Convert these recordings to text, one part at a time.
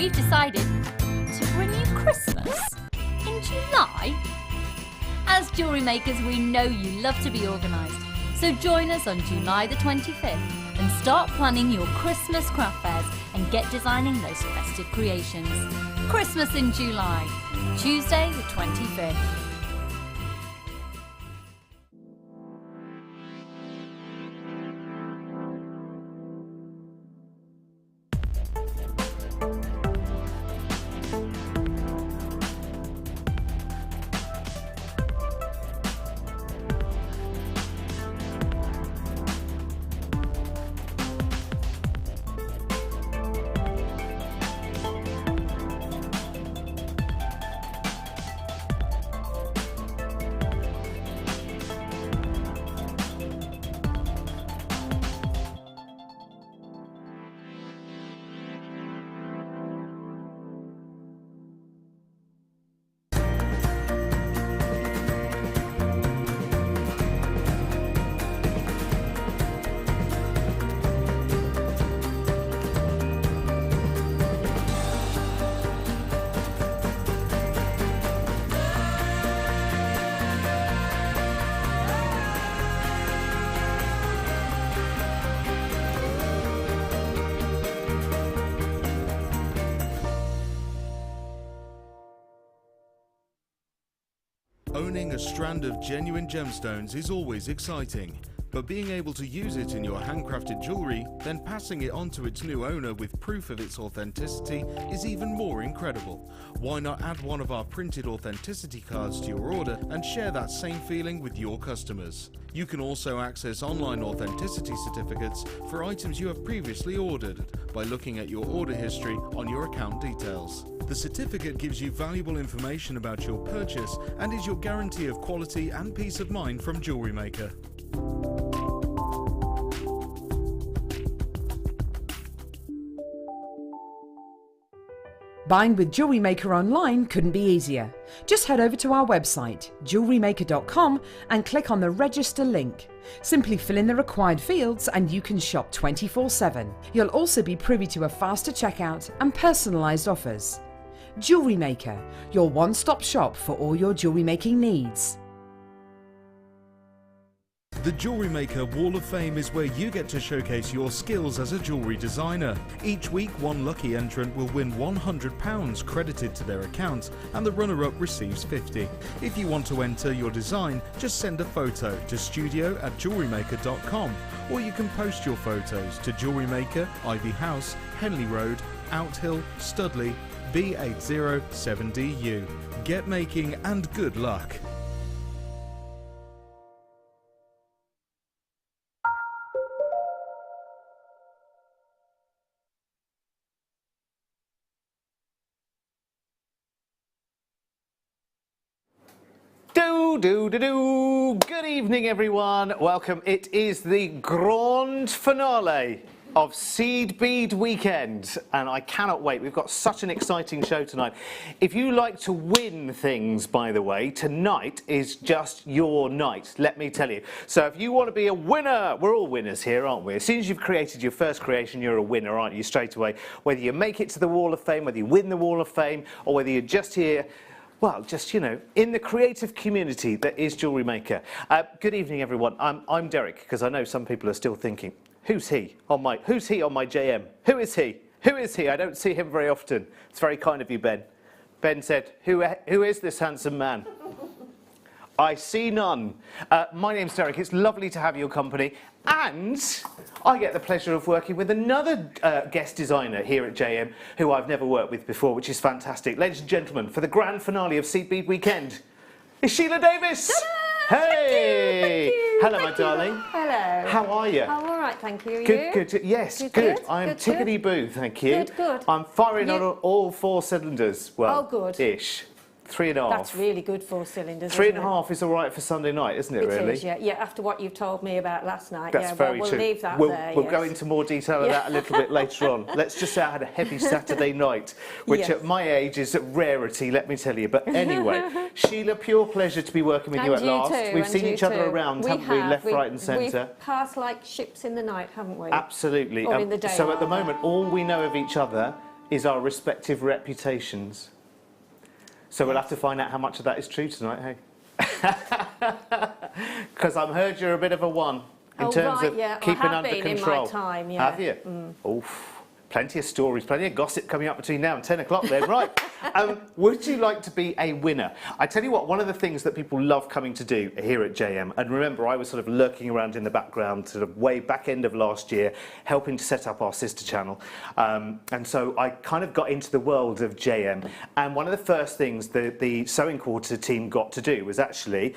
we've decided to bring you Christmas in July. As jewellery makers, we know you love to be organised, so join us on July the 25th and start planning your Christmas craft fairs and get designing those festive creations. Christmas in July, Tuesday the 25th. Owning a strand of genuine gemstones is always exciting, but being able to use it in your handcrafted jewellery, then passing it on to its new owner with proof of its authenticity is even more incredible. Why not add one of our printed authenticity cards to your order and share that same feeling with your customers? You can also access online authenticity certificates for items you have previously ordered by looking at your order history on your account details. The certificate gives you valuable information about your purchase and is your guarantee of quality and peace of mind from Jewellery Maker. Buying with Jewellery Maker online couldn't be easier. Just head over to our website, JewelleryMaker.com, and click on the register link. Simply fill in the required fields and you can shop 24/7. You'll also be privy to a faster checkout and personalised offers. Jewellery Maker, your one-stop shop for all your jewellery making needs. The Jewellery Maker Wall of Fame is where you get to showcase your skills as a jewellery designer. Each week, one lucky entrant will win £100 credited to their account, and the runner-up receives £50. If you want to enter your design, just send a photo to studio@jewellerymaker.com, or you can post your photos to Jewellery Maker, Ivy House, Henley Road, Outhill, Studley, B807DU. Get making and good luck. Good evening, everyone. Welcome. It is the grand finale of Seed Bead Weekend, and I cannot wait. We've got such an exciting show tonight. If you like to win things, by the way, tonight is just your night, let me tell you. So if you want to be a winner, we're all winners here, aren't we? As soon as you've created your first creation, you're a winner, aren't you, straight away? Whether you make it to the Wall of Fame, whether you win the Wall of Fame, or whether you're just here, well, just, you know, in the creative community that is Jewellery Maker. Good evening, everyone. I'm Derek, because I know some people are still thinking, who's he on my JM? Who is he? Who is he? I don't see him very often. It's very kind of you, Ben. Ben said, who is this handsome man? I see none. My name's Derek. It's lovely to have your company. And I get the pleasure of working with another guest designer here at JM who I've never worked with before, which is fantastic. Ladies and gentlemen, for the grand finale of Seed Bead Weekend, is Sheila Davis. Ta-da! Hey! Thank you. Hello, my darling. Hello. How are you? I'm all right, thank you. Good. Yes, good. I am tickety-boo, thank you. Good. I'm firing on all 4 cylinders. Well, good. Ish. 3.5. That's really good, 4 cylinders. 3.5 is all right for Sunday night, isn't it, really? It is, yeah. After what you've told me about last night. That's very we'll true. Leave that we'll there, we'll go into more detail of that a little bit later on. Let's just say I had a heavy Saturday night, which at my age is a rarity, let me tell you. But anyway, Sheila, pure pleasure to be working with you at last. We've seen each other around, haven't we? Left, right and centre. We've passed like ships in the night, haven't we? Absolutely. Or in the day. So at the moment, all we know of each other is our respective reputations. So we'll have to find out how much of that is true tonight, hey? Because I've heard you're a bit of a one in terms of keeping under control. In my time, yeah. Have you? Oof. Plenty of stories, plenty of gossip coming up between now and 10 o'clock then, right. Would you like to be a winner? I tell you what, one of the things that people love coming to do here at JM, and remember I was sort of lurking around in the background sort of way back end of last year, helping to set up our sister channel. And so I kind of got into the world of JM. And one of the first things the Sewing Quarter team got to do was actually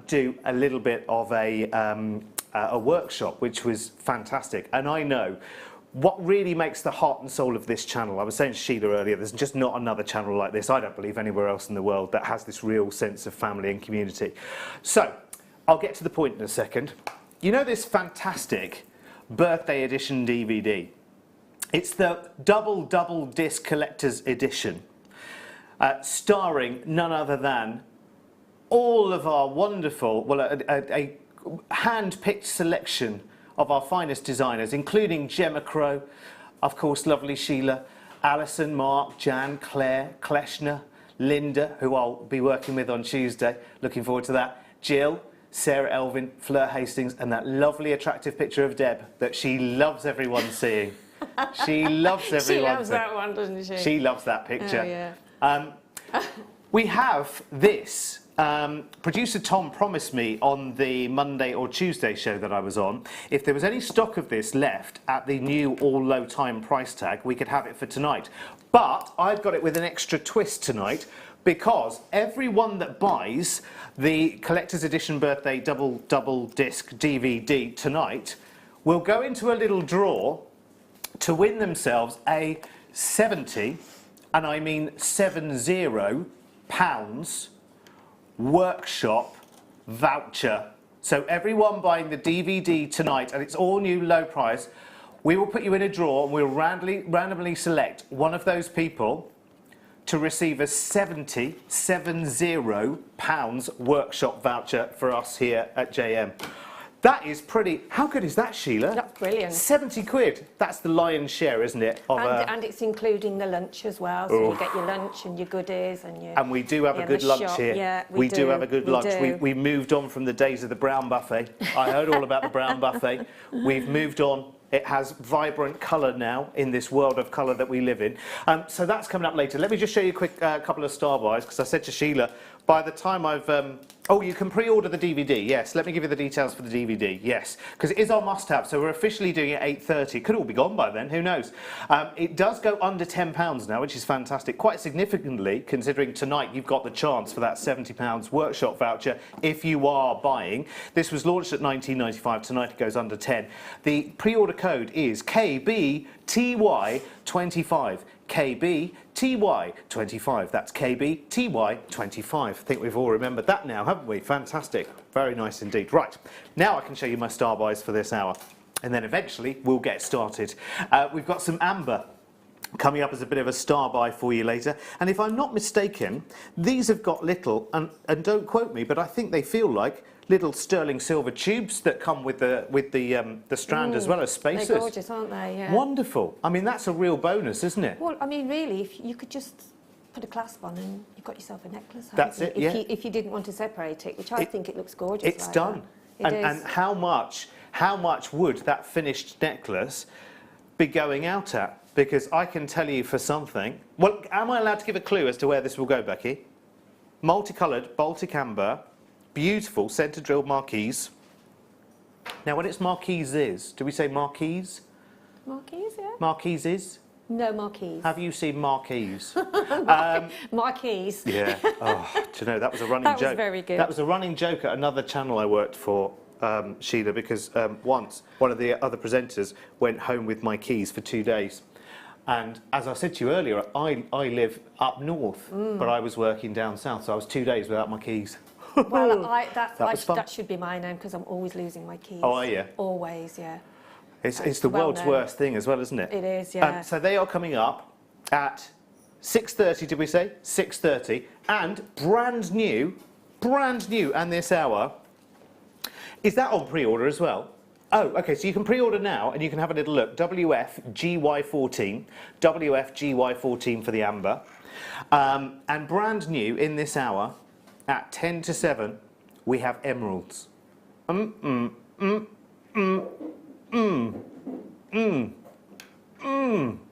do a little bit of a workshop, which was fantastic. And I know what really makes the heart and soul of this channel, I was saying to Sheila earlier, there's just not another channel like this, I don't believe, anywhere else in the world that has this real sense of family and community. So, I'll get to the point in a second. You know this fantastic birthday edition DVD? It's the double disc collector's edition, starring none other than all of our wonderful, well, a hand-picked selection of our finest designers, including Gemma Crow, of course, lovely Sheila, Alison, Mark, Jan, Claire, Kleshner, Linda, who I'll be working with on Tuesday, looking forward to that, Jill, Sarah Elvin, Fleur Hastings, and that lovely attractive picture of Deb that she loves everyone seeing. She loves everyone She loves seeing. that one, doesn't she? She loves that picture. Oh, yeah. We have this. Producer Tom promised me on the Monday or Tuesday show that I was on, if there was any stock of this left at the new all low time price tag, we could have it for tonight. But I've got it with an extra twist tonight, because everyone that buys the collector's edition birthday double disc DVD tonight will go into a little draw to win themselves a 70, and I mean 70 pounds workshop voucher. So everyone buying the DVD tonight, and it's all new low price, we will put you in a draw and we'll randomly select one of those people to receive a 70 pounds workshop voucher for us here at JM. That is pretty. How good is that, Sheila? That's brilliant. 70 quid. That's the lion's share, isn't it? Of And it's including the lunch as well, so you get your lunch and your goodies and your... And we do have a good lunch shop. here. Yeah, we do have a good lunch. do. We moved on from the days of the brown buffet. I heard all about the brown buffet. We've moved on. It has vibrant colour now in this world of colour that we live in. So that's coming up later. Let me just show you a quick couple of star buys, because I said to Sheila, by the time I've... oh, you can pre-order the DVD, yes. Let me give you the details for the DVD, yes. Because it is our must-have, so we're officially doing it at 8:30. It could all be gone by then, who knows. It does go under £10 now, which is fantastic. Quite significantly, considering tonight you've got the chance for that £70 workshop voucher if you are buying. This was launched at £19.95. Tonight it goes under 10. The pre-order code is KBTY25. KBTY25. That's KBTY25. I think we've all remembered that now, haven't we? Fantastic. Very nice indeed. Right, now I can show you my star buys for this hour. And then eventually we'll get started. We've got some amber coming up as a bit of a star buy for you later. And if I'm not mistaken, these have got little, and don't quote me, but I think they feel like little sterling silver tubes that come with the strand as well as spacers. They're gorgeous, aren't they? Yeah. Wonderful. I mean, that's a real bonus, isn't it? Well, I mean, really, if you could just put a clasp on and you've got yourself a necklace. That's it, yeah. If you didn't want to separate it, which I think it looks gorgeous. It's like done. That. And how much would that finished necklace be going out at? Because I can tell you for something. Well, am I allowed to give a clue as to where this will go, Becky? Multicoloured Baltic amber, beautiful centre drilled marquise. Now, when it's marquises, do we say marquise? Marquise, yeah. Marquises? No marquise. Have you seen marquise? Marquise. Yeah. Oh, do you know, that was a running joke. That was very good. That was a running joke at another channel I worked for, Sheila, because once one of the other presenters went home with my keys for 2 days. And as I said to you earlier, I live up north, but I was working down south, so I was 2 days without my keys. Well, that should be my name because I'm always losing my keys. Oh, are you? Always, yeah. It's the world's worst thing as well, isn't it? It is, yeah. So they are coming up at 6:30, did we say? 6:30. And brand new, and this hour. Is that on pre-order as well? Oh, okay, so you can pre-order now and you can have a little look. WFGY14, WFGY14 for the amber. And brand new in this hour, at 10 to 7, we have emeralds.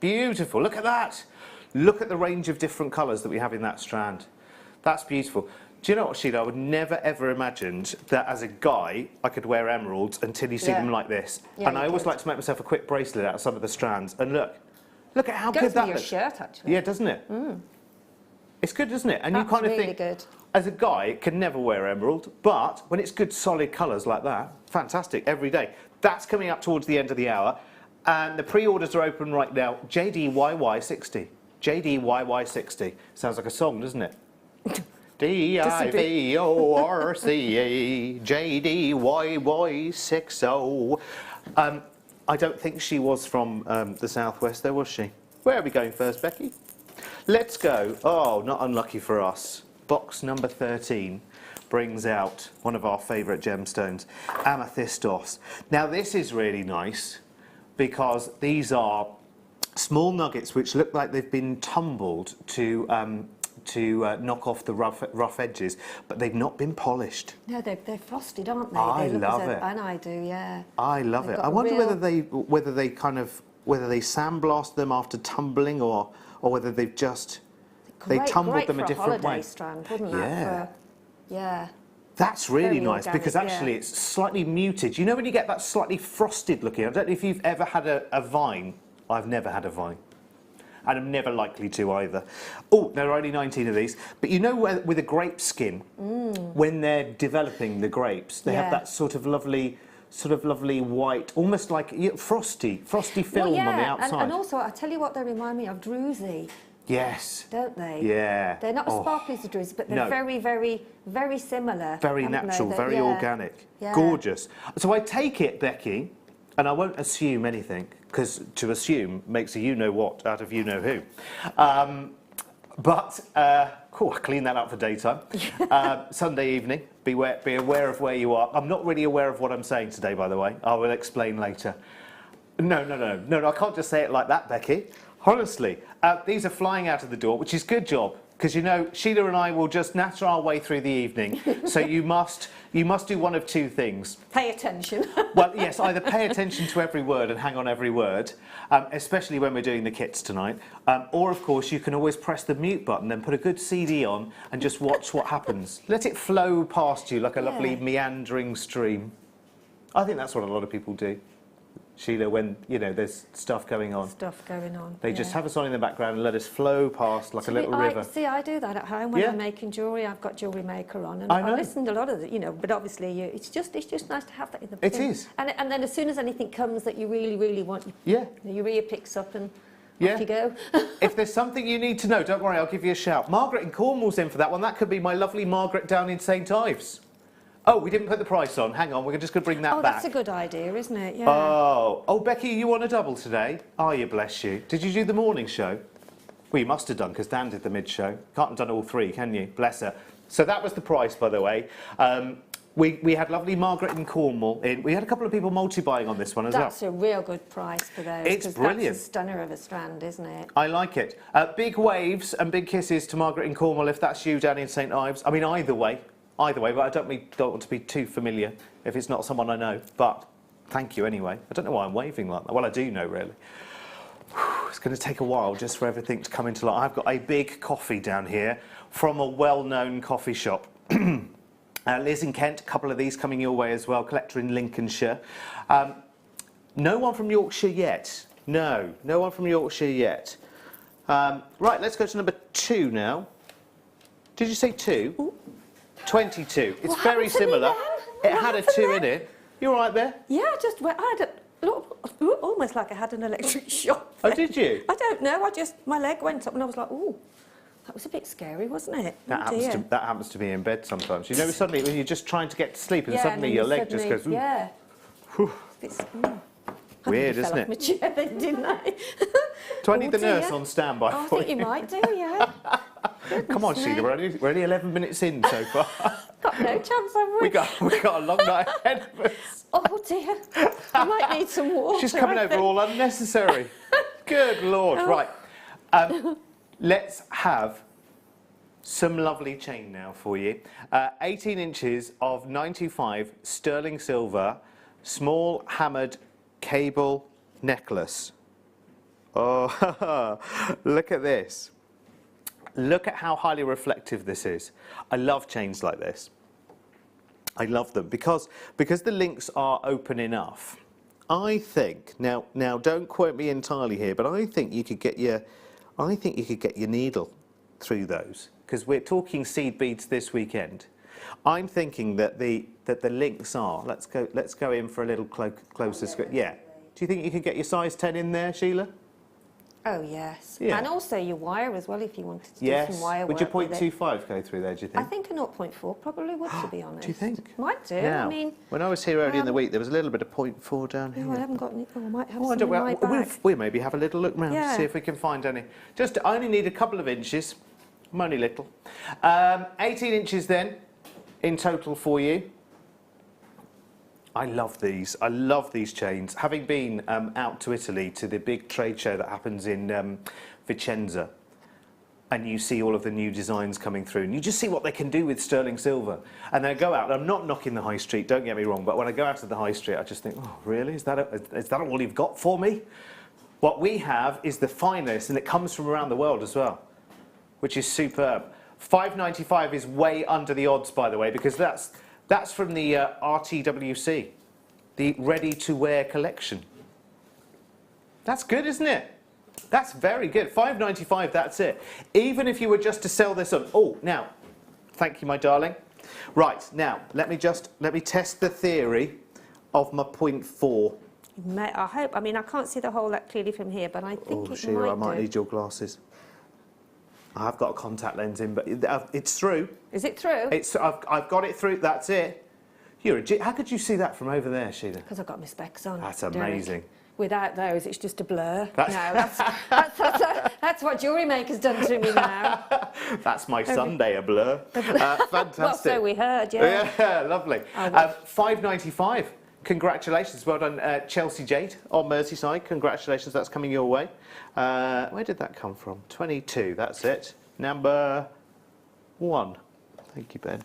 Beautiful, look at that. Look at the range of different colours that we have in that strand. That's beautiful. Do you know what, Sheila? I would never ever imagined that as a guy I could wear emeralds until you see them like this. Yeah, and I always like to make myself a quick bracelet out of some of the strands. And look at how good that looks. Goes with your shirt, actually. Yeah, doesn't it? It's good, doesn't it? And you That's kind of really think, good. as a guy, can never wear emerald, but when it's good, solid colours like that, fantastic, every day. That's coming up towards the end of the hour, and the pre-orders are open right now. JDYY60. JDYY60. Sounds like a song, doesn't it? DIVORCA JDYY60. I don't think she was from the southwest, though, was she? Where are we going first, Becky? Let's go. Oh, not unlucky for us. Box number 13 brings out one of our favourite gemstones, amethystos. Now, this is really nice because these are small nuggets which look like they've been tumbled to knock off the rough edges, but they've not been polished. No, they're frosted, aren't they? I They look love as a- it. And I do, yeah. I love They've it. got I a wonder real- whether they sandblast them after tumbling, or whether they've just tumbled great them for a different holiday way. strand, wouldn't Yeah. Yeah. That's really Very nice organic, because actually yeah. it's slightly muted. You know when you get that slightly frosted looking, I don't know if you've ever had a vine. I've never had a vine. And I'm never likely to either. Oh, there are only 19 of these. But you know with a grape skin, when they're developing the grapes, they have Yeah. that sort of lovely white, almost like frosty film on the outside. And also, I tell you what they remind me of, druzy, Yes. don't they? Yeah. They're not as sparkly as the druzy, but they're No. very, very, very similar. Very haven't they? natural, very Yeah. organic, Yeah. gorgeous. So I take it, Becky, and I won't assume anything, because to assume makes a you-know-what out of you-know-who. Cool, I'll clean that up for daytime. Sunday evening, be aware of where you are. I'm not really aware of what I'm saying today, by the way. I will explain later. No, I can't just say it like that, Becky. Honestly, these are flying out of the door, which is good job, because you know Sheila and I will just natter our way through the evening. So you must do one of two things. Pay attention. Well, yes, either pay attention to every word and hang on every word, especially when we're doing the kits tonight, or of course you can always press the mute button, then put a good CD on and just watch what happens. Let it flow past you like a lovely meandering stream. I think that's what a lot of people do, Sheila, when, you know, there's stuff going on. Stuff going on. They just have us on in the background and let us flow past like a little river. See, I do that at home when I'm making jewellery. I've got Jewellery Maker on, and I listened to a lot of it, you know. But obviously, it's just nice to have that in the. It is. And then as soon as anything comes that you really, really want, Yeah. your ear picks up and Yeah. off you go. If there's something you need to know, don't worry, I'll give you a shout. Margaret in Cornwall's in for that one. That could be my lovely Margaret down in St Ives. Oh, we didn't put the price on. Hang on, we're just going to bring that back. That's a good idea, isn't it? Yeah. Oh, Becky, you on a double today? Are you, bless you? Did you do the morning show? Well, you must have done, because Dan did the mid-show. Can't have done all three, can you? Bless her. So that was the price, by the way. We had lovely Margaret in Cornwall in. We had a couple of people multi-buying on this one as well. That's a real good price for those. It's 'cause brilliant. That's a stunner of a strand, isn't it? I like it. Big waves and big kisses to Margaret in Cornwall if that's you down in St Ives. I mean, either way, but I don't want to be too familiar if it's not someone I know. But thank you anyway. I don't know why I'm waving like that. Well, I do know, really. It's going to take a while just for everything to come into light. I've got a big coffee down here from a well-known coffee shop. Liz in Kent, a couple of these coming your way as well. Collector in Lincolnshire. No one from Yorkshire yet. No one from Yorkshire yet. Right, let's go to number 2 now. Did you say 2? Ooh. 22. It's What very happened to me similar. then? It What had a happened 2 then? in it. You all right there? Yeah, I had almost like I had an electric shock. Oh, did you? I don't know. My leg went up and I was like, ooh, that was a bit scary, wasn't it? That happens to me in bed sometimes. You know, Yeah. suddenly when you're just trying to get to sleep and suddenly and your then leg just goes. Ooh. Yeah. Whew. I Weird, nearly isn't fell it? off my chair then, didn't I? Do I need the dear. nurse on standby Oh, I for think you you? might do, yeah. Come on, Sheila, we're only 11 minutes in so far. Got no chance, have we? we got a long night ahead of us. Oh dear, I might need some water. She's coming over all unnecessary. Good Lord. Oh. Right. Let's have some lovely chain now for you. 18 inches of 925 sterling silver, small hammered cable necklace. Oh, look at this. Look at how highly reflective this is. I love chains like this. I love them because the links are open enough. I think now don't quote me entirely here, but I think you could get your needle through those, because we're talking seed beads this weekend. I'm thinking that the links are. Let's go in for a little closer. Yeah. Do you think you could get your size 10 in there, Sheila? Oh yes, Yeah. and also your wire as well if you wanted to do Yes. some wire Would work your with it. 0.25 go through there, do you think? I think a 0.4 probably would, to be honest. Do you think? Might do. Now, I mean, when I was here earlier in the week, there was a little bit of 0.4 down here. oh, I haven't got any. Oh, I might have Oh, I some don't- in my bag. we'll maybe have a little look round to Yeah. see if we can find any. I only need a couple of inches. I'm only little. 18 inches then, in total for you. I love these. I love these chains. Having been out to Italy to the big trade show that happens in Vicenza, and you see all of the new designs coming through, and you just see what they can do with sterling silver. And then I go out, and I'm not knocking the high street, don't get me wrong, but when I go out to the high street, I just think, oh, really? Is that all you've got for me? What we have is the finest, and it comes from around the world as well, which is superb. $5.95 is way under the odds, by the way, because that's from the RTWC, the ready-to-wear collection. That's good, isn't it? That's very good. $5.95, that's it. Even if you were just to sell this on. Oh, now, thank you, my darling. Right, now, let me test the theory of my 0.4. I hope. I mean, I can't see the hole that clearly from here, but I think Sheila, I might need your glasses. I've got a contact lens in, but it's through. Is it through? I've got it through. That's it. How could you see that from over there, Sheila? Because I've got my specs on. That's Derek. amazing. Without those, it's just a blur. That's what Jewellery Maker's done to me now. That's my Sunday, a blur. Fantastic. Well, so we heard, yeah. Yeah, lovely. $5.95. Congratulations. Well done, Chelsea Jade on Merseyside. Congratulations, that's coming your way. Where did that come from? 22, that's it. Number 1. Thank you, Ben.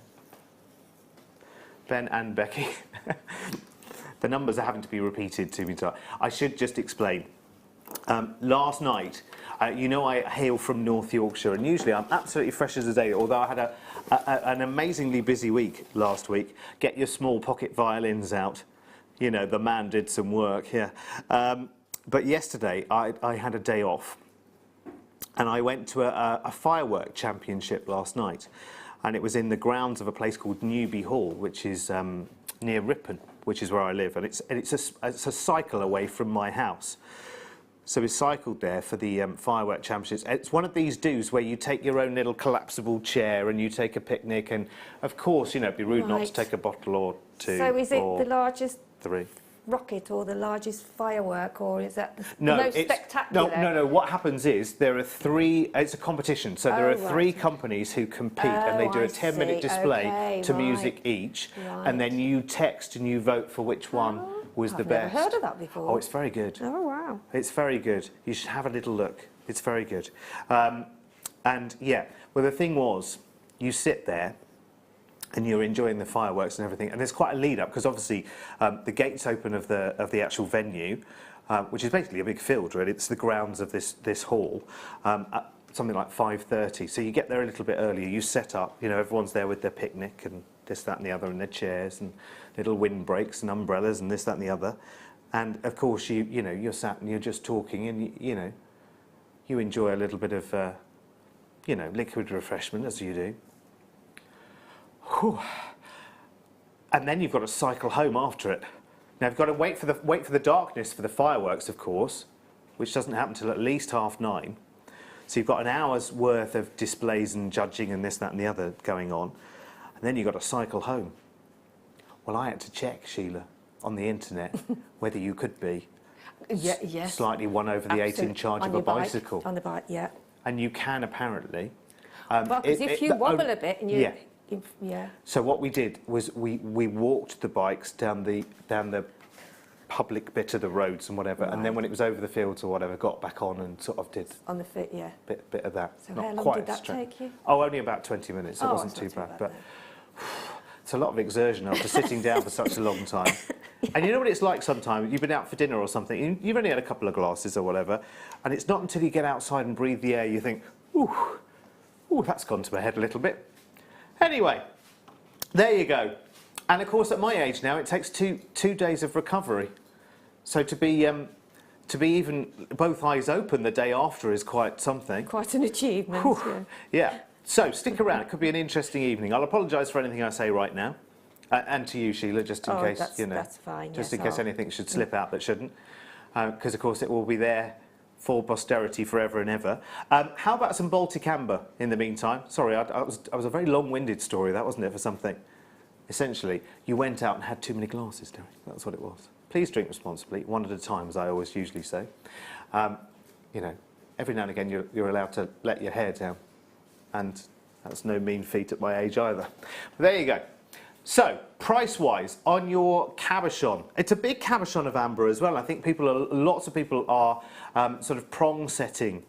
Ben and Becky. The numbers are having to be repeated to me. I should just explain. Last night, you know I hail from North Yorkshire, and usually I'm absolutely fresh as a day, although I had an amazingly busy week last week. Get your small pocket violins out. You know, the man did some work here. But yesterday, I had a day off, and I went to a firework championship last night, and it was in the grounds of a place called Newby Hall, which is near Ripon, which is where I live, and it's a cycle away from my house. So we cycled there for the firework championships. It's one of these do's where you take your own little collapsible chair and you take a picnic, and of course, you know, it'd be rude not to take a bottle or two. So is it the largest 3 rocket or the largest firework, or is that the No, most spectacular? No. What happens is there are 3. It's a competition, so there are 3 companies who compete, and they do a 10-minute display to music each, and then you text and you vote for which one was the best. I've never heard of that before. Oh, it's very good. Oh wow! It's very good. You should have a little look. It's very good. And yeah, well, the thing was, you sit there and you're enjoying the fireworks and everything, and there's quite a lead up, because obviously the gates open of the actual venue, which is basically a big field, really. It's the grounds of this hall, at something like 5:30. So you get there a little bit earlier. You set up. You know, everyone's there with their picnic and this, that, and the other, and their chairs and little windbreaks and umbrellas and this, that, and the other. And of course, you know, you're sat and you're just talking, and you know, you enjoy a little bit of you know, liquid refreshment, as you do. Whew. And then you've got to cycle home after it. Now you've got to wait for the darkness for the fireworks, of course, which doesn't happen till at least 9:30. So you've got an hour's worth of displays and judging and this, that, and the other going on, and then you've got to cycle home. Well, I had to check, Sheila, on the internet whether you could be Yes. slightly one over the 8 in charge of a bicycle. On the bike, yeah. And you can, apparently. Well, because if you wobble a bit and you... Yeah. So what we did was we walked the bikes down the public bit of the roads and whatever, and then when it was over the fields or whatever, got back on and sort of did... On the foot, yeah. Bit of that. So Not how long quite did that take you? Oh, only about 20 minutes. It wasn't too bad. But it's a lot of exertion after sitting down for such a long time. And you know what it's like sometimes? You've been out for dinner or something, you've only had a couple of glasses or whatever, and it's not until you get outside and breathe the air you think, ooh, that's gone to my head a little bit. Anyway, there you go. And of course, at my age now, it takes two days of recovery. So to be even both eyes open the day after is quite something. Quite an achievement. Yeah. So stick around. It could be an interesting evening. I'll apologise for anything I say right now, and to you, Sheila, just in case that's fine. Just in case anything should slip out that shouldn't, because of course it will be there for posterity forever and ever. How about some Baltic Amber in the meantime? Sorry, I was a very long-winded story, that wasn't it, for something? Essentially, you went out and had too many glasses, Derek. That's what it was. Please drink responsibly, one at a time, as I always usually say. You know, every now and again you're allowed to let your hair down, and that's no mean feat at my age either. But there you go. So, price-wise, on your cabochon, it's a big cabochon of amber as well. I think lots of people are sort of prong setting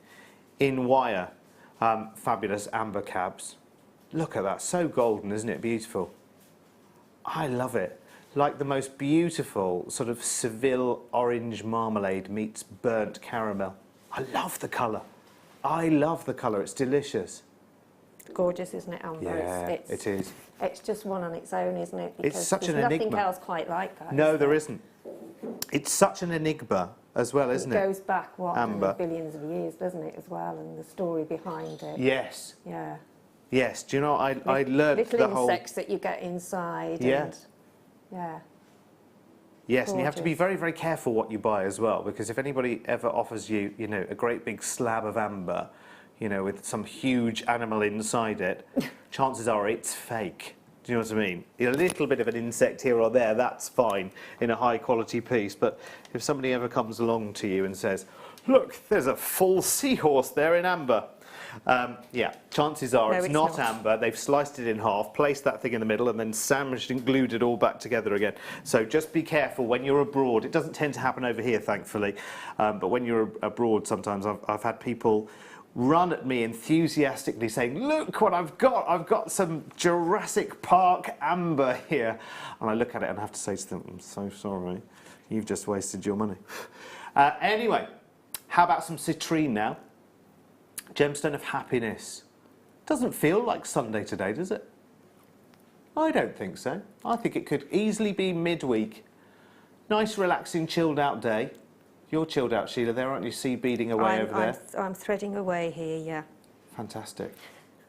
in wire fabulous amber cabs. Look at that, so golden, isn't it? Beautiful. I love it. Like the most beautiful sort of Seville orange marmalade meets burnt caramel. I love the colour. I love the colour, it's delicious. Gorgeous, isn't it, amber? Yeah, it is. It's just one on its own, isn't it? Because it's such an there's enigma. nothing else quite like that. No, there isn't. It's such an enigma as well, isn't it? It goes back, what, amber. Billions of years, doesn't it, as well, and the story behind it. Yes. Yeah. Yes, do you know, I learned little the whole... insects that you get inside. Yeah. And, yeah. Yes, and you have to be very, very careful what you buy as well, because if anybody ever offers you, you know, a great big slab of amber, you know, with some huge animal inside it, chances are it's fake. Do you know what I mean? A little bit of an insect here or there, that's fine in a high quality piece, but if somebody ever comes along to you and says, look, there's a full seahorse there in amber, yeah, chances are it's not amber. They've sliced it in half, placed that thing in the middle, and then sandwiched and glued it all back together again. So just be careful when you're abroad. It doesn't tend to happen over here, thankfully, but when you're abroad, sometimes I've had people run at me enthusiastically saying, look what I've got some Jurassic Park amber here. And I look at it and I have to say to them, I'm so sorry, you've just wasted your money. Anyway, how about some citrine now? Gemstone of happiness. Doesn't feel like Sunday today, does it? I don't think so. I think it could easily be midweek. Nice, relaxing, chilled out day. You're chilled out, Sheila, there, aren't you? Sea beading away over there. I'm threading away here, yeah. Fantastic.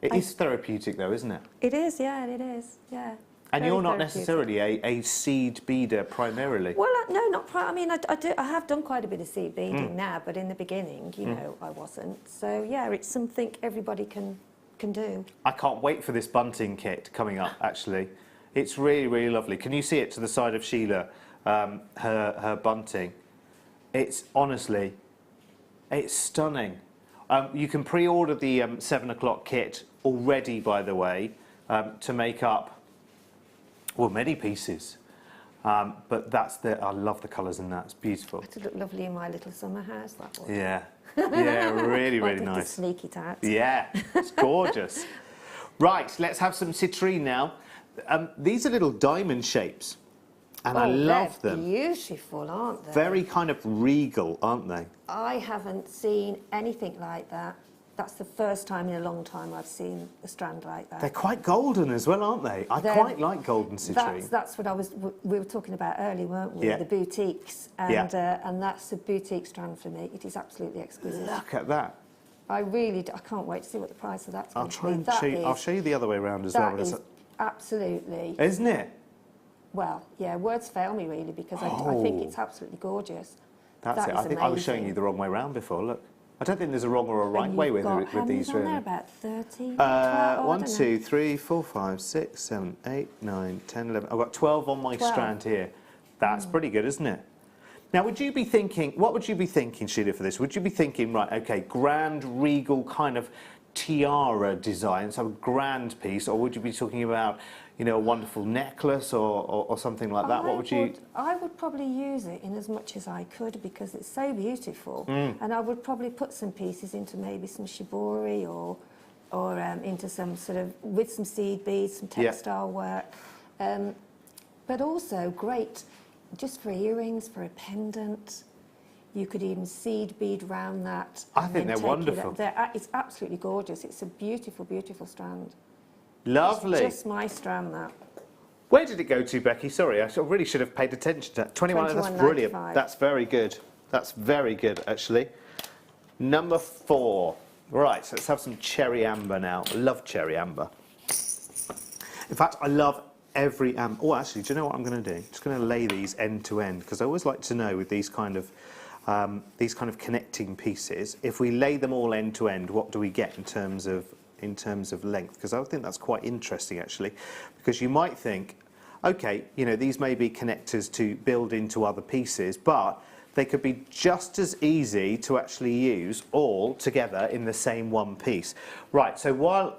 It is therapeutic, though, isn't it? It is, yeah, it is, yeah. And you're not necessarily a seed beader primarily. Well, no, not primarily. I mean, I have done quite a bit of seed beading now, but in the beginning, you know, I wasn't. So yeah, it's something everybody can do. I can't wait for this bunting kit coming up. Actually, it's really, really lovely. Can you see it to the side of Sheila? Her bunting. It's honestly, it's stunning. You can pre-order the 7 o'clock kit already, by the way, to make up. Well, many pieces, but I love the colours in that. It's beautiful. It would look lovely in my little summer house, that one. Yeah, yeah, really, really nice. To sneak it out. Yeah, it's gorgeous. Right, let's have some citrine now. These are little diamond shapes, and I love them. Beautiful, aren't they? Very kind of regal, aren't they? I haven't seen anything like that. That's the first time in a long time I've seen a strand like that. They're quite golden as well, aren't they? I quite like golden citrine. That's what we were talking about earlier, weren't we? Yeah. The boutiques. And, and that's a boutique strand for me. It is absolutely exquisite. Look at that. I can't wait to see what the price of that's going to be. I'll show you the other way around as well. That is absolutely... Isn't it? Well, yeah, words fail me really, because I think it's absolutely gorgeous. That's it. I think I was showing you the wrong way around before, look. I don't think there's a wrong or a right way with these, really. There, about 30? 1, 2, 3, 4, 5, 6, 7, 8, 9, 10, 11. I've got 12 on my strand here. That's pretty good, isn't it? Now, what would you be thinking, Sheila, for this? Would you be thinking, right, okay, grand, regal, kind of tiara design, some grand piece, or would you be talking about, you know, a wonderful necklace or something like that? What would you? I would probably use it in as much as I could because it's so beautiful, and I would probably put some pieces into maybe some shibori or into some sort of, with some seed beads, some textile work, but also great just for earrings, for a pendant. You could even seed bead round that. I think they're wonderful. It's absolutely gorgeous. It's a beautiful, beautiful strand. Lovely. It's just my strand, that. Where did it go to, Becky? Sorry, I really should have paid attention to that. 21, that's brilliant. That's very good. That's very good, actually. Number 4. Right, so let's have some cherry amber now. I love cherry amber. In fact, I love every amber. Oh, actually, do you know what I'm going to do? I'm just going to lay these end to end, because I always like to know with these kind of connecting pieces, if we lay them all end to end, what do we get in terms of length? Because I think that's quite interesting, actually, because you might think, okay, you know, these may be connectors to build into other pieces, but they could be just as easy to actually use all together in the same one piece. Right, so while,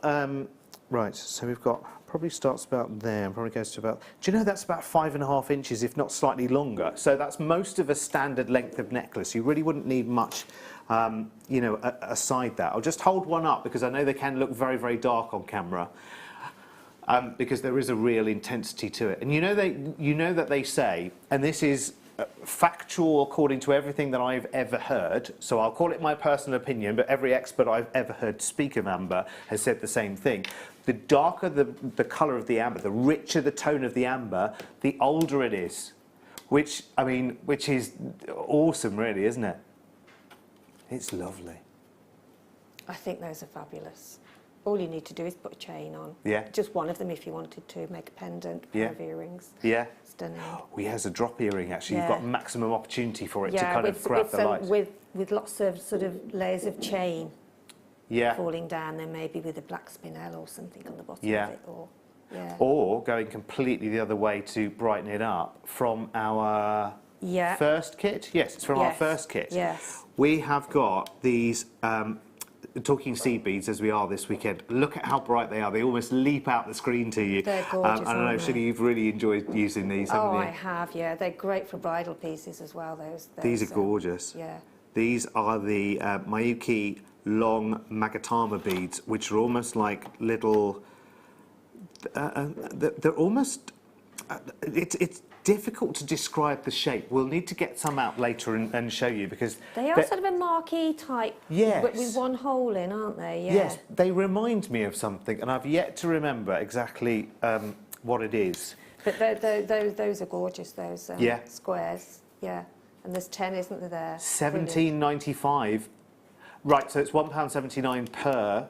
right, so we've got, probably starts about there and probably goes to about, do you know that's about 5.5 inches, if not slightly longer? So that's most of a standard length of necklace. You really wouldn't need much, you know, aside that. I'll just hold one up because I know they can look very, very dark on camera. Because there is a real intensity to it. And you know that they say, and this is factual according to everything that I've ever heard, so I'll call it my personal opinion, but every expert I've ever heard speak of amber has said the same thing. The darker the colour of the amber, the richer the tone of the amber, the older it is. Which is awesome, really, isn't it? It's lovely. I think those are fabulous. All you need to do is put a chain on. Yeah. Just one of them if you wanted to, make a pendant, pair of earrings. Yeah. Stunning. Oh, has a drop earring, actually. Yeah. You've got maximum opportunity for it to kind of grab the light. With lots of sort of layers of chain falling down, then maybe with a black spinel or something on the bottom of it. Or going completely the other way to brighten it up from our first kit. Yes, it's from our first kit. Yes. We have got these talking seed beads as we are this weekend. Look at how bright they are. They almost leap out the screen to you. They're gorgeous, I don't know, Shirley, you've really enjoyed using these, haven't you? I have, yeah. They're great for bridal pieces as well, those these are gorgeous. Yeah. These are the Miyuki long Magatama beads, which are almost like little... they're almost... it's difficult to describe the shape. We'll need to get some out later and show you, because they are sort of a marquee type, but with one hole in, aren't they? Yeah. Yes, they remind me of something, and I've yet to remember exactly what it is. But those are gorgeous. Those squares. Yeah, and there's 10, isn't there? £17.95. Right, so it's £1.79 per.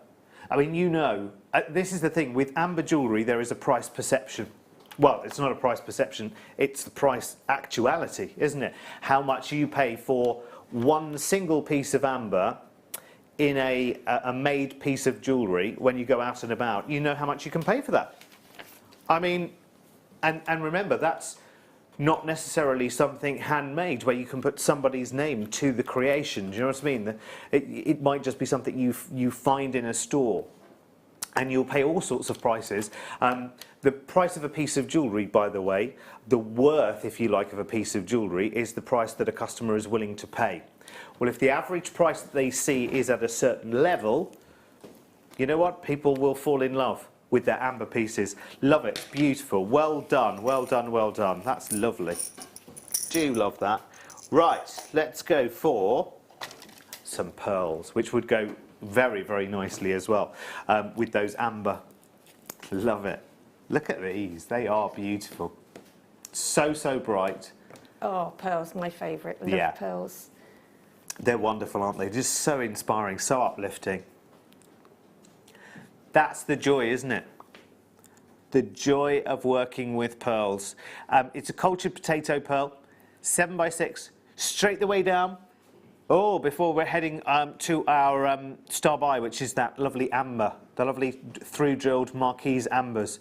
I mean, you know, this is the thing with amber jewellery. There is a price perception. Well, it's not a price perception, it's the price actuality, isn't it? How much you pay for one single piece of amber in a made piece of jewellery when you go out and about. You know how much you can pay for that. I mean, and remember, that's not necessarily something handmade where you can put somebody's name to the creation. Do you know what I mean? It might just be something you find in a store. And you'll pay all sorts of prices. The price of a piece of jewellery, by the way, the worth, if you like, of a piece of jewellery is the price that a customer is willing to pay. Well, if the average price that they see is at a certain level, you know what? People will fall in love with their amber pieces. Love it. Beautiful. Well done. Well done. Well done. That's lovely. Do love that. Right. Let's go for some pearls, which would go very, very nicely as well with those amber. Love it. Look at these. They are beautiful. So, so bright. Oh, pearls, my favourite. Love pearls. They're wonderful, aren't they? Just so inspiring, so uplifting. That's the joy, isn't it? The joy of working with pearls. It's a cultured potato pearl, 7x6, straight the way down. Oh, before we're heading to our star by, which is that lovely amber, the lovely through-drilled Marquise ambers,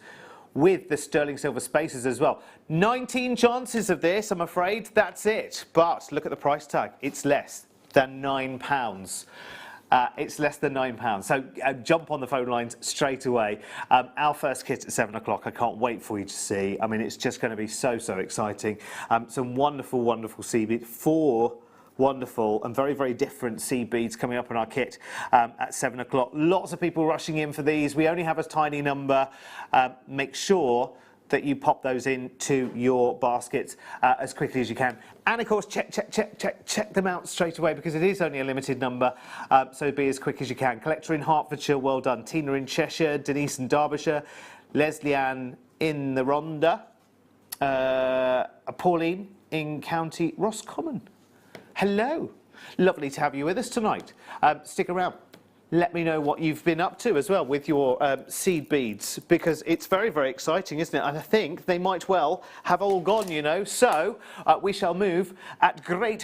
with the sterling silver spaces as well. 19 chances of this, I'm afraid. That's it. But look at the price tag. It's less than £9. It's less than £9. So jump on the phone lines straight away. Our first kit at 7 o'clock, I can't wait for you to see. I mean, it's just going to be so exciting. Some wonderful, wonderful seed beads. 4 wonderful and very, very different seed beads coming up in our kit at 7 o'clock. Lots of people rushing in for these. We only have a tiny number. Make sure that you pop those into your baskets as quickly as you can. And of course, check them out straight away because it is only a limited number, so be as quick as you can. Collector in Hertfordshire, well done. Tina in Cheshire, Denise in Derbyshire, Leslie Ann in the Rhondda, Pauline in County Roscommon. Hello, lovely to have you with us tonight. Stick around. Let me know what you've been up to as well with your seed beads, because it's very, very exciting, isn't it? And I think they might well have all gone, you know. So we shall move at great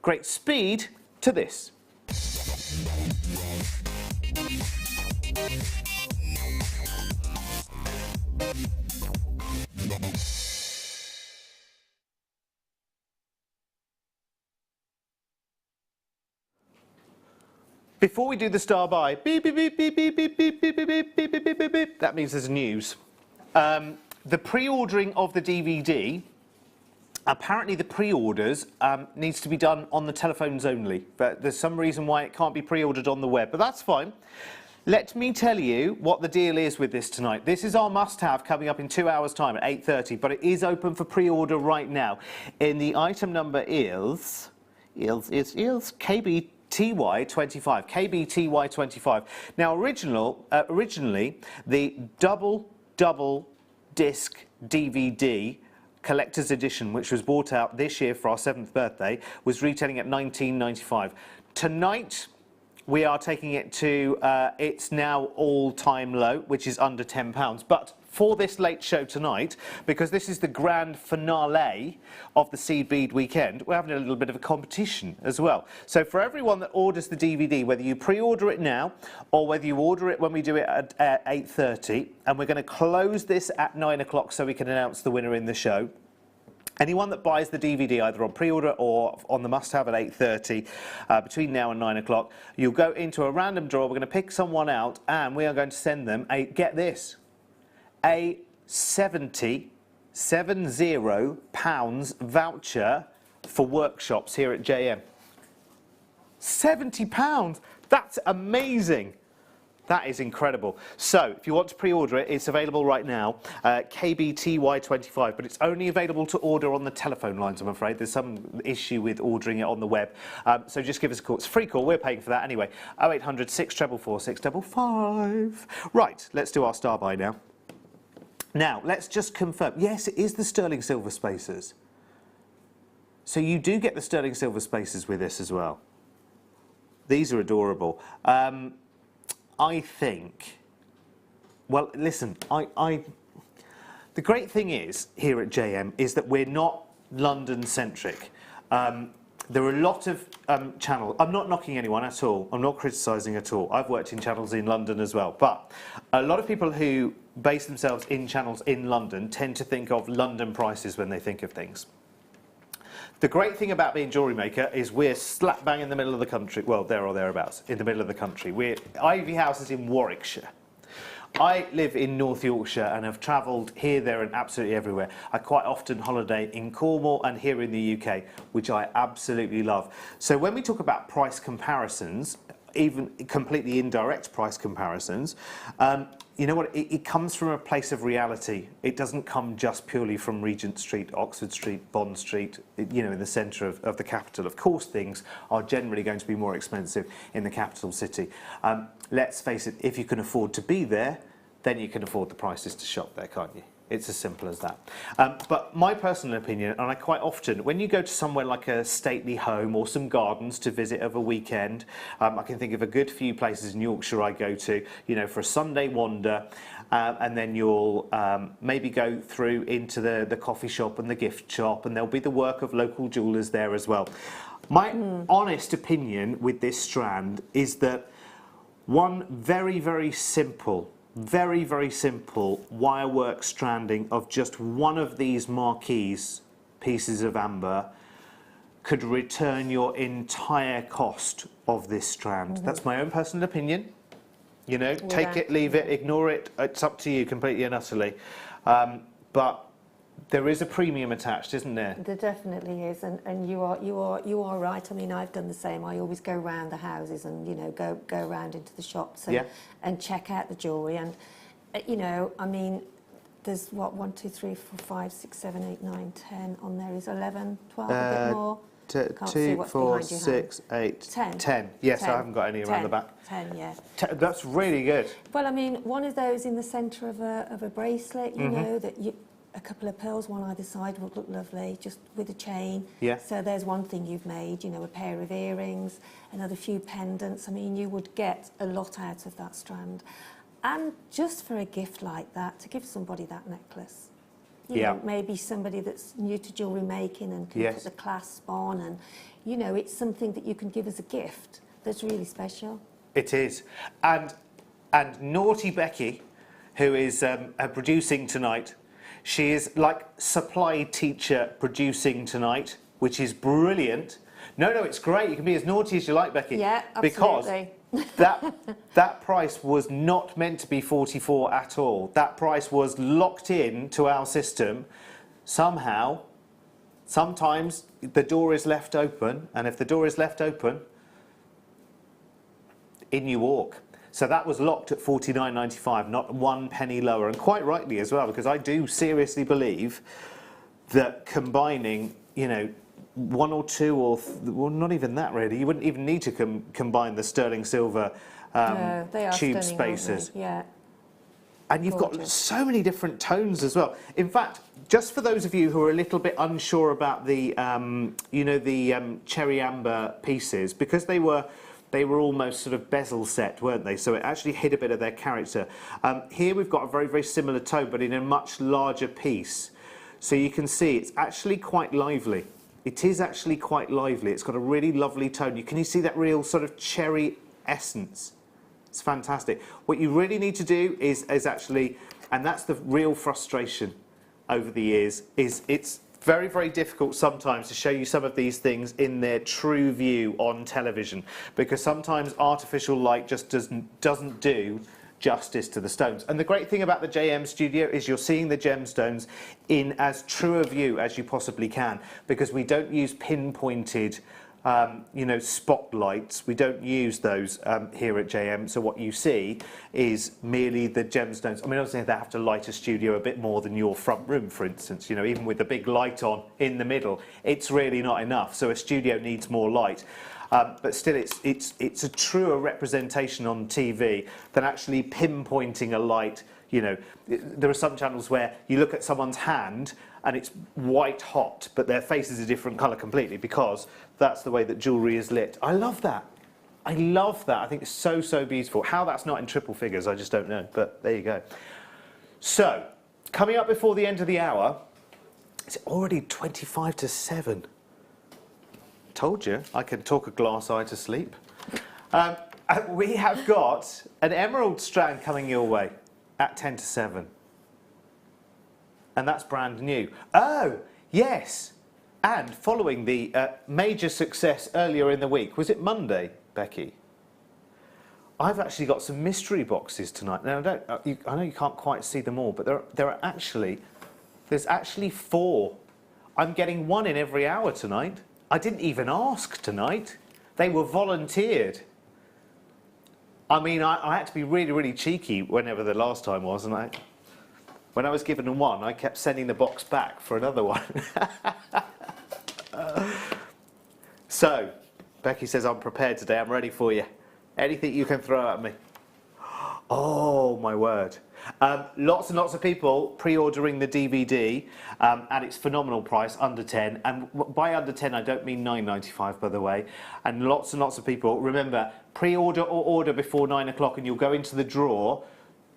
great speed to this. Before we do the star by, beep, beep, beep, beep, beep, beep, beep, beep, beep, beep, beep, beep, beep, beep, that means there's news. The pre-ordering of the DVD, apparently the pre-orders needs to be done on the telephones only, but there's some reason why it can't be pre-ordered on the web, but that's fine. Let me tell you what the deal is with this tonight. This is our must-have coming up in 2 hours' time at 8:30, but it is open for pre-order right now. And the item number is KBTY25. KBTY25. Now, originally, the double disc DVD collector's edition, which was bought out this year for our 7th birthday, was retailing at £19.95. Tonight, we are taking it to its now all-time low, which is under £10. But for this late show tonight, because this is the grand finale of the Seed Bead weekend, we're having a little bit of a competition as well. So for everyone that orders the DVD, whether you pre-order it now or whether you order it when we do it at 8:30, and we're going to close this at 9 o'clock so we can announce the winner in the show. Anyone that buys the DVD either on pre-order or on the must-have at 8:30, between now and 9 o'clock, you'll go into a random draw. We're going to pick someone out and we are going to send them a, get this, a £70 voucher for workshops here at JM. £70, that's amazing. That is incredible. So, if you want to pre-order it, it's available right now, KBTY25, but it's only available to order on the telephone lines, I'm afraid. There's some issue with ordering it on the web. So just give us a call. It's a free call. We're paying for that anyway. 0800 644 655. Right, let's do our star buy now. Now, let's just confirm. Yes, it is the sterling silver spacers. So you do get the sterling silver spacers with this as well. These are adorable. I think, well, listen, the great thing is, here at JM, is that we're not London-centric. There are a lot of channels. I'm not knocking anyone at all. I'm not criticising at all. I've worked in channels in London as well. But a lot of people who base themselves in channels in London tend to think of London prices when they think of things. The great thing about being Jewellery Maker is we're slap bang in the middle of the country. Well, there or thereabouts, in the middle of the country. Ivy House is in Warwickshire. I live in North Yorkshire and have travelled here, there and absolutely everywhere. I quite often holiday in Cornwall and here in the UK, which I absolutely love. So when we talk about price comparisons, even completely indirect price comparisons, you know what, it comes from a place of reality. It doesn't come just purely from Regent Street, Oxford Street, Bond Street, you know, in the centre of the capital. Of course, things are generally going to be more expensive in the capital city. Let's face it, if you can afford to be there, then you can afford the prices to shop there, can't you? It's as simple as that. But my personal opinion, and I quite often, when you go to somewhere like a stately home or some gardens to visit of a weekend, I can think of a good few places in Yorkshire I go to, you know, for a Sunday wander, and then you'll maybe go through into the coffee shop and the gift shop, and there'll be the work of local jewellers there as well. My honest opinion with this strand is that one very, very simple wirework stranding of just one of these marquise pieces of amber could return your entire cost of this strand. That's my own personal opinion. You know, take it, leave it, ignore it. It's up to you completely and utterly. But there is a premium attached, isn't there? There definitely is, and you are right. I mean, I've done the same. I always go around the houses and, you know, go around into the shops and check out the jewellery. And you know, I mean, there's what, 1, 2, 3, 4, 5, 6, 7, 8, 9, 10 on there is 11, 12, a bit more. Can't see 2, what's 4, behind your 6, 8, 10. Yes, 10. I haven't got any around the back. 10, yeah. That's really good. Well, I mean, one of those in the centre of a bracelet, you know, that a couple of pearls, one either side would look lovely, just with a chain. Yeah. So there's one thing you've made, you know, a pair of earrings, another few pendants. I mean, you would get a lot out of that strand. And just for a gift like that, to give somebody that necklace. You know, maybe somebody that's new to jewellery making and can put the clasp on, and, you know, it's something that you can give as a gift that's really special. It is. And naughty Becky, who is producing tonight, she is like supply teacher producing tonight, which is brilliant. No, it's great. You can be as naughty as you like, Becky. Yeah, absolutely. Because that price was not meant to be 44 at all. That price was locked in to our system. Somehow, sometimes the door is left open, and if the door is left open, in you walk. So that was locked at $49.95, not 1 penny lower, and quite rightly as well, because I do seriously believe that combining, you know, 1 or 2 or well, not even that really. You wouldn't even need to combine the sterling silver they are tube stunning, spacers. aren't they? Yeah. And you've got so many different tones as well. In fact, just for those of you who are a little bit unsure about the, you know, the cherry amber pieces, because they were almost sort of bezel set, weren't they? So it actually hid a bit of their character. Here we've got a very, very similar tone, but in a much larger piece. So you can see it's actually quite lively. It is actually quite lively. It's got a really lovely tone. Can you see that real sort of cherry essence? It's fantastic. What you really need to do is actually, and that's the real frustration over the years, is it's very, very difficult sometimes to show you some of these things in their true view on television, because sometimes artificial light just doesn't do justice to the stones. And the great thing about the JM studio is you're seeing the gemstones in as true a view as you possibly can, because we don't use pinpointed you know, spotlights. We don't use those here at JM. So what you see is merely the gemstones. I mean, obviously they have to light a studio a bit more than your front room, for instance. You know, even with the big light on in the middle, it's really not enough. So a studio needs more light. But still, it's a truer representation on TV than actually pinpointing a light. You know, there are some channels where you look at someone's hand and it's white hot, but their face is a different colour completely, because that's the way that jewellery is lit. I love that. I love that. I think it's so, so beautiful. How that's not in triple figures, I just don't know. But there you go. So, coming up before the end of the hour, it's already 25 to 7. Told you, I can talk a glass eye to sleep. We have got an emerald strand coming your way at 10 to 7. And that's brand new. Oh, yes. And following the major success earlier in the week, was it Monday, Becky? I've actually got some mystery boxes tonight. Now, I know you can't quite see them all, but there's actually 4. I'm getting 1 in every hour tonight. I didn't even ask tonight. They were volunteered. I mean, I had to be really, really cheeky whenever the last time was, and when I was given 1, I kept sending the box back for another one. So, Becky says, I'm prepared today, I'm ready for you. Anything you can throw at me. Oh, my word. Lots and lots of people pre-ordering the DVD at its phenomenal price, under 10. And by under 10, I don't mean £9.95, by the way. And lots of people, remember, pre-order or order before 9 o'clock and you'll go into the draw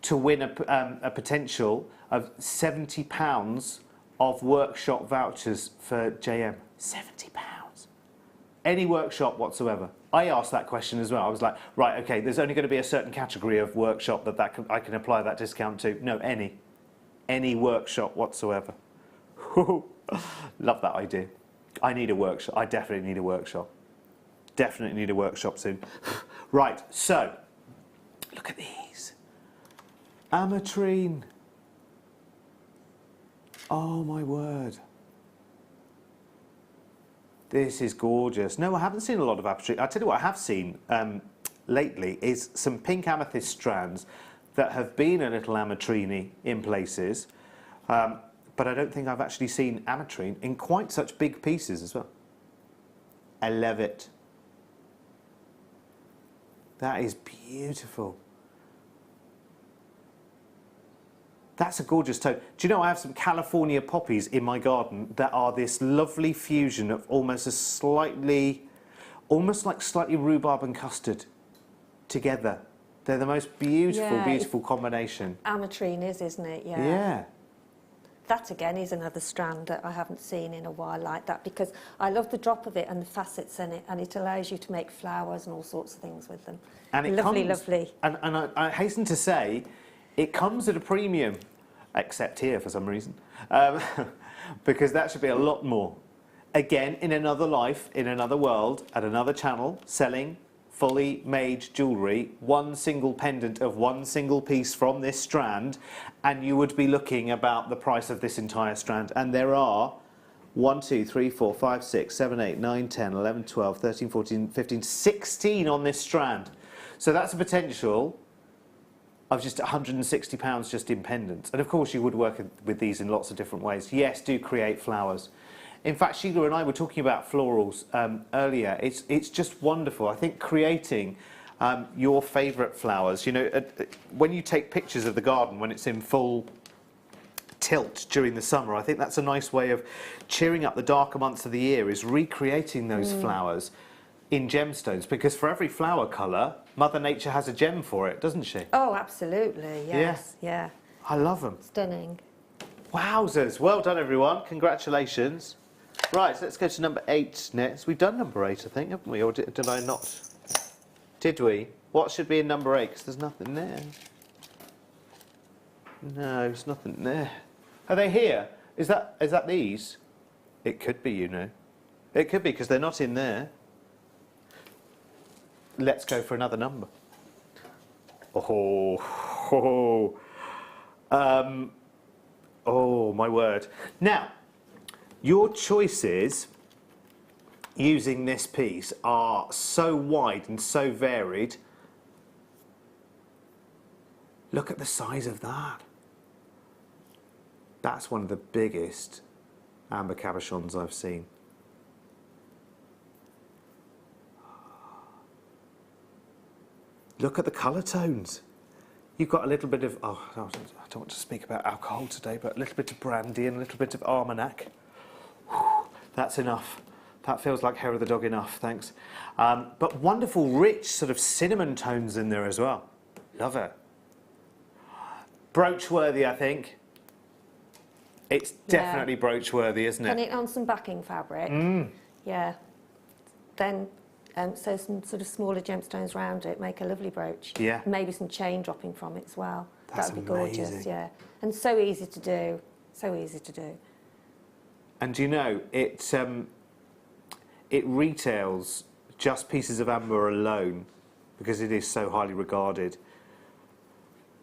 to win a potential of £70 of workshop vouchers for JM. £70. Any workshop whatsoever. I asked that question as well. I was like, right, okay, there's only going to be a certain category of workshop I can apply that discount to. No, any workshop whatsoever. Love that idea. I need a workshop. I definitely need a workshop. Definitely need a workshop soon. Right, so, look at these. Ametrine. Oh my word. This is gorgeous. No, I haven't seen a lot of ametrine. I'll tell you what I have seen lately is some pink amethyst strands that have been a little ametrine in places, but I don't think I've actually seen ametrine in quite such big pieces as well. I love it. That is beautiful. That's a gorgeous tone. Do you know I have some California poppies in my garden that are this lovely fusion of almost like slightly rhubarb and custard together. They're the most beautiful, beautiful combination. Ametrine is, isn't it? Yeah. Yeah. That again is another strand that I haven't seen in a while like that, because I love the drop of it and the facets in it, and it allows you to make flowers and all sorts of things with them. And it lovely, comes, lovely. And I hasten to say, it comes at a premium, except here for some reason, because that should be a lot more. Again, in another life, in another world, at another channel, selling fully made jewellery, one single pendant of one single piece from this strand, and you would be looking about the price of this entire strand. And there are 1, 2, 3, 4, 5, 6, 7, 8, 9, 10, 11, 12, 13, 14, 15, 16 on this strand. So that's a potential of just £160 just in pendants. And of course you would work with these in lots of different ways. Yes, do create flowers. In fact, Sheila and I were talking about florals earlier. It's just wonderful. I think creating your favourite flowers, you know, when you take pictures of the garden when it's in full tilt during the summer, I think that's a nice way of cheering up the darker months of the year, is recreating those flowers in gemstones, because for every flower colour, Mother Nature has a gem for it, doesn't she? Oh, absolutely, yes, yeah. I love them. Stunning. Wowzers, well done everyone, congratulations. Right, so let's go to number 8 next. We've done number 8, I think, haven't we? Or did I not? Did we? What should be in number 8? Because there's nothing there. No, there's nothing there. Are they here? Is that these? It could be, you know. It could be, because they're not in there. Let's go for another number. Oh, my word. Now, your choices using this piece are so wide and so varied. Look at the size of that. That's one of the biggest amber cabochons I've seen. Look at the colour tones. You've got a little bit of, oh, I don't want to speak about alcohol today, but a little bit of brandy and a little bit of Armagnac. Whew, that's enough. That feels like hair of the dog enough, thanks. But wonderful, rich sort of cinnamon tones in there as well. Love it. Brooch worthy, I think. It's definitely brooch worthy, isn't it? Put it on some backing fabric. Yeah. Then, so some sort of smaller gemstones around it, make a lovely brooch. Yeah. Maybe some chain dropping from it as well. That's that would be gorgeous, amazing. yeah. And so easy to do. So easy to do. And you know, it retails just pieces of amber alone because it is so highly regarded.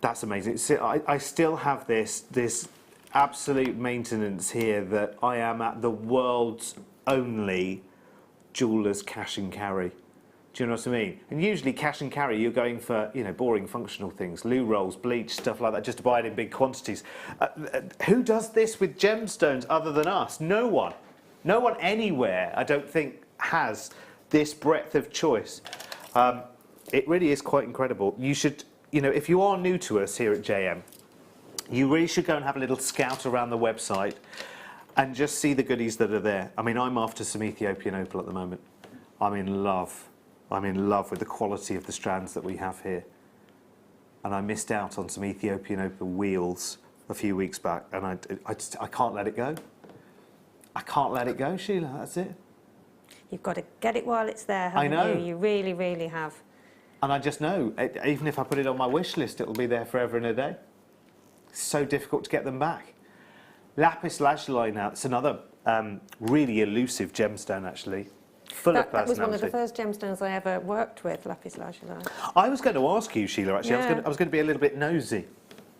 That's amazing. I still have this absolute maintenance here that I am at the world's only jeweller's cash and carry. Do you know what I mean? And usually cash and carry, you're going for, you know, boring functional things, loo rolls, bleach, stuff like that, just to buy it in big quantities. Who does this with gemstones other than us? No one. No one anywhere, I don't think, has this breadth of choice. It really is quite incredible. You should, you know, if you are new to us here at JM, you really should go and have a little scout around the website and just see the goodies that are there. I mean, I'm after some Ethiopian opal at the moment. I'm in love. I'm in love with the quality of the strands that we have here. And I missed out on some Ethiopian opal wheels a few weeks back, and I can't let it go. I can't let it go, Sheila, that's it. You've got to get it while it's there, haven't I know. you? You really, really have. And I just know, even if I put it on my wish list, it'll be there forever and a day. It's so difficult to get them back. Lapis lazuli now, it's another really elusive gemstone, actually. Full of That was personality. one of the first gemstones I ever worked with, lapis lazuli. I was going to ask you, Sheila, actually. Yeah. I was going to be a little bit nosy.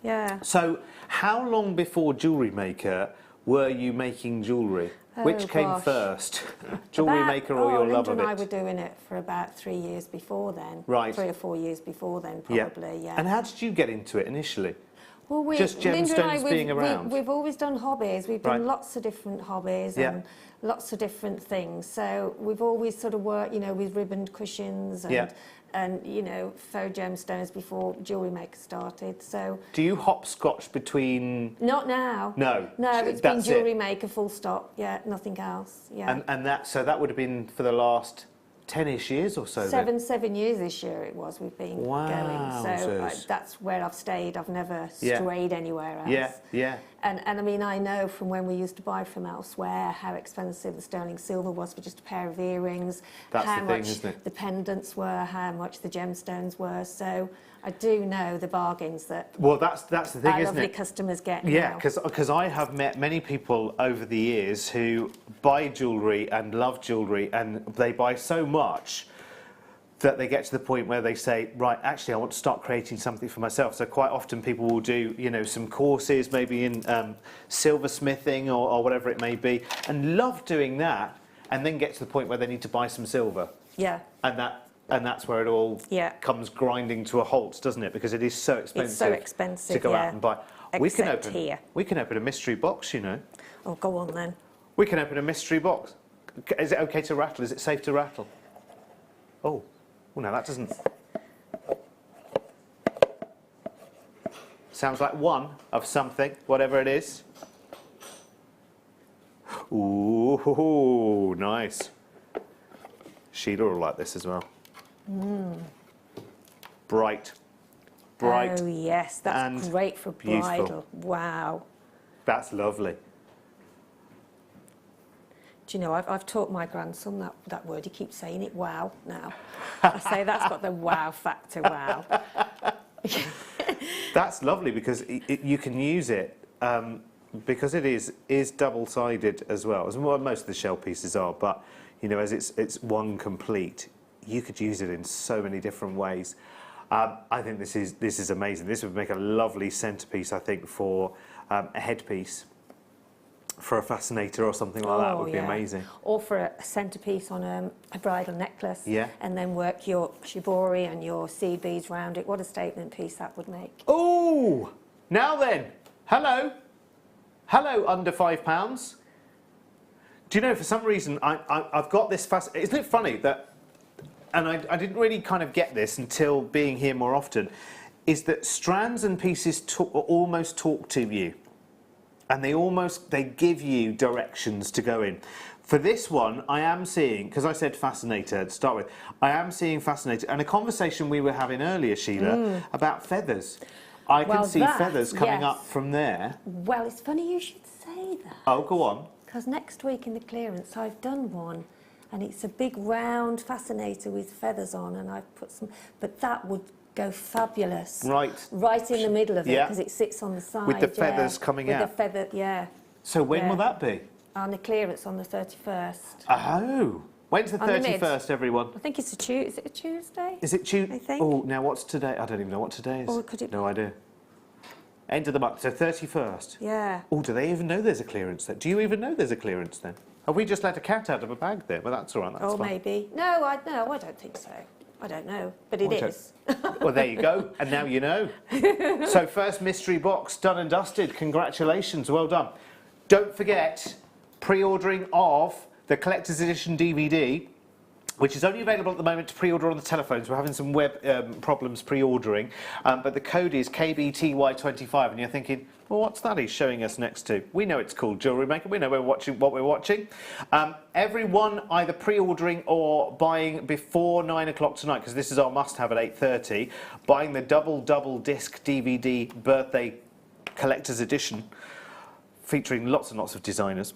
Yeah. So, how long before Jewellery Maker were you making jewellery? Which came gosh. first? Jewellery Maker or your love Linda of and I it? were doing it for about 3 years before then. Right. 3 or 4 years before then, probably, yeah. And how did you get into it initially? Well, Just Linda and I, gemstones being around? We've always done hobbies. We've done Right. lots of different hobbies Yeah. and lots of different things. So we've always sort of worked, you know, with ribboned cushions and, Yeah. and you know, faux gemstones before Jewellery Maker started. So Do you hopscotch between... not now. No. No, it's That's been Jewellery it. Maker, full stop. Yeah, nothing else. Yeah. And that, so that would have been for the last 10-ish years or so then? 7 years this year it was we've been going. So Wowzers. that's where I've stayed. I've never Yeah. strayed anywhere else. Yeah, yeah. And I mean, I know from when we used to buy from elsewhere how expensive the sterling silver was for just a pair of earrings, That's how the thing, much isn't it? the pendants were, how much the gemstones were. So I do know the bargains that Well, that's the thing, our isn't lovely it? customers get Yeah, now. because I have met many people over the years who buy jewellery and love jewellery, and they buy so much that they get to the point where they say, right, actually, I want to start creating something for myself. So quite often people will do, you know, some courses, maybe in silversmithing or whatever it may be, and love doing that, and then get to the point where they need to buy some silver, Yeah. and that's where it all Yeah. comes grinding to a halt, doesn't it? Because it is so expensive. It's so expensive, to go yeah. out and buy. Except here. We can open a mystery box, you know. Oh, go on then. We can open a mystery box. Is it okay to rattle? Is it safe to rattle? Oh, well, no, that doesn't. Sounds like one of something, whatever it is. Ooh, nice. Sheila will like this as well. Bright. Bright. Oh, yes, that's and great for beautiful. bridal. Wow. That's lovely. Do you know, I've taught my grandson that word. He keeps saying it, wow, now. I say that's got the wow factor, wow. That's lovely because you can use it because it is double-sided as well, as well, most of the shell pieces are. But you know, as it's one complete, you could use it in so many different ways. I think this is amazing. This would make a lovely centerpiece, I think, for a headpiece, for a fascinator or something like that. Would be amazing. Or for a centerpiece on a bridal necklace. Yeah. And then work your shibori and your seed beads round it. What a statement piece that would make. Oh, now then, hello, under £5. Do you know, for some reason, I've got this isn't it funny that, and I didn't really kind of get this until being here more often, is that strands and pieces almost talk to you. And they give you directions to go in. For this one, I am seeing, because I said fascinator to start with, I am seeing fascinator, and a conversation we were having earlier, Sheila, about feathers. I can see feathers coming up from there. Well, it's funny you should say that. Oh, go on. Because next week in the clearance, I've done one. And it's a big round fascinator with feathers on, and I've put some, but that would go fabulous. Right. Right in the middle of it, Yeah. because it sits on the side. With the feathers coming out. With the feather, yeah. So when will that be? On the clearance on the 31st. Oh, when's the On the mid. 31st, everyone? I think it's a Tuesday. Is it a Tuesday? Is it Tuesday? I think. Oh, now what's today? I don't even know what today is. Or could it No idea. End of the month, so 31st. Yeah. Oh, do they even know there's a clearance then? Do you even know there's a clearance then? Have we just let a cat out of a bag there? Well, that's all right, that's Or fine. maybe. No, I don't think so. I don't know, but it Okay. is. Well, there you go, and now you know. So first mystery box done and dusted. Congratulations, well done. Don't forget, pre-ordering of the collector's edition DVD, which is only available at the moment to pre-order on the telephones. We're having some web problems pre-ordering, but the code is KBTY25, and you're thinking, well, what's that he's showing us next to? We know it's called Jewellery Maker. We know what we're watching. Everyone either pre-ordering or buying before 9 o'clock tonight, because this is our must-have at 8:30, buying the double disc DVD birthday collector's edition, featuring lots and lots of designers.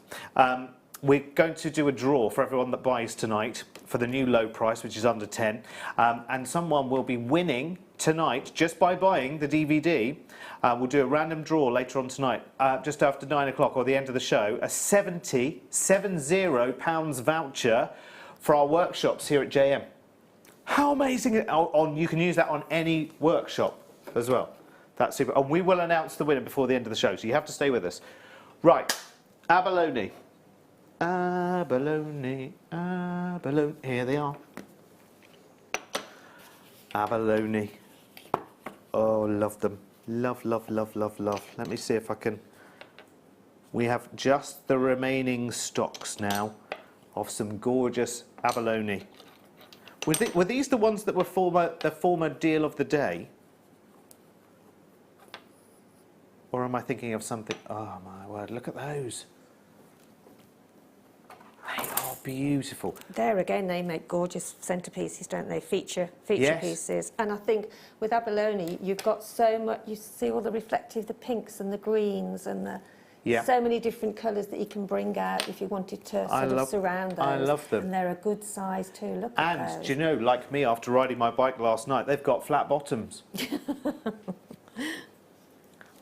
We're going to do a draw for everyone that buys tonight for the new low price, which is under 10. And someone will be winning tonight just by buying the DVD. We'll do a random draw later on tonight, just after 9 o'clock or the end of the show, a £70 voucher for our workshops here at JM. How amazing! You can use that on any workshop as well. That's super. And we will announce the winner before the end of the show, so you have to stay with us. Right, abalone. Abalone, abalone. Here they are. Abalone. Oh, love them. Love, love, love, love, love. Let me see if I can... We have just the remaining stocks now of some gorgeous abalone. Were these the ones that were the former deal of the day? Or am I thinking of something? Oh, my word, look at those. They are beautiful. There again, they make gorgeous centerpieces, don't they? Feature Yes. pieces. And I think with abalone, you've got so much. You see all the reflective, the pinks and the greens, and the so many different colours that you can bring out if you wanted to sort of surround those. I love them. And they're a good size too. Look at those. And do you know, like me, after riding my bike last night, they've got flat bottoms.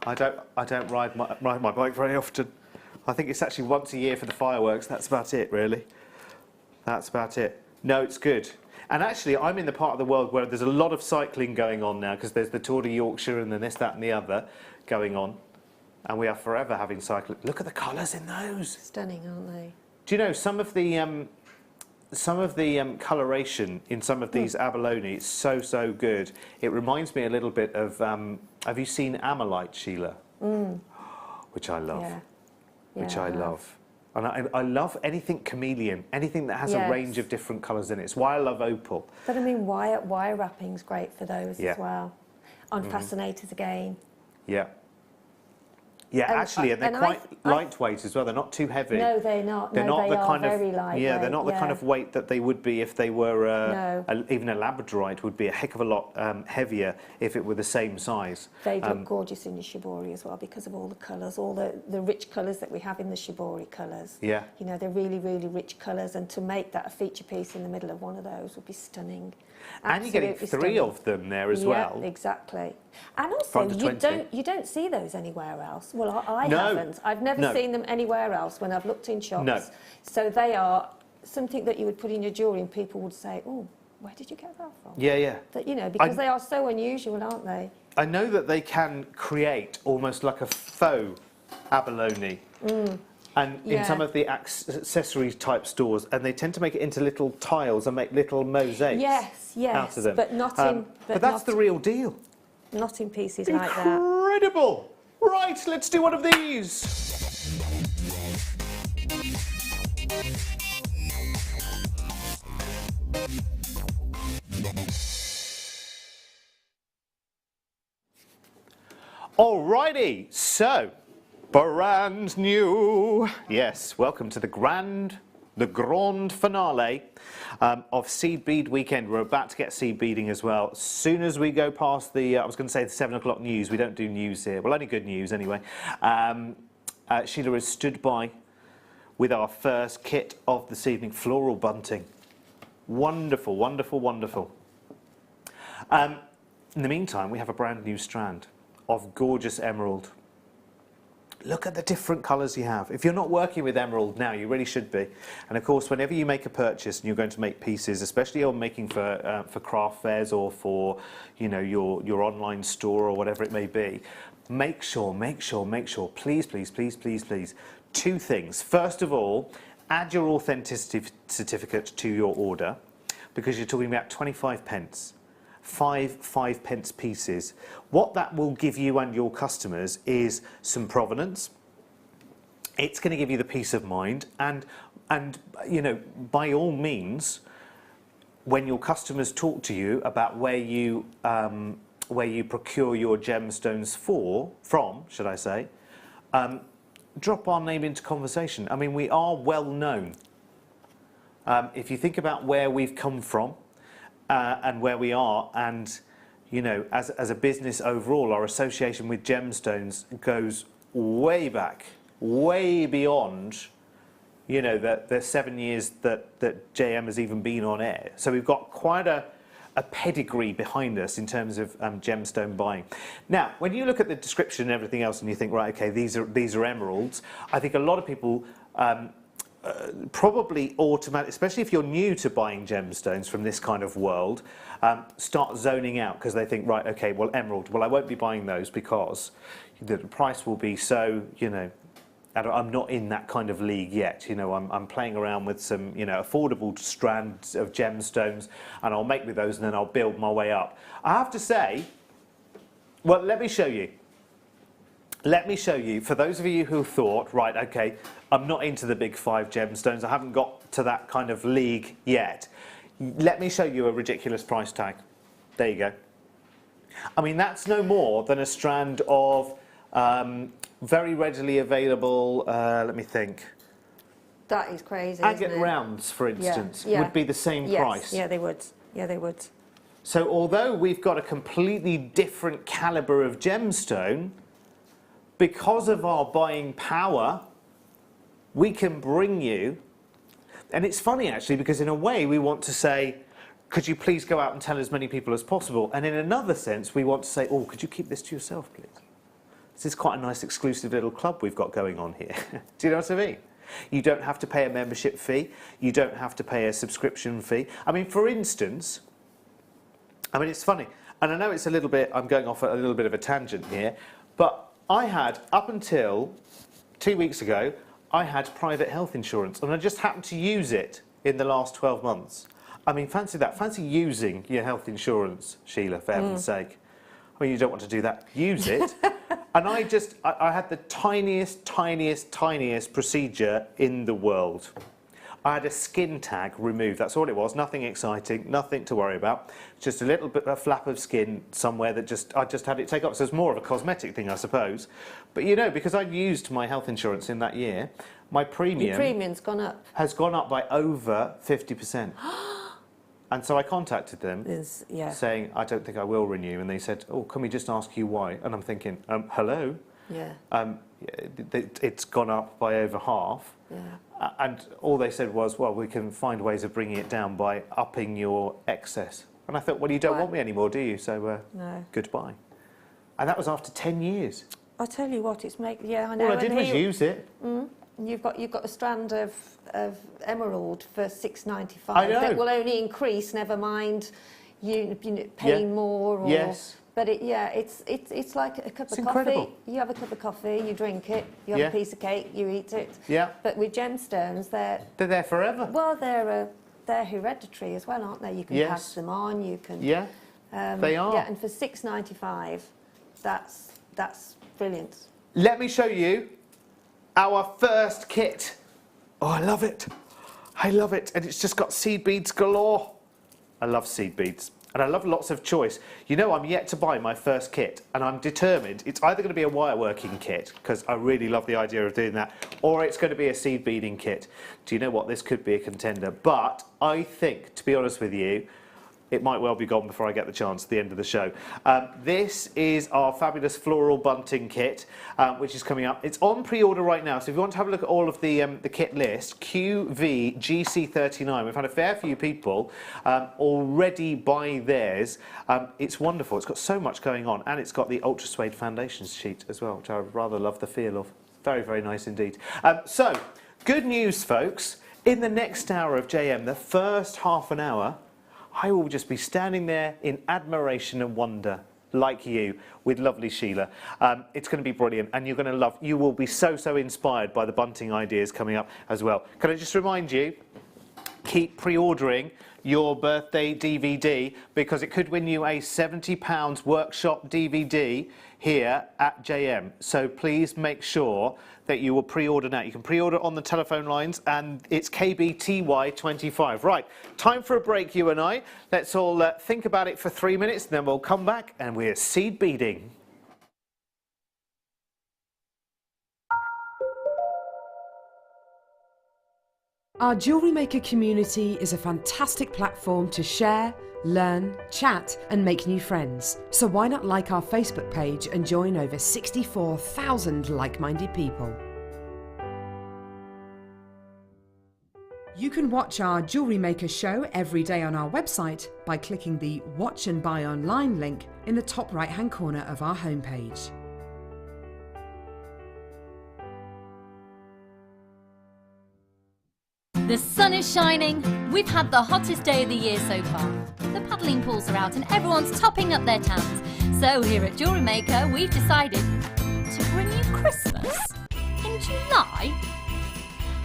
I don't ride my bike very often. I think it's actually once a year for the fireworks. That's about it, really. That's about it. No, it's good. And actually, I'm in the part of the world where there's a lot of cycling going on now, because there's the Tour de Yorkshire and then this, that and the other going on. And we are forever having cycling. Look at the colours in those. Stunning, aren't they? Do you know, some of the coloration in some of these abalone is so good. It reminds me a little bit of, have you seen Amalite, Sheila? Which I love. Yeah. Which I love. And I love anything chameleon, anything that has a range of different colours in it. It's why I love opal. But I mean, wire wrapping's great for those as well. On fascinators again. Yeah. Yeah, actually, and they're quite lightweight as well. They're not too heavy. No, they're not. They're not they the are kind very of lightweight. yeah, they're not the kind of weight that they would be if they were No. even a labradorite would be a heck of a lot heavier if it were the same size. They look gorgeous in your shibori as well because of all the colours, all the rich colours that we have in the shibori colours. Yeah. You know, they're really, really rich colours, and to make that a feature piece in the middle of one of those would be stunning. And you're getting three of them there as well. Yeah, exactly. And also, you don't see those anywhere else. Well, I haven't. I've never seen them anywhere else when I've looked in shops. No. So they are something that you would put in your jewellery and people would say, oh, where did you get that from? Yeah, yeah. That, you know, because they are so unusual, aren't they? I know that they can create almost like a faux abalone. And in some of the accessories type stores, and they tend to make it into little tiles and make little mosaics out of them. But not in. But that's the real deal. Not in pieces like that. Incredible! Right, let's do one of these. Alrighty, so brand new. Yes, welcome to the grand finale of Seed Bead Weekend. We're about to get seed beading as well. As soon as we go past the, I was going to say the 7 o'clock news. We don't do news here. Well, only good news anyway. Sheila has stood by with our first kit of this evening, floral bunting. Wonderful, wonderful, wonderful. In the meantime, we have a brand new strand of gorgeous emerald. Look at the different colours you have. If you're not working with emerald now, you really should be. And of course, whenever you make a purchase and you're going to make pieces, especially you're making for craft fairs or for, you know, your online store or whatever it may be, make sure, please, please, please, please, please. Two things. First of all, add your authenticity certificate to your order, because you're talking about 25 pence. 5 pence pieces. What that will give you and your customers is some provenance. It's going to give you the peace of mind, and you know, by all means, when your customers talk to you about where you procure your gemstones from, should I say, drop our name into conversation. I mean, we are well known. If you think about where we've come from, and where we are, and you know, as a business overall, our association with gemstones goes way back, way beyond you know, the 7 years that JM has even been on air. So we've got quite a pedigree behind us in terms of gemstone buying. Now, when you look at the description and everything else, and you think, right, okay, these are emeralds, I think a lot of people probably automatically, especially if you're new to buying gemstones from this kind of world, start zoning out because they think, right, okay, well, emerald, well, I won't be buying those because the price will be so, you know, I'm not in that kind of league yet. You know, I'm playing around with some, you know, affordable strands of gemstones, and I'll make with those, and then I'll build my way up. I have to say, well, let me show you. Let me show you, for those of you who thought, right, okay, I'm not into the big 5 gemstones, I haven't got to that kind of league yet. Let me show you a ridiculous price tag. There you go. I mean, that's no more than a strand of very readily available, let me think. That is crazy, Agate isn't it? rounds, for instance, Yeah. would be the same Yes. price. Yeah, they would. Yeah, they would. So although we've got a completely different calibre of gemstone, because of our buying power, we can bring you, and it's funny actually, because in a way we want to say, could you please go out and tell as many people as possible? And in another sense, we want to say, oh, could you keep this to yourself, please? This is quite a nice exclusive little club we've got going on here. Do you know what I mean? You don't have to pay a membership fee. You don't have to pay a subscription fee. I mean, for instance, I mean, it's funny, and I know it's a little bit, I'm going off a little bit of a tangent here, but I had, up until 2 weeks ago, I had private health insurance, and I just happened to use it in the last 12 months. I mean, fancy that. Fancy using your health insurance, Sheila, for heaven's sake. I mean, you don't want to do that. Use it. And I had the tiniest procedure in the world. I had a skin tag removed. That's all it was. Nothing exciting, nothing to worry about. Just a little bit, a flap of skin somewhere that I just had it take off. So it's more of a cosmetic thing, I suppose. But you know, because I'd used my health insurance in that year, my premium... Your premium's gone up. ...has gone up by over 50%. And so I contacted them saying, I don't think I will renew. And they said, oh, can we just ask you why? And I'm thinking, hello? Yeah. It's gone up by over half. Yeah. And all they said was, well, we can find ways of bringing it down by upping your excess. And I thought, well, you don't want me anymore, do you? So no. Goodbye. And that was after 10 years. I tell you what, it's I know. All I did was use it. You've got a strand of emerald for $6.95 I know. that will only increase. Never mind you paying more. Or, yes. But it's like a cup of incredible. coffee. You have a cup of coffee, you drink it. You have a piece of cake, you eat it. Yeah. But with gemstones, they're there forever. Well, they're hereditary as well, aren't they? You can pass them on. You can. Yeah. They are. Yeah, and for $6.95, that's brilliant. Let me show you our first kit. Oh, I love it. I love it. And it's just got seed beads galore. I love seed beads. And I love lots of choice. You know, I'm yet to buy my first kit, and I'm determined it's either going to be a wire working kit, because I really love the idea of doing that, or it's going to be a seed beading kit. Do you know what? This could be a contender. But I think, to be honest with you, it might well be gone before I get the chance at the end of the show. This is our fabulous floral bunting kit, which is coming up. It's on pre-order right now, so if you want to have a look at all of the kit list, QVGC39. We've had a fair few people already buy theirs. It's wonderful. It's got so much going on, and it's got the Ultra Suede foundation sheet as well, which I rather love the feel of. Very, very nice indeed. So, good news, folks. In the next hour of JM, the first half an hour, I will just be standing there in admiration and wonder, like you, with lovely Sheila. It's going to be brilliant, and you're going to love. You will be so inspired by the bunting ideas coming up as well. Can I just remind you, keep pre-ordering your birthday DVD, because it could win you a £70 workshop DVD here at JM. So please make sure that you will pre-order now. You can pre-order on the telephone lines, and it's KBTY25. Right, time for a break, you and I. Let's all think about it for 3 minutes, and then we'll come back and we're seed beading. Our Jewellery Maker community is a fantastic platform to share, learn, chat and make new friends. So why not like our Facebook page and join over 64,000 like-minded people? You can watch our Jewellery Maker show every day on our website by clicking the Watch and Buy Online link in the top right-hand corner of our homepage. The sun is shining. We've had the hottest day of the year so far. The paddling pools are out and everyone's topping up their tans. So here at Jewellery Maker, we've decided to bring you Christmas in July.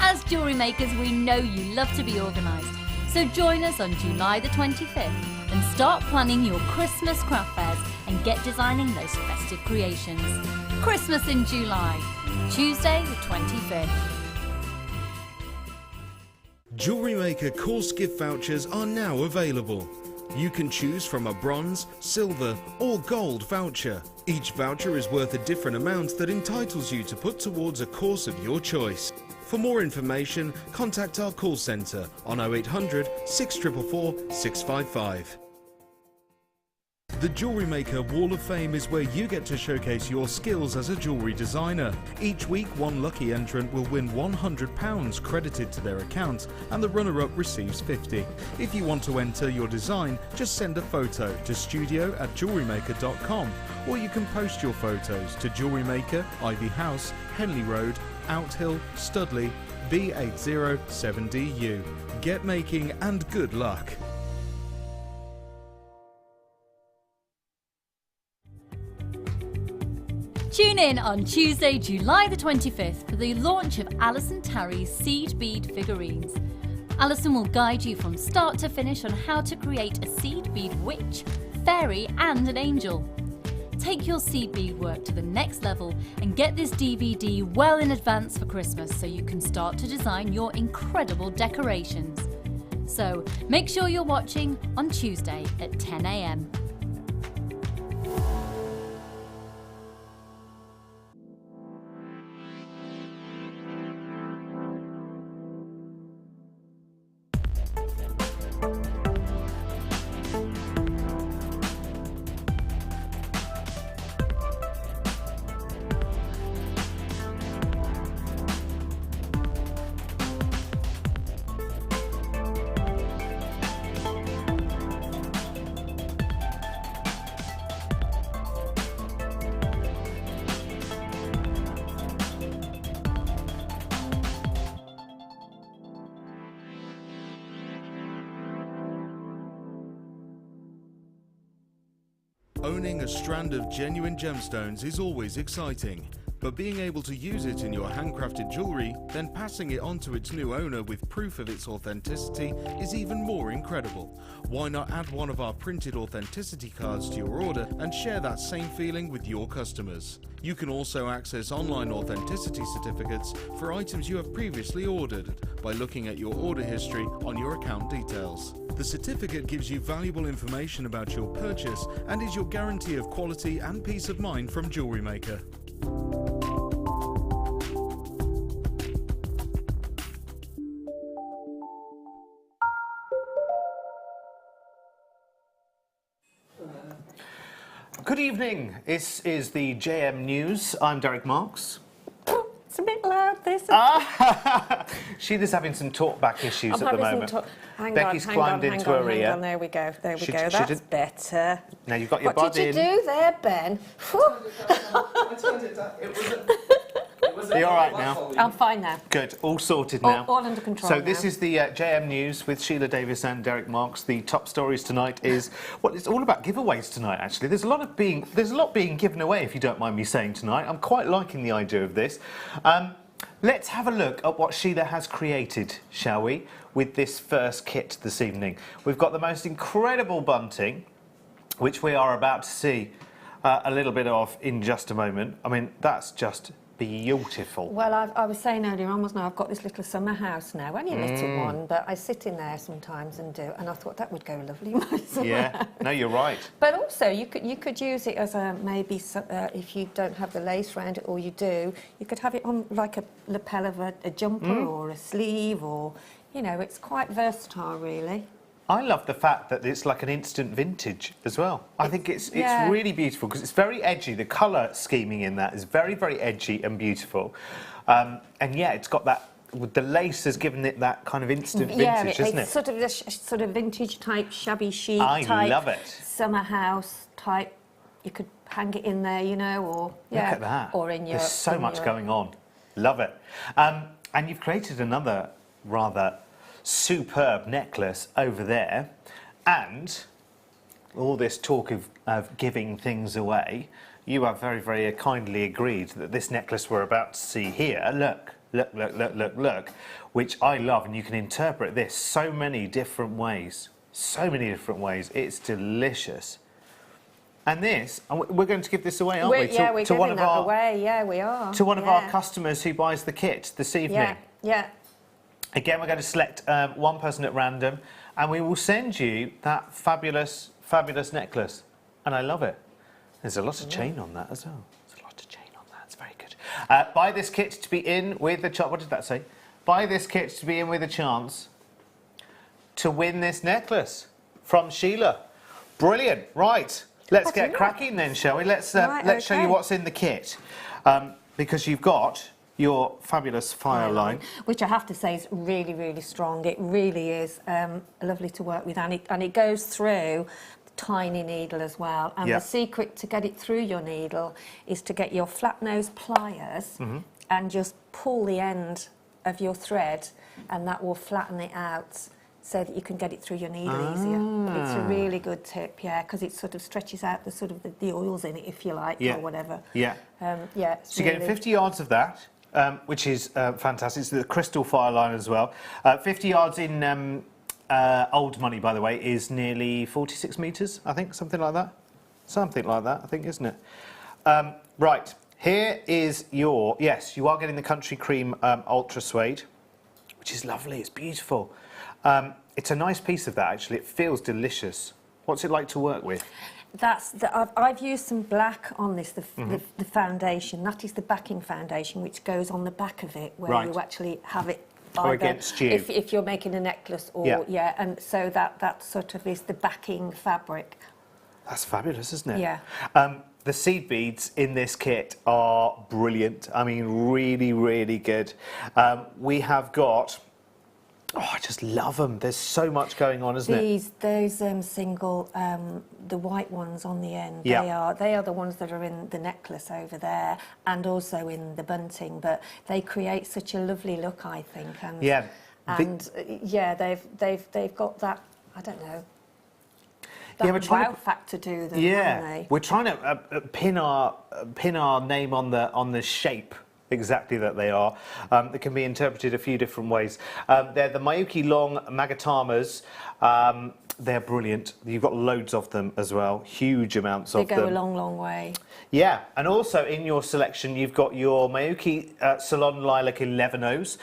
As Jewellery Makers, we know you love to be organised. So join us on July the 25th and start planning your Christmas craft fairs and get designing those festive creations. Christmas in July, Tuesday the 25th. Jewellery Maker course gift vouchers are now available. You can choose from a bronze, silver or gold voucher. Each voucher is worth a different amount that entitles you to put towards a course of your choice. For more information, contact our call centre on 0800 644 655. The Jewellery Maker Wall of Fame is where you get to showcase your skills as a jewellery designer. Each week, one lucky entrant will win £100 credited to their account and the runner-up receives £50. If you want to enter your design, just send a photo to studio@jewellerymaker.com or you can post your photos to Jewellery Maker, Ivy House, Henley Road, Outhill, Studley, B807DU. Get making and good luck. Tune in on Tuesday, July the 25th for the launch of Alison Tarry's seed bead figurines. Alison will guide you from start to finish on how to create a seed bead witch, fairy and an angel. Take your seed bead work to the next level and get this DVD well in advance for Christmas so you can start to design your incredible decorations. So make sure you're watching on Tuesday at 10 a.m. Owning a strand of genuine gemstones is always exciting, but being able to use it in your handcrafted jewellery, then passing it on to its new owner with proof of its authenticity is even more incredible. Why not add one of our printed authenticity cards to your order and share that same feeling with your customers? You can also access online authenticity certificates for items you have previously ordered by looking at your order history on your account details. The certificate gives you valuable information about your purchase and is your guarantee of quality and peace of mind from Jewellery Maker. Good evening. This is the JM News. I'm Derek Marks. It's a bit loud, this. Sheila's having some talkback issues at the moment. Becky's Hang climbed on, into her ear. hang on, there we go, Should- That's shouldn't- better. Now you've got your What bud did in. you do there, Ben? I turned it down. It was Are you all right now? I'm fine now. Good. All sorted now. All under control So this now. is the JM News with Sheila Davis and Derek Marks. The top stories tonight is it's all about giveaways tonight. Actually, there's a lot being given away. If you don't mind me saying tonight, I'm quite liking the idea of this. Let's have a look at what Sheila has created, shall we, with this first kit this evening. We've got the most incredible bunting, which we are about to see a little bit of in just a moment. I mean, that's just beautiful. Well, I was saying earlier on, wasn't I? I've got this little summer house now, only a little one, but I sit in there sometimes and do, and I thought that would go lovely in my summer Yeah, house. no, you're right. But also, you could use it as a maybe if you don't have the lace around it, or you do, you could have it on like a lapel of a jumper or a sleeve, or it's quite versatile, really. I love the fact that it's like an instant vintage as well. I think it's yeah. really beautiful because it's very edgy. The colour scheming in that is very, very edgy and beautiful. And yeah, it's got that with the lace has given it that kind of instant Yeah, vintage, isn't it? it's sort of a sort of vintage type, shabby chic I type. love it. Summer house type. You could hang it in there, you know, or yeah. Look at that. Or in your. There's so much going on. Love it. And you've created another rather superb necklace over there, and all this talk of giving things away, you have very, very kindly agreed that this necklace we're about to see here, look, which I love, and you can interpret this so many different ways. So many different ways. It's delicious. And this, we're going to give this away, aren't we? Yeah, we're giving that away. Yeah, we are. To one of our customers who buys the kit this evening. Yeah. Again, we're going to select one person at random, and we will send you that fabulous, fabulous necklace. And I love it. There's a lot of chain on that as well. There's a lot of chain on that. It's very good. Buy this kit to be in with the chance. What did that say? Buy this kit to be in with a chance to win this necklace from Sheila. Brilliant. Right. Let's get cracking then, shall we? Let's show you what's in the kit. Because you've got your fabulous fire line. Which I have to say is really, really strong. It really is lovely to work with. And it goes through the tiny needle as well. And the secret to get it through your needle is to get your flat nose pliers and just pull the end of your thread, and that will flatten it out, so that you can get it through your needle easier. It's a really good tip, because it sort of stretches out the oils in it, if you like, or whatever. Yeah. So you're getting 50 yards of that, which is fantastic. It's the crystal fire line as well. 50 yards in old money, by the way, is nearly 46 metres, I think, something like that. Something like that, I think, isn't it? Right, here is your... Yes, you are getting the Country Cream Ultra Suede, which is lovely. It's beautiful. It's a nice piece of that, actually. It feels delicious. What's it like to work with? I've used some black on this, the foundation. That is the backing foundation, which goes on the back of it, where you actually have it or against you. If you're making a necklace, or and so that sort of is the backing fabric. That's fabulous, isn't it? Yeah. The seed beads in this kit are brilliant. I mean, really, really good. We have got... Oh, I just love them. There's so much going on, isn't it? Those single, the white ones on the end, they are the ones that are in the necklace over there, and also in the bunting. But they create such a lovely look, I think. And, they've got that. I don't know. That wow factor to them, haven't they? We're trying to pin our name on the shape. Exactly that they are. They can be interpreted a few different ways. They're the Miyuki Long Magatamas. They're brilliant. You've got loads of them as well, huge amounts of them. They go a long, long way. Yeah, and also in your selection, you've got your Miyuki Salon Lilac 11-Os.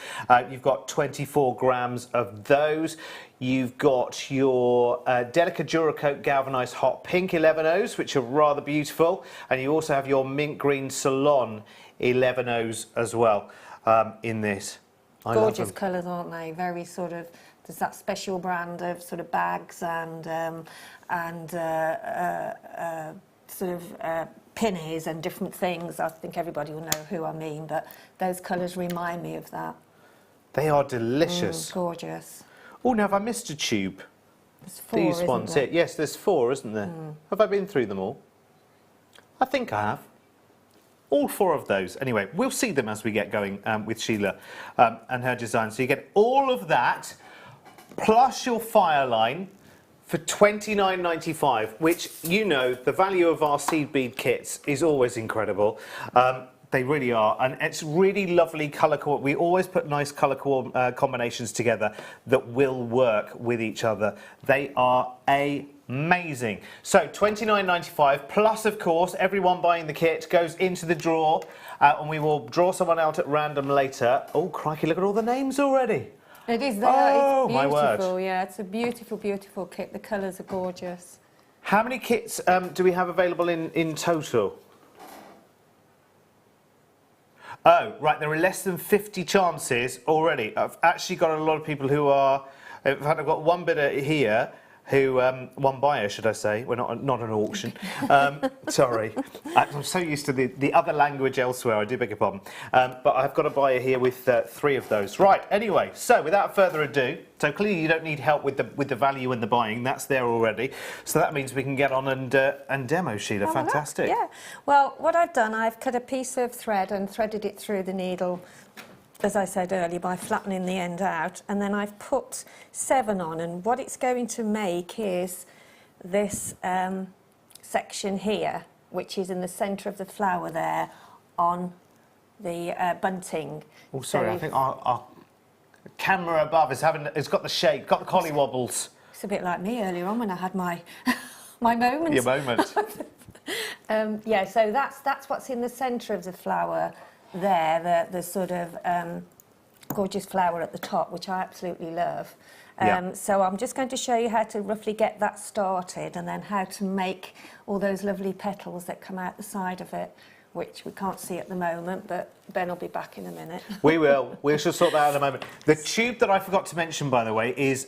You've got 24 grams of those. You've got your Delica Duracoat Galvanised Hot Pink 11-Os, which are rather beautiful. And you also have your Mint Green Salon 11-Os as well in this. Gorgeous colours, aren't they? Very sort of, there's that special brand of sort of bags and sort of pinnies and different things. I think everybody will know who I mean, but those colours remind me of that. They are delicious. Gorgeous. Oh, now have I missed a tube? There's 4, These ones here. Yes, there's 4, isn't there? Have I been through them all? I think I have. All 4 of those. Anyway, we'll see them as we get going with Sheila and her design. So you get all of that, plus your fire line for $29.95, which, you know, the value of our seed bead kits is always incredible. They really are, and it's really lovely colour. We always put nice colour combinations together that will work with each other. They are amazing. So $29.95 plus, of course, everyone buying the kit goes into the draw, and we will draw someone out at random later. Oh, crikey, look at all the names already. It is there. Oh, it's my word. Yeah, it's a beautiful, beautiful kit. The colours are gorgeous. How many kits do we have available in total? Oh, right, there are less than 50 chances already. I've actually got a lot of people who are... In fact, I've got one bidder here who one buyer, should I say? We're not an auction. Sorry, I'm so used to the other language elsewhere. I do beg your pardon. But I've got a buyer here with 3 of those. Right. Anyway, so without further ado, so clearly you don't need help with the value and the buying. That's there already. So that means we can get on and demo, Sheila. Oh, Fantastic. Yeah. Well, what I've done, I've cut a piece of thread and threaded it through the needle, as I said earlier, by flattening the end out, and then I've put 7 on, and what it's going to make is this section here, which is in the centre of the flower there on the bunting. Oh, sorry, So I think our camera above it's got the shake, got the collie wobbles. it's a bit like me earlier on when I had my my moment. Your moment. Yeah, so that's what's in the centre of the flower there, the sort of gorgeous flower at the top, which I absolutely love. Yeah. So I'm just going to show you how to roughly get that started, and then how to make all those lovely petals that come out the side of it, which we can't see at the moment, but Ben will be back in a minute. We will. We shall sort that out in a moment. The tube that I forgot to mention, by the way, is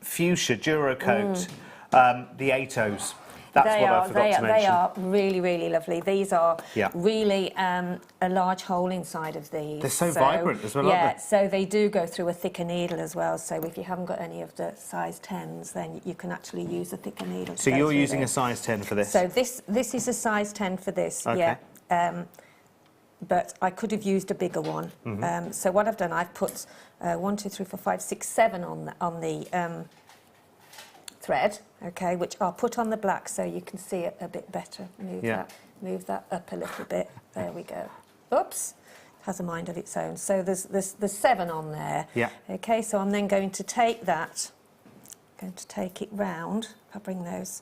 fuchsia Duracoat, the ATOs. That's what I forgot to mention. They are really, really lovely. These are Yeah. really a large hole inside of these. They're so vibrant as well, yeah, aren't they? so they do go through a thicker needle as well. So if you haven't got any of the size 10s, then you can actually use a thicker needle. So you're using a size 10 for this? So this is a size 10 for this, Okay. yeah. But I could have used a bigger one. Mm-hmm. So what I've done, I've put 1, 2, 3, 4, 5, 6, 7 on the thread, okay, which I'll put on the black so you can see it a bit better. Move that up a little bit. There we go. Oops, it has a mind of its own. So there's 7 on there. Yeah. Okay, so I'm then going to take that, going to take it round. I'll bring those.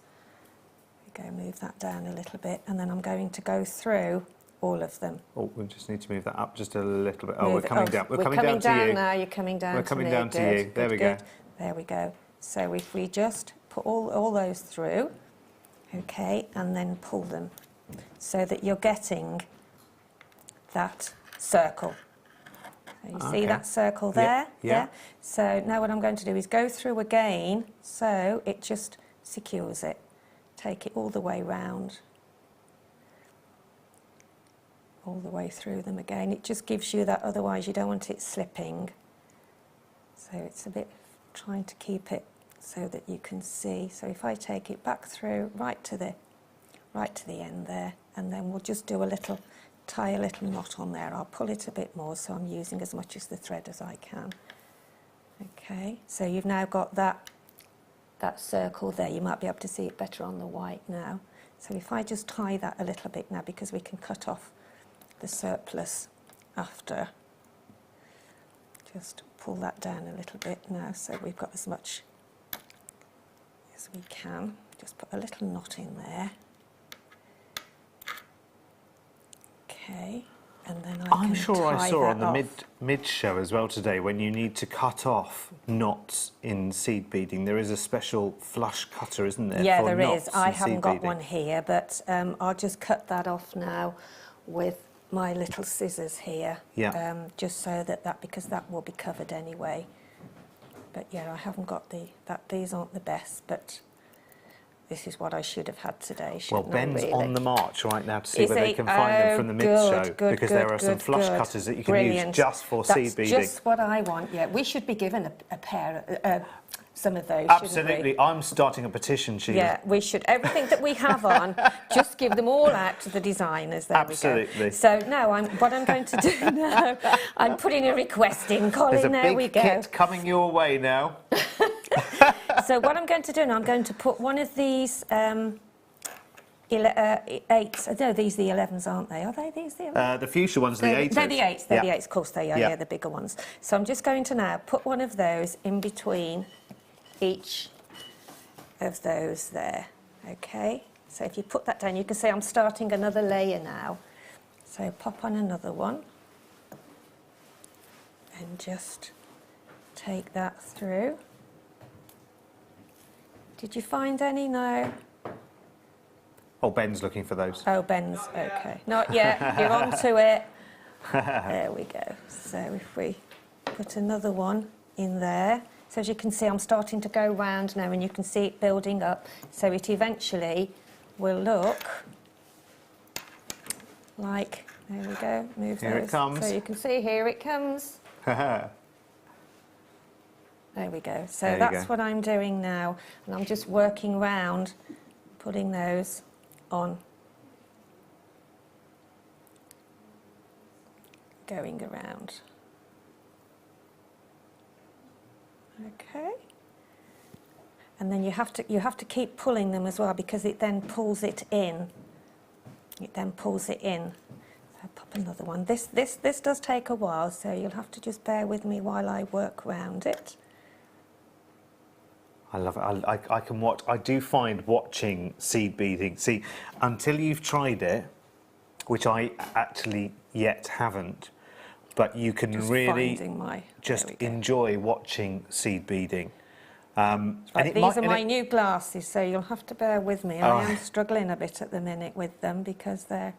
There we go. Move that down a little bit, and then I'm going to go through all of them. Oh, we just need to move that up just a little bit. Oh, Move we're it- coming down. We're coming down to you. now. You're coming down. We're to coming me. down to Good, you. There good, we go. good. There we go. So if we just put all those through, okay, and then pull them, so that you're getting that circle. So you see that circle there? Yeah. So now what I'm going to do is go through again, so it just secures it. Take it all the way round. All the way through them again. It just gives you that, otherwise you don't want it slipping. So it's a bit trying to keep it so that you can see. So if I take it back through right to the end there, and then we'll just do tie a little knot on there. I'll pull it a bit more, so I'm using as much of the thread as I can. Okay, so you've now got that circle there. You might be able to see it better on the white now. So if I just tie that a little bit now, because we can cut off the surplus after. Just pull that down a little bit now, so we've got as much as we can. Just put a little knot in there. Okay, and then I'm sure I saw on the off. mid show as well today, when you need to cut off knots in seed beading, there is a special flush cutter, isn't there? Yeah, for there knots is. I in haven't seed got beading? one here, but I'll just cut that off now with my little scissors here. Yeah. Just so that because that will be covered anyway. But yeah, I haven't got these aren't the best, but this is what I should have had today. Well, shouldn't I, Ben's really? on the march right now to see Is whether they he? can find them from the mid show, Good, because good, there are some good, flush good. cutters that you can Brilliant. use just for That's seed beading. just what I want. Yeah, we should be given a pair, some of those. Absolutely. Shouldn't we? I'm starting a petition, Sheila. Yeah, we should. Everything that we have on, just give them all out to the designers. There we Absolutely. go. So now, what I'm going to do now, I'm putting a request in, Colin. There's a there we big go. kit coming your way now. So what I'm going to do now, I'm going to put one of these 8s. No, these are the 11s, aren't they? Are they these the 11s? The fuchsia ones, the 8s. They're the 8s. They're Yeah. the 8s. Of course they are. Yeah. Yeah, the bigger ones. So I'm just going to now put one of those in between each of those there. Okay. So if you put that down, you can see I'm starting another layer now. So pop on another one and just take that through. Did you find any? No. Oh, Ben's looking for those. Oh, Ben's, okay. Not yet, you're on to it. There we go. So if we put another one in there, So as you can see, I'm starting to go round now, and you can see it building up. So it eventually will look like, there we go, move Here it those. comes. So you can see, here it comes. There we go. So There you that's go. what I'm doing now. And I'm just working round, putting those on. Going around. Okay. And then you have to keep pulling them as well, because it then pulls it in. It then pulls it in. So pop another one. This does take a while, so you'll have to just bear with me while I work round it. I love it. I can watch. I do find watching seed beading. See, until you've tried it, which I actually yet haven't, but you can Just really finding my- just there we go. enjoy watching seed beading. And Right, it these might- are and my it- new glasses, so you'll have to bear with me. Oh. I am struggling a bit at the minute with them, because they're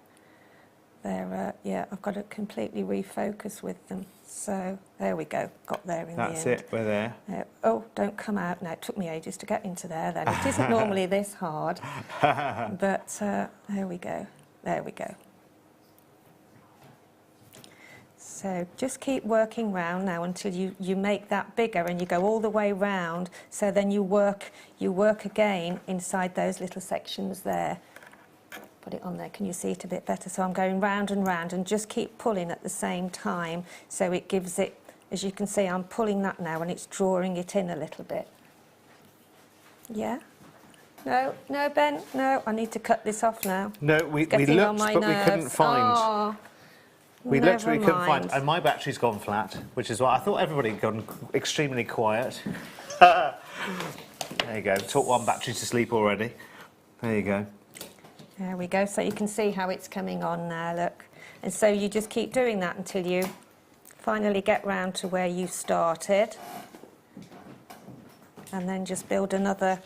yeah, I've got to completely refocus with them. So there we go, got there in That's the end. it. We're there. Oh, don't come out. No, it took me ages to get into there then. It isn't normally this hard, but there we go. There we go. So just keep working round now until you make that bigger, and you go all the way round. So then you work again inside those little sections there. Put it on there. Can you see it a bit better? So I'm going round and round, and just keep pulling at the same time. So it gives it, as you can see, I'm pulling that now, and it's drawing it in a little bit. Yeah? No, no, Ben, no. I need to cut this off now. No, we Getting on looked, my but we couldn't nerves. find. Oh, We looked, but we never couldn't find. mind. And my battery's gone flat, which is why I thought everybody had gone extremely quiet. There you go. Took one battery to sleep already. There you go. There we go. So you can see how it's coming on now, look. And so you just keep doing that until you finally get round to where you started. And then just build another.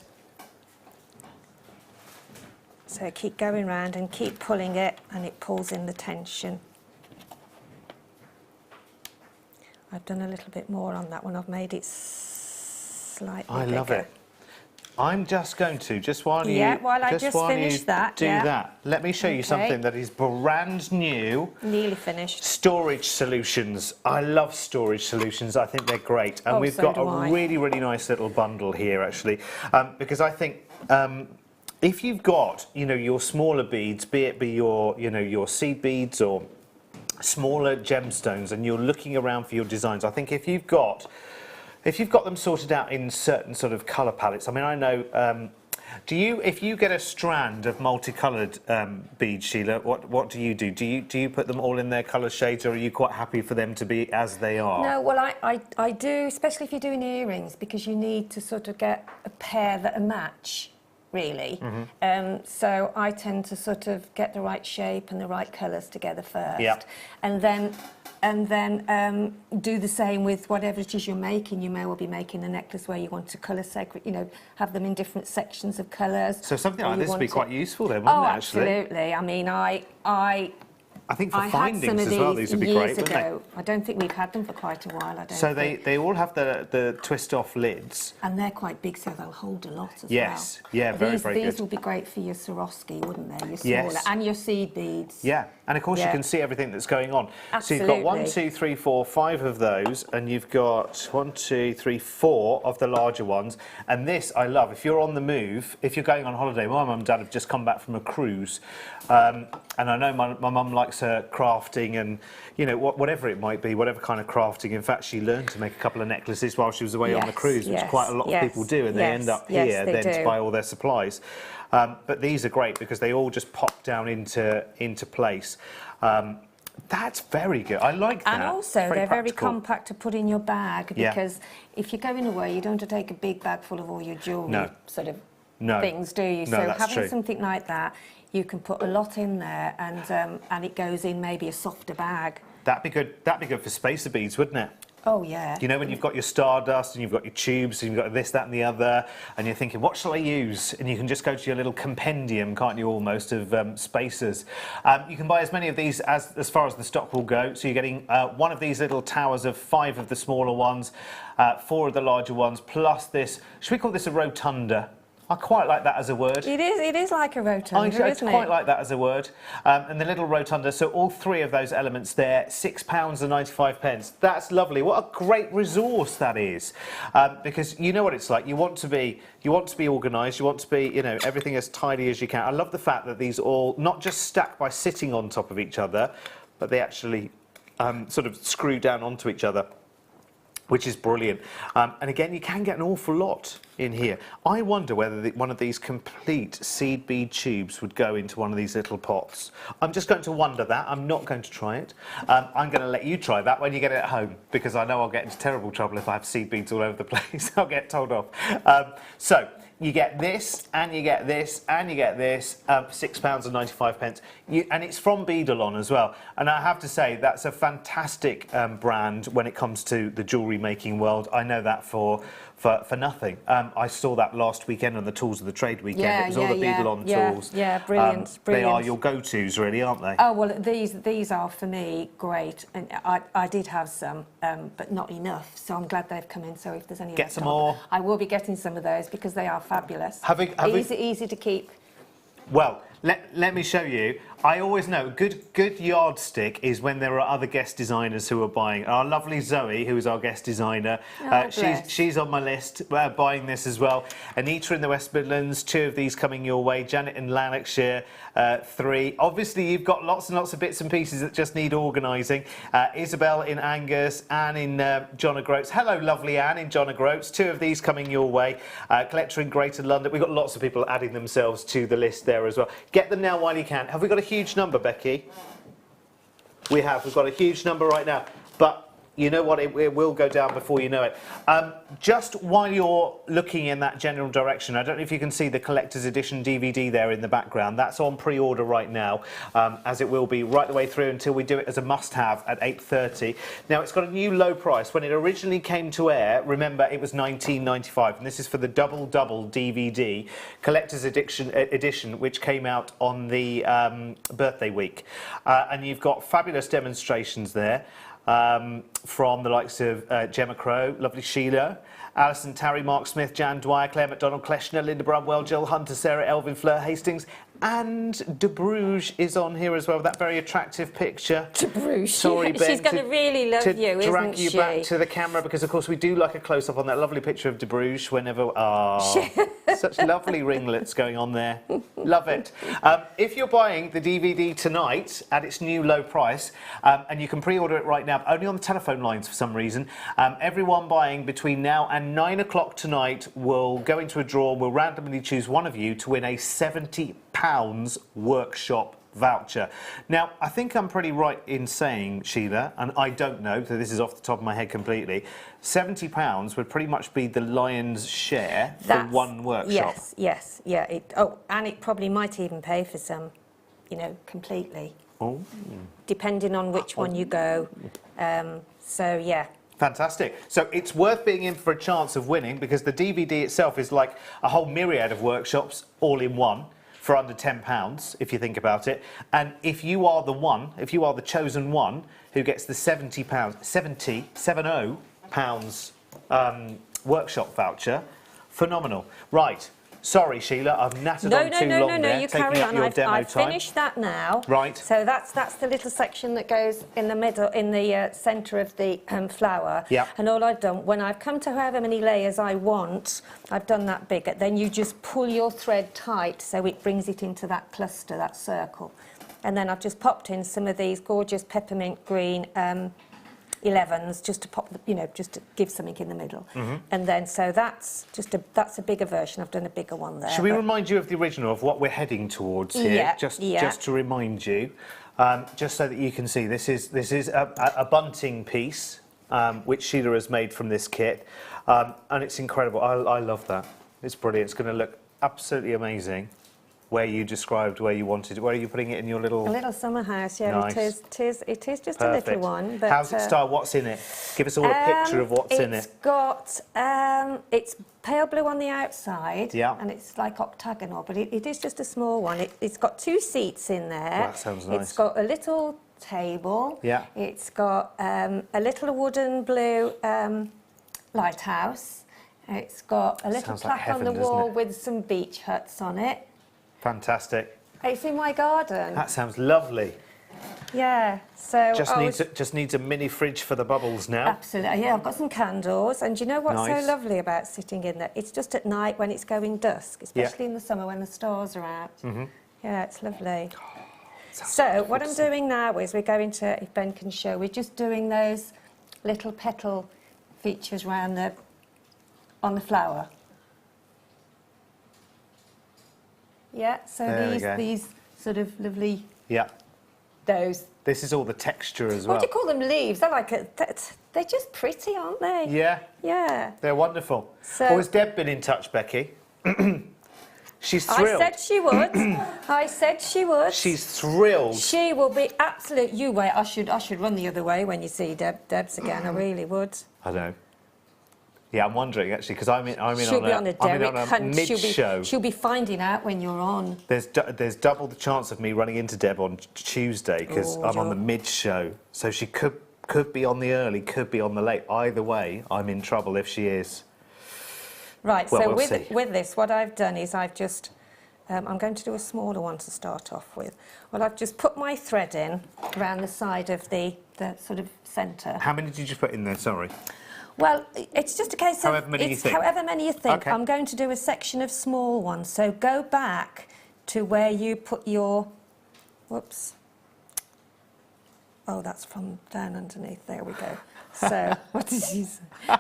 So keep going round and keep pulling it, and it pulls in the tension. I've done a little bit more on that one. I've made it slightly I love bigger. it. I'm just going to, just while you, Yeah, while I just while finish you that, do yeah. that, let me show you Okay. something that is brand new. Nearly finished. Storage solutions. I love storage solutions. I think they're great. And Oh, we've so got do a I. really, really nice little bundle here, actually. Because I think if you've got, your smaller beads, be it your seed beads or smaller gemstones, and you're looking around for your designs, I think if you've got them sorted out in certain sort of colour palettes, I mean, I know, if you get a strand of multicoloured beads, Sheila, what do you do? Do you put them all in their colour shades, or are you quite happy for them to be as they are? No, well, I do, especially if you're doing earrings, because you need to sort of get a pair that are match, really. Mm-hmm. So I tend to sort of get the right shape and the right colours together first. Yep. And then do the same with whatever it is you're making. You may well be making a necklace where you want to colour segregate, have them in different sections of colours. So something or like you this would be want quite useful then, wouldn't Oh, it, actually? absolutely. I mean, I think for I had some findings of as well, these these would be years great, wouldn't they? ago. I don't think we've had them for quite a while. I don't So think. they all have the twist-off lids. And they're quite big, so they'll hold a lot as Yes, well. yeah, very, These, very these good. would be great for your Swarovski, wouldn't they? Your Yes. smaller, and your seed beads. Yeah, and of course you Yeah. can see everything that's going on. So you've got 1, Absolutely. 2, 3, 4, 5 of those, and you've got 1, 2, 3, 4 of the larger ones. And this I love. If you're on the move, if you're going on holiday, my mum and dad have just come back from a cruise, and I know my mum likes her crafting and whatever it might be, whatever kind of crafting. In fact, she learned to make a couple of necklaces while she was away on the Yes, cruise, which yes, quite a lot of people do, and they yes, end up yes, here they then to do. buy all their supplies. But these are great because they all just pop down into place. That's very good. I like that. And also, It's they're very practical. compact to put in your bag, Yeah. because if you're going away, you don't have to take a big bag full of all your jewellery No. sort of No. things, do you? No, So that's having true. something like that, you can put a lot in there, and it goes in maybe a softer bag. That'd be good. That'd be good for spacer beads, wouldn't it? Oh, yeah. You know, when you've got your stardust and you've got your tubes and you've got this, that and the other, and you're thinking, what shall I use? And you can just go to your little compendium, can't you, almost, of spacers. You can buy as many of these as far as the stock will go. So you're getting one of these little towers of 5 of the smaller ones, 4 of the larger ones, plus this, should we call this a rotunda? I quite like that as a word. It is like a rotunda, I isn't it? quite like that as a word. And the little rotunda, so all 3 of those elements there, £6.95. That's lovely. What a great resource that is. Because you know what it's like. You want to be organised. You want to be, you know, everything as tidy as you can. I love the fact that these all not just stack by sitting on top of each other, but they actually sort of screw down onto each other, which is brilliant. And again, you can get an awful lot in here. I wonder whether one of these complete seed bead tubes would go into one of these little pots. I'm just going to wonder that. I'm not going to try it. I'm going to let you try that when you get it at home, because I know I'll get into terrible trouble if I have seed beads all over the place. I'll get told off. So you get this, and you get this, and you get this, £6.95. And it's from Beadalon as well. And I have to say, that's a fantastic brand when it comes to the jewellery making world. I know that for nothing. I saw that last weekend on the Tools of the Trade weekend. Yeah, it was all the Beadalon tools. Yeah, brilliant, They are your go-tos, really, aren't they? Oh, well, these are, for me, great. And I did have some, but not enough. So I'm glad they've come in. So if there's any Get some more. I will be getting some of those because they are fabulous. Easy to keep. Well, let me show you. I always know good yardstick is when there are other guest designers who are buying. Our lovely Zoe, who is our guest designer, she's on my list buying this as well. Anita in the West Midlands, 2 of ththese coming your way. Janet in Lanarkshire, 3. Obviously, you've got lots and lots of bits and pieces that just need organising. Isabel in Angus, Anne in John O'Groats. Hello, lovely Anne in John O'Groats. 2 of these coming your way. Collector in Greater London. We've got lots of people adding themselves to the list there as well. Get them now while you can. Have we got a huge number, Becky? We have. We've got a huge number right now. But you know what? It will go down before you know it. Just while you're looking in that general direction, I don't know if you can see the collector's edition DVD there in the background. That's on pre-order right now, as it will be right the way through until we do it as a must-have at 8:30. Now, it's got a new low price. When it originally came to air, remember, it was £19.95, and this is for the Double DVD collector's edition, which came out on the birthday week. And you've got fabulous demonstrations there. From the likes of Gemma Crow, lovely Sheila, Alison Tarry, Mark Smith, Jan Dwyer, Claire McDonald, Kleshner, Linda Brumwell, Jill Hunter, Sarah Elvin, Fleur Hastings, and De Bruges is on here as well, with that very attractive picture. De Bruges. Sorry, Ben, she's going to really love you, isn't she? Drag you back to the camera, because of course we do like a close-up on that lovely picture of De Bruges whenever... such lovely ringlets going on there. Love it. If you're buying the DVD tonight at its new low price, and you can pre-order it right now, only on the telephone lines for some reason, everyone buying between now and 9 o'clock tonight will go into a draw. We'll randomly choose one of you to win a £70 workshop voucher. Now, I think I'm pretty right in saying, Sheila, and I don't know, so this is off the top of my head completely, £70 would pretty much be the lion's share for one workshop. Yes, yeah. And it probably might even pay for some, you know, completely. Oh. Depending on which one you go. So, yeah. Fantastic. So it's worth being in for a chance of winning, because the DVD itself is like a whole myriad of workshops all in one, for under £10, if you think about it. And if you are the one, if you are the chosen one who gets the £70 workshop voucher, phenomenal. Right. Sorry, Sheila, I've nattered on too long there, you taking carry up on. your demo I've time. finished that now. Right. So that's the little section that goes in the middle, in the centre of the flower. Yeah. And all I've done, when I've come to however many layers I want, I've done that bigger. Then you just pull your thread tight so it brings it into that cluster, that circle. And then I've just popped in some of these gorgeous peppermint green 11s, just to pop, just to give something in the middle. And then, so that's a bigger version. I've done a bigger one there. Should we remind you of the original, of what we're heading towards here? Yeah, just to remind you, just so that you can see, this is a bunting piece, which Sheila has made from this kit, and it's incredible. I love that. It's brilliant. It's going to look absolutely amazing where you described where you wanted. Where are you putting it in your little? A little summer house, yeah. Nice. It is just Perfect. a little one. But, how's it style? What's in it? Give us all a picture of what's in it. It's got, it's pale blue on the outside, Yeah. and it's like octagonal, but it is just a small one. It's got 2 seats in there. That sounds nice. It's got a little table. Yeah. It's got a little wooden blue lighthouse. It's got a little Sounds like plaque on heaven, the doesn't wall it? with some beach huts on it. Fantastic. It's in my garden. That sounds lovely. Yeah, so Just needs a mini fridge for the bubbles now. Absolutely, yeah. I've got some candles, and you know what's Nice. so lovely about sitting in there? It's just at night when it's going dusk, especially in the summer when the stars are out. Yeah, it's lovely. So what I'm doing now is we're going to, if Ben can show, we're just doing those little petal features around on the flower. Yeah, so There we go. these sort of lovely, Yeah. those. This is all the texture as What well. do you call them? Leaves? They're like they're just pretty, aren't they? Yeah, Yeah. they're wonderful. So- has Deb been in touch, Becky? She's thrilled. I said she would. I said she would. She's thrilled. She will be absolute. You wait. I should run the other way when you see Deb's again. I really would. I know. Yeah, I'm wondering actually because I'm in She'll be on a Derek hunt. mid-show. She'll be finding out when you're on. There's double the chance of me running into Deb on Tuesday because Oh, I'm on the you're- mid-show. So she could be on the early, could be on the late. Either way, I'm in trouble if she is. Right. Well, so we'll see. with this, what I've done is I've just. I'm going to do a smaller one to start off with. Well, I've just put my thread in around the side of the sort of centre. How many did you put in there? Sorry. Well, it's just a case of However many you it's think. however many you think. Okay. I'm going to do a section of small ones. So go back to where you put your. Whoops. Oh, that's from down underneath. There we go. So what did you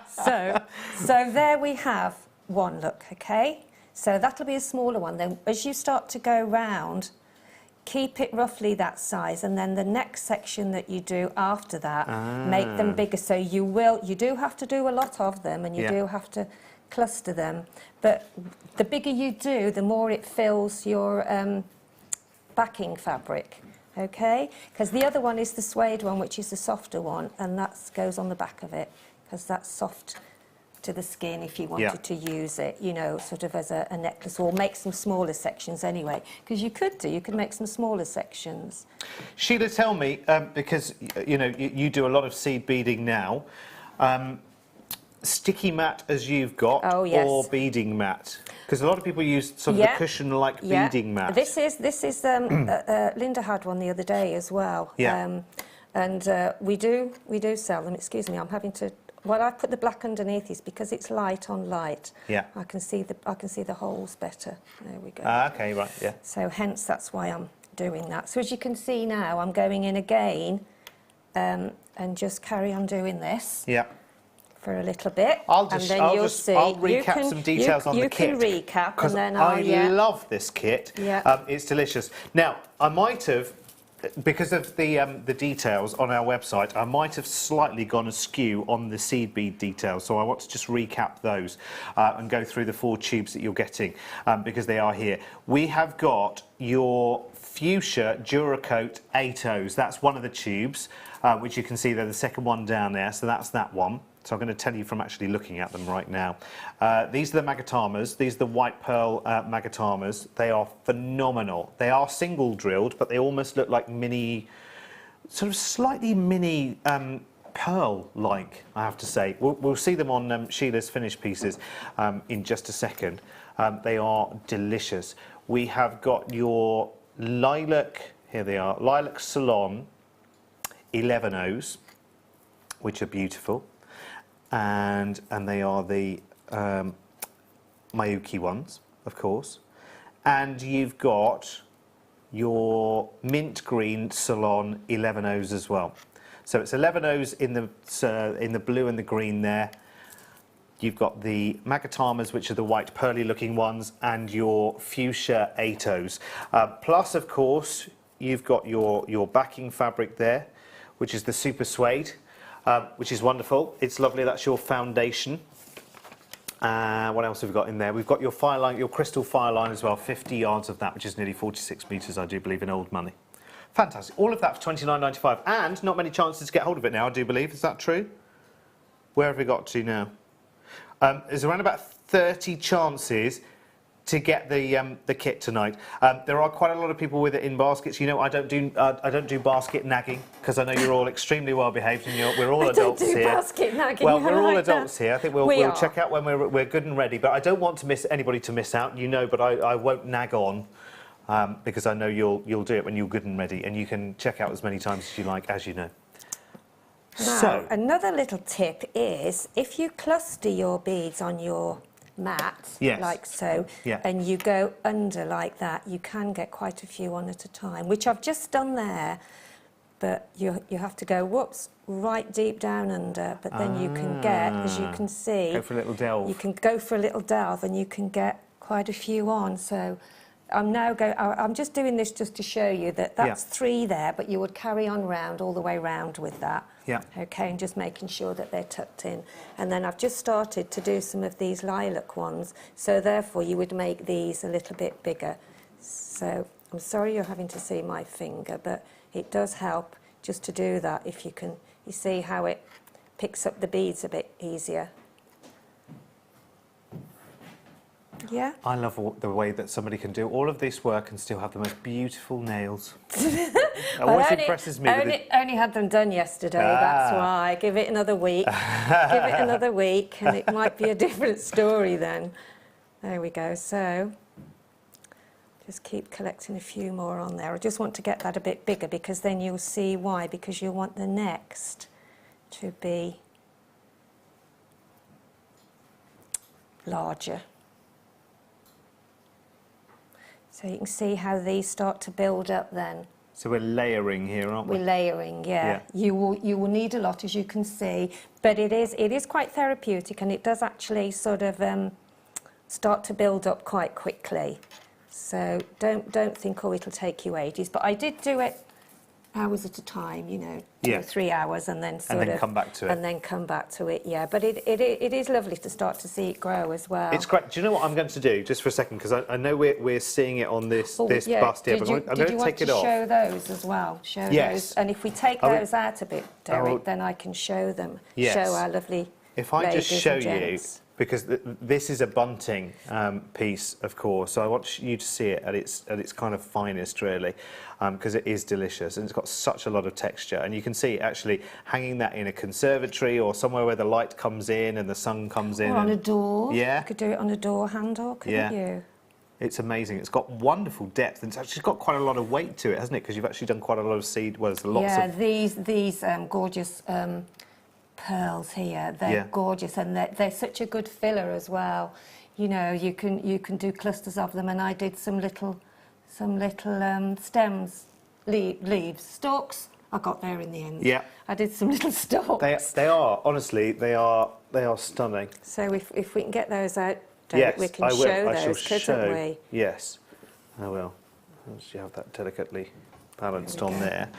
say? So there we have one look. Okay. So that'll be a smaller one. Then as you start to go round, keep it roughly that size, and then the next section that you do after that, make them bigger. So you do have to do a lot of them, and you do have to cluster them. But the bigger you do, the more it fills your backing fabric. Okay? Because the other one is the suede one, which is the softer one, and that goes on the back of it, because that's soft to the skin if you wanted to use it, you know, sort of as a necklace, or make some smaller sections anyway, because you could make some smaller sections. Sheila, tell me, because you know you do a lot of seed beading now, sticky mat as you've got, Oh, yes. or beading mat? Because a lot of people use sort of a cushion-like beading mat. This is Linda had one the other day as well. Yeah. And we do sell them. Excuse me, I'm having to. Well, I've put the black underneath is because it's light on light. Yeah. I can see the holes better. There we go. Okay, right, yeah. So hence that's why I'm doing that. So as you can see now, I'm going in again and just carry on doing this Yeah. for a little bit. I'll recap some details on the kit. You can recap, because and then I love this kit. Yeah. It's delicious. Now, I might have, because of the details on our website, I might have slightly gone askew on the seed bead details. So I want to just recap those and go through the 4 tubes that you're getting because they are here. We have got your fuchsia Duracoat 8Os. That's one of the tubes, which you can see there, the second one down there. So that's that one. So I'm going to tell you from actually looking at them right now. These are the Magatamas. These are the white pearl Magatamas. They are phenomenal. They are single drilled, but they almost look like mini, sort of slightly mini pearl-like, I have to say. We'll see them on Sheila's finished pieces in just a second. They are delicious. We have got your lilac, here they are, lilac salon 11Os, which are beautiful. And they are the Mayuki ones, of course. And you've got your mint green Salon 11Os as well. So it's 11Os in the blue and the green there. You've got the Magatamas, which are the white pearly looking ones, and your fuchsia 8Os. Plus, of course, you've got your backing fabric there, which is the super suede. Which is wonderful. It's lovely. That's your foundation. What else have we got in there? We've got your fire line, your crystal fire line as well, 50 yards of that, which is nearly 46 metres, I do believe, in old money. Fantastic. All of that for £29.95, and not many chances to get hold of it now, I do believe. Is that true? Where have we got to now? There's around about 30 chances to get the kit tonight. There are quite a lot of people with it in baskets. You know, I don't do basket nagging because I know you're all extremely well behaved and we're all adults here. I don't do basket nagging. Well, we're all like adults that. here. I think we'll check out when we're good and ready. But I don't want to miss anybody to miss out. You know, but I won't nag on because I know you'll do it when you're good and ready, and you can check out as many times as you like, as you know. Now, So another little tip is if you cluster your beads on your mat, Yes. like so, Yeah. and you go under like that, you can get quite a few on at a time, which I've just done there, but you have to go, whoops, right deep down under, but then you can get, as you can see, go for a little delve. you can go for a little delve and you can get quite a few on. So I'm just doing this just to show you that that's 3 there, but you would carry on round all the way round with that. Yeah. Okay, and just making sure that they're tucked in. And then I've just started to do some of these lilac ones, so therefore you would make these a little bit bigger. So I'm sorry you're having to see my finger, but it does help just to do that. If you see how it picks up the beads a bit easier. Yeah. I love the way that somebody can do all of this work and still have the most beautiful nails. It always impresses me. Only had them done yesterday, that's why. Give it another week. Give it another week and it might be a different story then. There we go. So just keep collecting a few more on there. I just want to get that a bit bigger because then you'll see why, because you want the next to be larger. So you can see how these start to build up then. So we're layering here, aren't we? We're layering, yeah. You will need a lot, as you can see, but it is quite therapeutic, and it does actually sort of start to build up quite quickly. So don't think, oh, it'll take you ages. But I did do it hours at a time, you know, 2 or 3 hours, and then come back to it. And then come back to it, yeah. But it is lovely to start to see it grow as well. It's great. Do you know what I'm going to do, just for a second, because I know we're seeing it on this bust here, but I'm going to take it off. Show those as well? Show those. And if we take those out a bit, Derek, then I can show them. Yes. Show our lovely If I just ladies show and you, gents. because this is a bunting piece, of course, so I want you to see it at its kind of finest, really, because it is delicious and it's got such a lot of texture. And you can see actually hanging that in a conservatory or somewhere where the light comes in and the sun comes in. Or on a door. Yeah. You could do it on a door handle, couldn't you? It's amazing. It's got wonderful depth and it's actually got quite a lot of weight to it, hasn't it? Because you've actually done quite a lot of seed. Well, there's lots of... these gorgeous pearls here, they're gorgeous, and they're such a good filler as well. You know, you can do clusters of them, and I did some little stems, leaves, stalks. I got there in the end. Yeah. I did some little stalks. They are, honestly, they are stunning. So if we can get those out, David, we can show those, couldn't we? Yes, I will. Once you have that delicately balanced on there,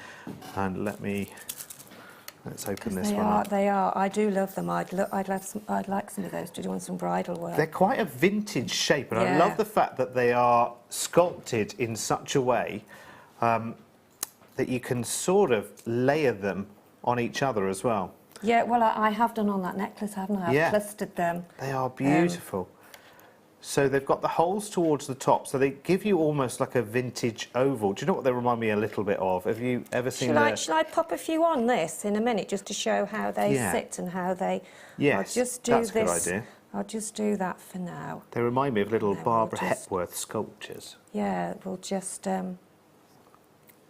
and let's open this one up. They are. I do love them. I'd like some of those to do on some bridal work. They're quite a vintage shape, and I love the fact that they are sculpted in such a way that you can sort of layer them on each other as well. Yeah, well, I have done on that necklace, haven't I? I've clustered them. They are beautiful. So they've got the holes towards the top, so they give you almost like a vintage oval. Do you know what they remind me a little bit of? Have you ever seen Shall I pop a few on this in a minute just to show how they sit and how they... Yes, I'll just do that's a good this. idea. I'll just do that for now. They remind me of little Barbara we'll just... Hepworth sculptures. Yeah, we'll just... And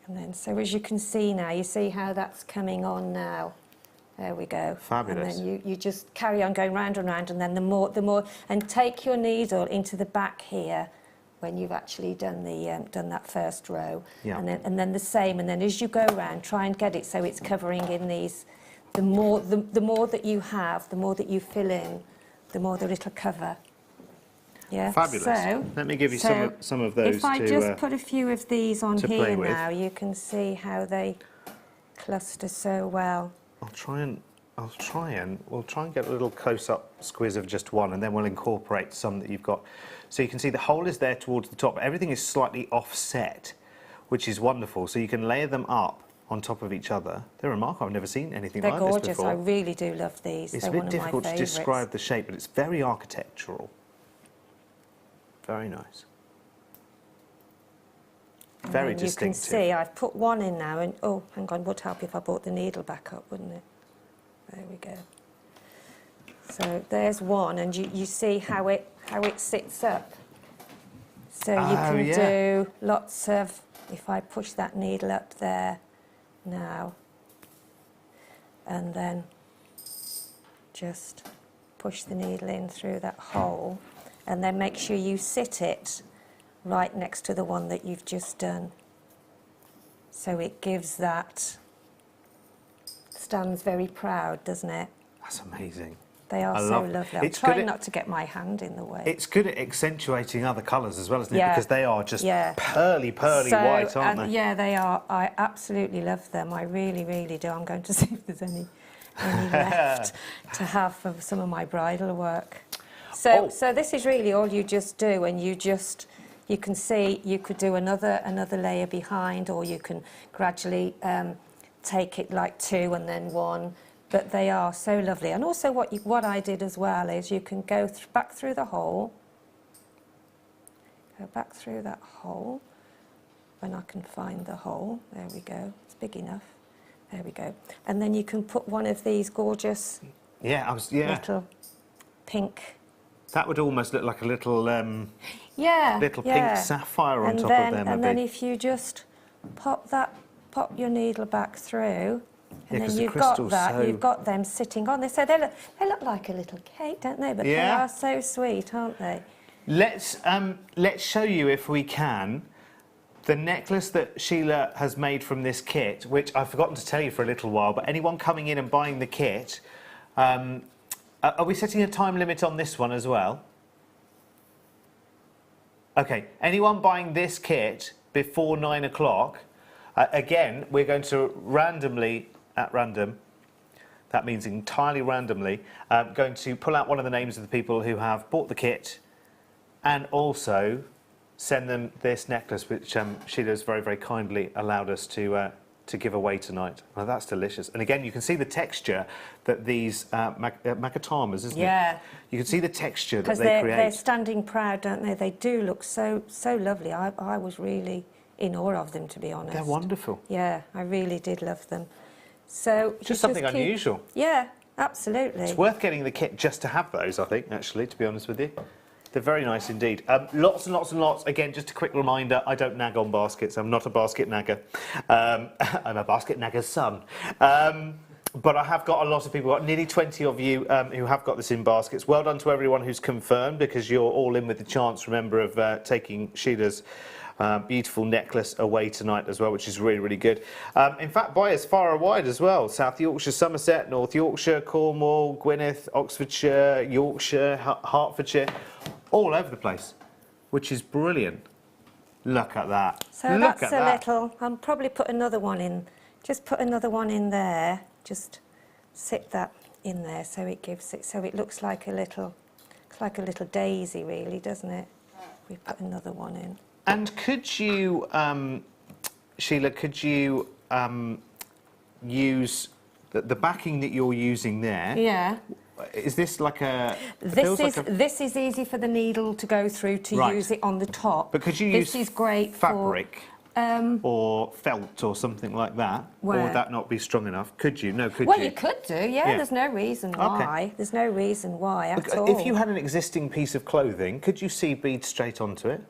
then, so as you can see now, you see how that's coming on now. There we go. Fabulous. And then you just carry on going round and round, and then the more, and take your needle into the back here when you've actually done that first row. Yeah. And then the same, and then as you go round, try and get it so it's covering in these. The more that you have, the more that you fill in, the more that it'll cover. Yeah. Fabulous. So let me give you some of those. If I just put a few of these on play here with. now, you can see how they cluster so well. I'll try and we'll try and get a little close-up squiz of just one, and then we'll incorporate some that you've got. So you can see the hole is there towards the top. Everything is slightly offset, which is wonderful. So you can layer them up on top of each other. They're remarkable. I've never seen anything like gorgeous. this before. I really do love these. It's They're a bit one of my difficult to favourites. describe the shape, but it's very architectural. Very nice. Very And distinctive. You can see I've put one in now, and oh, hang on, would help if I brought the needle back up, wouldn't it? There we go. So there's one, and you see how it sits up. So you can do lots of. If I push that needle up there now, and then just push the needle in through that hole, and then make sure you sit it right next to the one that you've just done. So it gives that, stands very proud, doesn't it? That's amazing. They are so lovely. I'm It's good trying at- not to get my hand in the way. It's good at accentuating other colours as well, isn't it? Yeah. Because they are just Yeah. pearly white, aren't they? Yeah, they are. I absolutely love them. I really, really do. I'm going to see if there's any left to have for some of my bridal work. So, so this is really all you just do, and you can see you could do another layer behind, or you can gradually take it like two and then one. But they are so lovely. And also what I did as well is you can go back through the hole. Go back through that hole when I can find the hole. There we go. It's big enough. There we go. And then you can put one of these gorgeous little pink. That would almost look like a little little pink sapphire on top of them. And then if you just pop your needle back through. And then you've got that, you've got them sitting on. They look like a little cake, don't they? But they are so sweet, aren't they? Let's show you, if we can, the necklace that Sheila has made from this kit, which I've forgotten to tell you for a little while, but anyone coming in and buying the kit, are we setting a time limit on this one as well? Okay, anyone buying this kit before 9 o'clock, again, we're going to randomly, at random, that means entirely randomly, going to pull out one of the names of the people who have bought the kit and also send them this necklace, which Sheila's very, very kindly allowed us to give away tonight. Well, that's delicious. And again, you can see the texture that these macatamas, isn't it? You can see the texture that they create. Because they're standing proud, don't they? They do look so lovely. I was really in awe of them, to be honest. They're wonderful. Yeah, I really did love them. So just something unusual. Yeah, absolutely. It's worth getting the kit just to have those, I think, actually, to be honest with you. They're very nice indeed. Lots and lots and lots. Again, just a quick reminder, I don't nag on baskets. I'm not a basket nagger. I'm a basket nagger's son. But I have got a lot of people, nearly 20 of you who have got this in baskets. Well done to everyone who's confirmed, because you're all in with the chance, remember, of taking Sheila's beautiful necklace away tonight as well, which is really, really good. In fact, buyers far and wide as well. South Yorkshire, Somerset, North Yorkshire, Cornwall, Gwynedd, Oxfordshire, Yorkshire, Hertfordshire, all over the place, which is brilliant. Look at that. So that's a little, I'll probably put another one in. Just put another one in there. Just sit that in there so it gives it, so it looks like a little daisy, really, doesn't it? We put another one in. And could you, Sheila, could you use the backing that you're using there? Yeah. Is this like a... This is easy for the needle to go through to use it on the top. But could you this use is great fabric or felt or something like that? Or would that not be strong enough? Could you? No, could you? Well, you could do, yeah. There's no reason why. There's no reason why at all. If you had an existing piece of clothing, could you sew beads straight onto it?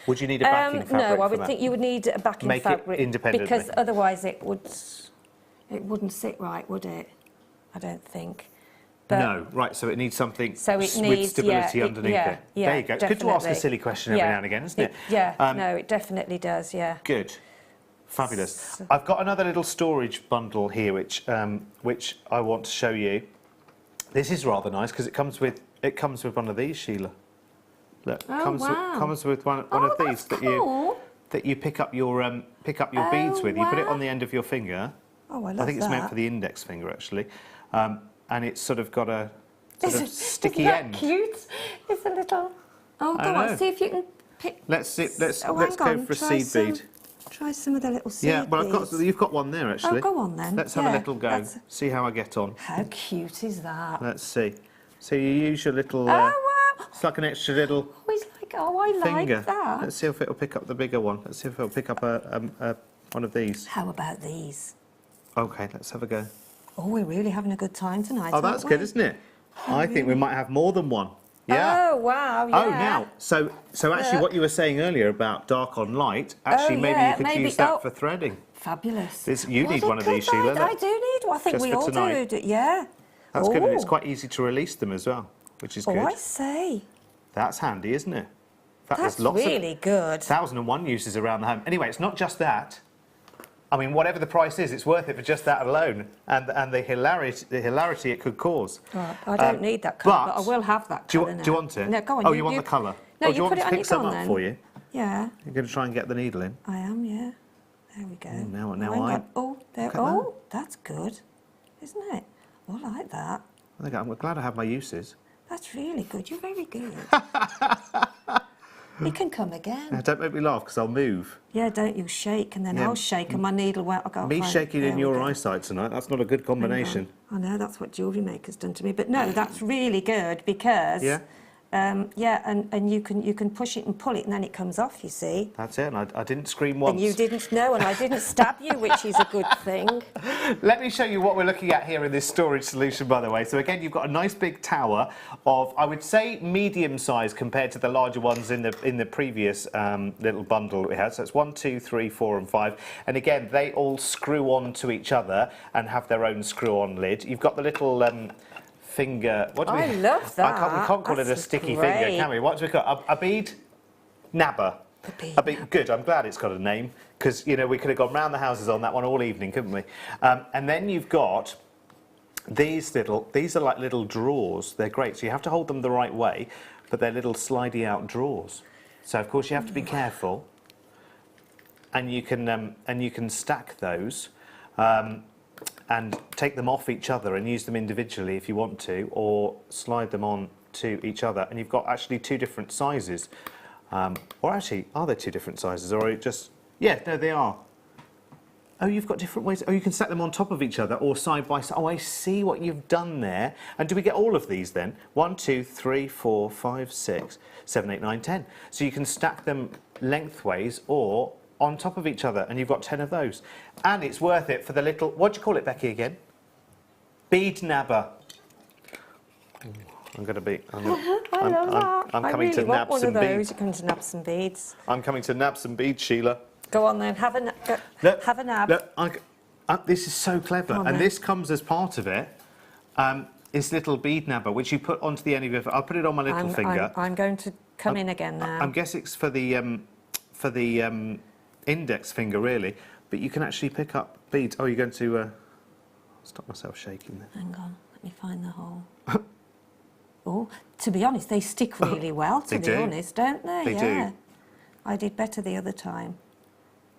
Would you need a backing fabric? No, I would think you would need a backing fabric. Make it independently. Because otherwise it wouldn't sit right, would it? I don't think. But no, right, so it needs something with needs, stability underneath it. Yeah, there you go. It's good to ask a silly question every now and again, isn't it? No, it definitely does, yeah. Good. Fabulous. I've got another little storage bundle here which I want to show you. This is rather nice because it comes with one of these, Sheila. Look, comes with one of these that you pick up your beads with. You put it on the end of your finger, Oh, I love I think it's meant that. for the index finger, actually. And it's sort of got a sort of sticky Isn't that end. cute? It's a little... Oh, I go know. on, see if you can pick... Let's see. Let's Oh, go hang on, for a try seed some- bead. Try some of the little seed Yeah, well, beads. you've got one there, actually. Oh, go on then. Let's have a Yeah, little go. that's- See how I get on. How cute is that? Let's see. So you use your little... Oh, wow. It's like an extra little Oh, it's like, oh, I finger. like that. Let's see if it'll pick up the bigger one. Let's see if it'll pick up one of these. How about these? Okay, let's have a go. Oh, we're really having a good time tonight, Oh, aren't that's we? good, isn't it? I think we might have more than one. Yeah. Oh, wow, yeah. Oh, now, so actually Look. what you were saying earlier about dark on light, actually Oh, maybe yeah, you could maybe- use that oh. for threading. Fabulous. You need one of these, Sheila. I do need one. I think Just we for all tonight. do. Yeah. That's good, and it's Oh. quite easy to release them as well, which is Oh, good. I say. That's handy, isn't it? In fact, That's there's lots really of good. 1,001 uses around the home. Anyway, it's not just that. I mean, whatever the price is, it's worth it for just that alone, and the hilarity it could cause. Right, I don't need that colour, but I will have that Do colour you now. want it? No, go on. Oh, you want the colour? No, Oh, do you want put me it to on pick your some gun up then. for you? Yeah, You're going to try and get the needle in? I am, yeah. There we go. now hang I- on. Oh, there. Look at Oh, that's good, isn't it? Oh, I like that. I'm glad I have my uses. That's really good. You're very good. You can come again. Don't make me laugh, because I'll move. Yeah, don't you shake, and then Yeah. I'll shake, and my needle won't. I'll go. Me fine. shaking There in we your go. eyesight tonight, that's not a good combination. I know, that's what Jewellery Maker's done to me. But no, that's really good because... Yeah? Yeah, and you can push it and pull it, and then it comes off, you see. That's it, and I didn't scream once. And you didn't know, and I didn't stab you, which is a good thing. Let me show you what we're looking at here in this storage solution, by the way. So again, you've got a nice big tower of, I would say, medium size compared to the larger ones in the previous little bundle that we had. So it's 1, 2, 3, 4, and 5. And again, they all screw on to each other and have their own screw-on lid. You've got the little finger. What do we? I love We can't call it a That's sticky great. finger, can we? What do we call a bead? Nabber. A bead A bead. Good. I'm glad it's got a name because we could have gone round the houses on that one all evening, couldn't we? And then you've got these are like little drawers. They're great. So you have to hold them the right way, but they're little slidey out drawers. So of course you have to be careful, and you can stack those. And take them off each other and use them individually if you want to, or slide them on to each other. And you've got actually two different sizes. Or actually, are there two different sizes? Or are it just... Yeah, no, they are. Oh, you've got different ways. Oh, you can stack them on top of each other or side by side. Oh, I see what you've done there. And do we get all of these then? 1, 2, 3, 4, 5, 6, 7, 8, 9, 10. So you can stack them lengthways or on top of each other, and you've got 10 of those. And it's worth it for the little... What do you call it, Becky, again? Bead nabber. I'm going to be... I love that. I'm I coming really to want nab one some of those. beads. You come to nab some beads. I'm coming to nab some beads, Sheila. Go on then, have a Look, have a nab. Look, this is so clever, Come on, and then. this comes as part of it. This little bead nabber, which you put onto the end of your... I'll put it on my little finger. I'm going to come in again now. I'm guessing it's for the index finger, really, but you can actually pick up beads. Oh, you're going to... stop myself shaking there. Hang on, let me find the hole. Oh, to be honest, they stick really well, to They be do. honest, don't they? They do. Yeah. I did better the other time.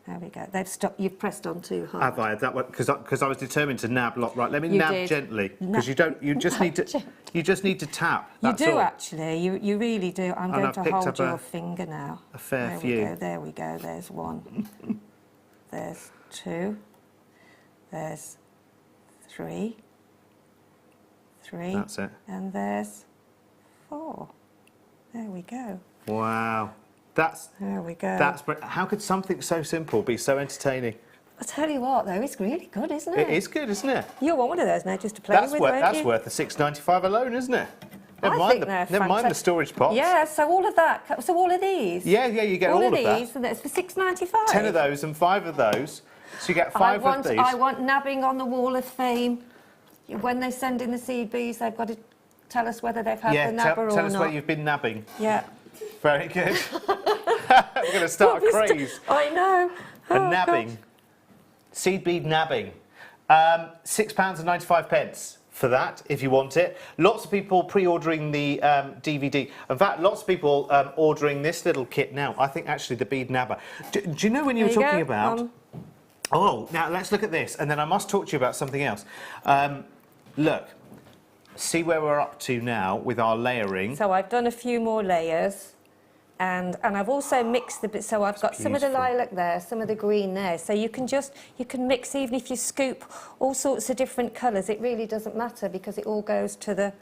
There we go. They've stopped. You've pressed on too hard. Have I? That one, because I was determined to nab. Right, let me You nab did. gently, because you don't. You just need to. You just need to tap. You That's do all. actually. You really do. I'm going I've to picked hold up your a finger now. fair there few. We go. There we go. There's one. There's 2. There's 3. 3. That's it. And there's 4. There we go. Wow, that's There we go. how could something so simple be so entertaining? I tell you what, though, it's really good, isn't it? It is good, isn't it? You'll want one of those now just to play with, won't you? worth the £6.95 alone, isn't it? I think they're Never mind the fantastic. storage pots. Yeah, so all of that. So all of these. Yeah, you get all of of that. these, and that's for £6.95. 10 of those and 5 of those. So you get 5 of these. I want nabbing on the wall of fame. When they send in the CBs, they've got to tell us whether they've had Yeah, the nabber or tell us not. where you've been nabbing. Yeah. Very good. We're going to start a craze. I know. A Oh, nabbing. gosh. Seed bead nabbing. £6.95 for that, if you want it. Lots of people pre-ordering the DVD. In fact, lots of people ordering this little kit now. I think actually the bead nabber. Do you know when you were There you talking go. about Oh, now let's look at this, and then I must talk to you about something else. Look, see where we're up to now with our layering. So I've done a few more layers, and I've also mixed the bit. So I've got some of the lilac there, some of the green there. So you can mix, even if you scoop all sorts of different colours. It really doesn't matter because it all goes to the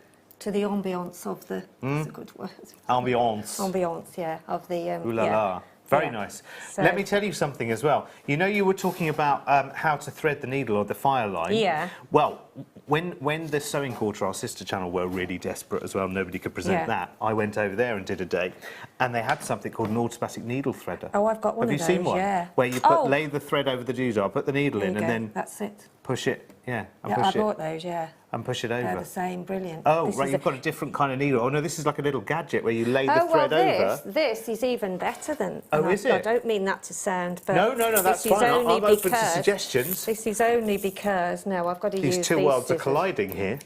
ambiance of the. That's a good word. Ambiance. Ambiance, yeah, of the. Ooh la la. Very nice. So, let me tell you something as well. You know, you were talking about how to thread the needle or the fire line. Yeah. Well, when the Sewing Quarter, our sister channel, were really desperate as well, nobody could present that, I went over there and did a day, and they had something called an automatic needle threader. Oh, I've got one of those. Have you seen one? Yeah. Where you lay the thread over the doodah, put the needle in, and then that's it. push it. Yeah, and Yeah, push I bought those. Yeah. and push it over. They're the same. Brilliant. Oh, right, you've got a different kind of needle. Oh, no, this is like a little gadget where you lay the thread over. This is even better than... Oh, is it? I don't mean that to sound... But no, that's fine. I'm open to suggestions. This is only because... No, I've got to use these These two worlds scissors. are colliding here.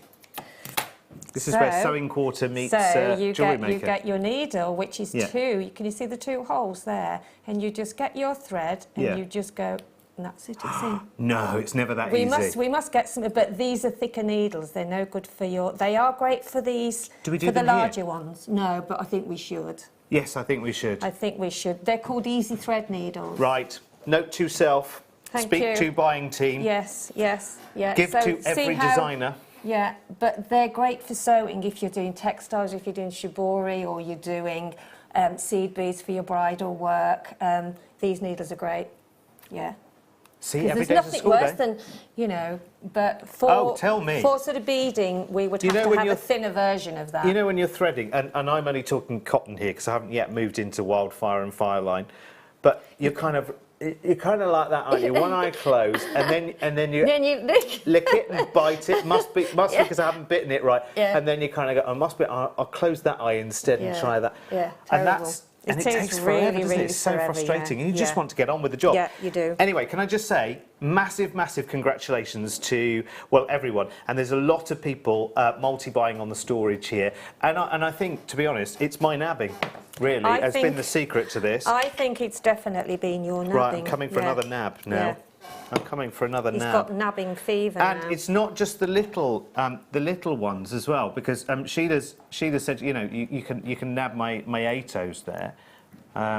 This is where Sewing Quarter meets Jewellery Maker. You get your needle, which is two. Can you see the two holes there? And you just get your thread and you just go... And that's it, it's in. No, it's never that easy. We must get some, but these are thicker needles. They're no good for your... They are great for these, do we do for the them larger here? ones. No, but I think we should. Yes, I think we should. I think we should. They're called easy thread needles. Right. Note to self. Speak to buying team. Yes. Give to every designer. Yeah, but they're great for sewing if you're doing textiles, if you're doing shibori, or you're doing seed beads for your bridal work. These needles are great. Yeah. See, every there's day's a nothing school worse day. than, you know, but for, tell me. for sort of beading, we would have to have a thinner version of that. You know when you're threading, and I'm only talking cotton here because I haven't yet moved into wildfire and fireline, but you're kind of like that, aren't you? One eye closed, and then you lick it and bite it. Must be because I haven't bitten it right. Yeah. And then you kind of go, I'll close that eye instead and try that. Yeah, terrible. And it takes forever, doesn't it? It's so forever, frustrating, and you just want to get on with the job. Yeah, you do. Anyway, can I just say, massive congratulations to, well, everyone. And there's a lot of people multi-buying on the storage here. And I think, to be honest, it's my nabbing, really, has been the secret to this. I think it's definitely been your nabbing. Right, I'm coming for another nab now. Yeah. I'm coming for another He's nab. got nabbing fever And now. it's not just the little ones as well, because Sheila said, you know, you can nab my 8-0s there,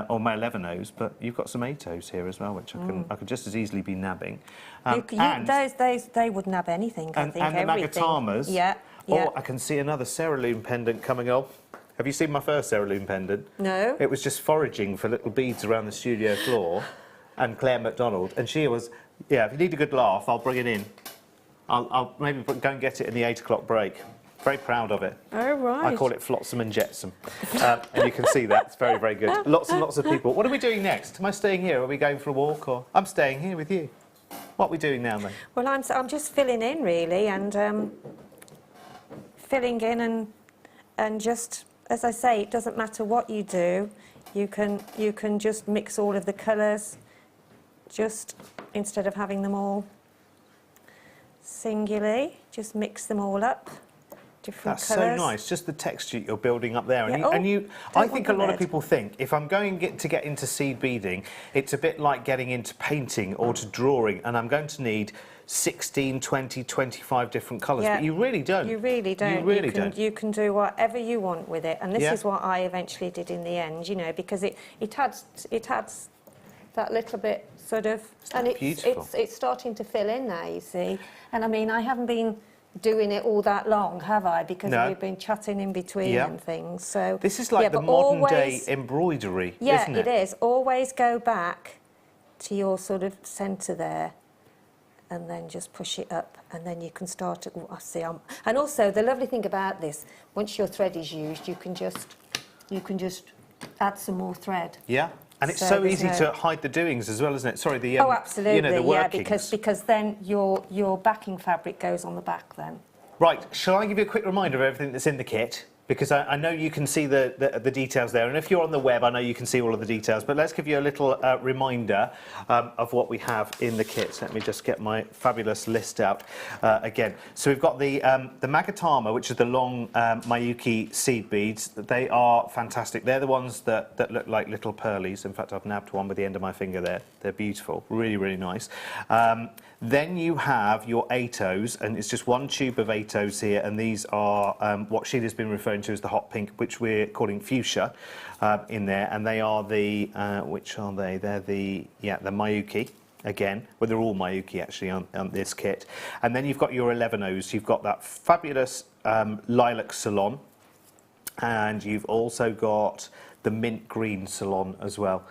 or my 11-0s, but you've got some 8-0s here as well, which I could just as easily be nabbing. They would nab anything, I think, and the everything. Magatamas. Yeah. Or I can see another Cerulean pendant coming up. Have you seen my first Cerulean pendant? No. It was just foraging for little beads around the studio floor, and Claire MacDonald, and she was, yeah, if you need a good laugh, I'll bring it in. I'll maybe go and get it in the 8 o'clock break. Very proud of it. Oh, right. I call it Flotsam and Jetsam. And you can see that. It's very, very good. Lots and lots of people. What are we doing next? Am I staying here? Are we going for a walk? Or I'm staying here with you. What are we doing now, then? Well, I'm just filling in, really, and filling in and just, as I say, it doesn't matter what you do. You can just mix all of the colours, just instead of having them all singularly, just mix them all up. Different That's colours. so nice, just the texture you're building up there. Yeah. I think a lot of people think, if I'm going to get into seed beading, it's a bit like getting into painting or to drawing, and I'm going to need 16, 20, 25 different colours, but you really don't. You really don't. You really don't. You can do whatever you want with it, and this is what I eventually did in the end, you know, because it adds that little bit sort of... And it's starting to fill in now, you see. And I mean, I haven't been doing it all that long, have I? Because we've been chatting in between and things. So this is like the modern day embroidery, isn't it? Yeah, it is. Always go back to your sort of centre there, and then just push it up, and then you can start to... I see. And also, the lovely thing about this, once your thread is used, you can just add some more thread. Yeah. And it's so easy to hide the doings as well, isn't it? Sorry, the absolutely, you know, the workings. because then your backing fabric goes on the back then. Right, shall I give you a quick reminder of everything that's in the kit because I know you can see the details there, and if you're on the web, I know you can see all of the details, but let's give you a little reminder of what we have in the kit. Let me just get my fabulous list out again. So we've got the Magatama, which is the long Miyuki seed beads. They are fantastic. They're the ones that look like little pearlies. In fact, I've nabbed one with the end of my finger there. They're beautiful, really, really nice. Then you have your 8-Os, and it's just one tube of 8-Os here, and these are what Sheila's been referring to as the hot pink, which we're calling fuchsia in there, and they are the, which are they? They're the Miyuki. Again, well, they're all Miyuki actually on this kit. And then you've got your 11-Os. You've got that fabulous lilac salon, and you've also got the mint green salon as well,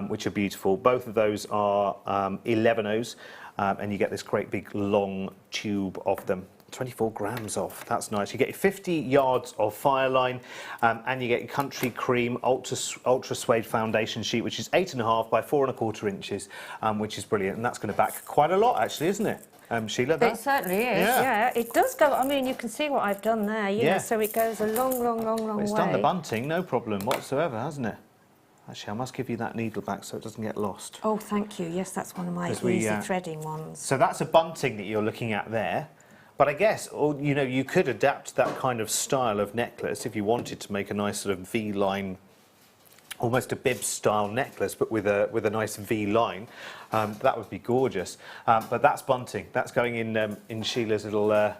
which are beautiful. Both of those are 11-Os, and you get this great big long tube of them. 24 grams off, that's nice. You get 50 yards of Fireline, and you get your Country Cream Ultra Suede Foundation Sheet, which is 8.5 by 4.25 inches, which is brilliant. And that's going to back quite a lot, actually, isn't it? Sheila, that? It certainly is, yeah. It does go, I mean, you can see what I've done there, you know, so it goes a long, long, long, long way. It's done the bunting, no problem whatsoever, hasn't it? Actually, I must give you that needle back so it doesn't get lost. Oh, thank you. Yes, that's one of my easy threading ones. So that's a bunting that you're looking at there. But I guess, you know, you could adapt that kind of style of necklace if you wanted to make a nice sort of V-line, almost a bib-style necklace, but with a nice V-line. That would be gorgeous. But that's bunting. That's going in Sheila's little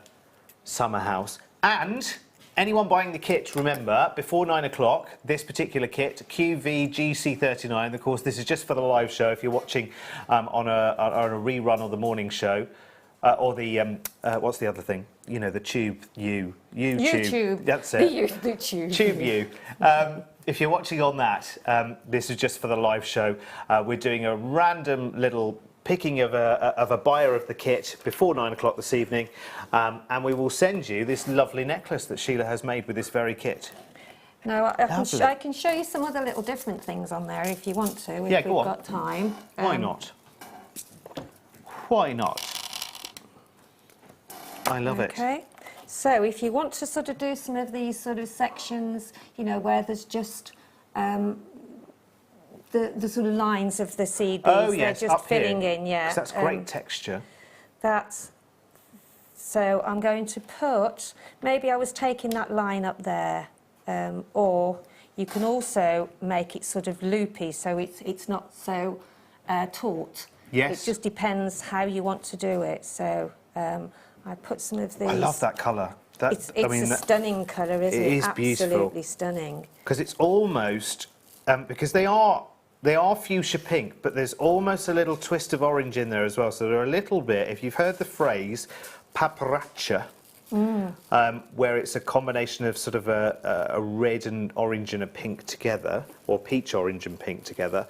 summer house. And anyone buying the kit, remember, before 9 o'clock, this particular kit, QVGC39, of course, this is just for the live show. If you're watching on a rerun of the morning show, or the, what's the other thing? You know, the YouTube. That's it. The tube. TubeU. If you're watching on that, this is just for the live show. We're doing a random little picking of a buyer of the kit before 9 o'clock this evening, and we will send you this lovely necklace that Sheila has made with this very kit. No, I can show you some other little different things on there if you want to, if we've got time. Why not? Why not? I love it. Okay, so if you want to sort of do some of these sort of sections, you know, where there's just the sort of lines of the seed beads, they're just filling in, yeah. That's great texture. So I'm going to put, maybe I was taking that line up there, or you can also make it sort of loopy so it's not so taut. Yes. It just depends how you want to do it. So I put some of these. I love that colour. It's a stunning colour, isn't it? It is beautiful. Absolutely stunning. Because it's almost, because they are fuchsia pink, but there's almost a little twist of orange in there as well. So they're a little bit, if you've heard the phrase paprika, where it's a combination of sort of a red and orange and a pink together, or peach orange and pink together,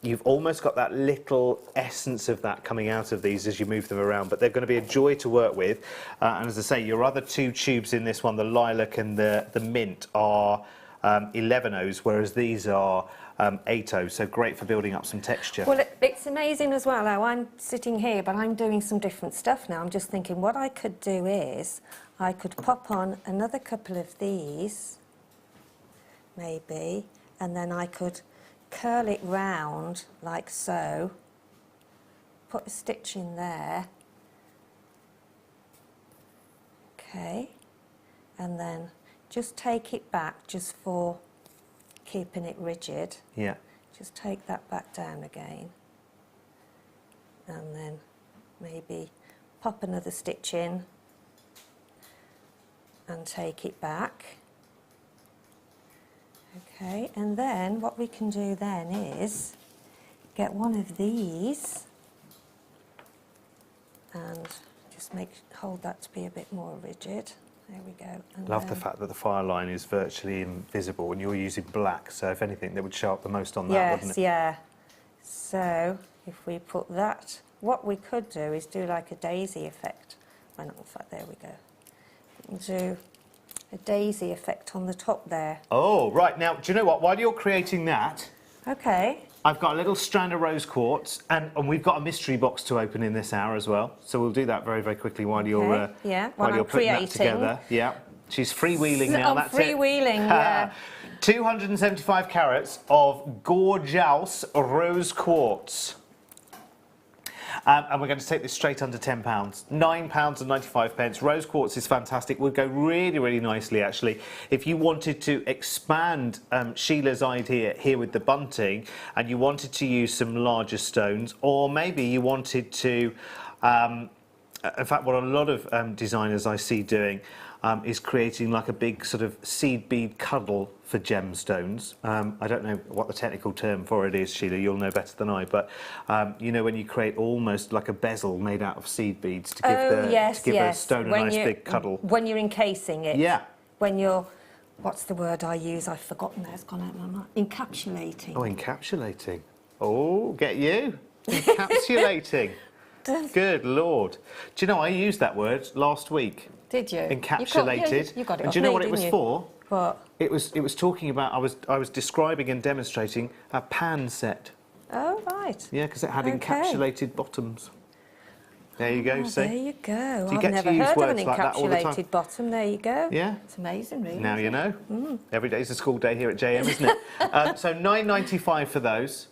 you've almost got that little essence of that coming out of these as you move them around, but they're going to be a joy to work with. And as I say, your other two tubes in this one, the lilac and the mint, are 11-Os, whereas these are 8-Os, so great for building up some texture. Well, it's amazing as well how I'm sitting here, but I'm doing some different stuff now. I'm just thinking what I could do is I could pop on another couple of these, maybe, and then I could curl it round like so, put a stitch in there, okay, and then just take it back just for keeping it rigid. Yeah. Just take that back down again, and then maybe pop another stitch in and take it back. Okay, and then what we can do then is get one of these and just hold that to be a bit more rigid. There we go. And love the fact that the fire line is virtually invisible, and you're using black, so if anything, that would show up the most on that, wouldn't it? Yes, yeah. So if we put that, what we could do is do like a daisy effect. Well, not in fact, there we go. Do a daisy effect on the top there. Oh, right. Now, do you know what? While you're creating that, okay, I've got a little strand of rose quartz, and we've got a mystery box to open in this hour as well. So we'll do that very, very quickly while you're while you're I'm putting that creating. together. Yeah. She's freewheeling now, that's it. Freewheeling, yeah. 275 carats of gorgeous rose quartz. And we're going to take this straight under £10. £9.95. Rose quartz is fantastic. Would go really, really nicely, actually. If you wanted to expand Sheila's idea here with the bunting, and you wanted to use some larger stones, or maybe you wanted to, in fact, what a lot of designers I see doing is creating like a big sort of seed bead cuddle for gemstones. I don't know what the technical term for it is, Sheila, you'll know better than I, but you know, when you create almost like a bezel made out of seed beads to give, a stone a nice big cuddle. When you're encasing it. Yeah. When you're, what's the word I use? I've forgotten now, it's gone out of my mind. Encapsulating. Oh, encapsulating. Oh, get you. Encapsulating. Good Lord. Do you know, I used that word last week. Did you? Encapsulated. You got it. And do you know what it was for? What? It was talking about, I was describing and demonstrating a pan set. Oh, right. Yeah, because it had encapsulated bottoms. There you go, see? There you go. Do you I've get never to use heard of words an like that all the time? encapsulated bottom. There you go. Yeah. It's amazing, really. Now you know. Every day's a school day here at JM, isn't it? So £9.95 for those.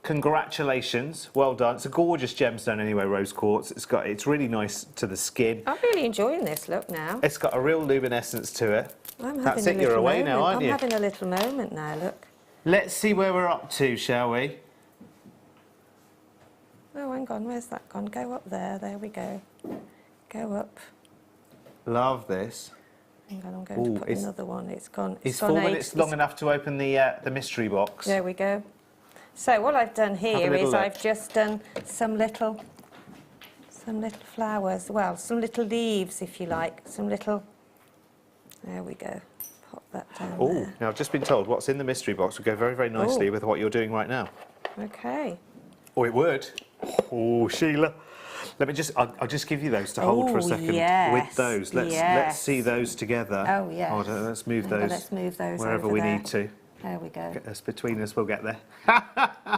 Congratulations, well done. It's a gorgeous gemstone anyway, rose quartz. It's really nice to the skin. I'm really enjoying this look now. It's got a real luminescence to it. That's it, you're away now, aren't you? I'm having a little moment now, look. Let's see where we're up to, shall we? Oh, hang on, where's that gone? Go up there, there we go. Go up. Love this. Hang on, I'm going to put another one. It's gone. Is 4 minutes long enough to open the mystery box? There we go. So what I've done here is I've just done some little flowers, well, some little leaves, if you like, some little, there we go, pop that down there. Now I've just been told what's in the mystery box would go very, very nicely with what you're doing right now. Okay. Oh, it would. Oh, Sheila. Let me just, I'll just give you those to hold for a second. Yes, with those. Let's see those together. Oh, yes. Let's move those. Let's move those wherever over we there. need to. There we go. Get us between us, we'll get there.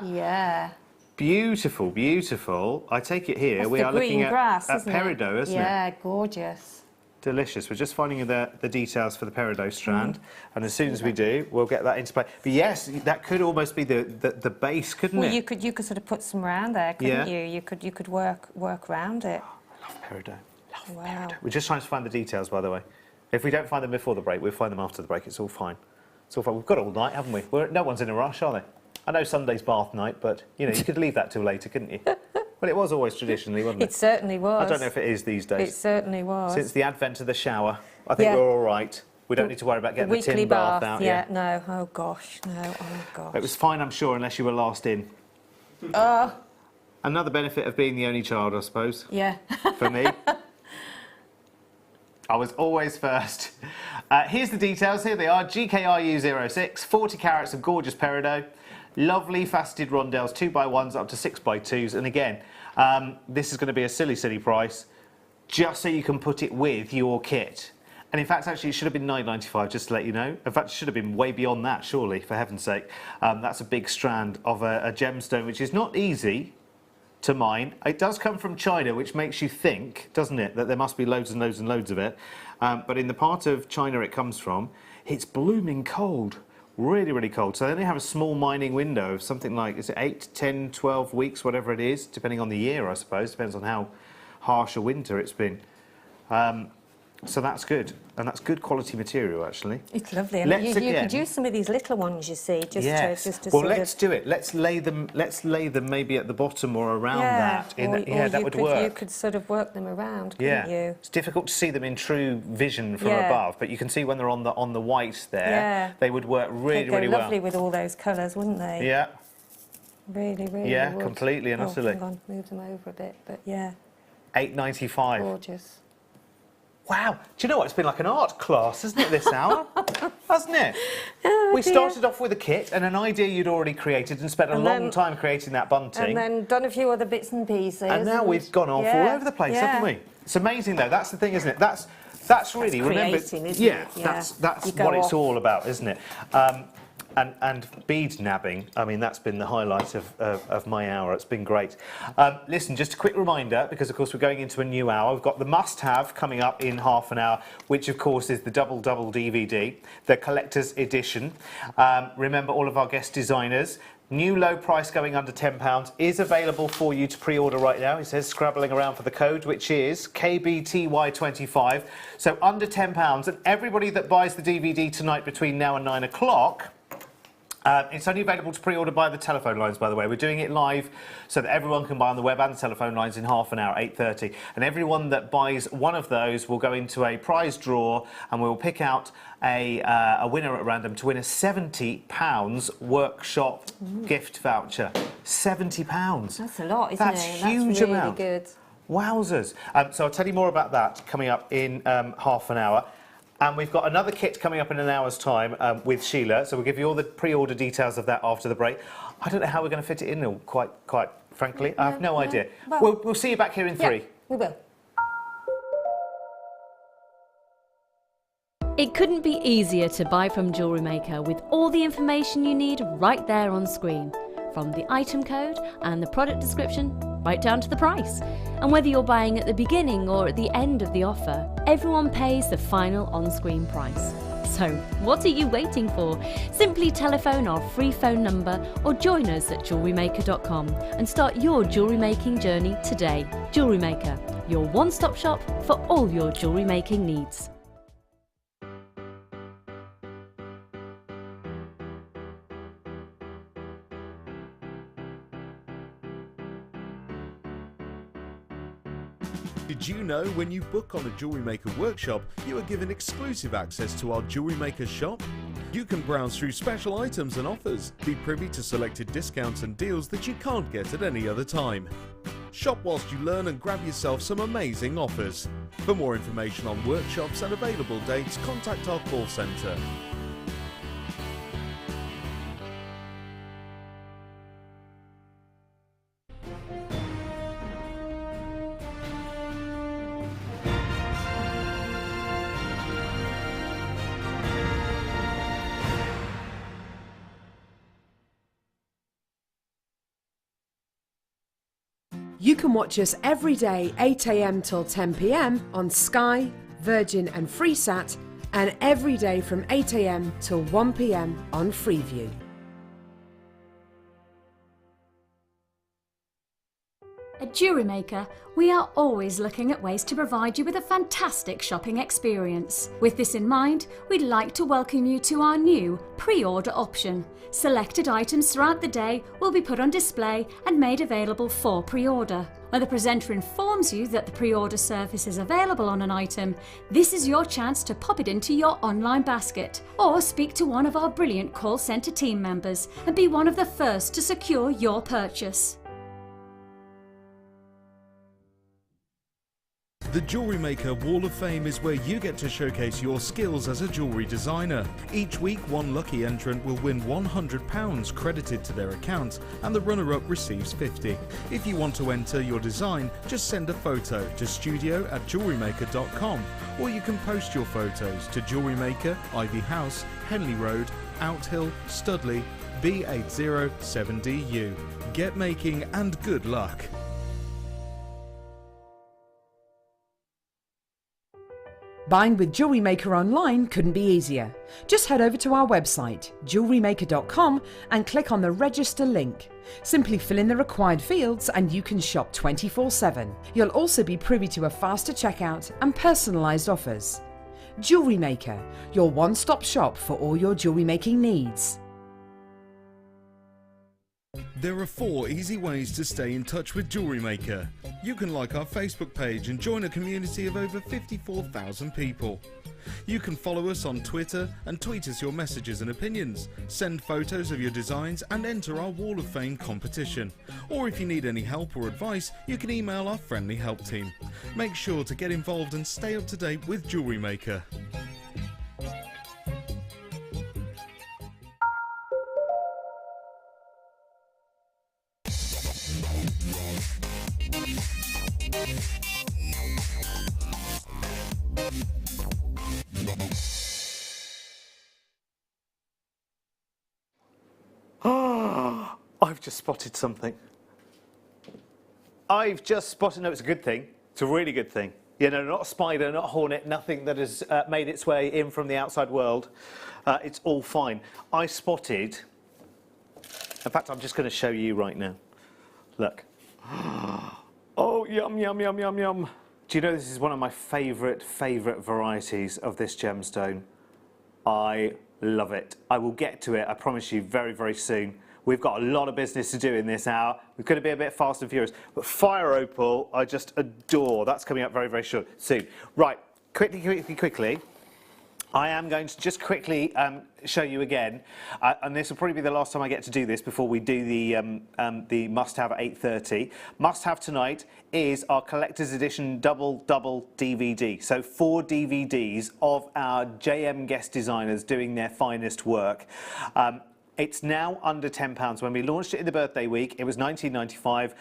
Yeah. Beautiful, beautiful. I take it here That's we are looking grass, at peridot, isn't it? Yeah, gorgeous. Delicious. We're just finding the details for the peridot strand, and as soon as we do, we'll get that into play. But yes, that could almost be the base, couldn't it? Well, you could sort of put some round there, couldn't you? You could work around it. I love peridot. Wow. Peridot. We're just trying to find the details, by the way. If we don't find them before the break, we'll find them after the break. It's all fine. It's all fine. We've got all night, haven't we? No one's in a rush, are they? I know Sunday's bath night, but you know you could leave that till later, couldn't you? Well, it was always traditionally, wasn't it? It certainly was. I don't know if it is these days. It certainly was. Since the advent of the shower, I think we're all right. We don't need to worry about getting the tin bath out. Yeah, no. Oh gosh, no. Oh gosh. It was fine, I'm sure, unless you were last in. Another benefit of being the only child, I suppose. Yeah. For me. I was always first. Here's the details. Here they are. GKRU06, 40 carats of gorgeous peridot. Lovely faceted rondelles, 2x1s up to 6x2s. And again, this is going to be a silly, silly price, just so you can put it with your kit. And in fact, actually, it should have been £9.95, just to let you know. In fact, it should have been way beyond that, surely, for heaven's sake. That's a big strand of a gemstone, which is not easy to mine. It does come from China, which makes you think, doesn't it, that there must be loads and loads and loads of it. But in the part of China it comes from, it's blooming cold. Really, really cold. So they only have a small mining window of something like, is it 8, 10, 12 weeks, whatever it is, depending on the year, I suppose. Depends on how harsh a winter it's been. So that's good. And that's good quality material, actually. It's lovely. And you could use some of these little ones, you see, just to well, let's do it. Let's lay them maybe at the bottom or around that. That would work. You could sort of work them around, couldn't you? It's difficult to see them in true vision from above, but you can see when they're on the white there. Yeah. They would work really, really well. Lovely with all those colours, wouldn't they? Yeah. Really, really. Yeah, would. completely and utterly. Hang on, move them over a bit, but yeah. £8.95. Gorgeous. Wow, do you know what? It's been like an art class, hasn't it, this hour? Hasn't it? Oh, we started off with a kit and an idea you'd already created and spent a long time creating that bunting. And then done a few other bits and pieces. And now we've gone off all over the place, haven't we? It's amazing, though. That's the thing, isn't it? That's really, remember... Creating, isn't it? That's what it's all about, isn't it? and bead nabbing. I mean, that's been the highlight of my hour. It's been great. Listen, just a quick reminder, because of course we're going into a new hour. We've got the must-have coming up in half an hour, which of course is the Double DVD, the collector's edition. Remember, all of our guest designers. New low price going under £10 is available for you to pre-order right now. It says scrabbling around for the code, which is KBTY25. So under £10, and everybody that buys the DVD tonight between now and 9 o'clock, it's only available to pre-order by the telephone lines, by the way. We're doing it live so that everyone can buy on the web and the telephone lines in half an hour, 8:30. And everyone that buys one of those will go into a prize draw, and we will pick out a winner at random to win a £70 workshop gift voucher. £70. That's a lot, isn't That's it? huge That's really amount. good. Wowzers. So I'll tell you more about that coming up in half an hour. And we've got another kit coming up in an hour's time with Sheila. So we'll give you all the pre-order details of that after the break. I don't know how we're going to fit it in, quite frankly. I have no idea. Well, We'll see you back here in 3. Yeah, we will. It couldn't be easier to buy from Jewellery Maker with all the information you need right there on screen. From the item code and the product description, right down to the price. And whether you're buying at the beginning or at the end of the offer, everyone pays the final on-screen price. So, what are you waiting for? Simply telephone our free phone number or join us at JewelleryMaker.com and start your jewellery making journey today. Jewellery Maker, your one-stop shop for all your jewellery making needs. Did you know when you book on a Jewellery Maker workshop, you are given exclusive access to our Jewellery Maker shop? You can browse through special items and offers, be privy to selected discounts and deals that you can't get at any other time. Shop whilst you learn and grab yourself some amazing offers. For more information on workshops and available dates, contact our call centre. You can watch us every day 8 AM till 10 PM on Sky, Virgin and Freesat, and every day from 8 AM till 1 PM on Freeview. At Jewellery Maker, we are always looking at ways to provide you with a fantastic shopping experience. With this in mind, we'd like to welcome you to our new pre-order option. Selected items throughout the day will be put on display and made available for pre-order. When the presenter informs you that the pre-order service is available on an item, this is your chance to pop it into your online basket or speak to one of our brilliant call centre team members and be one of the first to secure your purchase. The Jewellery Maker Wall of Fame is where you get to showcase your skills as a jewellery designer. Each week, one lucky entrant will win £100 credited to their account, and the runner-up receives £50. If you want to enter your design, just send a photo to studio@jewellerymaker.com, or you can post your photos to Jewellery Maker, Ivy House, Henley Road, Outhill, Studley, B807DU. Get making and good luck. Buying with Jewellery Maker online couldn't be easier. Just head over to our website, JewelleryMaker.com, and click on the register link. Simply fill in the required fields and you can shop 24/7. You'll also be privy to a faster checkout and personalised offers. Jewellery Maker, your one-stop shop for all your jewellery making needs. There are 4 easy ways to stay in touch with Jewellery Maker. You can like our Facebook page and join a community of over 54,000 people. You can follow us on Twitter and tweet us your messages and opinions, send photos of your designs and enter our Wall of Fame competition. Or if you need any help or advice, you can email our friendly help team. Make sure to get involved and stay up to date with Jewellery Maker. I've just spotted something. I've just spotted, no, it's a good thing. It's a really good thing. You know, not a spider, not a hornet, nothing that has made its way in from the outside world. It's all fine. I spotted, in fact, I'm just going to show you right now. Look. Oh, yum, yum, yum, yum, yum. Do you know this is one of my favourite varieties of this gemstone? I love it. I will get to it, I promise you, very, very soon. We've got a lot of business to do in this hour. We're going to be a bit fast and furious. But fire opal, I just adore. That's coming up very, very soon. Right, quickly. I am going to just quickly show you again, and this will probably be the last time I get to do this before we do the must-have at 8:30. Must-have tonight is our collector's edition double DVD. So 4 DVDs of our JM guest designers doing their finest work. It's now under £10. When we launched it in the birthday week, it was £19.95.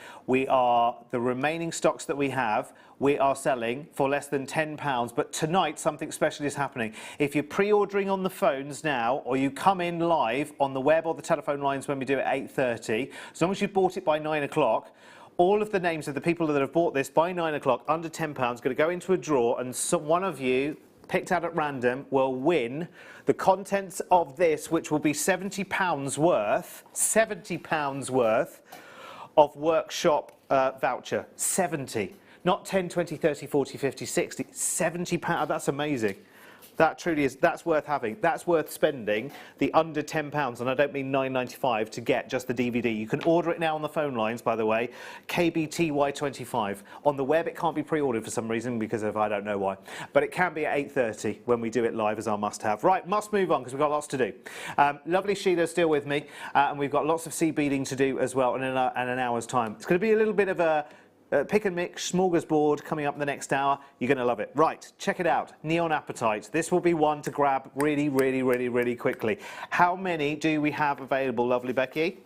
The remaining stocks that we have, we are selling for less than £10. But tonight, something special is happening. If you're pre-ordering on the phones now, or you come in live on the web or the telephone lines when we do it at 8:30, as long as you bought it by 9 o'clock, all of the names of the people that have bought this by 9 o'clock, under £10, going to go into a draw, and one of you, picked out at random, will win the contents of this, which will be £70 worth, £70 worth of workshop voucher. 70. Not 10, 20, 30, 40, 50, 60. £70. That's amazing. That truly is, that's worth having. That's worth spending the under £10, and I don't mean £9.95 to get just the DVD. You can order it now on the phone lines, by the way, KBTY25. On the web, it can't be pre-ordered for some reason because of I don't know why. But it can be at 8:30 when we do it live as our must-have. Right, must move on because we've got lots to do. Lovely Sheila's still with me, and we've got lots of seed beading to do as well in an hour's time. It's going to be a little bit of a pick and mix smorgasbord coming up in the next hour. You're going to love it. Right, check it out. Neon Apatite. This will be one to grab really quickly. How many do we have available, lovely Becky?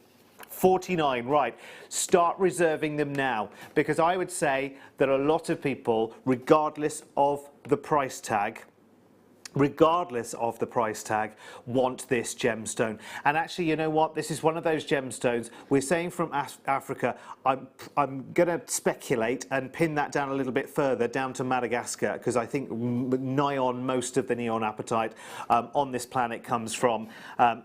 49, right. Start reserving them now, because I would say that a lot of people, regardless of the price tag, want this gemstone. And actually, you know what? This is one of those gemstones. We're saying from Africa. I'm going to speculate and pin that down a little bit further, down to Madagascar, because I think nigh on most of the neon apatite on this planet comes from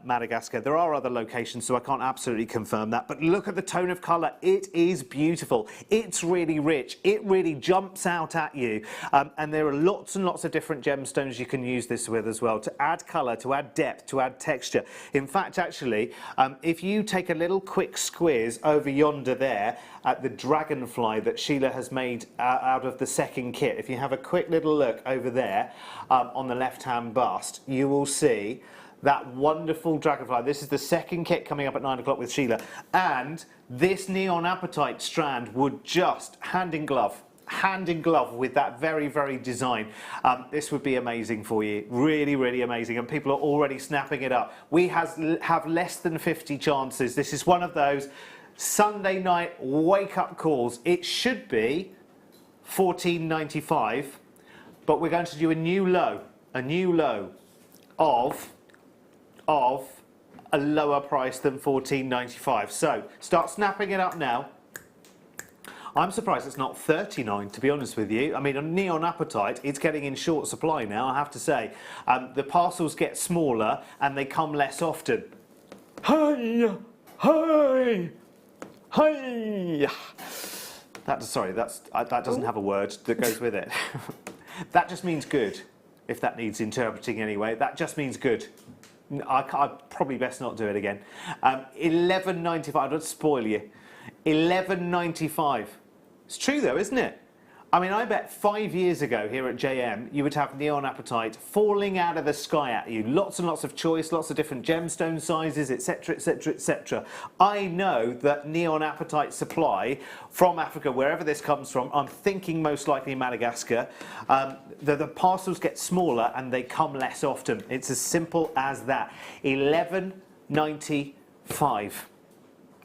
Madagascar. There are other locations, so I can't absolutely confirm that. But look at the tone of colour. It is beautiful. It's really rich. It really jumps out at you. And there are lots and lots of different gemstones you can use this with as well, to add colour, to add depth, to add texture. In fact, actually, if you take a little quick squiz over yonder there at the dragonfly that Sheila has made out of the second kit, if you have a quick little look over there on the left-hand bust, you will see that wonderful dragonfly. This is the second kit coming up at 9 o'clock with Sheila, and this neon apatite strand would just hand in glove with that very design. This would be amazing for you, really amazing, and people are already snapping it up. We have less than 50 chances. This is one of those Sunday night wake up calls. It should be $14.95, but we're going to do a new low of a lower price than $14.95. So start snapping it up now. I'm surprised it's not $39, to be honest with you. I mean, on neon apatite, it's getting in short supply now, I have to say. The parcels get smaller and they come less often. Hey! That doesn't have a word that goes with it. That just means good, if that needs interpreting anyway. That just means good. I'd probably best not do it again. $11.95, I don't spoil you. $11.95. It's true though, isn't it? I mean, I bet 5 years ago here at JM, you would have neon apatite falling out of the sky at you. Lots and lots of choice, lots of different gemstone sizes, etc, etc, etc. I know that neon apatite supply from Africa, wherever this comes from, I'm thinking most likely Madagascar, the parcels get smaller and they come less often. It's as simple as that. $11.95.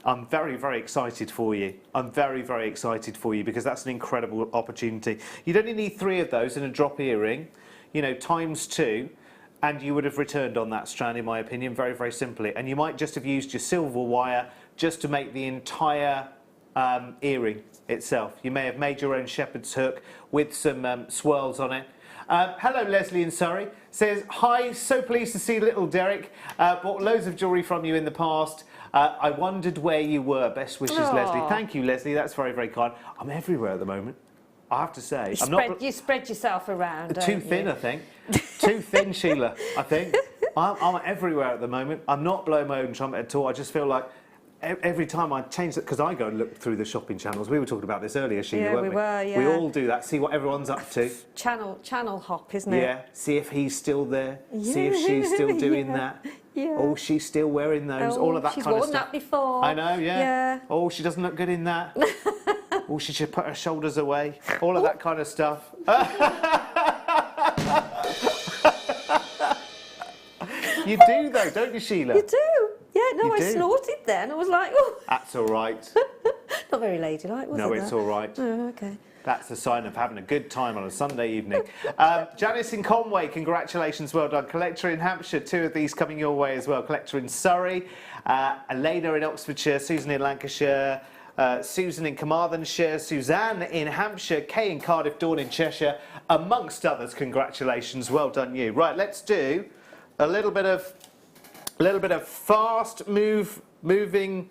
I'm very excited for you. I'm very excited for you, because that's an incredible opportunity. You'd only need 3 of those in a drop earring, you know, times 2, and you would have returned on that strand, in my opinion, very simply. And you might just have used your silver wire just to make the entire earring itself. You may have made your own shepherd's hook with some swirls on it. Hello, Leslie in Surrey. Says, hi, so pleased to see little Derek. Bought loads of jewellery from you in the past. I wondered where you were. Best wishes, Leslie. Thank you, Leslie. That's very, very kind. I'm everywhere at the moment, I have to say. You spread yourself around, don't Too thin, I think. Too thin, Sheila, I think. I'm everywhere at the moment. I'm not blowing my own trumpet at all. I just feel like every time I change it, because I go and look through the shopping channels. We were talking about this earlier, Sheila, weren't we? We were, yeah. We all do that, see what everyone's up to. Channel hop, isn't it? Yeah, see if he's still there, see if she's still doing that. Yeah. Oh, she's still wearing those, all of that kind of stuff. She's worn that before. I know, yeah. Oh, she doesn't look good in that. Oh, she should put her shoulders away. All of that kind of stuff. You do, though, don't you, Sheila? You do. Yeah, no, You I do. snorted then. I was like, oh. That's all right. Not very ladylike, was it? No, it's all right. Oh, okay. That's a sign of having a good time on a Sunday evening. Janice in Conway, congratulations, well done. Collector in Hampshire, 2 of these coming your way as well. Collector in Surrey, Elena in Oxfordshire, Susan in Lancashire, Susan in Carmarthenshire, Suzanne in Hampshire, Kay in Cardiff, Dawn in Cheshire, amongst others. Congratulations, well done you. Right, let's do a little bit of fast moving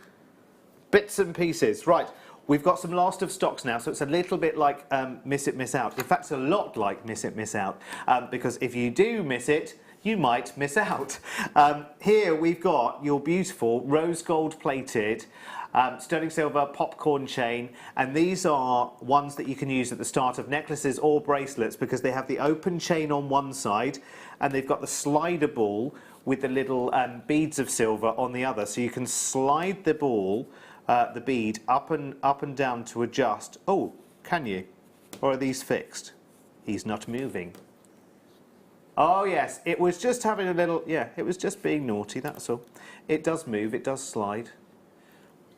bits and pieces. Right. We've got some last of stocks now, so it's a little bit like miss it, miss out. In fact, it's a lot like miss it, miss out, because if you do miss it, you might miss out. Here we've got your beautiful rose gold plated sterling silver popcorn chain, and these are ones that you can use at the start of necklaces or bracelets because they have the open chain on one side and they've got the slider ball with the little beads of silver on the other, so you can slide the ball, the bead up and down to adjust. Oh, can you? Or are these fixed? He's not moving. Oh yes, it was just having a little, yeah, it was just being naughty, that's all. It does move, it does slide.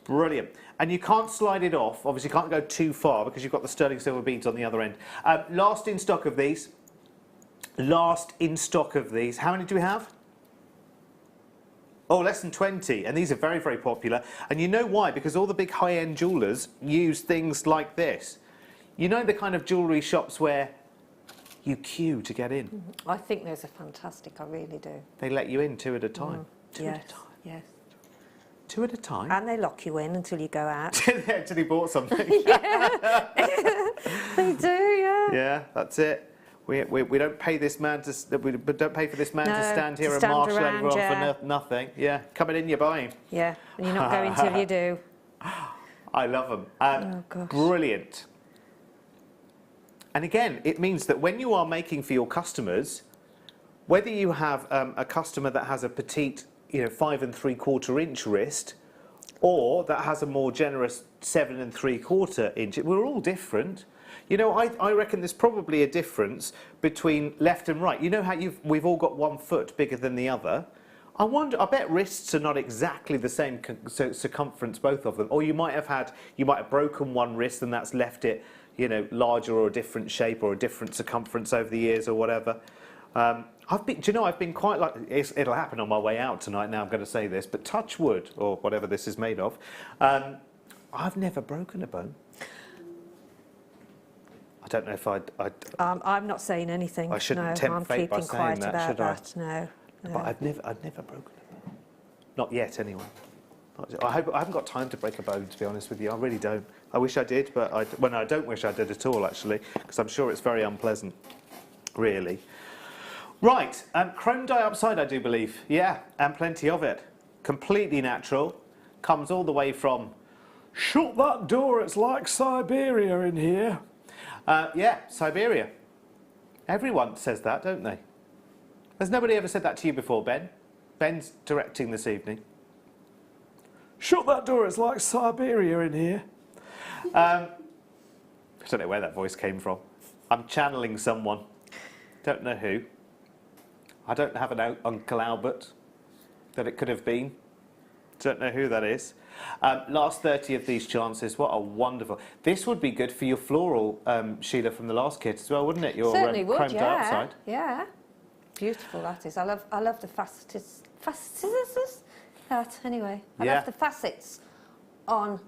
Brilliant. And you can't slide it off, obviously you can't go too far because you've got the sterling silver beads on the other end. Last in stock of these. Last in stock of these. How many do we have? Oh, less than 20, and these are very, very popular. And you know why? Because all the big high-end jewellers use things like this. You know the kind of jewellery shops where you queue to get in? I think those are fantastic, I really do. They let you in 2 at a time. Two yes, at a time. yes. 2 at a time? And they lock you in until you go out. They actually bought something. They do, yeah. Yeah, that's it. We don't pay this man to don't pay for this man to stand here and stand marshal around, everyone for nothing. Yeah, coming in, you're buying. Yeah, and you're not going till you do. I love them. Oh, gosh. Brilliant. And again, it means that when you are making for your customers, whether you have a customer that has a petite, 5 3/4 inch wrist, or that has a more generous 7 3/4 inch, we're all different. I reckon there's probably a difference between left and right. You know how we've all got one foot bigger than the other? I bet wrists are not exactly the same circumference, both of them. Or you might have broken one wrist and that's left it, larger or a different shape or a different circumference over the years or whatever. I've been quite like, it'll happen on my way out tonight now, I'm going to say this, but touch wood, or whatever this is made of, I've never broken a bone. I don't know if I'm not saying anything. I shouldn't no, tempt I'm fate by keeping saying quiet that, about should I? that. No. But I've never broken a bone. Not yet, anyway. I haven't got time to break a bone, to be honest with you. I really don't. I wish I did, but I don't wish I did at all, actually, because I'm sure it's very unpleasant, really. Right, chrome dioxide, I do believe. Yeah, and plenty of it. Completely natural. Comes all the way from... Shut that door, it's like Siberia in here. Yeah, Siberia. Everyone says that, don't they? Has nobody ever said that to you before, Ben? Ben's directing this evening. Shut that door, it's like Siberia in here. I don't know where that voice came from. I'm channeling someone. Don't know who. I don't have an Uncle Albert that it could have been. Don't know who that is. Last 30 of these chances. What a wonderful... This would be good for your floral, Sheila, from the last kit as well, wouldn't it? Your certainly would, chrome dioxide. Yeah. Beautiful that is. I love the facets. That anyway. I love the facets on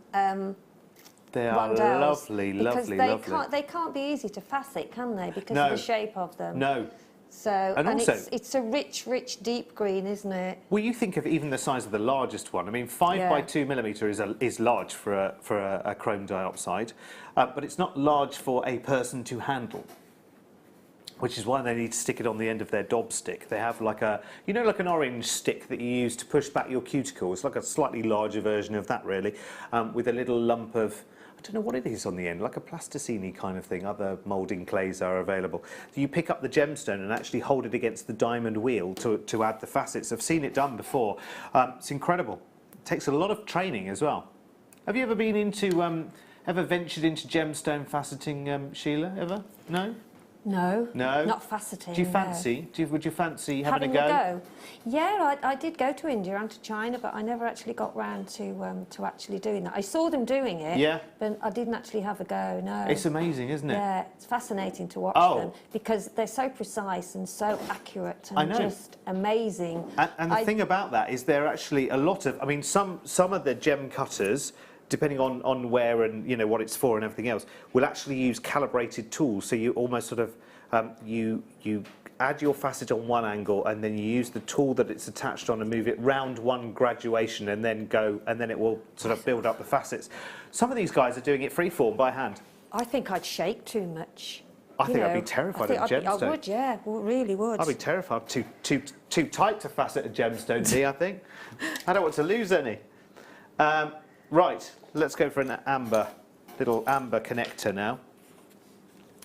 They are rondelles, lovely, because lovely, they lovely. they can't be easy to facet, can they? Because No. of the shape of them. No. So And also- it's a rich deep green, isn't it? Well, you think of even the size of the largest one. I mean, 5 by Yeah. 2mm is large for a chrome dioxide, but it's not large for a person to handle, which is why they need to stick it on the end of their dob stick. They have like like an orange stick that you use to push back your cuticles, like a slightly larger version of that, really, with a little lump of, I don't know what it is on the end, like a plasticine kind of thing. Other moulding clays are available. You pick up the gemstone and actually hold it against the diamond wheel to add the facets. I've seen it done before. It's incredible. It takes a lot of training as well. Have you ever been into, ever ventured into gemstone faceting, Sheila, ever? No? No. No? Not faceting. Do you no. fancy? Would you fancy having Having a go? Yeah, I did go to India and to China, but I never actually got round to actually doing that. I saw them doing it, Yeah. but I didn't actually have a go, no. It's amazing, isn't it? Yeah, it's fascinating to watch Oh. them because they're so precise and so accurate I and know. just amazing. And the thing about that is there are actually a lot of, I mean, some of the gem cutters, depending on where and what it's for and everything else, will actually use calibrated tools. So you almost sort of you add your facet on one angle and then you use the tool that it's attached on and move it round one graduation and then it will sort of build up the facets. Some of these guys are doing it freeform by hand. I think I'd shake too much. I think I'd be terrified of a gemstone. I would, yeah, really would. I'd be terrified. Too tight to facet a gemstone, me, I think. I don't want to lose any. Right, let's go for an little amber connector now.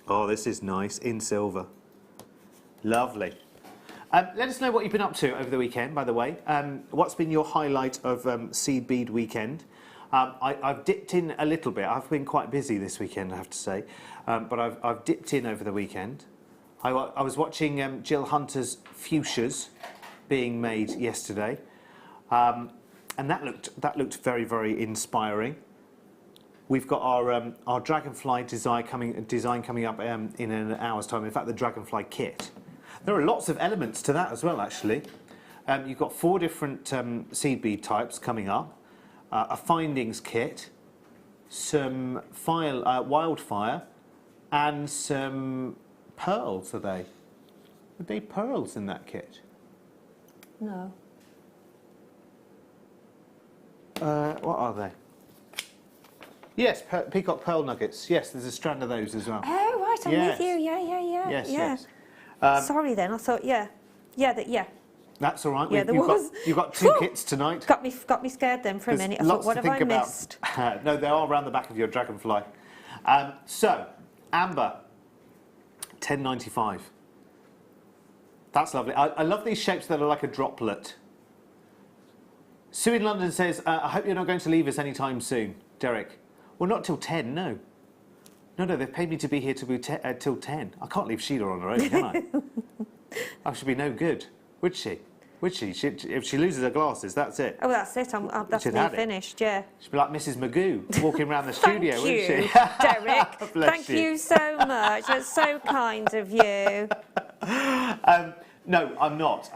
Oh, this is nice, in silver. Lovely. Let us know what you've been up to over the weekend, by the way. What's been your highlight of Seed Bead Weekend? I've dipped in a little bit. I've been quite busy this weekend, I have to say. But I've dipped in over the weekend. I was watching Jill Hunter's fuchsias being made yesterday. And that looked very, very inspiring. We've got our dragonfly design coming up in an hour's time. In fact, the dragonfly kit. There are lots of elements to that as well, actually. You've got 4 different seed bead types coming up, a findings kit, some wildfire, and some pearls. Are they pearls in that kit? No. What are they? Yes, peacock pearl nuggets. Yes, there's a strand of those as well. Oh, right, I'm Yes. with you. Yeah. Yes. Sorry then, I thought, yeah. That's all right. Yeah, there was. You've got 2 kits tonight. Got me scared then for a There's minute. I lots thought, what to have I think about. missed? No, they are around the back of your dragonfly. So, amber, £10.95. That's lovely. I love these shapes that are like a droplet. Sue in London says, I hope you're not going to leave us anytime soon, Derek. Well, not till 10, no. No, they've paid me to be here till 10. I can't leave Sheila on her own, can I? I should be no good, would she? Would she? If she loses her glasses, that's it. Oh, that's it. That's She'd me had it. finished, yeah. She'd be like Mrs. Magoo, walking around the studio, Thank wouldn't you, she? Derek. Bless Thank you so much. That's so kind of you. No, I'm not.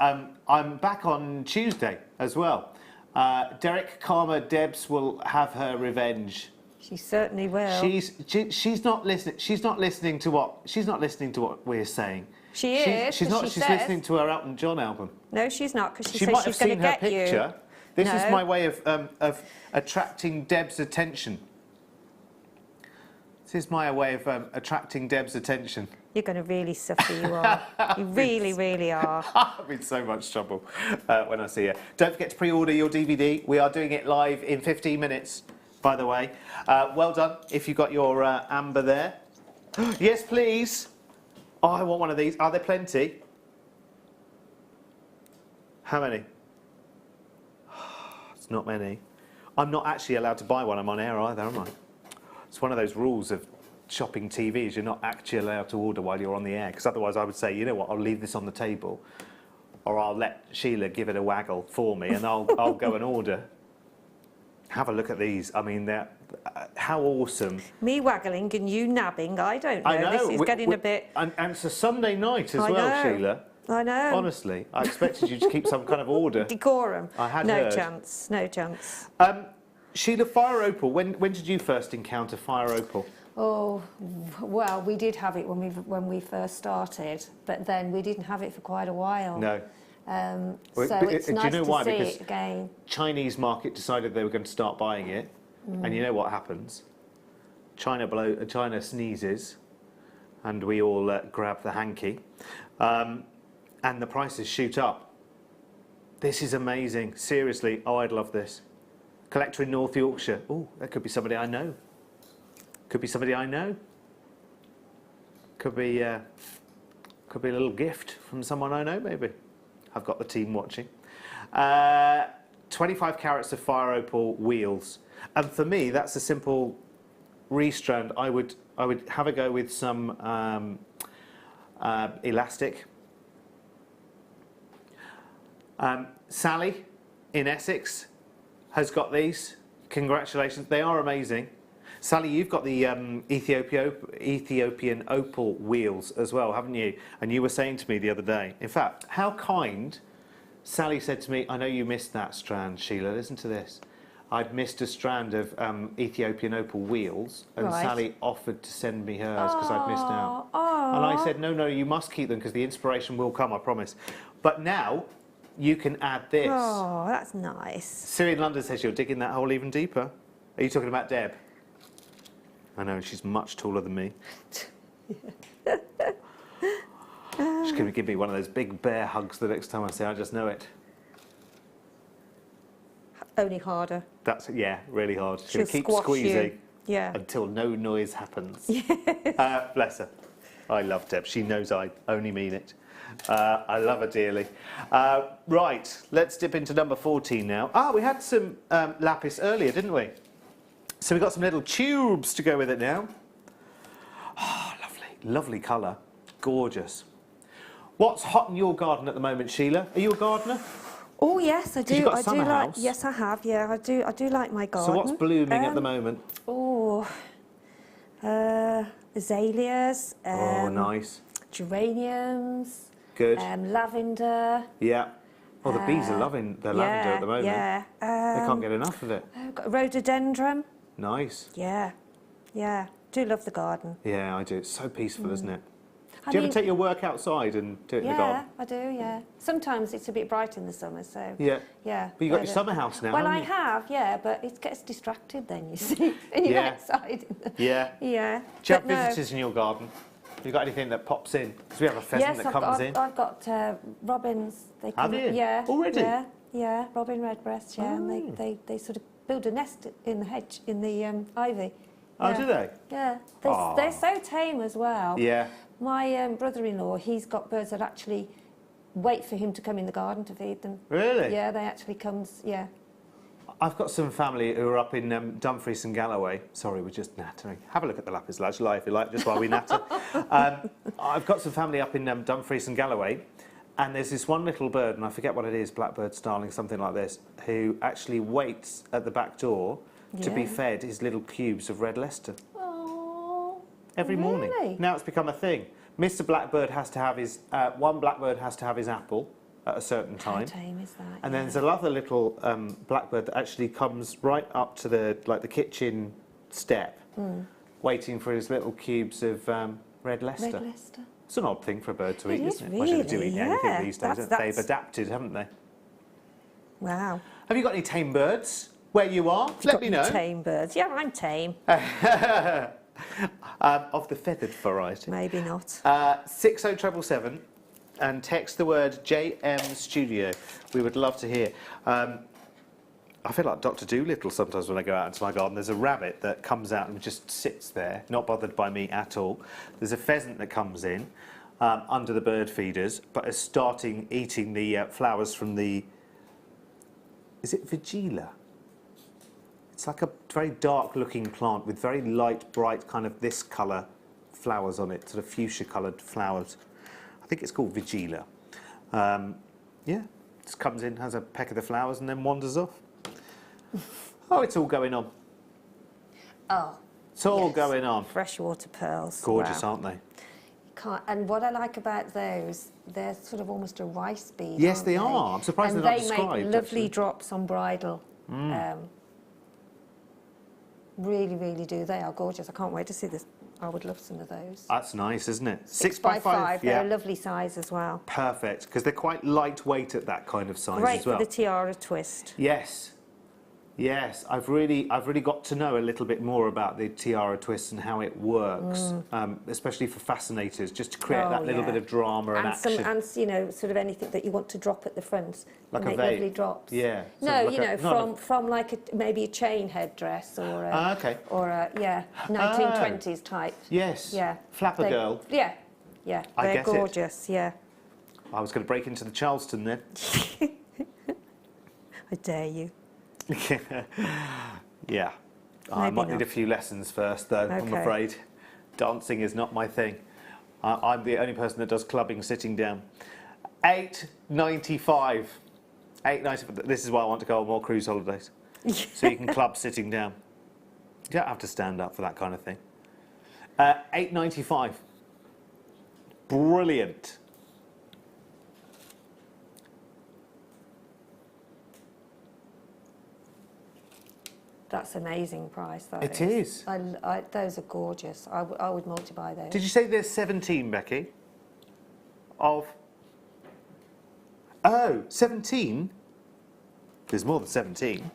I'm back on Tuesday as well. Derek, Karma, Debs will have her revenge. She certainly will. She's not listening. She's not listening to what we're saying. She is. She's 'cause not. she She's says. listening to our Elton John album. No, she's not, because she She says might have she's going to seen her get picture. you. This is No. my way of attracting Deb's attention. This is my way of attracting Deb's attention. You're going to really suffer, you are. You really, really are. I'm in so much trouble when I see her. Don't forget to pre-order your DVD. We are doing it live in 15 minutes, by the way. Well done if you got your amber there. Yes, please. Oh, I want one of these. Are there plenty? How many? It's not many. I'm not actually allowed to buy one. I'm on air either, am I? It's one of those rules of shopping TVs. You're not actually allowed to order while you're on the air, because otherwise I would say, you know what, I'll leave this on the table, or I'll let Sheila give it a waggle for me, and I'll go and order. Have a look at these. I mean, they're how awesome. Me waggling and you nabbing, I don't know. I know. This is getting a bit... And it's a Sunday night as I well, know. Sheila. I know. Honestly, I expected you to keep some kind of order. Decorum. I had no heard. chance. No chance. Sheila, fire opal. When did you first encounter fire opal? Oh, well, we did have it when we first started, but then we didn't have it for quite a while. No. So But it's do you nice know to why? see Because it again. Chinese market decided they were going to start buying it, and you know what happens? China sneezes, and we all grab the hanky, and the prices shoot up. This is amazing. Seriously, oh, I'd love this. Collector in North Yorkshire. Oh, that could be somebody I know. Could be somebody I know. Could be a little gift from someone I know, maybe. I've got the team watching. 25 carats of fire opal wheels, and for me, that's a simple restrand. I would have a go with some elastic. Sally in Essex has got these. Congratulations, they are amazing. Sally, you've got the Ethiopian opal wheels as well, haven't you? And you were saying to me the other day, in fact, how kind. Sally said to me, I know you missed that strand, Sheila, listen to this. I'd missed a strand of Ethiopian opal wheels, and Right. Sally offered to send me hers because I'd missed out. Oh, And I said, no, you must keep them because the inspiration will come, I promise. But now, you can add this. oh, that's nice. Siri in London says you're digging that hole even deeper. Are you talking about Deb? I know, she's much taller than me. She's going to give me one of those big bear hugs the next time I say I just know it. Only harder. That's, yeah, really hard. She's going to She'll keep squash squeezing you. Yeah. until no noise happens. Bless her. I love Deb. She knows I only mean it. I love her dearly. Right, let's dip into number 14 now. We had some lapis earlier, didn't we? So we've got some little tubes to go with it now. Oh, lovely. Lovely colour. Gorgeous. What's hot in your garden at the moment, Sheila? Are you a gardener? Oh yes, I do. you've got a I do summer like. house. Yes, I have. Yeah, I do. I do like my garden. So what's blooming at the moment? Oh, azaleas. Oh, nice. Geraniums. Good. Lavender. Yeah. Oh, the bees are loving the lavender at the moment. Yeah. They can't get enough of it. I've got a rhododendron. Nice. Yeah. Yeah. Do love the garden. Yeah, I do. It's so peaceful, isn't it? I Do you mean- ever take your work outside and do it in the Yeah, garden? I do. Yeah. Sometimes it's a bit bright in the summer, so. Yeah. Yeah. But you've got your summer house now, Well, haven't I you? have, yeah, but it gets distracted then, you see, when you're Yeah. outside. Yeah. Yeah. Do you have But no. visitors in your garden? Have you got anything that pops in? Because we have a pheasant Yes, that I've comes got, in. I've got robins. They Have come, you? Yeah. Already? Yeah, yeah, robin redbreast, yeah, Oh. and they sort of build a nest in the hedge, in the ivy. Oh, Yeah. do they? Yeah, Aw. they're so tame as well. Yeah. My brother-in-law, he's got birds that actually wait for him to come in the garden to feed them. Really? Yeah, they actually comes, yeah. I've got some family who are up in Dumfries and Galloway. Sorry, we're just nattering. Have a look at the lapis lazuli if you like, just while we natter. I've got some family up in Dumfries and Galloway, and there's this one little bird, and I forget what it is, blackbird, starling, something like this, who actually waits at the back door to be Yeah. fed his little cubes of red Leicester Oh, every morning. really? Now it's become a thing. Mr. Blackbird has to have his one blackbird has to have his apple at a certain How time. tame is that? And yeah. then there's another little blackbird that actually comes right up to the kitchen step, waiting for his little cubes of red Leicester. Red Leicester. It's an odd thing for a bird to It eat, is isn't it? Well, they do really, eat anything yeah. these days. That's- They've that's- adapted, haven't they? Wow. Have you got any tame birds where you are? Let me know. Tame birds. Yeah, I'm tame. Of the feathered variety. Maybe not. 60777 and text the word JM Studio. We would love to hear. I feel like Dr. Dolittle sometimes when I go out into my garden. There's a rabbit that comes out and just sits there, not bothered by me at all. There's a pheasant that comes in under the bird feeders, but is starting eating the flowers from the... Is it Vigila? It's like a very dark-looking plant with very light, bright, kind of this colour flowers on it, sort of fuchsia-coloured flowers. I think it's called Vigila. Yeah, just comes in, has a peck of the flowers, and then wanders off. Oh, it's all going on. Oh. It's all yes. going on. Freshwater pearls. Gorgeous, Wow. aren't they? Can't, and what I like about those, they're sort of almost a rice bead. Yes, aren't they are. I'm surprised and they're not they described, make lovely actually. drops on bridal. Really, really do. They are gorgeous. I can't wait to see this. I would love some of those. That's nice, isn't it? 6 by 5. Yeah. They're a lovely size as well. Perfect, because they're quite lightweight at that kind of size Great as well. for the tiara twist. Yes. Yes, I've really got to know a little bit more about the tiara twist and how it works, especially for fascinators, just to create that little bit of drama and action. And you know, sort of anything that you want to drop at the front, Like a make veil. lovely drops. Yeah. No, like you know, from like maybe a chain headdress or a, okay. or a 1920s type. Yes. Yeah. Flapper girl. Yeah. Yeah. I They're get it. gorgeous. Yeah. I was going to break into the Charleston then. I dare you. Yeah. I Maybe might need not. a few lessons first, though, I'm Okay. afraid. Dancing is not my thing. I'm the only person that does clubbing sitting down. $8.95. $8.95. This is why I want to go on more cruise holidays. So you can club sitting down. You don't have to stand up for that kind of thing. $8.95. Brilliant. That's amazing price, though. It is. Those are gorgeous. I would multi-buy those. Did you say there's 17, Becky? Of... Oh, 17? There's more than 17.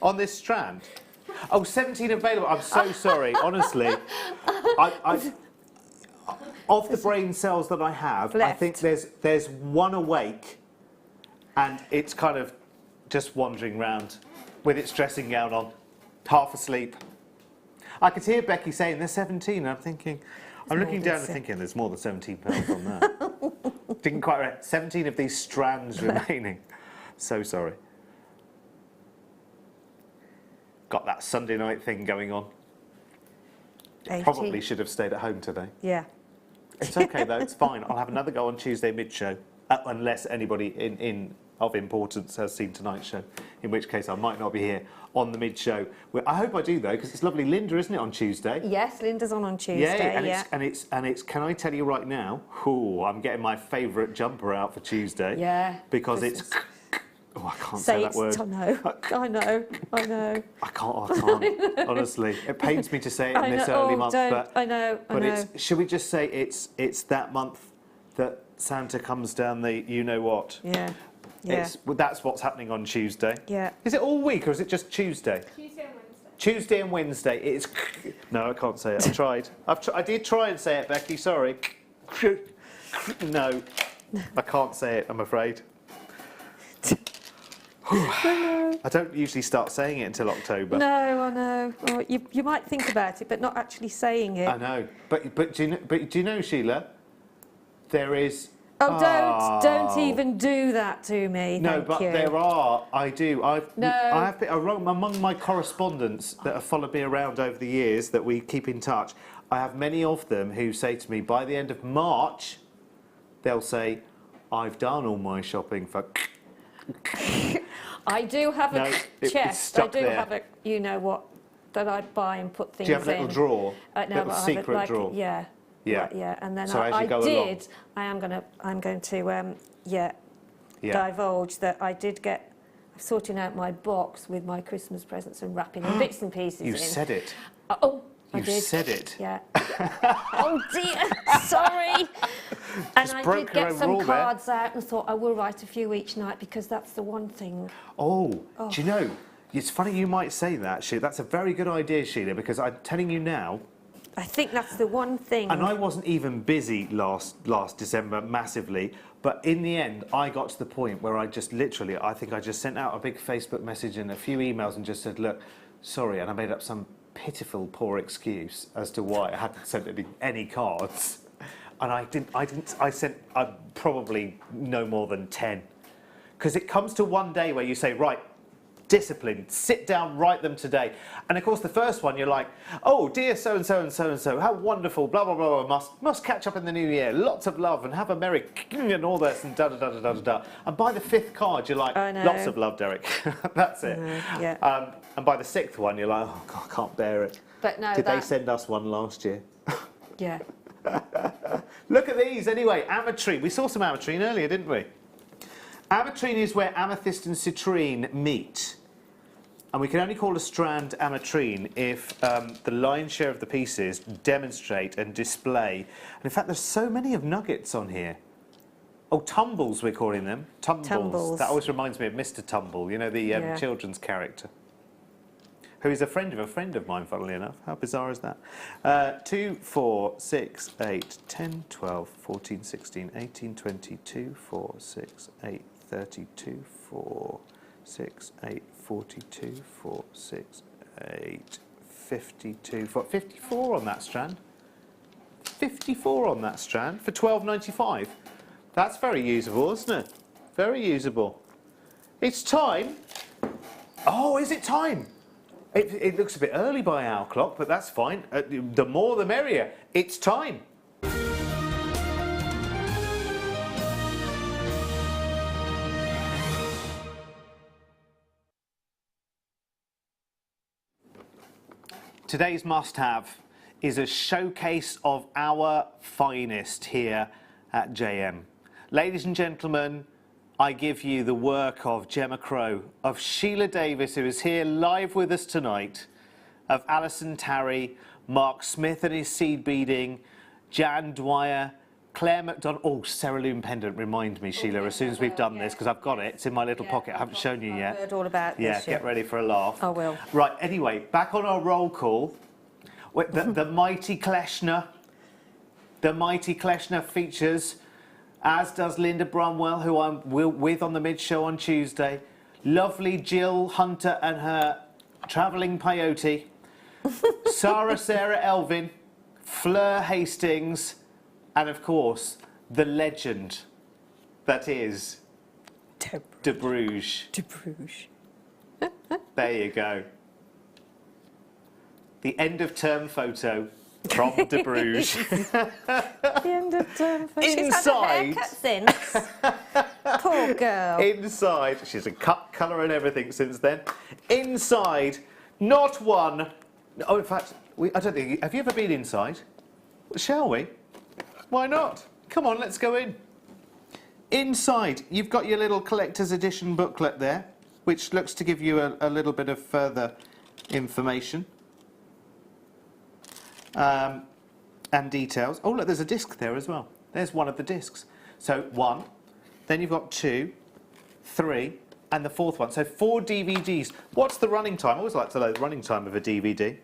On this strand? Oh, 17 available. I'm so sorry, honestly. Of the brain cells that I have, I Left. think there's one awake and it's kind of just wandering round with its dressing gown on, half asleep. I could hear Becky saying there's 17 and I'm thinking, I'm looking down and thinking there's more than 17 pounds on that. Didn't quite right. 17 of these strands remaining. So sorry. Got that Sunday night thing going on. 80. Probably should have stayed at home today. Yeah. It's okay though, it's fine. I'll have another go on Tuesday mid-show, unless anybody of importance has seen tonight's show, in which case I might not be here on the mid-show. I hope I do though, because it's lovely. Linda, isn't it, on Tuesday? Yes, Linda's on Tuesday. Yeah, and it's. Can I tell you right now? Ooh, I'm getting my favourite jumper out for Tuesday. Yeah. Because Christmas. it's. Oh, I can't say that word. I know. I can't. Honestly, it pains me to say it in this early month, but I know. it's. Should we just say it's that month that Santa comes down the you know what? Yeah. Yeah. That's what's happening on Tuesday. Yeah. Is it all week or is it just Tuesday? Tuesday and Wednesday. Tuesday and Wednesday. It's. No, I can't say it. I tried. I did try and say it, Becky. Sorry. No, I can't say it. I'm afraid. I don't usually start saying it until October. No, I know. Well, you might think about it, but not actually saying it. I know, but do you know, Sheila? There is. Oh, don't even do that to me. No, thank but you. there are. I do. I No. have among my correspondents that have followed me around over the years that we keep in touch. I have many of them who say to me by the end of March, they'll say, "I've done all my shopping for." I do have a it's chest. stuck I do there. have a, you know what, that I buy and put things Do you have a in. little drawer? No, little but I have secret it like, drawer? Yeah. Yeah. Like, yeah. And then So as you I go did. along. I'm going to Yeah. divulge that I did get sorting out my box with my Christmas presents and wrapping in bits and pieces You in. said it. Oh, I You did. said it. Yeah. Oh dear, sorry. And I broke did your get own some rule there. cards out and thought I will write a few each night because that's the one thing. Oh, do you know? It's funny you might say that, Sheila. That's a very good idea, Sheila, because I'm telling you now, I think that's the one thing. and I wasn't even busy last December massively, but in the end, I got to the point where I just literally, I think I just sent out a big Facebook message and a few emails and just said, look, sorry, and I made up some pitiful, poor excuse as to why I hadn't sent any cards. And I sent probably no more than 10. Because it comes to one day where you say, right, discipline, sit down, write them today. And of course, the first one, you're like, oh, dear so-and-so and so-and-so, how wonderful, blah, blah, blah, blah, must catch up in the new year, lots of love and have a merry and all this and da-da-da-da-da-da. And by the 5th card, you're like, I know. lots of love, Derek. That's it. Yeah. And by the 6th one, you're like, oh, God, I can't bear it. But no, Did they send us one last year? Yeah. Look at these anyway, ametrine. We saw some ametrine earlier, didn't we? Ametrine is where amethyst and citrine meet. And we can only call a strand ametrine if the lion's share of the pieces demonstrate and display. And in fact, there's so many of nuggets on here. Oh, tumbles, we're calling them. Tumbles. That always reminds me of Mr. Tumble, you know, the children's character, who is a friend of mine, funnily enough. How bizarre is that? 2, 4, 6, 8, 10, 12, 14, 16, 18, 20, 2, 4, 6, 8, 32, 4, 6, 8, 42, 4, 6, 8, 52, 4, 54 on that strand. 54 on that strand for £12.95. That's very usable, isn't it? Very usable. It's time. Oh, is it time? It looks a bit early by our clock, but that's fine. The more the merrier. It's time. Today's must-have is a showcase of our finest here at JM. Ladies and gentlemen, I give you the work of Gemma Crow, of Sheila Davis, who is here live with us tonight, of Alison Tarry, Mark Smith and his seed beading, Jan Dwyer, Claire McDonald. Oh, Cerulean pendant, remind me, Sheila, as soon as we've done this, because I've got it. It's in my little pocket. I haven't shown you yet. I've heard all about this. Yeah, get ready for a laugh. I will. Right, anyway, back on our roll call. The mighty Kleshner. The mighty Kleshner features, as does Linda Bromwell, who I'm with on the mid-show on Tuesday. Lovely Jill Hunter and her travelling peyote. Sarah Elvin, Fleur Hastings, and of course, the legend that is De Bruges. De Bruges. There you go. The end of term photo from De Bruges. The end of term. Inside. She's had a haircut since. Poor girl. Inside, she's a cut, colour and everything since then. Inside, not one. Oh, in fact, I don't think. Have you ever been inside? Shall we? Why not? Come on, let's go in. Inside, you've got your little collector's edition booklet there, which looks to give you a little bit of further information. And details. Oh, look, there's a disc there as well. There's one of the discs. So 1, then you've got 2, 3, and the 4th one. So 4 DVDs. What's the running time? I always like to know the running time of a DVD.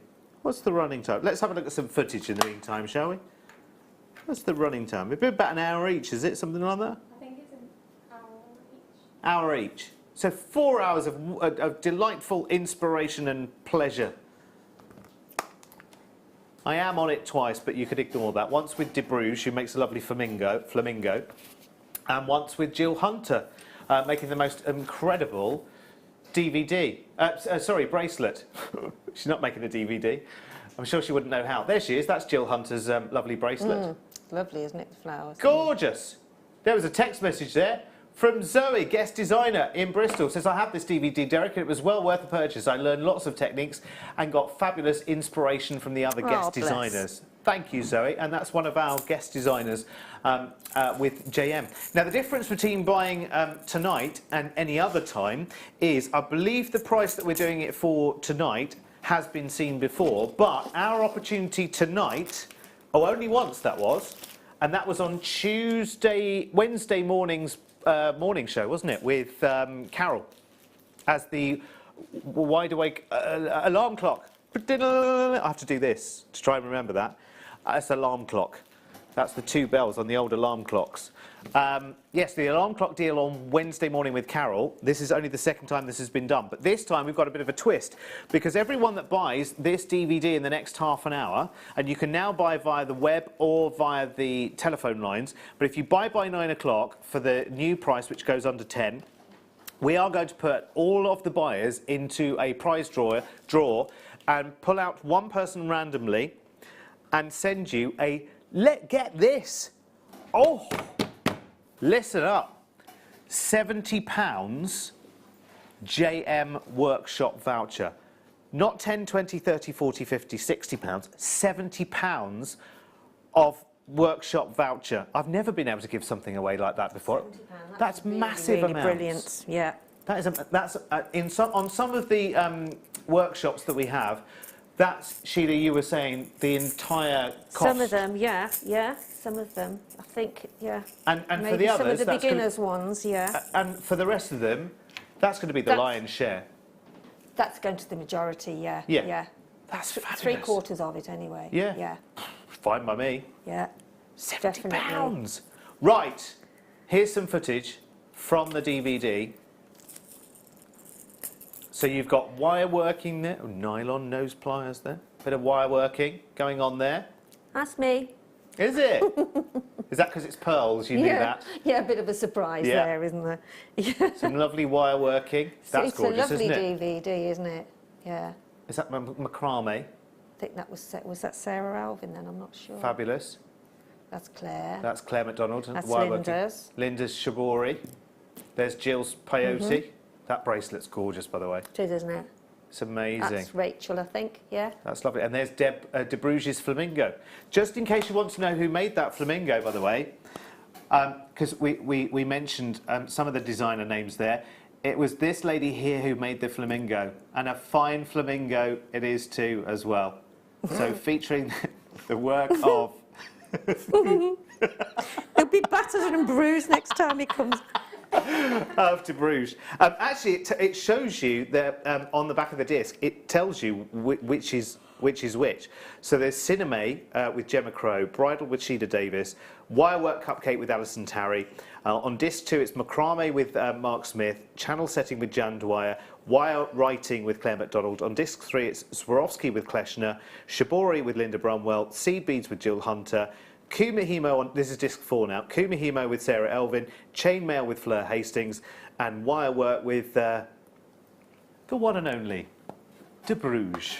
What's the running time? Let's have a look at some footage in the meantime, shall we? What's the running time? It'd be about an hour each, is it? Something like that? I think it's an hour each. Hour each. So 4 hours of delightful inspiration and pleasure. I am on it twice, but you could ignore that. Once with De Bruges, who makes a lovely flamingo, and once with Jill Hunter, making the most incredible DVD. Bracelet. She's not making a DVD. I'm sure she wouldn't know how. There she is. That's Jill Hunter's lovely bracelet. Lovely, isn't it? The flowers. Gorgeous. There was a text message there from Zoe, guest designer in Bristol. Says, I have this DVD, Derek, and it was well worth the purchase. I learned lots of techniques and got fabulous inspiration from the other guest designers. Thank you, Zoe. And that's one of our guest designers with JM. Now, the difference between buying tonight and any other time is, I believe the price that we're doing it for tonight has been seen before, but our opportunity tonight, only once that was, and that was on Wednesday morning's morning show, wasn't it, with Carol as the wide awake alarm clock. I have to do this to try and remember that. That's alarm clock. That's the 2 bells on the old alarm clocks. Yes, the alarm clock deal on Wednesday morning with Carol. This is only the 2nd time this has been done, but this time we've got a bit of a twist, because everyone that buys this DVD in the next half an hour, and you can now buy via the web or via the telephone lines, but if you buy by 9 o'clock for the new price, which goes under 10, we are going to put all of the buyers into a prize draw and pull out one person randomly and send you a, get this, oh, listen up, £70 JM workshop voucher. Not 10, 20, 30, 40, 50, £60, £70 of workshop voucher. I've never been able to give something away like that before. £70, That's massive really amounts. brilliant, yeah. That is that's on some of the workshops that we have. That's, Sheila, you were saying the entire cost. Some of them, yeah, some of them. I think, yeah. And maybe for the others, some of the that's beginners ones, yeah. And for the rest of them, that's going to be the lion's share. That's going to the majority, yeah. Yeah. That's fabulous. 3/4 of it anyway. Yeah. Yeah. Fine by me. Yeah. £70. Right. Here's some footage from the DVD. So you've got wire working there. Oh, nylon nose pliers there. Bit of wire working going on there. That's me. Is it? Is that because it's pearls? You knew that? Yeah, a bit of a surprise there, isn't there? Yeah. Some lovely wire working. That's gorgeous, isn't it? It's a lovely DVD, isn't it? Yeah. Is that macrame? I think that was that Sarah Alvin then, I'm not sure. Fabulous. That's Claire. That's Claire MacDonald. That's wire Linda's. Working. Linda's shibori. There's Jill's peyote. That bracelet's gorgeous, by the way. It is, isn't it? It's amazing. That's Rachel, I think, yeah. That's lovely. And there's De Bruges flamingo. Just in case you want to know who made that flamingo, by the way, because we mentioned some of the designer names there. It was this lady here who made the flamingo, and a fine flamingo it is too as well. So featuring the work of... He'll be battered and bruised next time he comes. After Bruges. Actually, it shows you that on the back of the disc, it tells you which is which. So there's Cinema with Gemma Crow, Bridal with Sheila Davis, Wirework Cupcake with Alison Tarry. On disc 2, it's Macrame with Mark Smith, Channel Setting with Jan Dwyer, Wire Writing with Claire MacDonald. On disc 3, it's Swarovski with Kleshner, Shibori with Linda Brumwell, Seed Beads with Jill Hunter, Kumihimo on, this is disc 4 now, Kumihimo with Sarah Elvin, Chainmail with Fleur Hastings, and Wirework with the one and only De Bruges.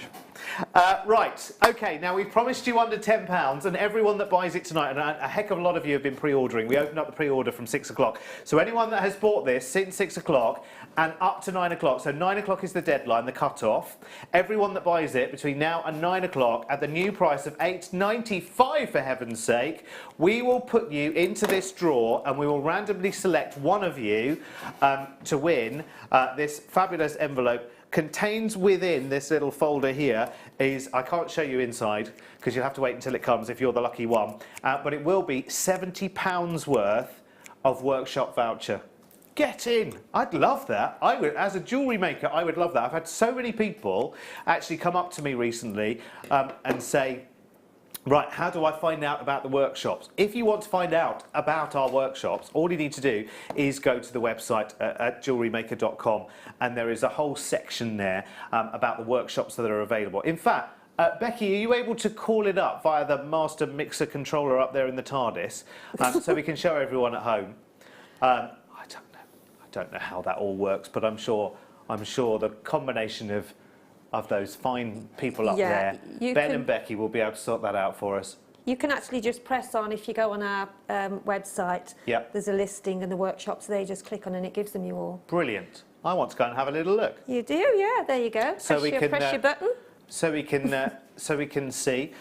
Right, okay, now we've promised you under £10, and everyone that buys it tonight, and a heck of a lot of you have been pre-ordering. We opened up the pre-order from 6 o'clock. So anyone that has bought this since 6 o'clock and up to 9 o'clock, so 9 o'clock is the deadline, the cut-off, everyone that buys it between now and 9 o'clock at the new price of £8.95, for heaven's sake, we will put you into this draw, and we will randomly select one of you to win this fabulous envelope. Contains within this little folder here is, I can't show you inside because you'll have to wait until it comes if you're the lucky one, but it will be £70 worth of workshop voucher. Get in. I'd love that. I would, as a jewellery maker, I would love that. I've had so many people actually come up to me recently and say, right, how do I find out about the workshops? If you want to find out about our workshops, all you need to do is go to the website at JewelleryMaker.com, and there is a whole section there about the workshops that are available. In fact, Becky, are you able to call it up via the master mixer controller up there in the TARDIS so we can show everyone at home? I don't know how that all works, but I'm sure the combination of those fine people up there, Ben and Becky will be able to sort that out for us. You can actually just press on, if you go on our website, there's a listing and the workshops, they just click on and it gives them you all. Brilliant. I want to go and have a little look. You do, yeah, there you go. So Press your button. So we can see.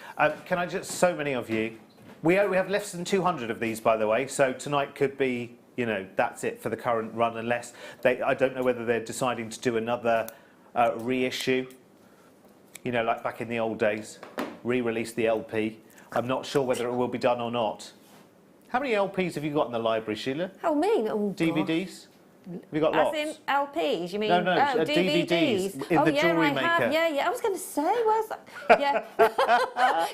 Can I just, so many of you, we have less than 200 of these, by the way, so tonight could be, you know, that's it for the current run, unless I don't know whether they're deciding to do another reissue. You know, like back in the old days, re-release the LP. I'm not sure whether it will be done or not. How many LPs have you got in the library, Sheila? Oh, me? Oh, DVDs? Have you got lots? As in LPs, you mean? No, DVDs. in the Jewellery I Maker. have. Yeah. I was going to say, where's that? Yeah.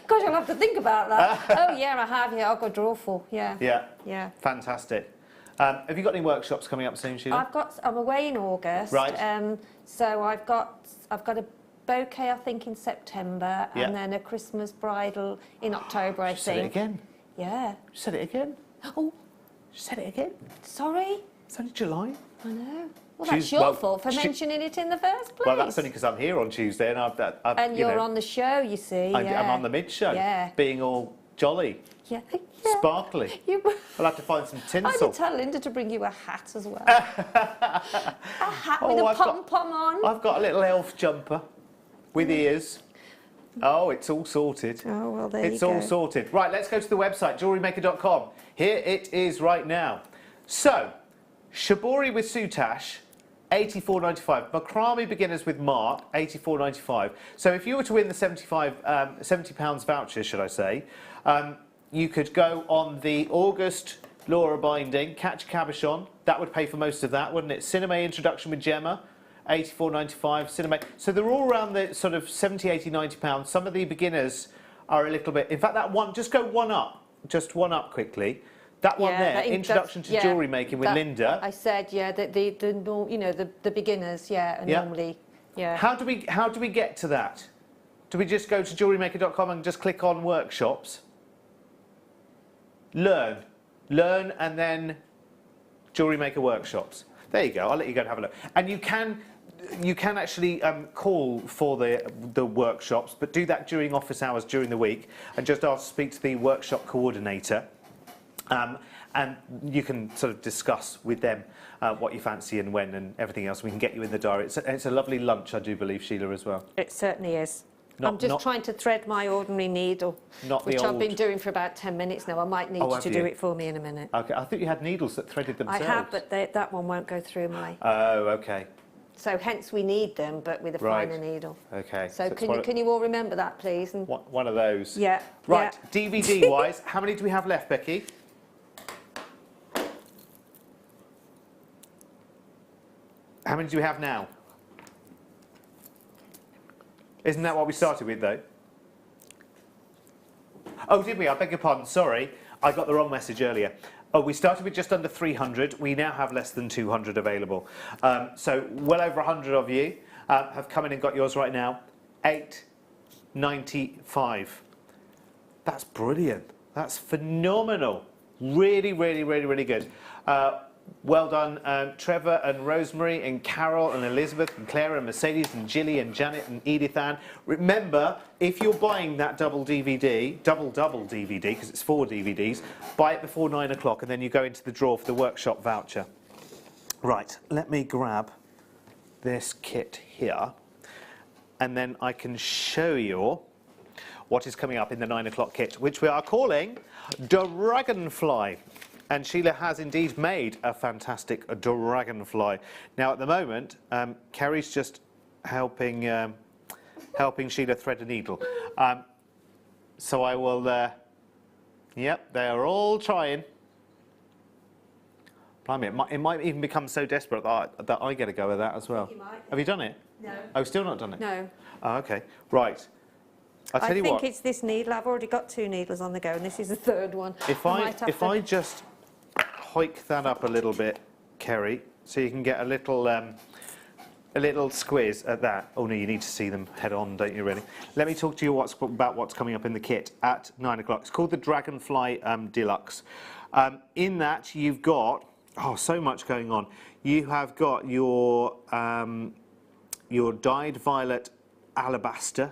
Gosh, I'll have to think about that. Oh, yeah, I have. Yeah, I've got a drawer full. Yeah. Yeah. Fantastic. Have you got any workshops coming up soon, Sheila? I'm away in August. Right. So I've got a bouquet, I think, in September, and then a Christmas bridal in October, I think. Said it again. Yeah. Said it again. Oh. Said it again. Sorry. It's only July. I know. Well, that's your fault for mentioning it in the first place. Well, that's only because I'm here on Tuesday, and I've you're on the show, you see. I'm on the mid-show, being all jolly. Yeah. Sparkly. I'll have to find some tinsel. I did tell Linda to bring you a hat as well. A hat with a pom-pom on. I've got a little elf jumper with ears. Oh, it's all sorted. Oh, well, there you go. It's all sorted. Right, let's go to the website, JewelleryMaker.com. Here it is right now. So, Shibori with Soutache, 84.95. Macrame beginners with Mark, 84.95. So if you were to win the £70 voucher, should I say, you could go on the August Laura binding, catch cabochon. That would pay for most of that, wouldn't it? Cinema introduction with Gemma, 84.95. Cinema. So they're all around the sort of 70, 80, 90 pounds. Some of the beginners are a little bit. In fact, that one, just go one up. Just one up quickly. That one there, introduction to jewellery making with Linda. I said, yeah, the beginners, yeah, are normally, yeah. How do we get to that? Do we just go to JewelleryMaker.com and just click on workshops? Learn, and then Jewellery Maker workshops. There you go. I'll let you go and have a look. And you can actually call for the workshops, but do that during office hours during the week, and just ask to speak to the workshop coordinator. And you can sort of discuss with them what you fancy and when and everything else. We can get you in the diary. It's a lovely lunch, I do believe, Sheila, as well. It certainly is. I'm just trying to thread my ordinary needle, which I've been doing for about 10 minutes now. I might need you to do it for me in a minute. Okay, I think you had needles that threaded themselves. I have, but that one won't go through my... Oh, okay. So hence we need them, but with a finer needle. Okay. So can you all remember that, please? And one of those. Yeah. Right, yeah. DVD-wise, how many do we have left, Becky? How many do we have now? Isn't that what we started with, though? Oh, did we? I beg your pardon. Sorry. I got the wrong message earlier. Oh, we started with just under 300. We now have less than 200 available. So well over 100 of you have come in and got yours right now. £8.95. That's brilliant. That's phenomenal. Really, really, really, really good. Well done, Trevor and Rosemary and Carol and Elizabeth and Claire and Mercedes and Gilly and Janet and Edith Ann. Remember, if you're buying that double DVD, double DVD, because it's 4 DVDs, buy it before 9 o'clock and then you go into the drawer for the workshop voucher. Right, let me grab this kit here and then I can show you what is coming up in the 9 o'clock kit, which we are calling Dragonfly. And Sheila has indeed made a fantastic dragonfly. Now, at the moment, Kerry's just helping Sheila thread a needle. So I will... yep, they are all trying. Blimey, it might even become so desperate that I get a go at that as well. Have you done it? No. Oh, still not done it? No. Oh, OK. Right. I think it's this needle. I've already got 2 needles on the go, and this is the 3rd one. If I just hike that up a little bit, Kerry, so you can get a little squiz at that. Oh no, you need to see them head on, don't you? Really. Let me talk to you about what's coming up in the kit at 9 o'clock. It's called the Dragonfly Deluxe. In that you've got so much going on. You have got your dyed violet alabaster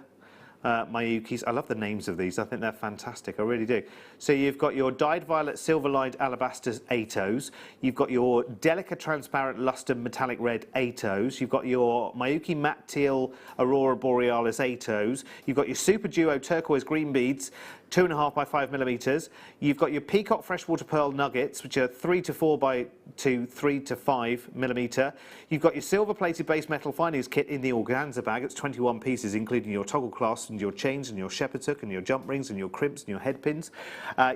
Mayukis. I love the names of these. I think they're fantastic. I really do. So you've got your dyed violet silver-lined alabaster Atos. You've got your delicate transparent luster metallic red Atos. You've got your Mayuki matte teal Aurora Borealis Atos. You've got your super duo turquoise green beads, 2.5 by 5 millimeters. You've got your peacock freshwater pearl nuggets, which are 3 to 4 by 3 to 5 millimeter. You've got your silver-plated base metal findings kit in the organza bag. It's 21 pieces, including your toggle clasps and your chains and your shepherd's hook and your jump rings and your crimps and your head pins.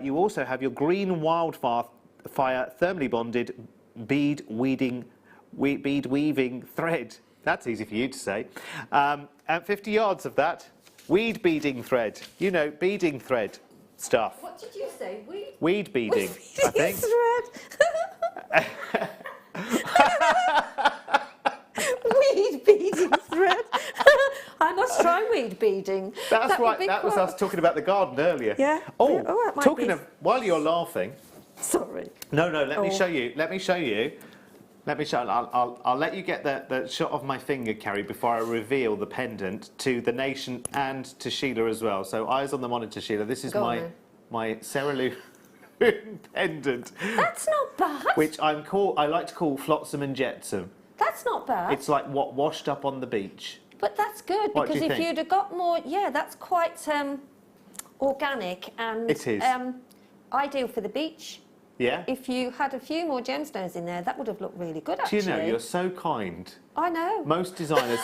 You also have your green wildfire thermally bonded bead weaving thread. That's easy for you to say. And 50 yards of that. Weed beading thread. You know, beading thread stuff. What did you say? Weed beading, I think. Thread. Weed beading thread. I must try weed beading. That's right. That was us talking about the garden earlier. Yeah. Oh, that might talking be... of, while you're laughing. Sorry. No, let me show you. Let me show you. I'll let you get the shot of my finger, Kerry, before I reveal the pendant to the nation and to Sheila as well. So eyes on the monitor, Sheila. This is my Sarah Lou pendant. That's not bad. Which I like to call Flotsam and Jetsam. That's not bad. It's like what washed up on the beach. But that's good, because if you'd have got more, that's quite organic and it is. Ideal for the beach. Yeah? if you had a few more gemstones in there, that would have looked really good, Do actually. you know, you're so kind. I know. Most designers...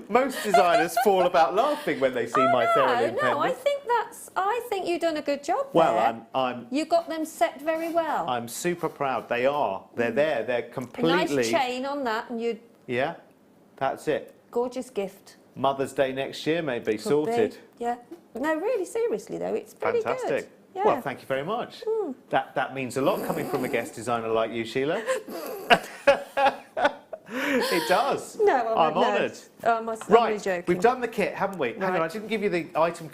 Most designers fall about laughing when they see my cerulean pendant. No, I think you've done a good job Well, there. You got them set very well. I'm super proud. They are. They're there. They're A completely... nice chain on that, and you Yeah, that's it. gorgeous gift. Mother's Day next year, maybe, Could sorted. be. Yeah. No, really, seriously though, it's pretty Fantastic. good. Yeah. Well, thank you very much. That means a lot coming from a guest designer like you, Sheila. It does. No, I'm honoured. I'm Right, joking. we've done the kit, haven't we? Hang on, Right. I didn't give you the item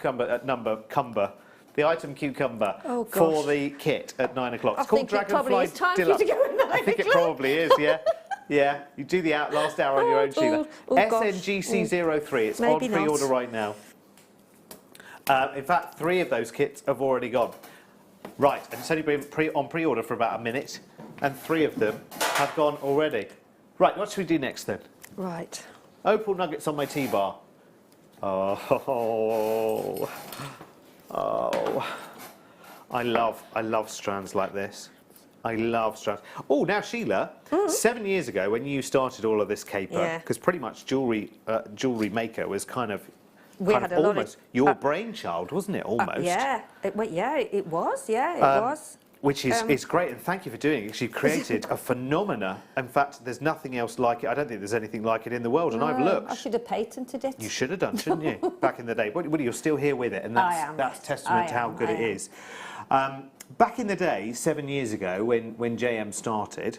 the item cucumber Oh, for gosh. the kit at 9 o'clock. I It's called think it probably Dragonfly is time for you Deluxe. to go at 9 I think it o'clock. probably is, yeah. Yeah, you do the last hour on your own, Sheila. gosh. SNGC03, it's Maybe on not. pre-order right now. In fact, 3 of those kits have already gone. Right, and it's only been on pre-order for about a minute, and 3 of them have gone already. Right, what should we do next then? Right. Opal nuggets on my T-bar. Oh, I love strands like this. I love strands. Oh, now Sheila, 7 years ago when you started all of this caper, Yeah. because pretty much Jewellery Maker was kind of We had a lot of- almost your brainchild, wasn't it? Almost. Yeah. It was. Yeah, it was. Which is great, and thank you for doing it. You've created a phenomena. In fact, there's nothing else like it. I don't think there's anything like it in the world, and I've looked. I should have patented it. You should have done, shouldn't you? Back in the day. Well, you're still here with it, and I am, that's yes. testament to how good I it am. is. Back in the day, 7 years ago, when JM started,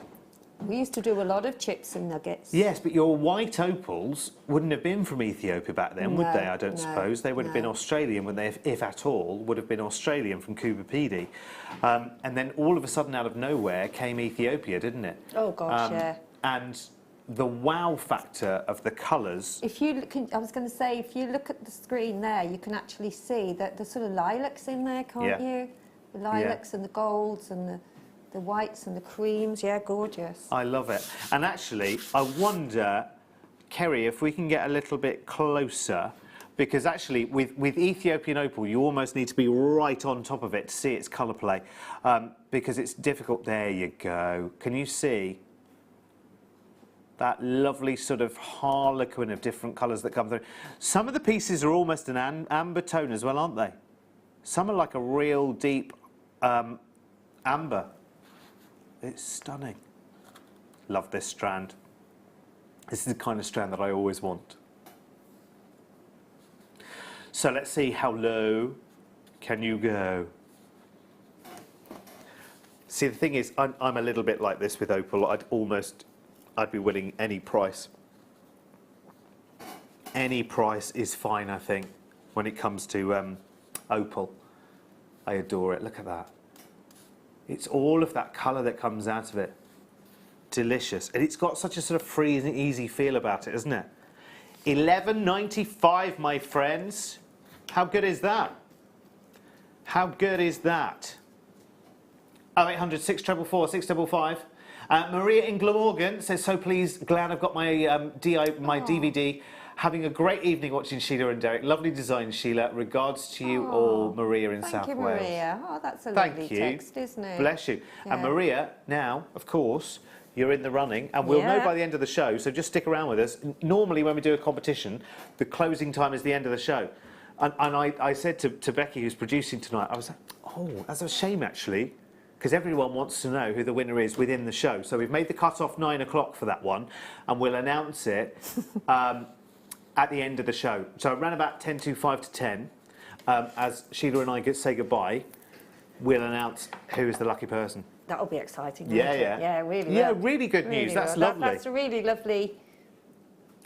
We used to do a lot of chips and nuggets. yes, but your white opals wouldn't have been from Ethiopia back then, would No, they? I don't no, suppose. They would have been no. Australian, when they, if at all, would have been Australian from Cuba Pedy. And then all of a sudden, out of nowhere, came Ethiopia, didn't it? Oh gosh, yeah. And the wow factor of the colours. If you look, I was going to say, if you look at the screen there, you can actually see that the sort of lilacs in there, can't Yeah. you? The lilacs and the golds and the whites and the creams. Yeah, gorgeous. I love it. And actually, I wonder, Kerry, if we can get a little bit closer, because actually, with Ethiopian opal, you almost need to be right on top of it to see its colour play, because it's difficult. There you go. Can you see that lovely sort of harlequin of different colours that come through? Some of the pieces are almost an amber tone as well, aren't they? Some are like a real deep amber. It's stunning. Love this strand. This is the kind of strand that I always want. So let's see, how low can you go? See, the thing is, I'm a little bit like this with opal. I'd be willing any price. Any price is fine, I think, when it comes to opal. I adore it. Look at that. It's all of that colour that comes out of it. Delicious. And it's got such a sort of free and easy feel about it, isn't it? $11.95, my friends. How good is that? How good is that? 0800 644 655. Maria in Glamorgan says, so pleased, glad I've got my DVD. Having a great evening watching Sheila and Derek. Lovely design, Sheila. Regards to you all, Maria in South Thank you, Wales. Maria. Oh, that's a Thank lovely you. text, isn't it? Bless you. Yeah. And Maria, now, of course, you're in the running, and we'll know Yeah. by the end of the show, so just stick around with us. Normally, when we do a competition, the closing time is the end of the show. And I said to Becky, who's producing tonight, I was like, oh, that's a shame, actually, because everyone wants to know who the winner is within the show. So we've made the cut-off 9 o'clock for that one, and we'll announce it at the end of the show. So around about 10 to 5 to 10, as Sheila and I say goodbye, we'll announce who is the lucky person. That'll be exciting. Yeah, won't it? yeah. Yeah, really. Yeah, will. really good news. Really That's will. lovely. That's a really lovely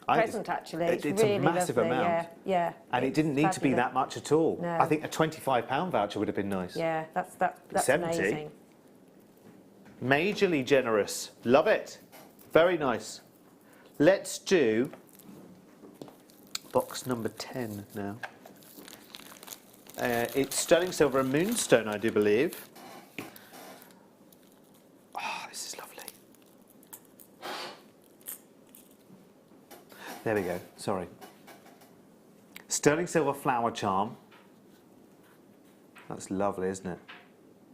present, actually. It's really a massive lovely. amount. Yeah, yeah. And it didn't need to be fabulous. that much at all. No. I think a £25 voucher would have been nice. Yeah, that's 70. amazing. Majorly generous. Love it. Very nice. Let's do box number 10 now. It's sterling silver and moonstone, I do believe. Oh, this is lovely. There we go. Sorry. Sterling silver flower charm. That's lovely, isn't it?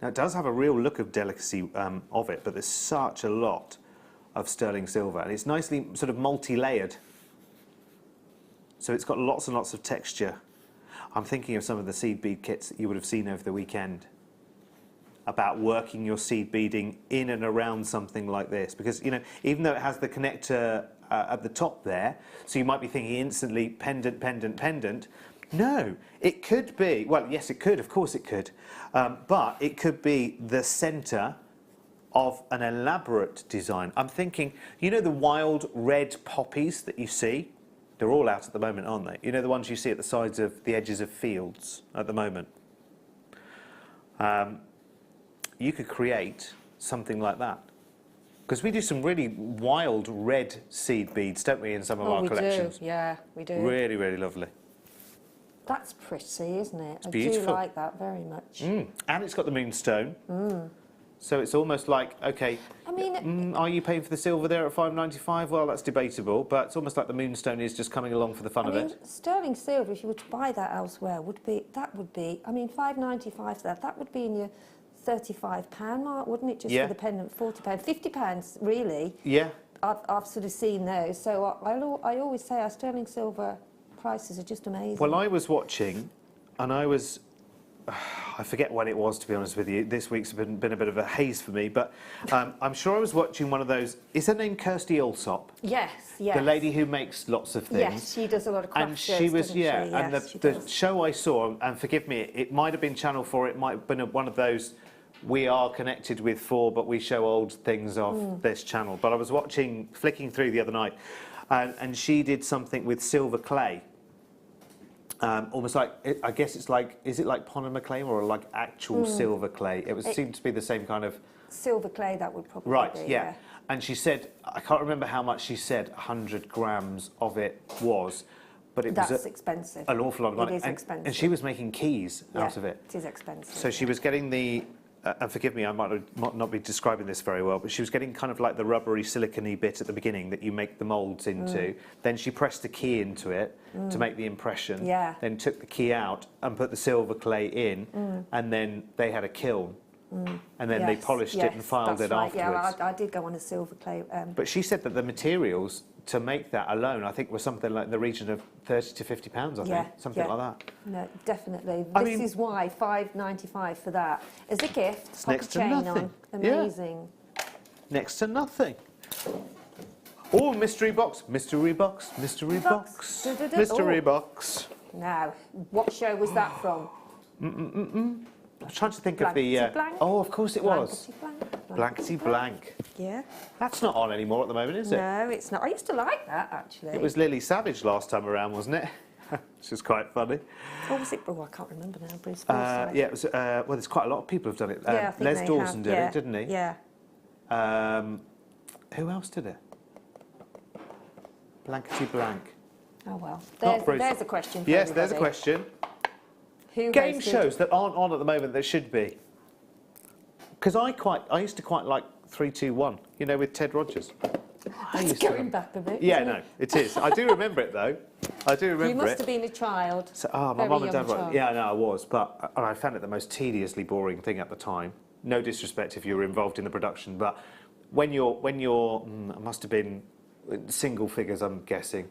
Now, it does have a real look of delicacy of it, but there's such a lot of sterling silver, and it's nicely sort of multi-layered. So it's got lots and lots of texture. I'm thinking of some of the seed bead kits that you would have seen over the weekend about working your seed beading in and around something like this, because, you know, even though it has the connector at the top there, so you might be thinking instantly pendant, pendant, pendant. No, it could be, well, yes, it could, of course it could, but it could be the centre of an elaborate design. I'm thinking, you know the wild red poppies that you see? They're all out at the moment, aren't they? You know the ones you see at the sides of the edges of fields at the moment? You could create something like that. Because we do some really wild red seed beads, don't we, in some of our collections? We do, yeah, we do. Really, really lovely. That's pretty, isn't it? I beautiful. do like that very much. And it's got the moonstone. So it's almost like, okay, I mean, are you paying for the silver there at $5.95? Well, that's debatable, but it's almost like the moonstone is just coming along for the fun of it. sterling silver, if you were to buy that elsewhere, would be, I mean, $5.95 for that, that would be in your £35 mark, wouldn't it, just Yeah. for the pendant, £40, £50 really. Yeah. I've sort of seen those, so I always say our sterling silver prices are just amazing. Well, I was watching, and I forget when it was, to be honest with you. This week's been a bit of a haze for me, but I'm sure I was watching one of those. Is her name Kirsty Allsop? Yes, yes. The lady who makes lots of things. Yes, she does a lot of craft And shows, she was, doesn't she? yeah, and Yes, she the does. show I saw, and forgive me, it might have been Channel 4, it might have been one of those, we are connected with 4, but we show old things of this channel. But I was flicking through the other night, and she did something with silver clay. Almost like, I guess it's like, is it like polymer clay or like actual silver clay? It seemed to be the same kind of... Silver clay, that would probably Right, be, yeah. And she said, I can't remember how much she said 100 grams of it was, but it That's was expensive. an awful lot of money. It is expensive. And she was making keys out of it. It is expensive. So she was getting the, and forgive me, I might not be describing this very well, but she was getting kind of like the rubbery silicone-y bit at the beginning that you make the moulds into. Then she pressed the key into it to make the impression. Yeah. Then took the key out and put the silver clay in, and then they had a kiln. And then they polished it and filed it afterwards. Yeah, I did go on a silver clay. But she said that the materials to make that alone, I think, was something like in the region of £30 to £50, I think, something like that. No, definitely. I This mean- is why £5.95 for that as a gift. It's pop next a to chain nothing. On. Yeah. Amazing. Next to nothing. Oh, mystery box, mystery box, mystery box, Du-du-du. mystery Oh. box. Now, what show was that from? I was trying to think of the... Blankety blank. Oh, of course it was. Blankety blank. Blankety blank. Yeah. That's not on anymore at the moment, is it? No, it's not. I used to like that, actually. It was Lily Savage last time around, wasn't it? Which is quite funny. What was it? Oh, I can't remember now. Bruce Yeah, it was, well, there's quite a lot of people who've done it. Yeah, I think Les they Dawson have. did Yeah. it, didn't he? Yeah. Who else did it? Blankety blank. Oh, well. Not Bruce. There's a question for Yes, there's a everybody. question. Who Game hosted- shows that aren't on at the moment that should be. Because I used to quite like 3-2-1, you know, with Ted Rogers. I It's used to- going back a bit. Yeah, isn't no, it? it is. I do remember it though. I do remember You must it. have been a child. So, my very mum and young dad were. child. Yeah, no, I was, but I found it the most tediously boring thing at the time. No disrespect if you were involved in the production, but when you're, I must have been single figures, I'm guessing.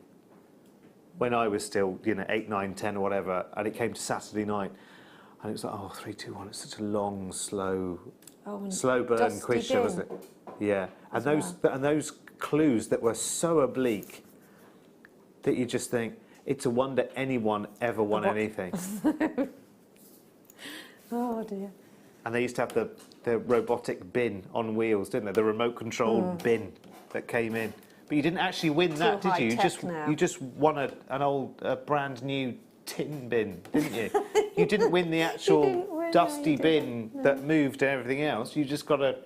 When I was still, 8, 9, 10 or whatever, and it came to Saturday night, and it was like, 3-2-1, it's such a long, slow And burn Dusty quiz show, wasn't it? Yeah, and those clues that were so oblique that you just think it's a wonder anyone ever won anything. Oh, dear. And they used to have the robotic bin on wheels, didn't they? The remote controlled bin that came in. But you didn't actually win that, did you? high-tech now. You just won an old brand new tin bin, didn't you? You didn't win the actual didn't win, no, dusty you bin didn't, no. that moved and everything else. You just got a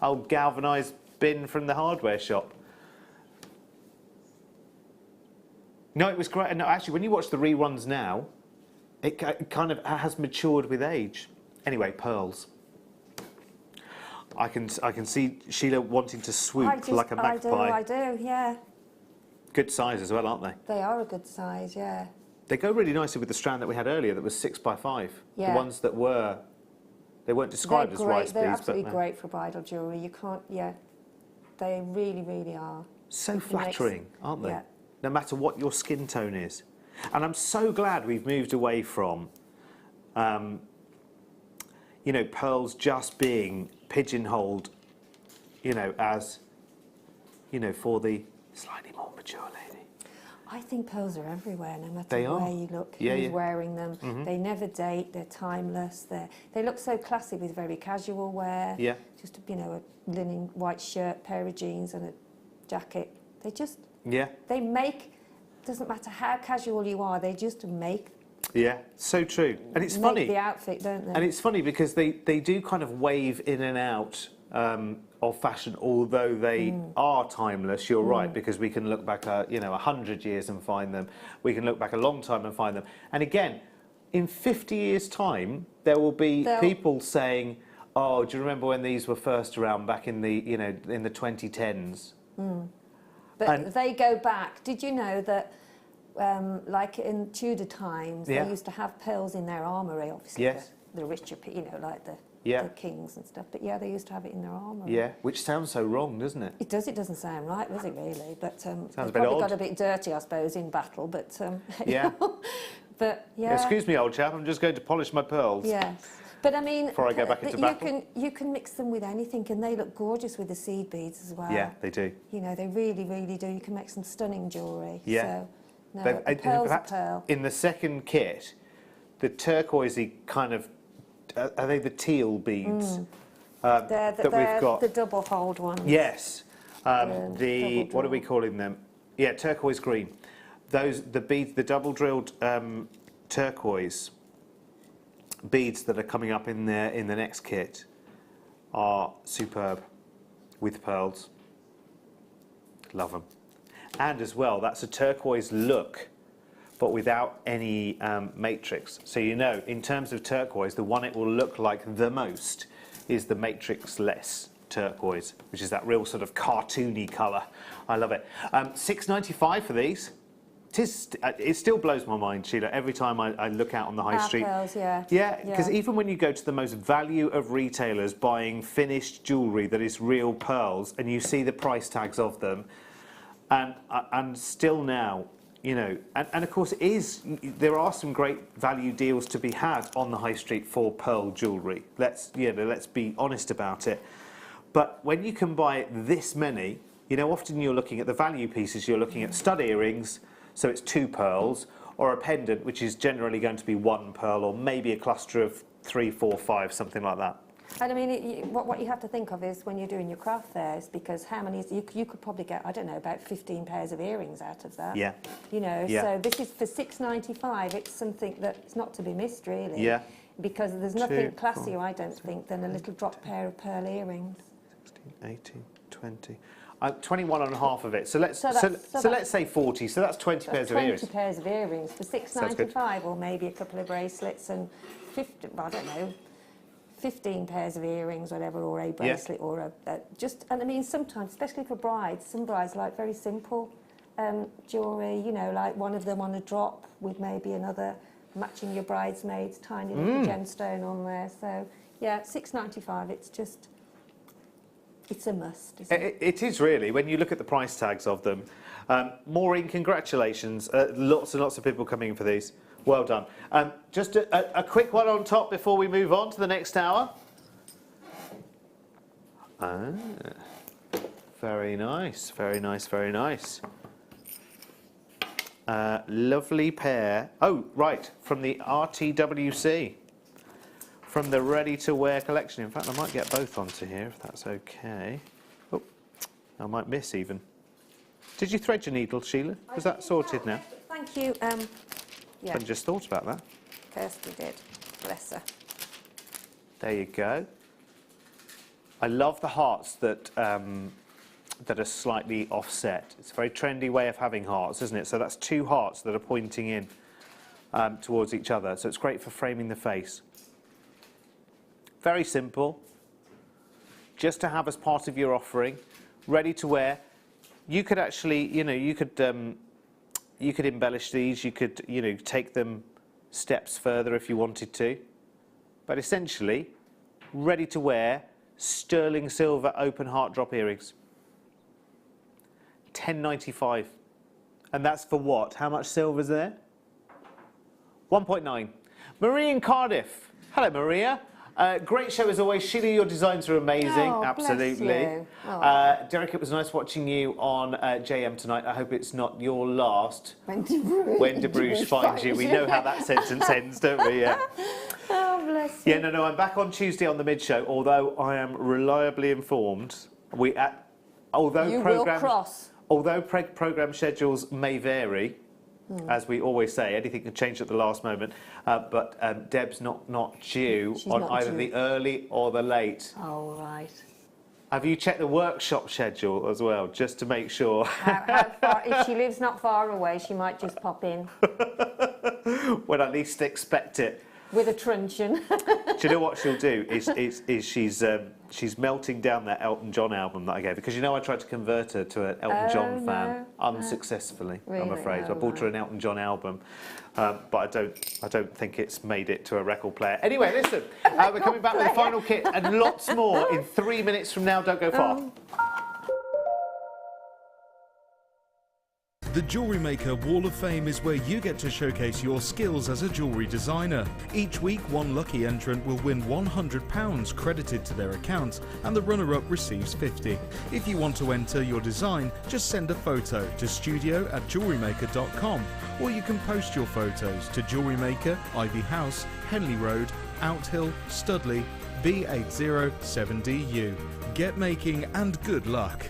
old galvanised bin from the hardware shop. No, it was great. No, actually, when you watch the reruns now, it kind of has matured with age. Anyway, pearls. I can see Sheila wanting to swoop like a magpie. I do, yeah. Good size as well, aren't they? They are a good size, yeah. They go really nicely with the strand that we had earlier that was 6x5. Yeah. The ones that were They weren't described as rice They're beads, absolutely but great for bridal jewellery. You can't, yeah, they really, really are. so flattering, aren't they? Yeah. No matter what your skin tone is. And I'm so glad we've moved away from, you know, pearls just being pigeonholed, you know, as, you know, for the slightly more mature lady. I think pearls are everywhere, no matter They are. where you look, Yeah, who's yeah. wearing them. They never date, they're timeless, they look so classy with very casual wear. Yeah. Just, you know, a linen white shirt, pair of jeans and a jacket. They just, Yeah, they make, doesn't matter how casual you are, they just make yeah, so true. And it's make funny. the outfit, don't they? And it's funny because they do kind of wave in and out of fashion, although they are timeless. You're right, because we can look back, you know, 100 years and find them. We can look back a long time and find them. And again, in 50 years' time, there will be people saying, "Oh, do you remember when these were first around back in the, you know, in the 2010s?" But they go back. Did you know that, like in Tudor times, Yeah. they used to have pearls in their armoury, obviously, Yes. the richer, you know, like the kings and stuff. But yeah, they used to have it in their armoury. Yeah, which sounds so wrong, doesn't it? It does. It doesn't sound right, does it? Really? But a they bit probably odd. got a bit dirty, I suppose, in battle. But Yeah. but yeah. Excuse me, old chap. I'm just going to polish my pearls. Yes. But I mean, Before I go back into battle. you can mix them with anything, and they look gorgeous with the seed beads as well. Yeah, they do. You know, they really, really do. You can make some stunning jewellery. Yeah. So, no, They've- a in pearl's fact, a pearl. in the second kit, the turquoisey kind of, are they the teal beads They're that we've got? the double hold ones. Yes. double What are we drill. calling them? Yeah, turquoise green. Those, the beads, the double drilled turquoise beads that are coming up in the next kit are superb with pearls. Love them. And as well, that's a turquoise look, but without any matrix. So you know, in terms of turquoise, the one it will look like the most is the matrix-less turquoise, which is that real sort of cartoony colour. I love it. $6.95 for these. It still blows my mind, Sheila, every time I look out on the high Our street. pearls, yeah. Yeah, because even when you go to the most value of retailers buying finished jewellery that is real pearls, and you see the price tags of them, and still now, you know, and of course there are some great value deals to be had on the high street for pearl jewellery. Let's be honest about it. But when you can buy this many, you know, often you're looking at the value pieces, you're looking at stud earrings, so it's 2 pearls, or a pendant, which is generally going to be 1 pearl, or maybe a cluster of 3, 4, 5, something like that. And I mean, what you have to think of is when you're doing your craft fairs, because how many, you could probably get, I don't know, about 15 pairs of earrings out of that. Yeah. You know, Yeah. so this is for $6.95. It's something that's not to be missed, really. Yeah. Because there's nothing 2, classier, 4, I don't think, than a little drop pair of pearl earrings. 16, 18, 20. 21 and a half of it. So let's So that's- let's say 40. So that's 20 pairs That's of 20 earrings. pairs of earrings for Sounds good. $6.95, or maybe a couple of bracelets and 50, I don't know, 15 pairs of earrings, whatever, or a bracelet, or and I mean, sometimes, especially for brides, some brides like very simple jewellery, you know, like one of them on a drop with maybe another matching your bridesmaid's tiny little gemstone on there. So, yeah, $6.95, it's a must, isn't it? It is really, when you look at the price tags of them. Maureen, congratulations. Lots and lots of people coming in for these. Well done. Just a quick one on top before we move on to the next hour. Very nice, very nice, very nice. Lovely pair. Oh, right, from the RTWC. From the ready-to-wear collection. In fact, I might get both onto here, if that's okay. Oh, I might miss even. Did you thread your needle, Sheila? Was that sorted now? Thank you. Yeah, I just thought about that. Kirsty did. Bless her. There you go. I love the hearts that that are slightly offset. It's a very trendy way of having hearts, isn't it? So that's 2 hearts that are pointing in towards each other. So it's great for framing the face. Very simple. Just to have as part of your offering, ready to wear. You could actually, you know, you could embellish these. You could, you know, take them steps further if you wanted to. But essentially, ready to wear, sterling silver open heart drop earrings. £10.95. And that's for what? How much silver is there? 1.9. Maria in Cardiff. Hello, Maria. Great show as always. Sheila, your designs are amazing. Oh, absolutely. bless you. Oh. Derek, it was nice watching you on JM tonight. I hope it's not your last. When De Bruges finds you. We know how that sentence ends, don't we? Yeah. Oh, bless you. Yeah, no, I'm back on Tuesday on the mid show. Although I am reliably informed, although program schedules may vary. As we always say, anything can change at the last moment. But Deb's not due on either the early or the late. Oh, right. Have you checked the workshop schedule as well, just to make sure? How far, if she lives not far away, she might just pop in. When I least expect it. With a truncheon. Do you know what she'll do? She's melting down that Elton John album that I gave her. Because you know I tried to convert her to an Elton John fan unsuccessfully, Really? I'm afraid. I bought her an Elton John album. But I don't think it's made it to a record player. Anyway, listen, we're coming back with the final kit and lots more in 3 minutes from now. Don't go far. The Jewellery Maker Wall of Fame is where you get to showcase your skills as a jewellery designer. Each week, one lucky entrant will win £100 credited to their account, and the runner-up receives £50. If you want to enter your design, just send a photo to studio@jewellerymaker.com, or you can post your photos to Jewellery Maker, Ivy House, Henley Road, Outhill, Studley, B807DU. Get making and good luck.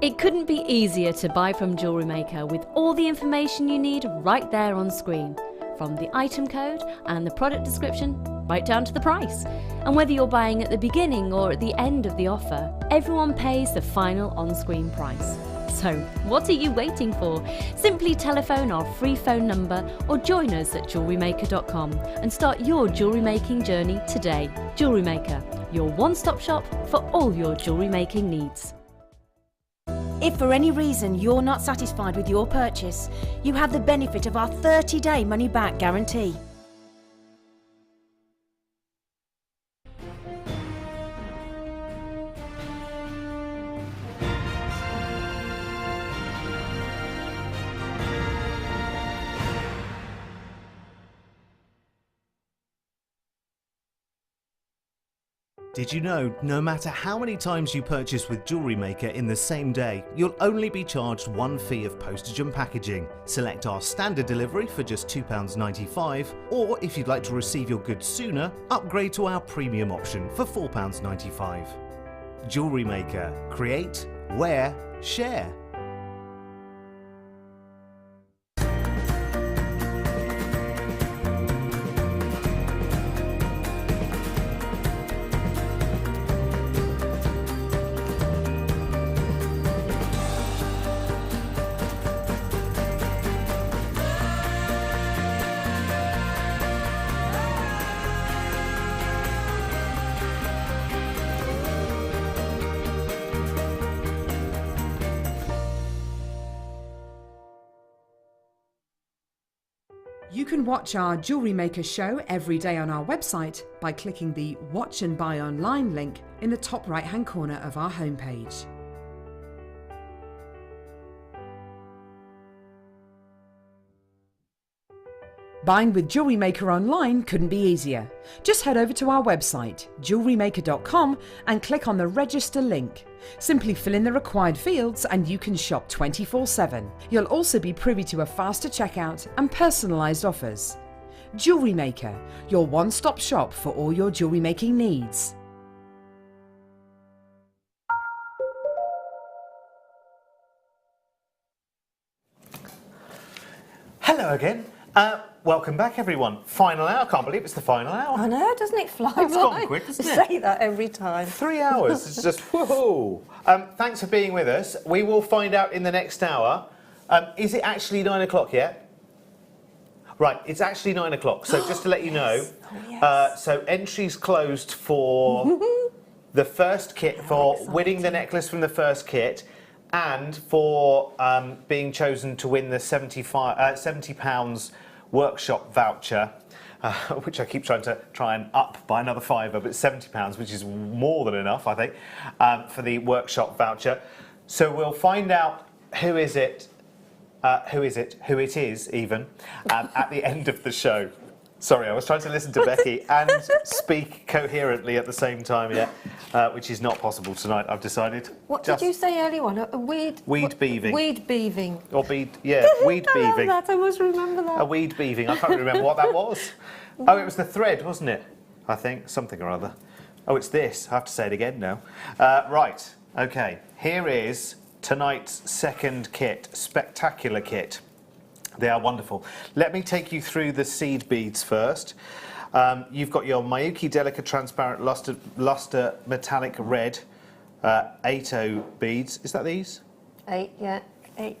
It couldn't be easier to buy from Jewellery Maker with all the information you need right there on screen. From the item code and the product description, right down to the price. And whether you're buying at the beginning or at the end of the offer, everyone pays the final on-screen price. So, what are you waiting for? Simply telephone our free phone number or join us at JewelleryMaker.com and start your jewellery making journey today. Jewellery Maker, your one-stop shop for all your jewellery making needs. If for any reason you're not satisfied with your purchase, you have the benefit of our 30-day money-back guarantee. Did you know, no matter how many times you purchase with Jewellery Maker in the same day, you'll only be charged one fee of postage and packaging. Select our standard delivery for just £2.95, or if you'd like to receive your goods sooner, upgrade to our premium option for £4.95. Jewellery Maker. Create, wear, share. You can watch our Jewellery Maker show every day on our website by clicking the Watch and Buy Online link in the top right-hand corner of our homepage. Buying with Jewellery Maker online couldn't be easier. Just head over to our website, JewelleryMaker.com, and click on the Register link. Simply fill in the required fields and you can shop 24/7. You'll also be privy to a faster checkout and personalised offers. Jewellery Maker, your one-stop shop for all your jewellery making needs. Hello again. Welcome back, everyone. Final hour. I can't believe it's the final hour. I know, doesn't it fly by? It's gone quick, hasn't it? I say that every time. 3 hours. It's just whoa. Thanks for being with us. We will find out in the next hour. Is it actually 9 o'clock yet? Right, it's actually 9 o'clock. So just to let you know, so entries closed for the first kit, for winning the necklace from the first kit, and for being chosen to win the £70 workshop voucher. Which I keep trying and up by another £5, but it's £70, which is more than enough, I think, for the workshop voucher. So we'll find out who it is even, at the end of the show. Sorry, I was trying to listen to Becky and speak coherently at the same time, which is not possible tonight, I've decided. What did you say earlier on? A weed... Weed beaving. Weed beaving. Or weed beaving. I must remember that. A weed beaving. I can't remember what that was. Oh, it was the thread, wasn't it? I think, something or other. Oh, it's this. I have to say it again now. Right, okay. Here is tonight's second kit, spectacular kit. They are wonderful. Let me take you through the seed beads first. You've got your Miyuki Delicate Transparent Luster Metallic Red 8O beads. Is that these? 8, yeah, 8.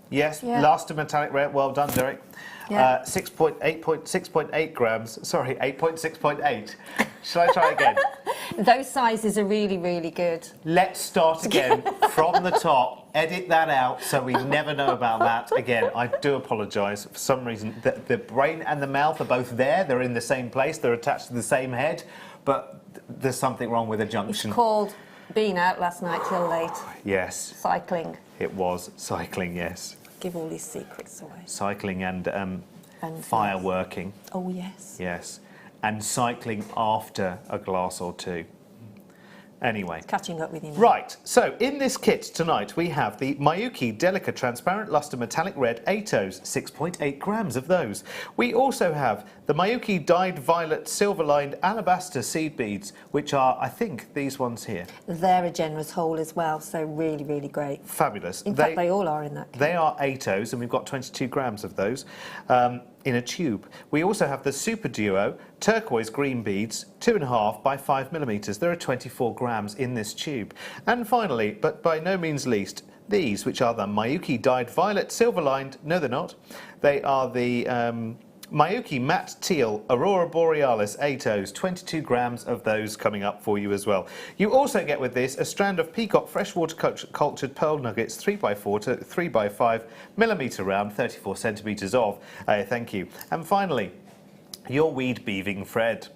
Yes, Yeah. Luster Metallic Red. Well done, Derek. Yeah. 6.8 grams. Sorry, 8.6.8. Shall I try again? Those sizes are really, really good. Let's start again from the top. Edit that out so we never know about that again. I do apologise. For some reason, the brain and the mouth are both there. They're in the same place. They're attached to the same head. But there's something wrong with the junction. It's called being out last night till late. Yes. Cycling. It was cycling, yes. Give all these secrets away. Cycling and fireworking. Oh, yes. Yes. And cycling after a glass or two. Anyway. Catching up with you now. Right, so in this kit tonight we have the Miyuki Delicate Transparent Luster Metallic Red 8Os, 6.8 grams of those. We also have the Miyuki Dyed Violet Silver Lined Alabaster Seed Beads, which are, I think, these ones here. They're a generous haul as well, so really, really great. Fabulous. In fact, they all are in that kit. They are 8Os, and we've got 22 grams of those. In a tube. We also have the Super Duo turquoise green beads, 2.5 by 5 millimeters. There are 24 grams in this tube. And finally, but by no means least, these, which are the Miyuki Dyed Violet Silver Lined, no they're not, they are the Miyuki Matte Teal Aurora Borealis 8Os, 22 grams of those coming up for you as well. You also get with this a strand of Peacock freshwater cultured pearl nuggets, 3x4 to 3x5 millimetre round, 34 centimetres of. Thank you. And finally, your weed beaving thread.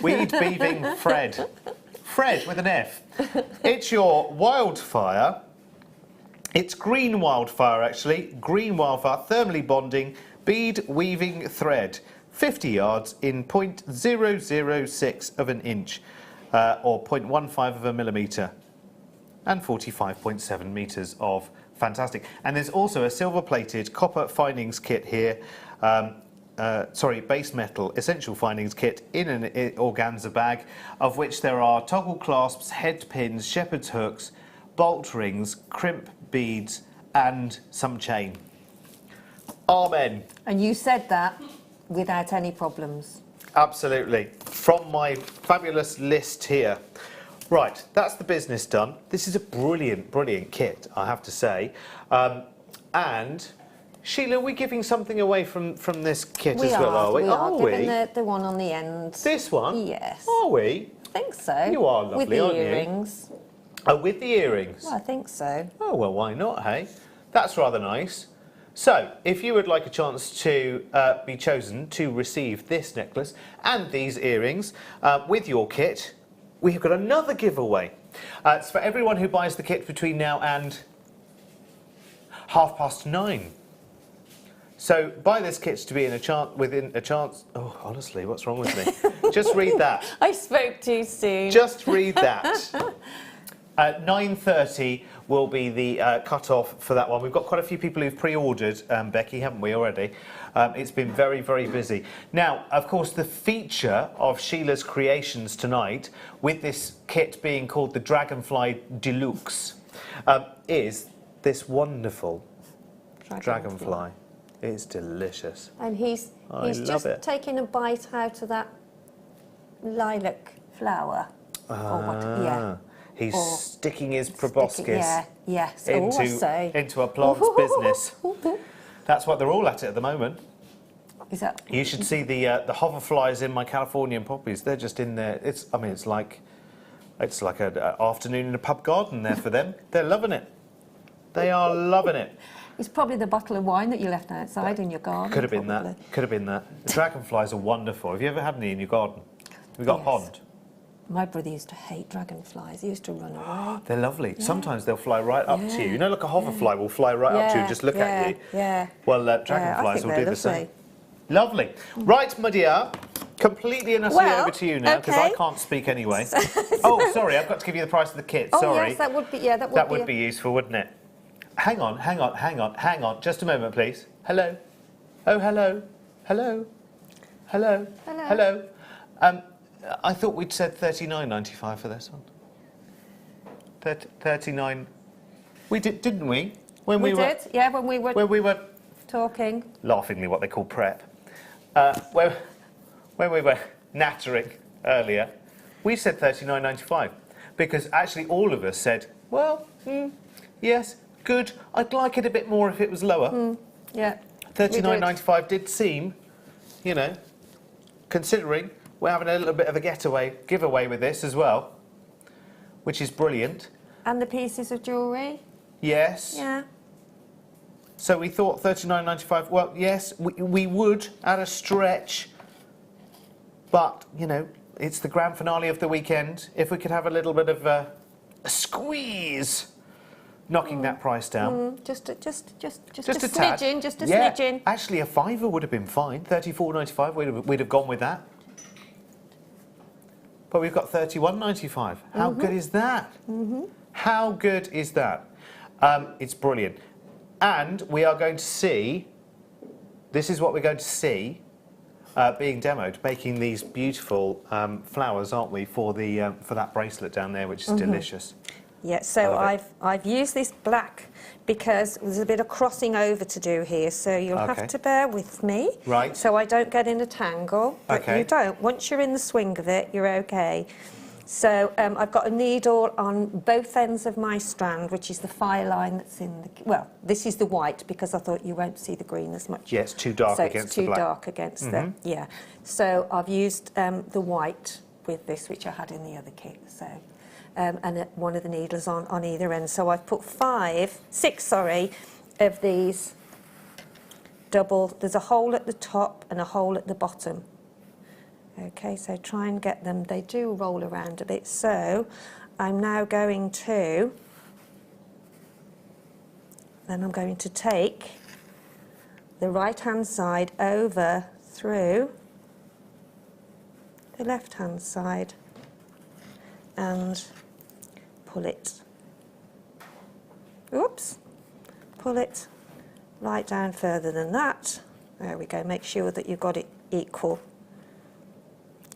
Weed beaving thread. Fred with an F. It's your wildfire. It's green wildfire actually. Green wildfire thermally bonding bead weaving thread, 50 yards in 0.006 of an inch, or 0.15 of a millimetre, and 45.7 metres of fantastic. And there's also a silver-plated copper findings kit here, base metal essential findings kit in an organza bag, of which there are toggle clasps, head pins, shepherd's hooks, bolt rings, crimp beads, and some chain. Amen. And you said that without any problems. Absolutely. From my fabulous list here. Right, that's the business done. This is a brilliant, brilliant kit, I have to say. And Sheila, we're giving something away from this kit as well, are we? We are we? giving the one on the end. This one? Yes. Are we? I think so. You are lovely, with the aren't earrings. You? Oh, with the earrings? Well, I think so. Oh, well, why not, hey? That's rather nice. So, if you would like a chance to be chosen to receive this necklace and these earrings with your kit, we have got another giveaway. It's for everyone who buys the kit between now and 9:30. So, buy this kit to be within a chance. Oh, honestly, what's wrong with me? Just read that. I spoke too soon. Just read that. 9:30 will be the cut-off for that one. We've got quite a few people who've pre-ordered, Becky, haven't we, already? It's been very, very busy. Now, of course, the feature of Sheila's creations tonight, with this kit being called the Dragonfly Deluxe, is this wonderful dragonfly. It's delicious. And he's just taking a bite out of that lilac flower. He's sticking his proboscis into a plant's business. That's what they're all at it at the moment. Is that? You should see the hoverflies in my Californian poppies. They're just in there. It's like an afternoon in a pub garden there for them. They're loving it. They are loving it. It's probably the bottle of wine that you left outside in your garden. Could have been probably. that. Could have been that. The dragonflies are wonderful. Have you ever had any in your garden? Have you got a pond? My brother used to hate dragonflies. He used to run away. They're lovely. Yeah. Sometimes they'll fly right up to you. You know, like a hoverfly will fly right up to you and just look at you. Yeah. Well, dragonflies will do the same. Lovely. Lovely. Right, my dear. Completely and utterly over to you now, because I can't speak anyway. Oh, sorry, I've got to give you the price of the kit. Oh, Sorry. yes, that would be, that would be useful, wouldn't it? Hang on. Just a moment, please. Hello. Oh, hello. Hello. Hello. Hello. Hello. I thought we'd said $39.95 for this one. 39. We did, didn't we? When we did, yeah, when we were talking. Laughingly, what they call prep. When we were nattering earlier, we said $39.95 because actually all of us said, well, yes, good. I'd like it a bit more if it was lower. Yeah. $39.95 did seem, you know, considering we're having a little bit of a giveaway with this as well, which is brilliant. And the pieces of jewellery? Yes. Yeah. So we thought $39.95. Well, yes, we would at a stretch, but you know, it's the grand finale of the weekend. If we could have a little bit of a squeeze, knocking that price down. Just a tad. smidgen, just a smidgen. Actually, a fiver would have been fine. $34.95. We'd have gone with that. But we've got $31.95. How good is that? How good is that? It's brilliant. And we are going to see, this is what we're going to see being demoed, making these beautiful flowers, aren't we, for that bracelet down there, which is delicious. Yeah, so I've used this black because there's a bit of crossing over to do here, so you'll have to bear with me. Right. So I don't get in a tangle, but you don't. Once you're in the swing of it, you're okay. So I've got a needle on both ends of my strand, which is the fire line that's in the... Well, this is the white, because I thought you won't see the green as much. Yeah, it's too dark against the black. So it's too dark against the... Yeah. So I've used the white with this, which I had in the other kit, so... and one of the needles on either end. So I've put six of these double. There's a hole at the top and a hole at the bottom. Okay, so try and get them. They do roll around a bit. So I'm now going to, I'm going to take the right-hand side over through the left-hand side and pull it, pull it right down further than that. There we go, make sure that you've got it equal.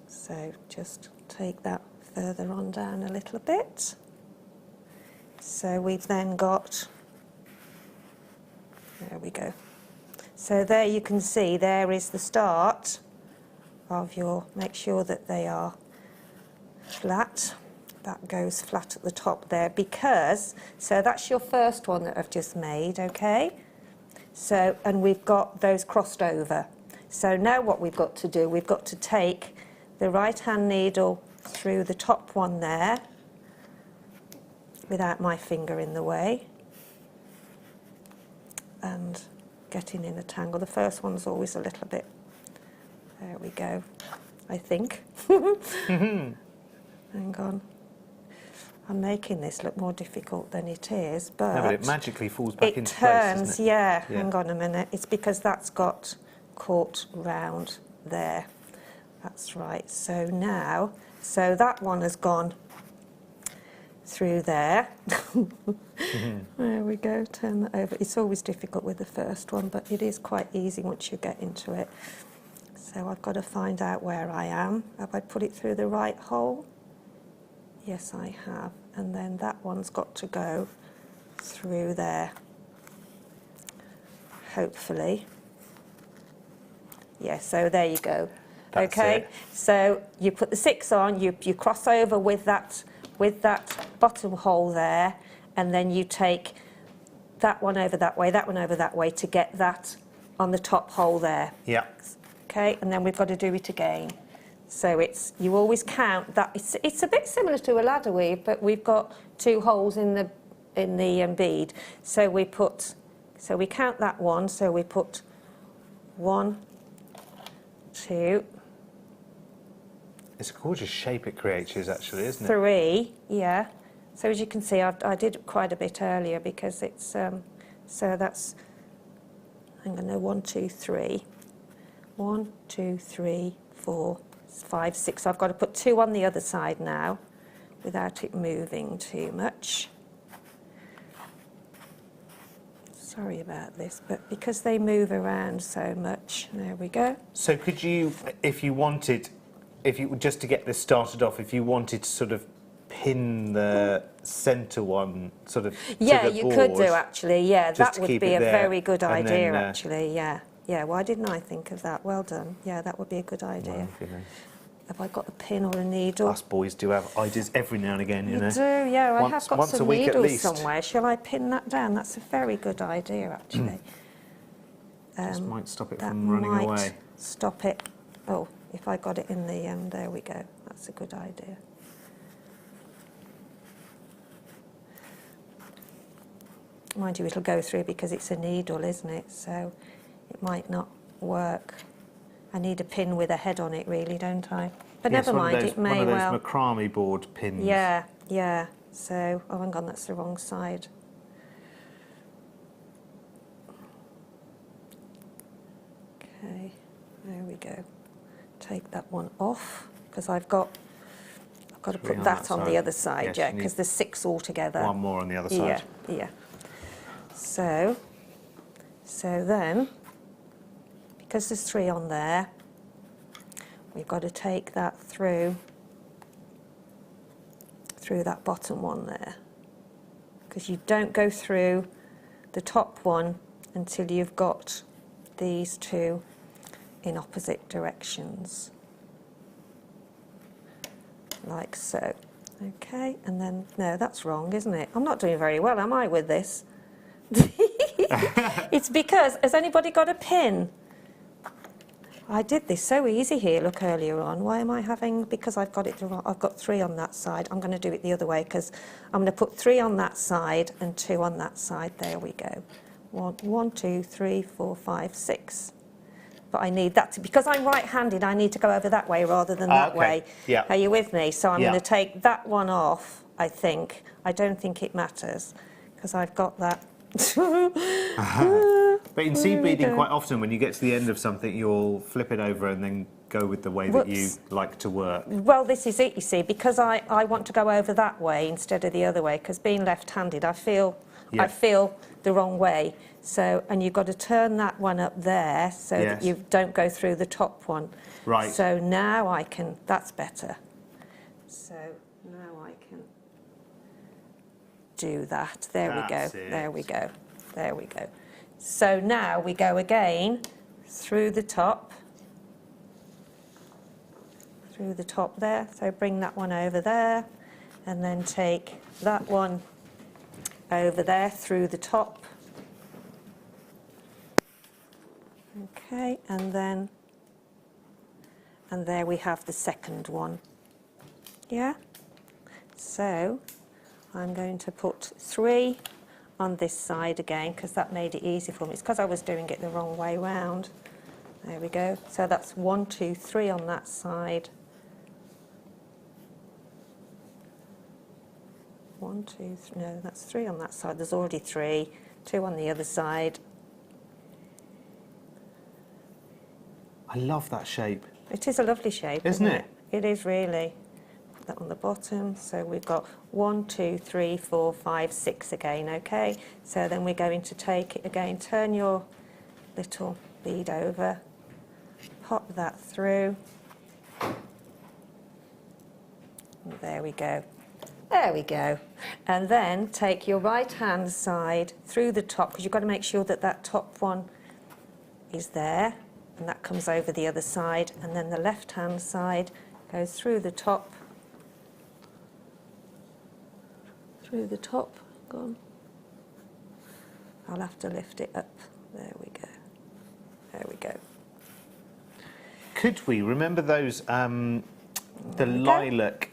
So just take that further on down a little bit. So we've then got, there we go. So there you can see, there is the start of your, make sure that they are flat. That goes flat at the top there because, so that's your first one that I've just made, okay? So, and we've got those crossed over. So now what we've got to do, we've got to take the right-hand needle through the top one there, without my finger in the way, and getting in a tangle. The first one's always a little bit, there we go, I think. Hang on. I'm making this look more difficult than it is, but... No, but it magically falls back into place, doesn't it? Yeah, hang on a minute. It's because that's got caught round there. That's right. So now, so that one has gone through there. There we go, turn that over. It's always difficult with the first one, but it is quite easy once you get into it. So I've got to find out where I am. Have I put it through the right hole? Yes, I have. And then that one's got to go through there, hopefully. Yeah, so there you go. That's okay, it. So you put the 6 on, you cross over with that bottom hole there, and then you take that one over that way, that one over that way to get that on the top hole there. Yeah. Okay, and then we've got to do it again. So it's, you always count that. It's a bit similar to a ladder weave, but we've got 2 holes in the bead. So we count that one. So we put 1, 2. It's a gorgeous shape it creates, actually, isn't it? 3, yeah. So as you can see, I did it quite a bit earlier because it's, so that's, I'm going to 1, 2, 3. 1, 2, 3, 4, 5, 6. So I've got to put 2 on the other side now without it moving too much. Sorry about this, but because they move around so much, there we go. So could you, if you wanted, just to get this started off, if you wanted to sort of pin the centre one sort of to yeah, the you board, could do actually. Yeah, just that to would keep be it a there, very good and idea then, actually. Yeah, yeah. Why didn't I think of that? Well done. Yeah, that would be a good idea. Well, you know, Have I got a pin or a needle? us boys do have ideas every now and again, you know. You do, yeah. I have got once a some week at needles least. somewhere. Shall I pin that down? That's a very good idea actually. Just might stop it that from running might away. Stop it. Oh, if I got it in the there we go. That's a good idea. Mind you, it'll go through because it's a needle, isn't it? So it might not work. I need a pin with a head on it, really, don't I? But Yes, never mind, it may one of well. those macrame board pins. Yeah, yeah. So, oh, hang on, that's the wrong side. Okay, there we go. Take that one off because I've got to put that on the other side, yes, yeah, because there's 6 altogether. One more on the other side. Yeah, yeah. So then, because there's 3 on there, we've got to take that through that bottom one there, because you don't go through the top one until you've got these 2 in opposite directions, like so. Okay, and then, no, that's wrong, isn't it? I'm not doing very well, am I, with this? It's because, has anybody got a pin? I did this so easy here, look, earlier on. Why am I having, because I've got it wrong, I've got 3 on that side. I'm going to do it the other way because I'm going to put 3 on that side and 2 on that side. There we go. 1, 2, 3, 4, 5, 6. But I need that to, because I'm right-handed, I need to go over that way rather than that way. Yeah. Are you with me? So I'm Yeah. going to take that one off, I think. I don't think it matters because I've got that. But in seed beading, quite often when you get to the end of something, you'll flip it over and then go with the way that you like to work. Well, this is it, you see, because I want to go over that way instead of the other way, because being left-handed, I feel the wrong way. So, and you've got to turn that one up there so that you don't go through the top one. Right. So now I can, that's better. So now I can do that. There we go. There we go. There we go. So now we go again through the top there. So bring that one over there and then take that one over there through the top. Okay, and there we have the second one. Yeah? So I'm going to put 3 on this side again because that made it easy for me. It's because I was doing it the wrong way round. There we go. So that's 1, 2, 3 on that side. 1, 2, 3. No, that's 3 on that side. There's already 3. 2 on the other side. I love that shape. It is a lovely shape, Isn't it? It is really. Put that on the bottom. So we've got 1, 2, 3, 4, 5, 6 again, okay? So then we're going to take it again, turn your little bead over, pop that through. And there we go. There we go. And then take your right-hand side through the top, because you've got to make sure that that top one is there, and that comes over the other side, and then the left-hand side goes through the top, Go on. I'll have to lift it up. There we go. There we go. Could we remember those, the lilac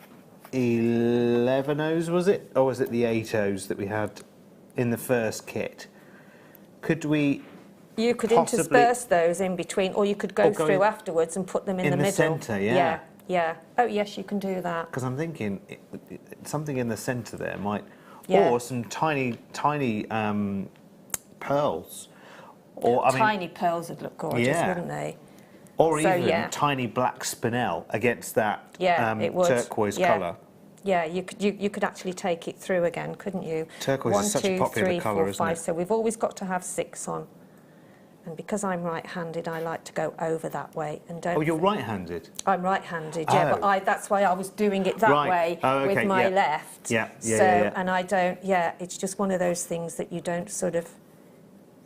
11Os, was it? Or was it the 8Os that we had in the first kit? Could we You could possibly intersperse those in between, or you could go go through afterwards and put them in the middle. centre, yeah. Yeah, yeah. Oh, yes, you can do that. Because I'm thinking something in the centre there might, Yeah. or some tiny pearls, or I mean, Tiny pearls would look gorgeous, Yeah. wouldn't they? or So, even yeah. tiny black spinel against that Yeah, it would. turquoise Yeah. colour. Yeah, you could actually take it through again, couldn't you? Turquoise is such a popular colour, isn't it? So we've always got to have 6 on. And because I'm right-handed, I like to go over that way and don't. Oh, you're right-handed? I'm right-handed, yeah, Oh. but that's why I was doing it that Right. way Oh, okay, with my yeah. left. Yeah, So, yeah. and I don't, yeah, it's just one of those things that you don't sort of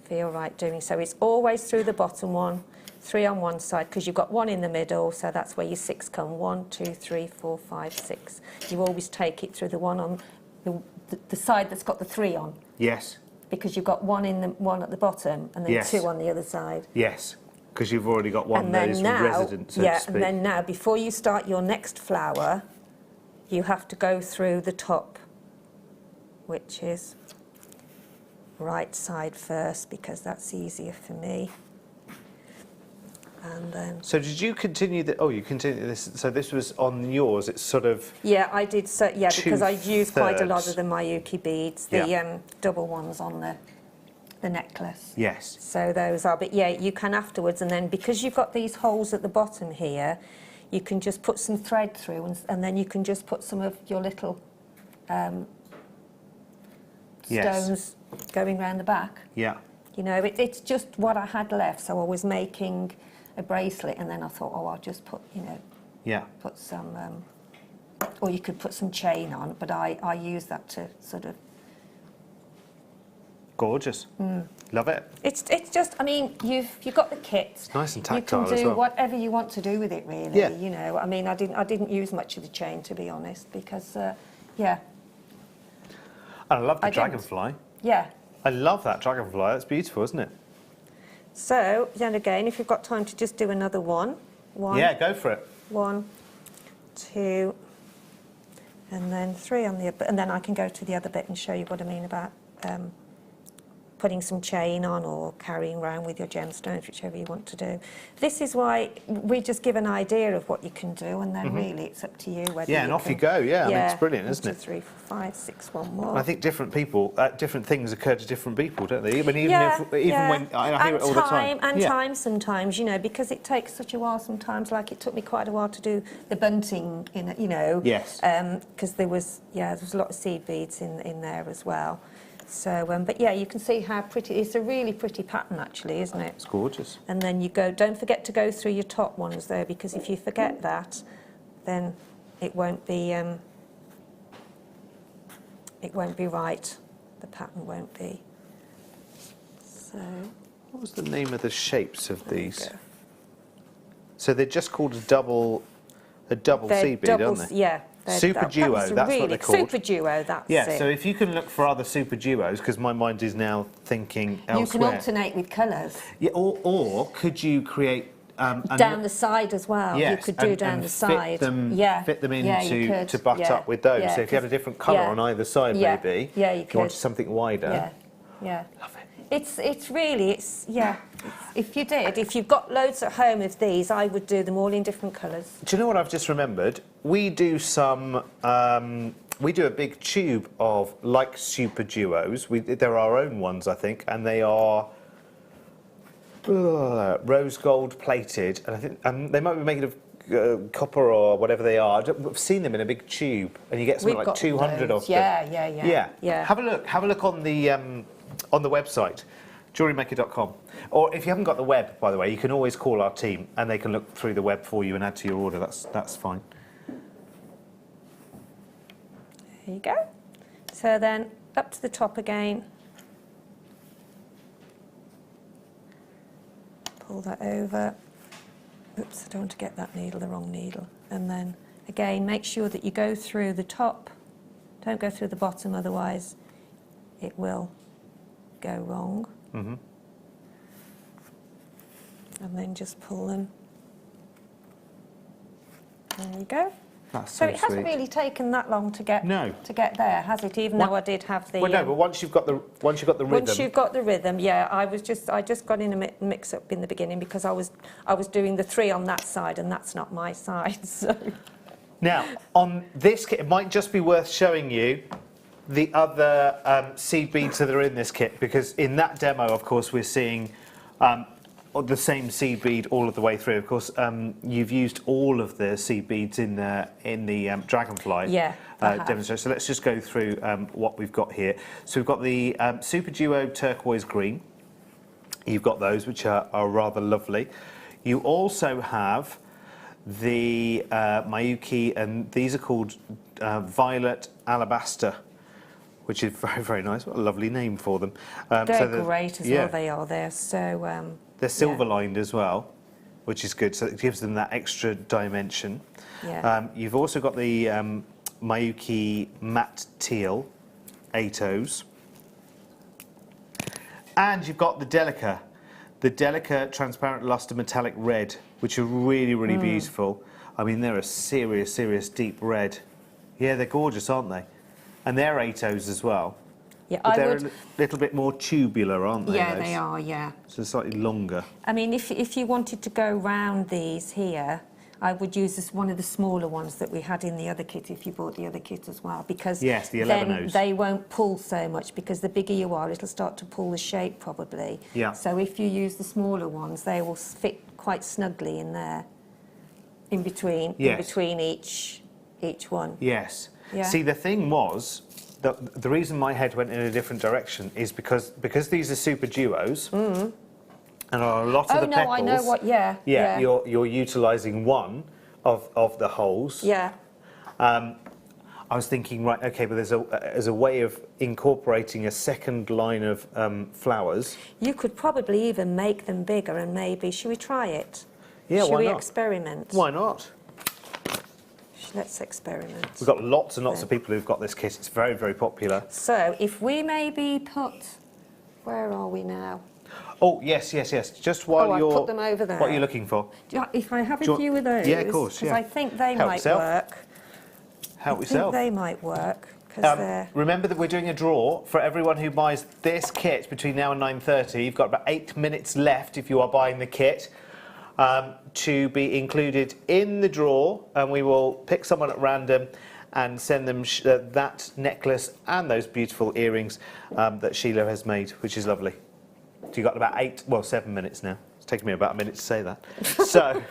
feel right doing. So it's always through the bottom one, 3 on one side, because you've got 1 in the middle, so that's where your 6 come. 1, 2, 3, 4, 5, 6. You always take it through the one on the side that's got the 3 on, Yes, because you've got one at the bottom and then Yes. 2 on the other side. yes, because you've already got one And of then those now, residents, so yeah, to speak. and then now, before you start your next flower, you have to go through the top, which is right side first, because that's easier for me. And then, So did you continue the? Oh, you continued this. So this was on yours. It's sort of yeah, I did. So yeah, because I used quite a lot 2/3. of the Mayuki beads, the Yeah. double ones on the necklace. yes. So those are, but yeah, you can afterwards, and then because you've got these holes at the bottom here, you can just put some thread through, and then you can just put some of your little Yes. stones going round the back. Yeah. You know, it's just what I had left, so I was making a bracelet, and then I thought, oh, I'll just put, you know, Yeah. put some, or you could put some chain on, but I use that to sort of. Gorgeous. Love it. It's just, I mean, you've got the kit. It's nice and You tactile can as do well. whatever you want to do with it, really. Yeah. You know, I mean, I didn't use much of the chain, to be honest, because, yeah, And I love the I didn't. dragonfly. yeah. I love that dragonfly. That's beautiful, isn't it? So then again, if you've got time to just do another one, Yeah, go for it. 1, 2, and then 3 on the other, and then I can go to the other bit and show you what I mean about putting some chain on or carrying around with your gemstones, whichever you want to do. This is why we just give an idea of what you can do, and then really it's up to you whether Yeah, you and off can, you go. Yeah, I mean, it's brilliant, 1, isn't 2, it? 3, 4, 5, 6, 1 more. I think different people, different things occur to different people, don't they? I mean, even Yeah, when I hear it all the time. And Yeah. time sometimes, you know, because it takes such a while sometimes, like it took me quite a while to do the bunting, in it, you know. Yes. Because there was a lot of seed beads in there as well. So, but yeah, you can see how pretty, it's a really pretty pattern actually, isn't it? It's gorgeous. And then you go, don't forget to go through your top ones though, because if you forget that, then it won't be right. The pattern won't be. So, What was the name of the shapes of there we these? go. So they're just called a double They're seed bead, double, aren't they? yeah. Super duo, was that's what really, they're called. Super duo, that's Yeah, it. so if you can look for other super duos, because my mind is now thinking you can elsewhere. alternate with colours. Yeah, or could you create Down the side as well. yes, You could do down and the side. Fit them Yeah, you into could. to butt Yeah. up with those. Yeah, So if you had a 'cause- different colour yeah. on either side, Yeah. maybe. Yeah, you if you wanted could. something wider. Yeah, yeah. Love it. It's really, if you've got loads at home of these, I would do them all in different colours. Do you know what I've just remembered? We do some. We do a big tube of like super duos. They're our own ones, I think, and they are rose gold plated, and I think they might be made of copper or whatever they are. I've seen them in a big tube, and you get something We've like got 200 loads. of them. Yeah. Have a look on the website, JewelleryMaker.com. Or if you haven't got the web, by the way, you can always call our team, and they can look through the web for you and add to your order. That's fine. There you go. So then up to the top again. Pull that over. Oops, I don't want to get that needle, the wrong needle. And then again, make sure that you go through the top. Don't go through the bottom, otherwise it will go wrong. Mm-hmm. And then just pull them. There you go. That's So so it hasn't sweet. really taken that long to get No. there, has it? Even though I did have the. Well, no, but once you've got the rhythm. Once you've got the rhythm, yeah. I just got in a mix up in the beginning because I was doing the 3 on that side, and that's not my side. So. Now, on this kit, it might just be worth showing you the other seed beads that are in this kit, because in that demo, of course, we're seeing the same seed bead all of the way through. Of course, you've used all of the seed beads in the Dragonfly demonstration. So let's just go through what we've got here. So we've got the Super Duo Turquoise Green. You've got those, which are rather lovely. You also have the Miyuki, and these are called Violet Alabaster, which is very, very nice. What a lovely name for them. They're great as well, they are. They're so... they're silver-lined as well, which is good, so it gives them that extra dimension. Yeah. You've also got the Miyuki Matte Teal 8-Ohs. And you've got the Delica Transparent Luster Metallic Red, which are really, really beautiful. I mean, they're a serious, serious deep red. Yeah, they're gorgeous, aren't they? And they're 8-Ohs as well. Yeah, but they're a little bit more tubular, aren't they? Yeah, those? they are, yeah. So slightly longer. I mean, if you wanted to go round these here, I would use one of the smaller ones that we had in the other kit if you bought the other kit as well, because yes, the then 11-Ohs. they won't pull so much, because the bigger you are, it'll start to pull the shape probably. Yeah. So if you use the smaller ones, they will fit quite snugly in there, in between each one. Yes. Yeah. See, the thing was, the reason my head went in a different direction is because these are super duos, and a lot of the petals... I know what, yeah. You're utilising one of the holes. Yeah. I was thinking, right, okay, but there's a way of incorporating a second line of flowers. You could probably even make them bigger, and maybe, should we try it? Yeah, should why we not? Experiment? Why not? Let's experiment. We've got lots and lots of people who've got this kit. It's very, very popular. So, if we maybe put... Where are we now? Oh, yes. Just while you're... put them over there. What are you looking for? If I have a few of those... Yeah, of course, Because I think they might work. Help I yourself. think they might work. They're... Remember that we're doing a draw for everyone who buys this kit between now and 9:30. You've got about 8 minutes left if you are buying the kit. To be included in the draw, and we will pick someone at random and send them that necklace and those beautiful earrings that Sheila has made, which is lovely. So you've got about 7 minutes now. It's taken me about a minute to say that. So,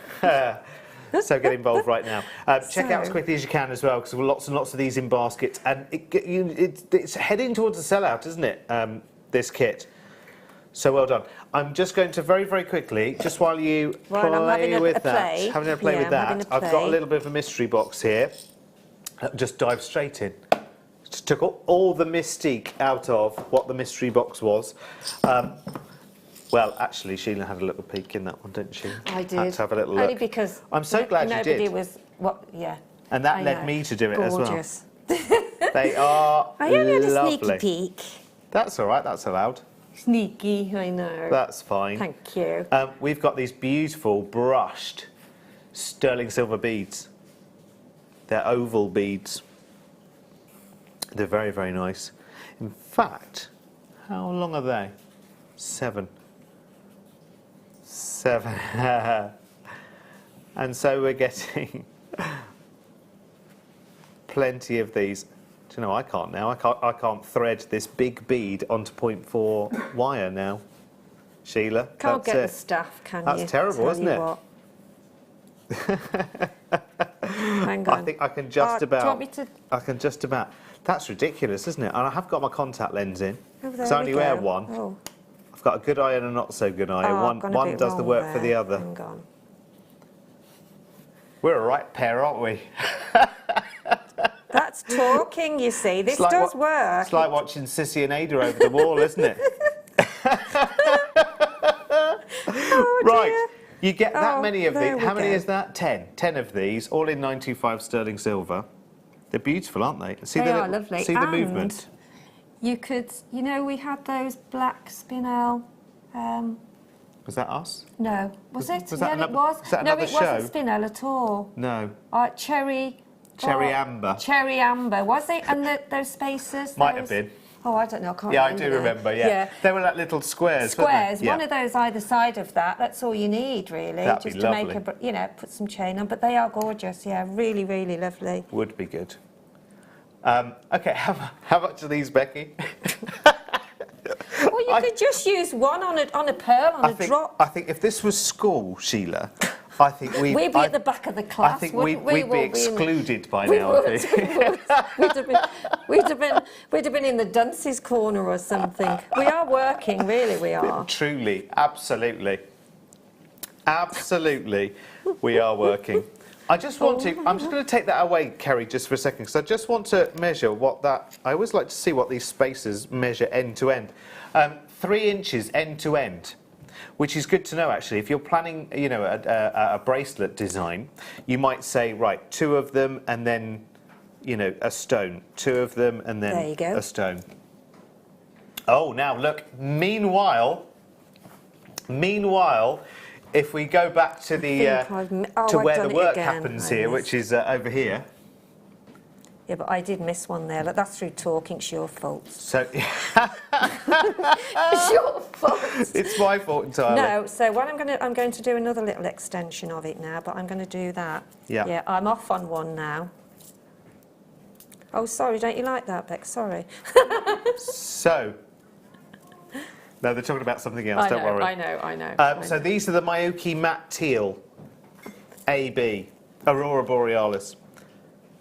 so get involved right now. Check out as quickly as you can as well, because there are lots and lots of these in baskets, and it's heading towards a sellout, isn't it? This kit. So well done. I'm just going to very, very quickly, just while you play with that, having a play with that, I've got a little bit of a mystery box here. Just dive straight in. Just took all the mystique out of what the mystery box was. Well, actually, Sheila had a little peek in that one, didn't she? I did. Had to have a little look. Only because I'm so glad you did. Nobody was... And that led me to do it as well. Gorgeous. They are I only had a lovely. sneaky peek. That's all right. That's allowed. Sneaky, I know. That's fine. Thank you. We've got these beautiful brushed sterling silver beads. They're oval beads. They're very, very nice. In fact, how long are they? 7. And so we're getting plenty of these. Do you know, I can't now. I can't thread this big bead onto 0.4 wire now. Sheila, Can't get the staff, can you? That's terrible, isn't it? Hang on. I think I can just about. Do you want me to... I can just about. That's ridiculous, isn't it? And I have got my contact lens in. There I only we wear go. one. Oh. I've got a good eye and a not so good eye. I've gone a one bit does the wrong work for the there. other. Hang on. We're a right pair, aren't we? That's talking, you see. This does work. It's like watching Sissy and Ada over the wall, isn't it? Oh, right. dear. You get that many of there these. we How many go. is that? 10. 10 of these, all in 925 sterling silver. They're beautiful, aren't they? See They the are lovely. See the And movement. You could, you know, we had those black spinel Was that us? No. Was it? was that Yeah, another- it was. was that No, another it show? wasn't Spinel at all. No. Cherry Amber. Cherry Amber, was it? And those spaces? Might have been. Oh, I don't know. I can't Yeah, I remember do now. remember, yeah. They were like little squares, weren't Squares, they? Yeah. one of those either side of that. That's all you need, really. That'd be just to lovely. make put some chain on. But they are gorgeous, yeah, really, really lovely. Would be good. Okay, how much are these, Becky? Well, you could just use one on a pearl, on a drop. I think if this was school, Sheila, I think we'd be at the back of the class. I think wouldn't we'd be excluded by now. I think. We'd have been in the dunces corner or something. We are working, really, we are. Truly, absolutely. Absolutely, we are working. I just want to, I'm just going to take that away, Kerry, just for a second, because I just want to measure what that, I always like to see what these spaces measure end to end. 3 inches end to end, which is good to know, actually. If you're planning, you know, a bracelet design, you might say, right, 2 of them and then, you know, a stone. 2 of them and then there you go. A stone. Oh, now look, meanwhile, if we go back to the to where the work happens here, which is over here. Yeah, but I did miss one there. Look, that's through talking. It's your fault. So It's your fault. It's my fault entirely. No. So what I'm going to do another little extension of it now, but I'm going to do that. Yeah. Yeah. I'm off on one now. Oh, sorry. Don't you like that, Beck? Sorry. So. No, they're talking about something else, don't worry. I know. So these are the Miyake Matte Teal AB, Aurora Borealis.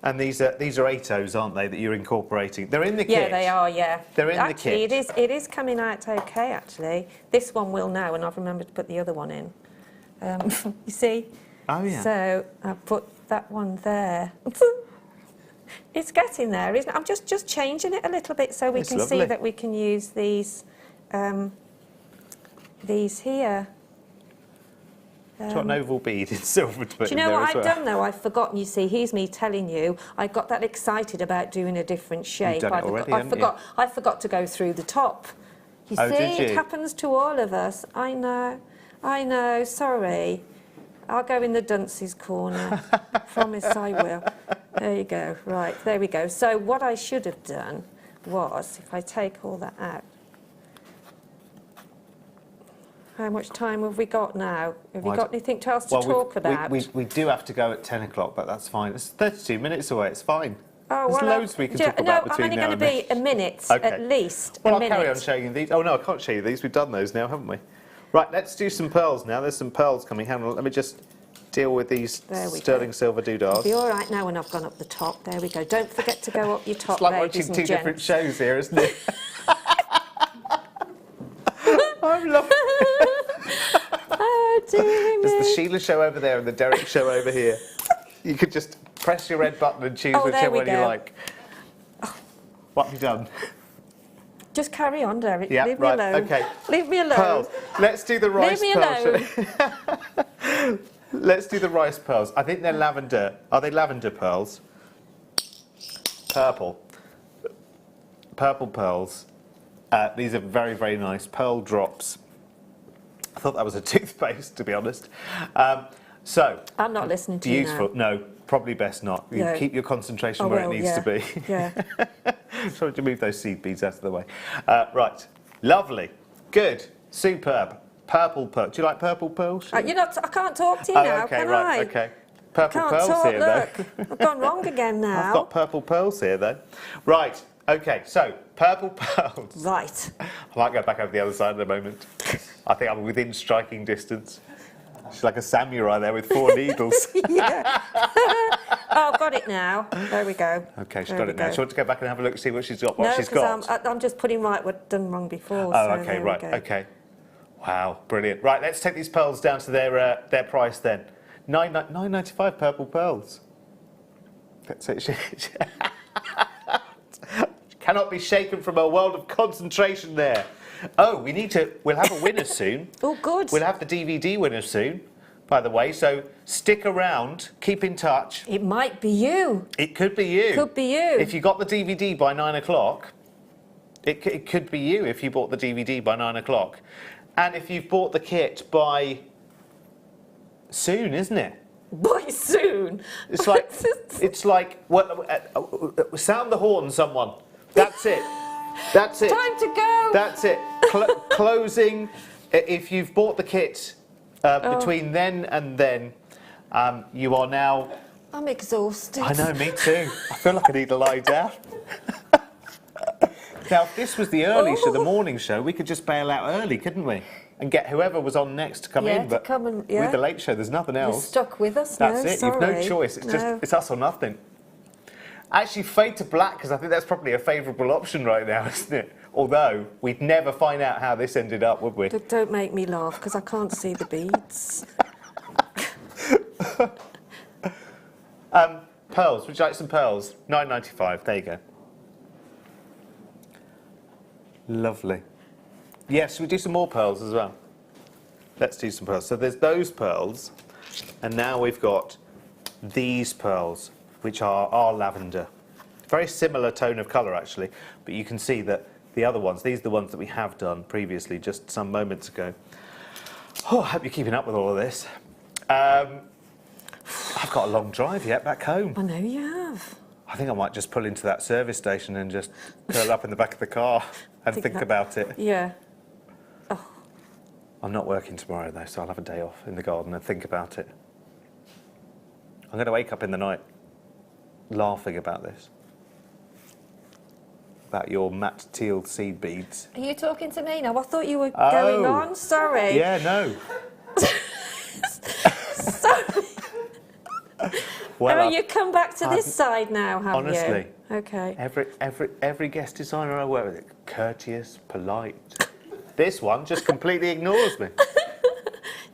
And these are 8Os, aren't they, that you're incorporating? They're in the kit. Yeah, they are, yeah. They're in the kit. It is coming out okay, actually. This one will now, and I've remembered to put the other one in. You see? Oh, yeah. So I put that one there. It's getting there, isn't it? I'm just changing it a little bit so we can see that we can use these here. It's got an oval bead in silver to put Do you know in there what as I've well. done though? I've forgotten. You see, here's me telling you. I got that excited about doing a different shape. You've done it already, haven't you? I forgot to go through the top. You Oh, see, did you? it happens to all of us. I know. Sorry. I'll go in the dunces corner. Promise I will. There you go. Right, there we go. So what I should have done was, if I take all that out. How much time have we got now? Have you got anything else to talk about? We do have to go at 10 o'clock, but that's fine. It's 32 minutes away, it's fine. Oh, There's loads we can talk about between now and then. No, I'm only going to be a minute, at least. Well, a I'll minute. carry on showing you these. Oh, no, I can't show you these. We've done those now, haven't we? Right, let's do some pearls now. There's some pearls coming. Hang on, let me just deal with these sterling silver doodads. It'll be all right now when I've gone up the top. There we go. Don't forget to go up your top, It's like ladies watching and two different gents. shows here, isn't it? I'm loving Oh, dear There's the me. Sheila show over there and the Derek show over here. You could just press your red button and choose Oh, there whichever we one you go. like. What have you done? Just carry on, Derek. Yeah, Leave me right, alone. okay. Leave me alone. Pearls. Let's do the rice Leave me pearls. Let's do the rice pearls. I think they're lavender. Are they lavender pearls? Purple. Purple pearls. These are very, very nice. Pearl drops. I thought that was a toothpaste, to be honest. So. I'm not listening to you beautiful. now. No, probably best not. You No. keep your concentration I where will, it needs to be. Yeah. Sorry to move those seed beads out of the way. Right, lovely, good, superb. Purple pearl. Do you like purple pearls? I can't talk to you now, okay, can right, I? okay. Purple Can't pearls talk, here, look. though. I've gone wrong again now. I've got purple pearls here, though. Right, okay, so purple pearls. Right. I might go back over the other side in a moment. I think I'm within striking distance. She's like a samurai there with 4 needles. Yeah. Oh, I've got it now. There we go. Okay, she's There got we it now. go. She wants to go back and have a look, see what she's got, what she's because got. I'm just putting right what I've done wrong before. Oh, so okay, there we right, go. okay. Wow, brilliant. Right, let's take these pearls down to their price then. $9.95 purple pearls. That's it. Cannot be shaken from a world of concentration there. Oh, we'll have a winner soon. Oh, good. We'll have the DVD winner soon, by the way, so stick around, keep in touch. It might be you. It could be you. Could be you. If you got the DVD by 9 o'clock, it could be you if you bought the DVD by 9 o'clock. And if you've bought the kit by soon, isn't it? By soon. It's like sound the horn, someone. That's it. That's it. Time to go. That's it. Closing. If you've bought the kit between then and then, you are now. I'm exhausted. I know, me too. I feel like I need to lie down. Now, if this was the early show, the morning show, we could just bail out early, couldn't we? And get whoever was on next to come in. But with the late show, there's nothing else. You're stuck with us. That's it. You've no choice. It's just it's us or nothing. Actually, fade to black, because I think that's probably a favourable option right now, isn't it? Although we'd never find out how this ended up, would we? Don't make me laugh, because I can't see the beads. Pearls. Would you like some pearls? £9.95. There you go. Lovely. Yes, we do some more pearls as well. Let's do some pearls. So there's those pearls, and now we've got these pearls, which are our lavender. Very similar tone of colour, actually, but you can see that the other ones, these are the ones that we have done previously, just some moments ago. Oh, I hope you're keeping up with all of this. I've got a long drive yet back home. I know you have. I think I might just pull into that service station and just curl up in the back of the car and think about it. Yeah. Oh. I'm not working tomorrow, though, so I'll have a day off in the garden and think about it. I'm going to wake up in the night laughing about this. About your matte teal seed beads. Are you talking to me now? I thought you were going on. Sorry. Yeah, no. Sorry. Well, you come back to this side now, have honestly, you? Okay. every guest designer I work with, courteous, polite. This one just completely ignores me.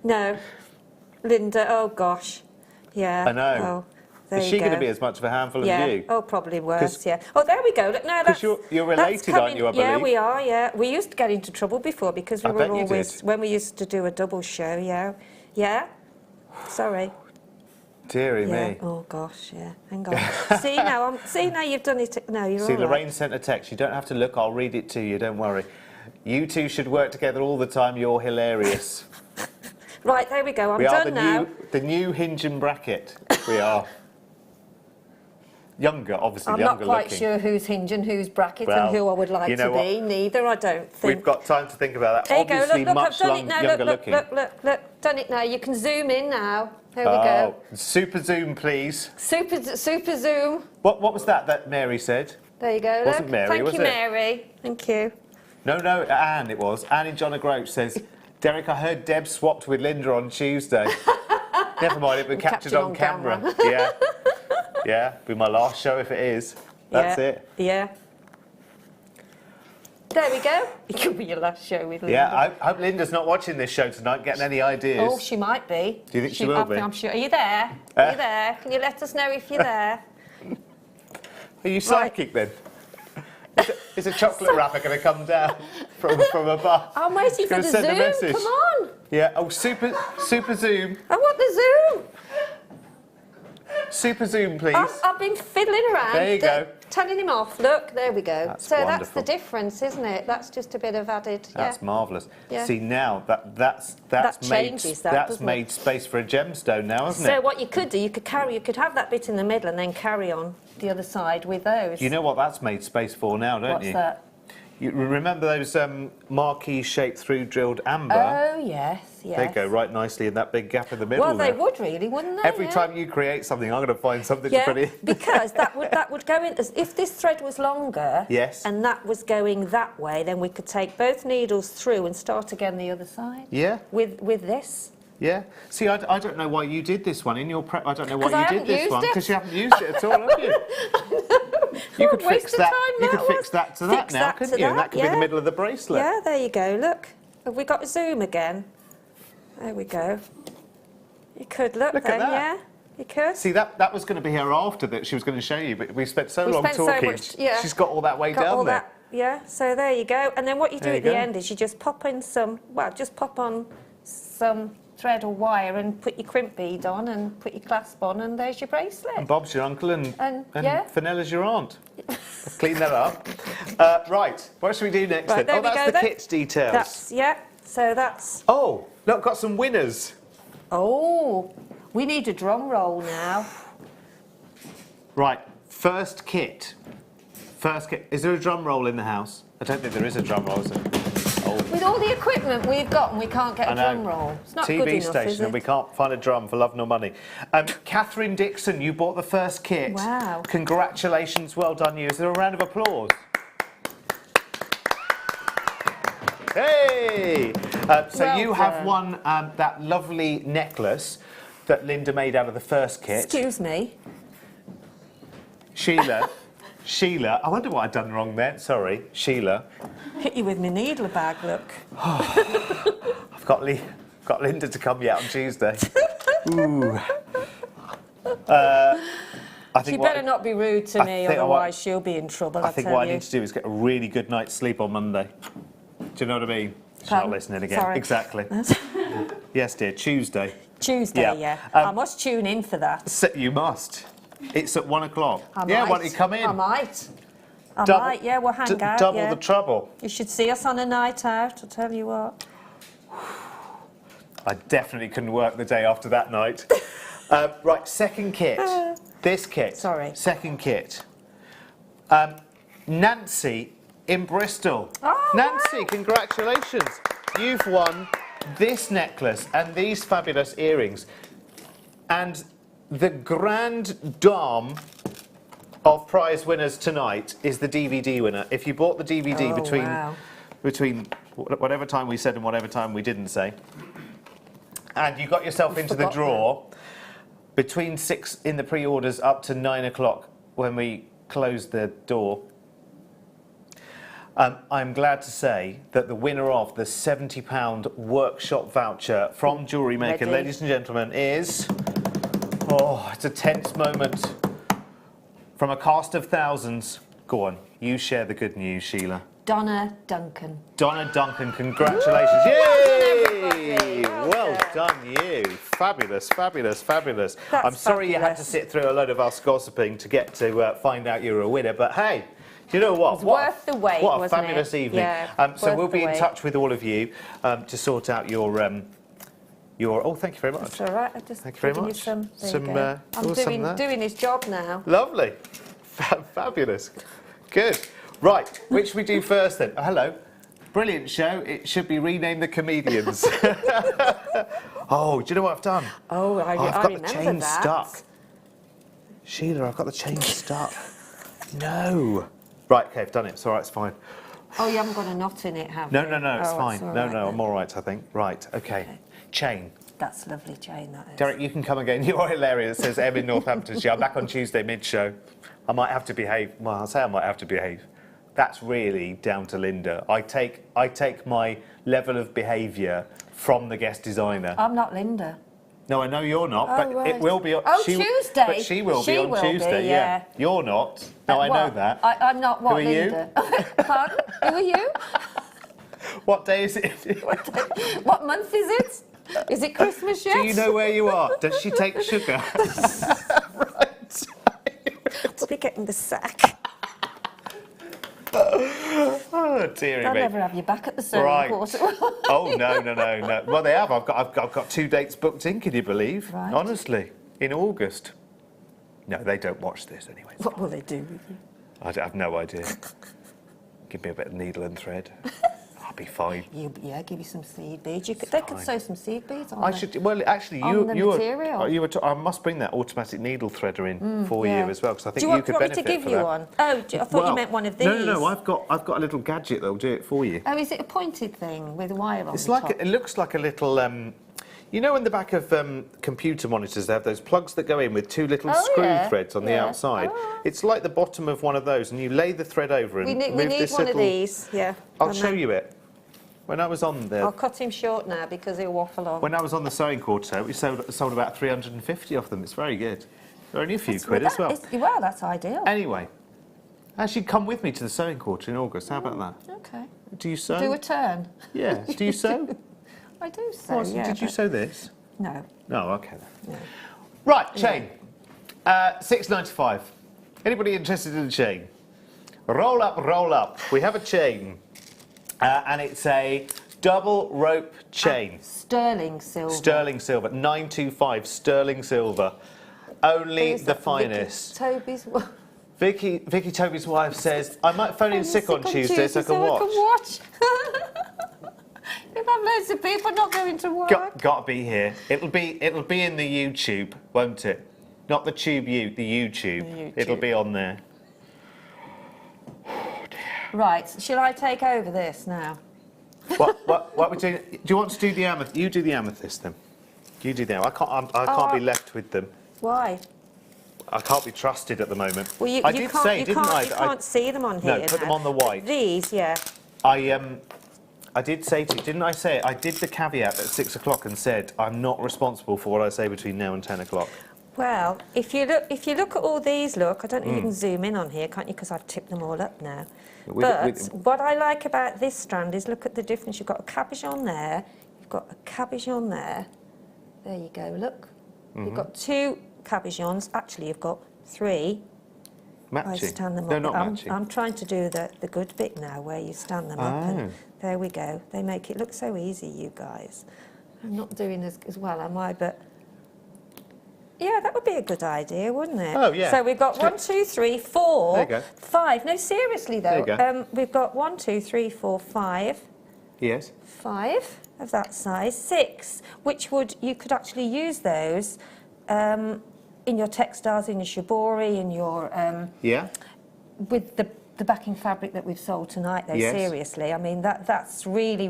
No. Linda, oh gosh. Yeah. I know. Oh, Is she going to be as much of a handful as you? Oh, probably worse, yeah. Oh, there we go. Look, no, that's... Because you're related, aren't you, I believe? Yeah, we are, yeah. We used to get into trouble before because we were always... When we used to do a double show, yeah. Yeah? Sorry. Deary me. Oh gosh, yeah. Hang on. See now you've done it. No, you're all right. See, Lorraine sent a text. You don't have to look. I'll read it to you. Don't worry. You two should work together all the time. You're hilarious. Right, there we go. I'm done now. The new hinge and bracket. We are. Younger, obviously. I'm not quite sure who's hinge and who's bracket and who I would like to be. Neither, I don't think. We've got time to think about that. There Obviously, you go. Look, much I've done it now. younger looking. Look. Done it now. You can zoom in now. There we go. Super zoom, please. Super zoom. What was that Mary said? There you go. Wasn't Mary, was it? Thank you, Mary. Thank you. No, Anne it was. Anne in John O'Groats says, Derek, I heard Deb swapped with Linda on Tuesday. Never mind, it was captured on camera. Yeah. Yeah, be my last show if it is. That's it. Yeah. There we go. It could be your last show with Linda. Yeah, I hope Linda's not watching this show tonight, getting any ideas. Oh, she might be. Do you think she will be? I'm sure. Are you there? Are you there? Can you let us know if you're there? Are you psychic then? Is a chocolate wrapper going to come down from above? I'm waiting for the zoom. Come on. Yeah. Oh, super zoom. I want the zoom. Super zoom, please. I've been fiddling around. There you go. Turning him off. Look, there we go. That's wonderful. That's the difference, isn't it? That's just a bit of added. That's marvellous. Yeah. See now that's made space for a gemstone now, hasn't it? So what you could do, you could have that bit in the middle and then carry on the other side with those. You know what that's made space for now, don't you? What's that? You remember those marquee shaped through drilled amber? Oh yes. They go right nicely in that big gap in the middle. Well, they would really, wouldn't they? Every time you create something, I'm going to find something to put in. Because that would go in as if this thread was longer. Yes. And that was going that way, then we could take both needles through and start again the other side. Yeah. With this. Yeah. See, I don't know why you did this one in your prep. I don't know why you did this one because you haven't used it at all, have you? You could fix that. You could fix that to that now, couldn't you? And that could be the middle of the bracelet. Yeah, there you go. Look, have we got zoom again? There we go. You could look then, at that. yeah. You could. See, that was going to be her after that she was going to show you, but we spent so long talking. So much, she's got all that way down there. Yeah. So there you go. And then what you do at the end is you just pop in just pop on some thread or wire and put your crimp bead on and put your clasp on and there's your bracelet. And Bob's your uncle and Fenella's your aunt. Clean that up. Right, what should we do next then? There that's the kit's details. So that's... Oh, look, got some winners. Oh, we need a drum roll now. Right, first kit. First kit. Is there a drum roll in the house? I don't think there is a drum roll, is there? Oh. With all the equipment we've got and we can't get a drum roll. It's not TV good enough, station is it? and we can't find a drum for love nor money. Catherine Dixon, you bought the first kit. Wow. Congratulations, well done you. Is there a round of applause? Hey! So Well you have done. won that lovely necklace that Linda made out of the first kit. Excuse me. Sheila. Sheila. I wonder what I'd done wrong then. Sorry. Sheila. Hit you with my needler bag, look. I've got Linda to come yet on Tuesday. Ooh. I think She better not be rude to me, otherwise she'll be in trouble, I think what I need to do is get a really good night's sleep on Monday. Do you know what I mean? She's not listening again. Sorry. Exactly. Yes, dear. Tuesday. Tuesday, yeah. I must tune in for that. So you must. It's at 1 o'clock. Yeah, why don't you come in? I might. Yeah, we'll hang out, Double yeah. the trouble. You should see us on a night out, I'll tell you what. I definitely couldn't work the day after that night. Right, second kit. This kit. Sorry. Second kit. Nancy in Bristol. Oh, Nancy, congratulations. You've won this necklace and these fabulous earrings. And the grand dame of prize winners tonight is the DVD winner. If you bought the DVD between whatever time we said and whatever time we didn't say, and you got yourself into the draw between 6 in the pre-orders up to 9 o'clock when we closed the door, I'm glad to say that the winner of the £70 workshop voucher from Jewellery Maker, ladies and gentlemen, is... Oh, it's a tense moment. From a cast of thousands. Go on, you share the good news, Sheila. Donna Duncan. Donna Duncan, congratulations. Yay! Well done, you. Fabulous, fabulous, fabulous. I'm sorry you had to sit through a load of us gossiping to get to find out you were a winner, but hey, do you know what? It's worth the wait, what a wasn't fabulous it? evening. Yeah, So we'll be in wait. touch with all of you to sort out your... Oh, thank you very much. That's all right. I just Thank you very giving much. You some. There Some, you go. I'm doing his job now. Lovely. Fabulous. Good. Right, which we do first then? Oh, hello. Brilliant show. It should be renamed The Comedians. Oh, do you know what I've done? Oh, I've I got remember the chain that. stuck. Sheila, I've got the chain stuck. No. Right, okay, I've done it. It's all right, it's fine. Oh, you haven't got a knot in it, have No, you? it's Oh, fine. all No, right then. I'm all right, I think. Right, okay. Chain. That's a lovely chain, that is. Derek, you can come again. You're hilarious. It says Em in Northamptonshire. I'm back on Tuesday mid-show. I might have to behave. Well, I'll say I might have to behave. That's really down to Linda. I take my level of behaviour from the guest designer. I'm not Linda. No, I know you're not, but right. it will be on Tuesday. But she will be on Tuesday, yeah. You're not. No, I know that. I'm not what, Who are you? Linda? Pardon? Who are you? What day is it? What month is it? Is it Christmas yet? Do you know where you are? Does she take sugar? Right. We'll be getting the sack. Oh, dearie I'll me. never have you back at the sewing Right. quarter. Oh, no. Well, they have. I've got 2 dates booked in, can you believe? Right. Honestly, in August. No, they don't watch this anyway. What will they do with you? I have no idea. Give me a bit of needle and thread. I'll be fine. Give you some seed beads. They could sew some seed beads on I there. should. Well, actually, On the material. I must bring that automatic needle threader in for you as well, because I think do you you could want me benefit to give from you that. one? Oh, I thought you meant one of these. No. I've got a little gadget that'll do it for you. Oh, is it a pointed thing with a wire on It's the like top? it looks like a little. You know, in the back of computer monitors, they have those plugs that go in with 2 little screw threads on the outside. Oh. It's like the bottom of one of those, and you lay the thread over and We need this one little... of these, yeah. I'll show you it. When I was on the... I'll cut him short now because he'll waffle on. When I was on the sewing quarter, we sold about 350 of them. It's very good. They're only a few quid as well. Well, that's ideal. Anyway, actually come with me to the sewing quarter in August. How about that? Okay. Do you sew? Do a turn. Yeah. Do you sew? I do sew, Did you sew this? No. No, okay then. No. Right, chain. £6.95. Anybody interested in a chain? Roll up, roll up. We have a chain. And it's a double rope chain. Sterling silver. Sterling silver, 925 sterling silver. Only Who's the that? finest. Toby's. Vicky Toby's wife says, I might phone in sick on Tuesday so I can watch. You'll have loads of people not going to work. Gotta be here. It'll be in the YouTube, won't it? Not the tube the YouTube. It'll be on there. Oh dear. Right, shall I take over this now? What we doing? Do you want to do the amethyst? You do the amethyst then. You do them. I can't be left with them. Why? I can't be trusted at the moment. Well, you I did can't, say, you didn't can't, I? You can't see them on here. No, put them now. on the white. These, yeah. I did say to you, didn't I say it? I did the caveat at 6 o'clock and said I'm not responsible for what I say between now and 10 o'clock. Well, if you look at all these, look, I don't know if you can zoom in on here, can't you? Because I've tipped them all up now. But what I like about this strand is look at the difference. You've got a cabochon there, you've got a cabochon there. There you go, look. You've got 2 cabochons. Actually, you've got 3. Matching? I stand them They're up. not matching. I'm trying to do the good bit now, where you stand them up. And there we go. They make it look so easy, you guys. I'm not doing as well, am I? But yeah, that would be a good idea, wouldn't it? Oh, yeah. So we've got 1, 2, 3, 4, There you go. 5. No, seriously though. There you go. We've got 1, 2, 3, 4, 5. Yes. 5 of that size. 6, which you could actually use those in your textiles, in your shibori, in your with the backing fabric that we've sold tonight. Though seriously, I mean that's really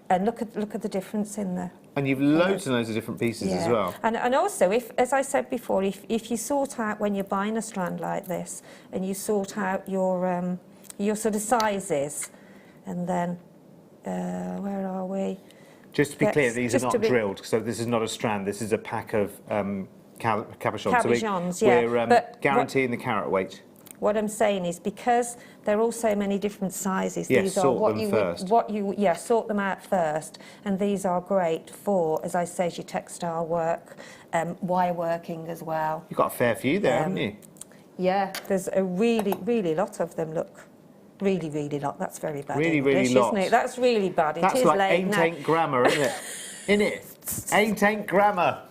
and look at the difference in the. And you've loads and loads of different pieces as well. And also, if, as I said before, if you sort out when you're buying a strand like this, and you sort out your sort of sizes, and then where are we? Just to be clear, these are not drilled, so this is not a strand. This is a pack of cabochons. Cabochons, so we're guaranteeing the carat weight. What I'm saying is because there are all so many different sizes. Yes, these are sort what them you first. Sort them out first, and these are great for, as I say, your textile work, wire working as well. You've got a fair few there, haven't you? Yeah, there's a really lot of them. Look, really lot. That's very bad Really English, isn't it? That's really bad. That's it is like late now. ain't grammar, isn't it? Isn't it? Ain't grammar.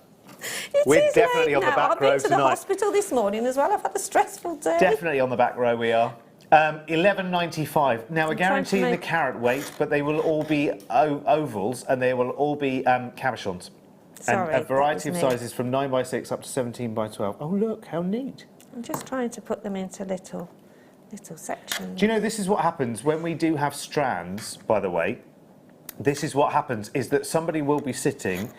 We're definitely on the back row I've been to the hospital this morning as well. I've had a stressful day. Definitely on the back row we are. 11.95. Now we're guaranteeing the carat weight, but they will all be ovals and they will all be cabochons. Sorry, and a variety of sizes from 9x6 up to 17x12. Oh look, how neat. I'm just trying to put them into little sections. Do you know, this is what happens when we do have strands, by the way. This is what happens, is that somebody will be sitting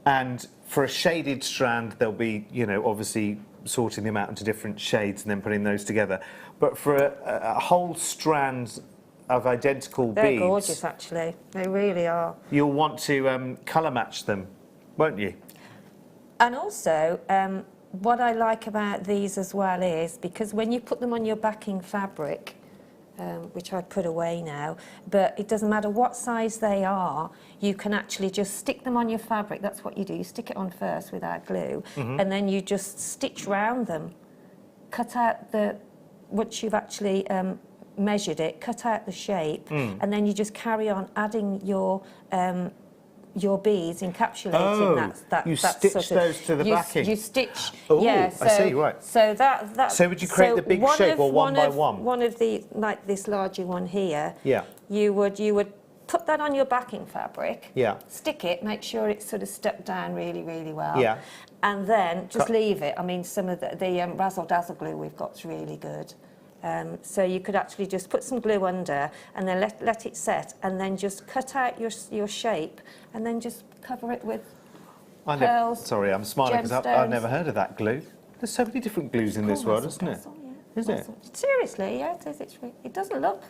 and for a shaded strand, they'll be, you know, obviously sorting them out into different shades and then putting those together. But for a whole strand of identical beads... They're gorgeous, actually. They really are. You'll want to colour match them, won't you? And also, what I like about these as well is, because when you put them on your backing fabric, which I've put away now, but it doesn't matter what size they are, you can actually just stick them on your fabric. That's what you do. You stick it on first with our glue, and then you just stitch round them. Cut out once you've actually measured it, cut out the shape, and then you just carry on adding your beads, encapsulating that. You stitch sort of, those to the backing. You stitch, Oh, yeah. So, I see, right. So that. So would you create the big shape or one by one? One of the, like this larger one here. Yeah. You would put that on your backing fabric. Yeah. Stick it, make sure it's sort of stuck down really well. Yeah. And then just leave it. I mean, some of the Razzle Dazzle glue we've got is really good. So you could actually just put some glue under and then let it set, and then just cut out your shape and then just cover it with pearls. Sorry, I'm smiling because I've never heard of that glue. There's so many different glues in this world, isn't it? Is it? Seriously, yeah, it is. It doesn't look,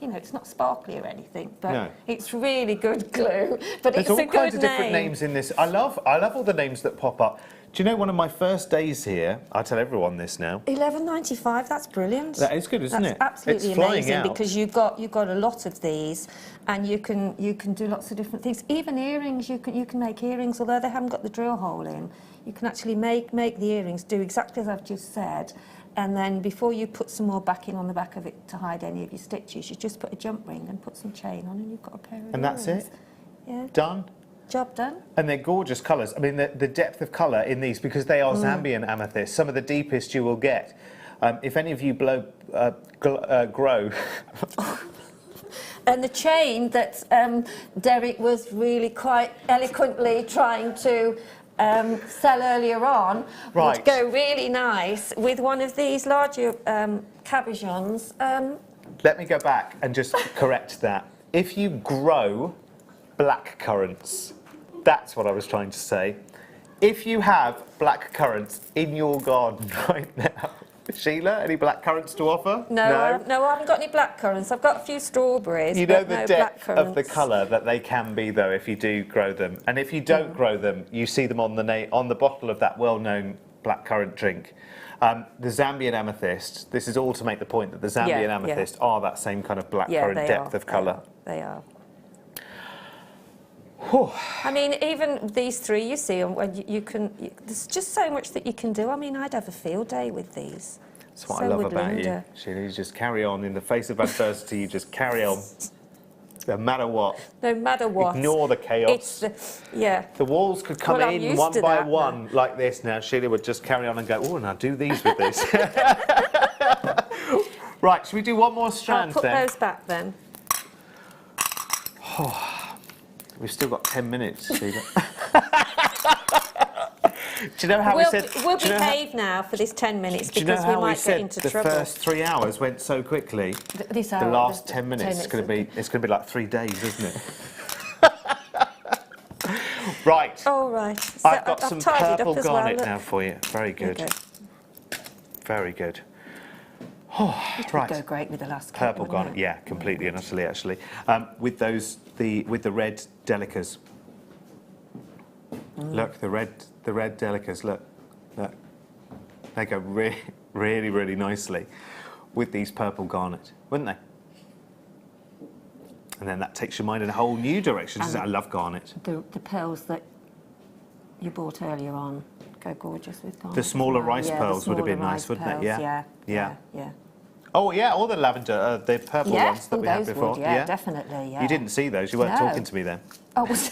you know, it's not sparkly or anything, but No. it's really good glue. But There's it's a all good kinds of name. different names in this. I love all the names that pop up. Do you know one of my first days here? I tell everyone this now. £11.95. That's brilliant. That is good, isn't That's it? absolutely It's flying amazing out. because you've got a lot of these, and you can do lots of different things. Even earrings, you can make earrings, although they haven't got the drill hole in. You can actually make the earrings do exactly as I've just said, and then before you put some more backing on the back of it to hide any of your stitches, you just put a jump ring and put some chain on, and you've got a pair of earrings. And that's it? Yeah. Done? Job done. And they're gorgeous colours. I mean, the depth of colour in these, because they are Zambian amethyst, some of the deepest you will get. If any of you grow... And the chain that Derek was really quite eloquently trying to sell earlier on would go really nice with one of these larger cabochons. Let me go back and just correct that. If you grow black currants, that's what I was trying to say. If you have black currants in your garden right now, Sheila, any black currants to offer? No, I haven't got any black currants. I've got a few strawberries. You know but the no depth black of the currants. colour that they can be, though, if you do grow them. And if you don't grow them, you see them on the bottle of that well-known blackcurrant drink. The Zambian amethyst, this is all to make the point that the Zambian amethyst are that same kind of blackcurrant depth of colour. They are. I mean, even these three you see, there's just so much that you can do. I mean, I'd have a field day with these. That's what I love about you, Sheila. You just carry on in the face of adversity. You just carry on, no matter what. No matter what. Ignore the chaos. The walls could come in one by one like this. Now Sheila would just carry on and go, oh, and I'll do these with this. Right, should we do one more strand then? I'll put those back then. We've still got 10 minutes, Sheila. Do you know how we said... We'll behave now for this 10 minutes because we might get into trouble. The first 3 hours went so quickly. This hour, the last 10 minutes is going to be like 3 days, isn't it? Right. All right. So I've got some purple garnet now for you. Very good. Very good. Oh, it would go great with the last cup, purple garnet, yeah, completely and utterly, actually. With the red delicas. Look, the red delicas. Look, they go really, really nicely with these purple garnet, wouldn't they? And then that takes your mind in a whole new direction. I love garnet. The pearls that you bought earlier on go gorgeous with garnet. The smaller rice pearls would have been nice, wouldn't it? Yeah. Oh, yeah, or the lavender, the purple ones that we had before. Definitely, yeah. You didn't see those, you weren't talking to me then. Oh, was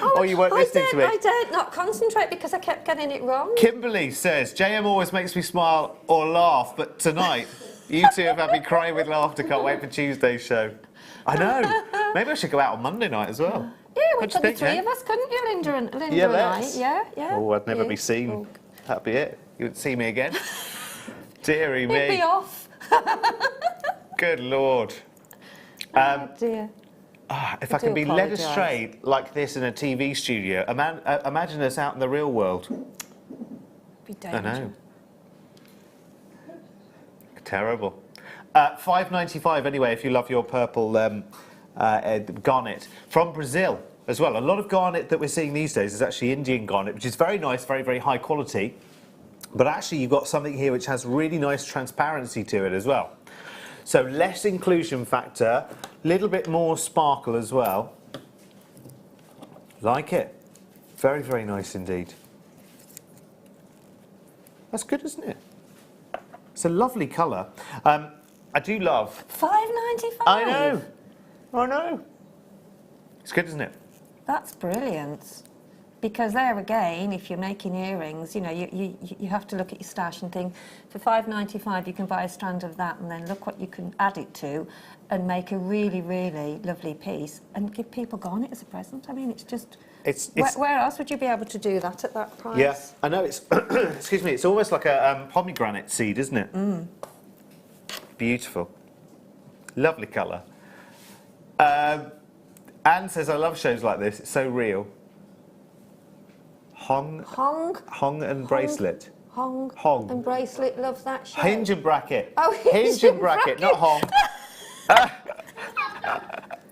Oh, you weren't listening to me. I dared not concentrate because I kept getting it wrong. Kimberly says, JM always makes me smile or laugh, but tonight, you two have had me crying with laughter. Can't wait for Tuesday's show. I know. Maybe I should go out on Monday night as well. Yeah, we could be three of us, couldn't you, Linda and I? Yeah. Oh, I'd never be seen. Oh. That'd be it. You wouldn't see me again. Deary me. We'd be off. Good Lord. Oh, dear. If I can be led astray like this in a TV studio, imagine us out in the real world. Be dangerous. I know. Terrible. $5.95 anyway if you love your purple garnet. From Brazil as well. A lot of garnet that we're seeing these days is actually Indian garnet, which is very nice, very, very high quality. But actually you've got something here which has really nice transparency to it as well. So less inclusion factor, little bit more sparkle as well. Like it. Very, very nice indeed. That's good, isn't it? It's a lovely colour. I do love... $5.95? I know. It's good, isn't it? That's brilliant. Because there again, if you're making earrings, you know, you have to look at your stash and think, for $5.95 you can buy a strand of that and then look what you can add it to and make a really, really lovely piece and give people garnet as a present. I mean, it's just... Where else would you be able to do that at that price? Yeah, I know. It's excuse me. It's almost like a pomegranate seed, isn't it? Beautiful, lovely colour. Anne says, "I love shows like this. It's so real." Hong and bracelet. Hong and bracelet. Love that show. Hinge and bracket. Oh, hinge and bracket, not Hong.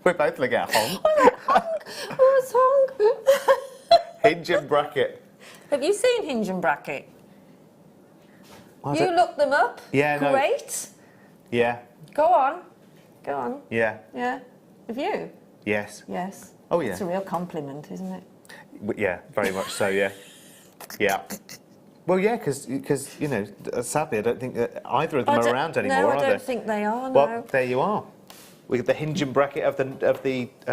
We're both looking at Hong. Who's Hong? Hinge and bracket. Have you seen hinge and bracket? I You don't- look them up. Yeah, no. Great. Yeah. Go on. Go on. Yeah. Yeah. Have you? Yes. Yes. Oh, yeah. It's a real compliment, isn't it? Yeah, very much so, yeah. Yeah. Well, yeah, because you know, sadly, I don't think that either of them are around anymore, no, are I they? don't think they are, no. Well, there you are. With the hinge and bracket of the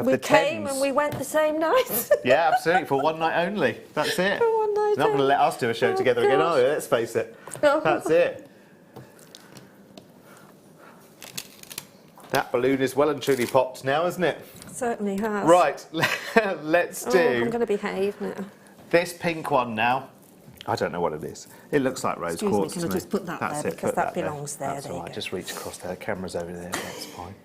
We came Thames. and we went the same night. Yeah, absolutely, for one night only. That's it. For one night They're not going to only. let us do a show Oh, together again, gosh. are they? Let's face it. No. That's it. That balloon is well and truly popped now, isn't it? Certainly has. Right, let's Oh, do I'm going to behave now. this pink one now. I don't know what it is. It looks like rose Excuse me, quartz can to I just put that That's there it, because put that there. belongs there. That's There all you right, go. just reach across there. The camera's over there, that's fine.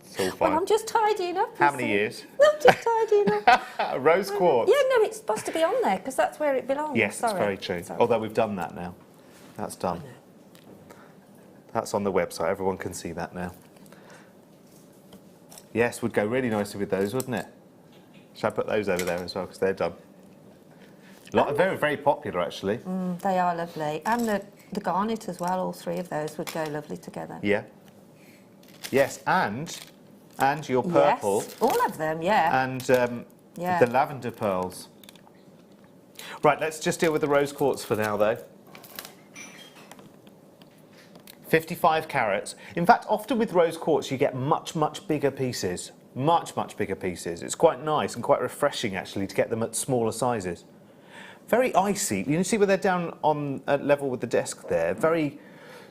It's all fine. Well, I'm just tidying up. How you many see. years? No, I'm just tidying up. Rose quartz. Yeah, no, it's supposed to be on there because that's where it belongs. Yes, Sorry. it's very true. Sorry. Although we've done that now. That's done. That's on the website. Everyone can see that now. Yes, would go really nicely with those, wouldn't it? Shall I put those over there as well because they're done? Very, very popular actually. They are lovely. And the garnet as well, all three of those would go lovely together. Yeah. Yes, and your purple Yes, all of them, yeah. and Yeah. the lavender pearls. Right, let's just deal with the rose quartz for now though. 55 carats. In fact, often with rose quartz you get much, much bigger pieces. Much, much bigger pieces. It's quite nice and quite refreshing actually to get them at smaller sizes. Very icy. You see where they're down on level with the desk there? Very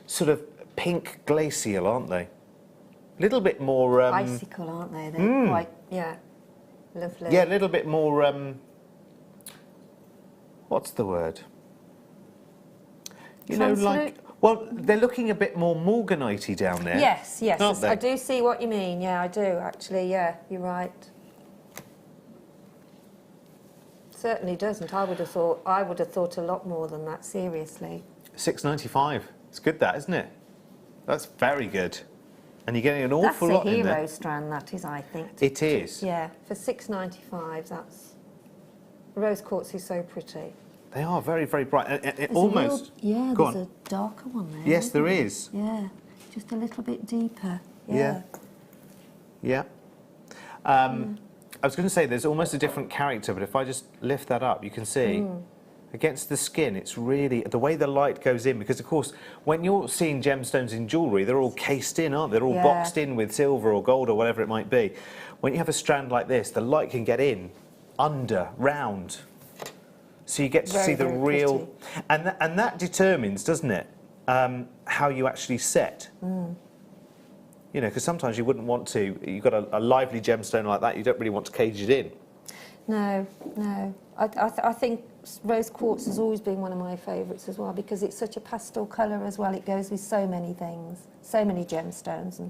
sort of pink glacial, aren't they? A little bit more... Icicle, aren't they? They're quite, yeah, lovely. yeah, a little bit more... what's the word? You know, like... Translucent? Well, they're looking a bit more morganite-y down there. Yes, yes, aren't they? I do see what you mean. Yeah, I do, actually, yeah, you're right. Certainly doesn't. I would have thought a lot more than that, seriously. $6.95. It's good, that, isn't it? That's very good. And you're getting an awful That's lot a in there. hero strand, that is, I think. It is. Yeah, for $6.95, that's... Rose quartz is so pretty. They are very, very bright. It There's almost... A real, yeah, Go there's on. a darker one there. Yes, isn't there there? is. Yeah, just a little bit deeper. Yeah. Yeah. Yeah. I was going to say there's almost a different character, but if I just lift that up, you can see against the skin, it's really the way the light goes in. Because of course, when you're seeing gemstones in jewellery, they're all cased in, aren't they? They're all Yeah. boxed in with silver or gold or whatever it might be. When you have a strand like this, the light can get in, under, round. So you get to Very, see the very real, pretty. and that determines, doesn't it, how you actually set. You know, because sometimes you wouldn't want to. You've got a lively gemstone like that. You don't really want to cage it in. No, no. I think rose quartz has always been one of my favourites as well because it's such a pastel colour as well. It goes with so many things, so many gemstones,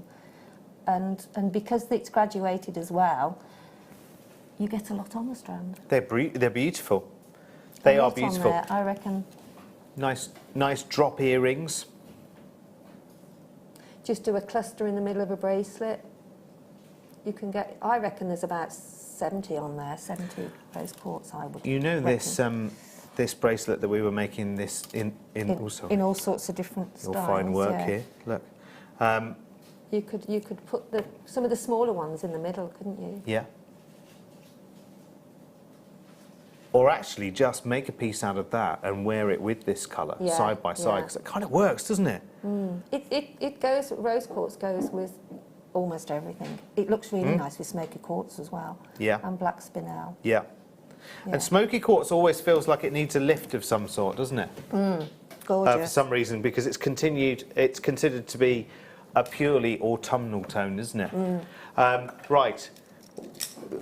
and because it's graduated as well, you get a lot on the strand. They're beautiful. They A are lot on beautiful. there, I reckon. Nice drop earrings. Just do a cluster in the middle of a bracelet. You can get, I reckon there's about 70 on there, 70 rose quartz, I would You know reckon. this bracelet that we were making this in also in all sorts of different your styles. fine work yeah. here. Look. You could put some of the smaller ones in the middle, couldn't you? Yeah. Or actually just make a piece out of that and wear it with this colour Yeah, side by side yeah. because it kind of works, doesn't it? It goes, rose quartz goes with almost everything. It looks really nice with smoky quartz as well. Yeah. And black spinel. Yeah. Yeah. And smoky quartz always feels like it needs a lift of some sort, doesn't it? For Gorgeous. some reason, because it's considered to be a purely autumnal tone, isn't it? Right.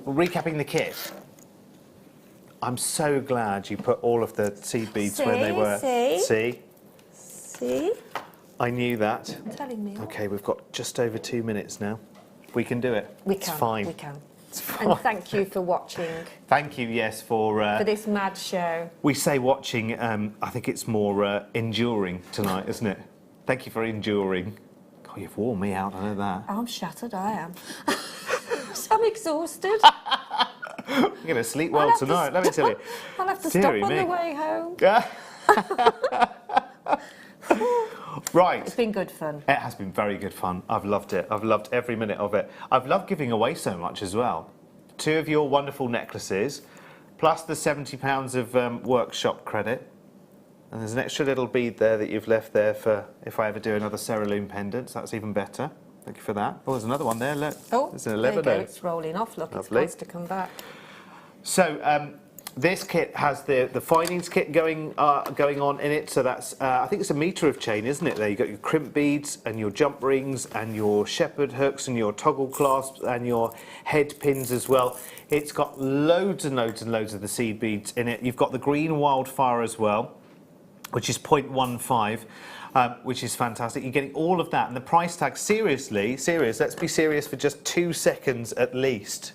Recapping the kit. I'm so glad you put all of the seed beads where they were. See? I knew that. Telling me. Okay, we've got just over 2 minutes now. We can do it. We It's can. fine. We can. It's fine. And thank you for watching Thank you, yes, for this mad show. we say watching, I think it's more enduring tonight, isn't it? Thank you for enduring. God, you've worn me out, I know that. I'm shattered, I am. I'm exhausted. You're going to sleep well tonight, let me tell you. I'll have to Deary stop on me. the way home. Right. It's been good fun. It has been very good fun. I've loved it. I've loved every minute of it. I've loved giving away so much as well. 2 of your wonderful necklaces, plus the £70 of workshop credit. And there's an extra little bead there that you've left there for if I ever do another Cerulean pendant. So that's even better. Thank you for that. Oh, there's another one there. Look. Oh, there's an there 11 you go. there. It's rolling off. Look, Lovely. it's supposed to come back. So this kit has the findings kit going on in it. So that's I think it's 1 metre of chain, isn't it? There you got your crimp beads and your jump rings and your shepherd hooks and your toggle clasps and your head pins as well. It's got loads and loads and loads of the seed beads in it. You've got the green wildfire as well, which is 0.15, which is fantastic. You're getting all of that, and the price tag, serious, let's be serious for just 2 seconds at least,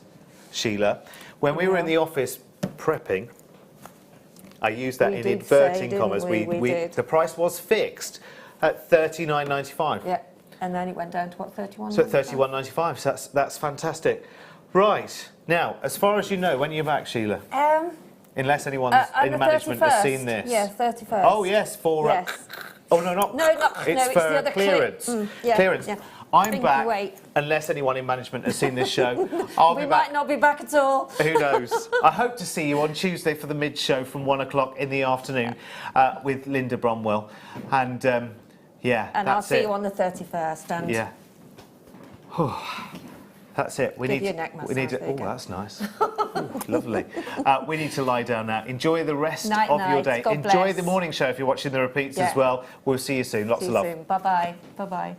Sheila. When we were in the office prepping, I used that in inverting commas. We did. The price was fixed at $39.95. Yeah, and then it went down to what, $31.95? So at $31.95, so that's fantastic. Right, now, as far as you know, when are you back, Sheila? Unless anyone in management has seen this. Yeah, 31st. Oh, yes, for... Yes. oh, no, not... It's the for other clearance. Yeah, Clearance. yeah. I'm back, unless anyone in management has seen this show. I'll be back. Might not be back at all. Who knows? I hope to see you on Tuesday for the mid-show from 1 o'clock in the afternoon with Linda Bromwell. And, yeah, and I'll see you on the 31st. And yeah. That's it. We Give need you a neck massage. Oh, that's nice. Ooh, lovely. We need to lie down now. Enjoy the rest Night, of your night. day. God Enjoy bless. the morning show if you're watching the repeats as well. We'll see you soon. Lots of love. Bye bye. Bye bye.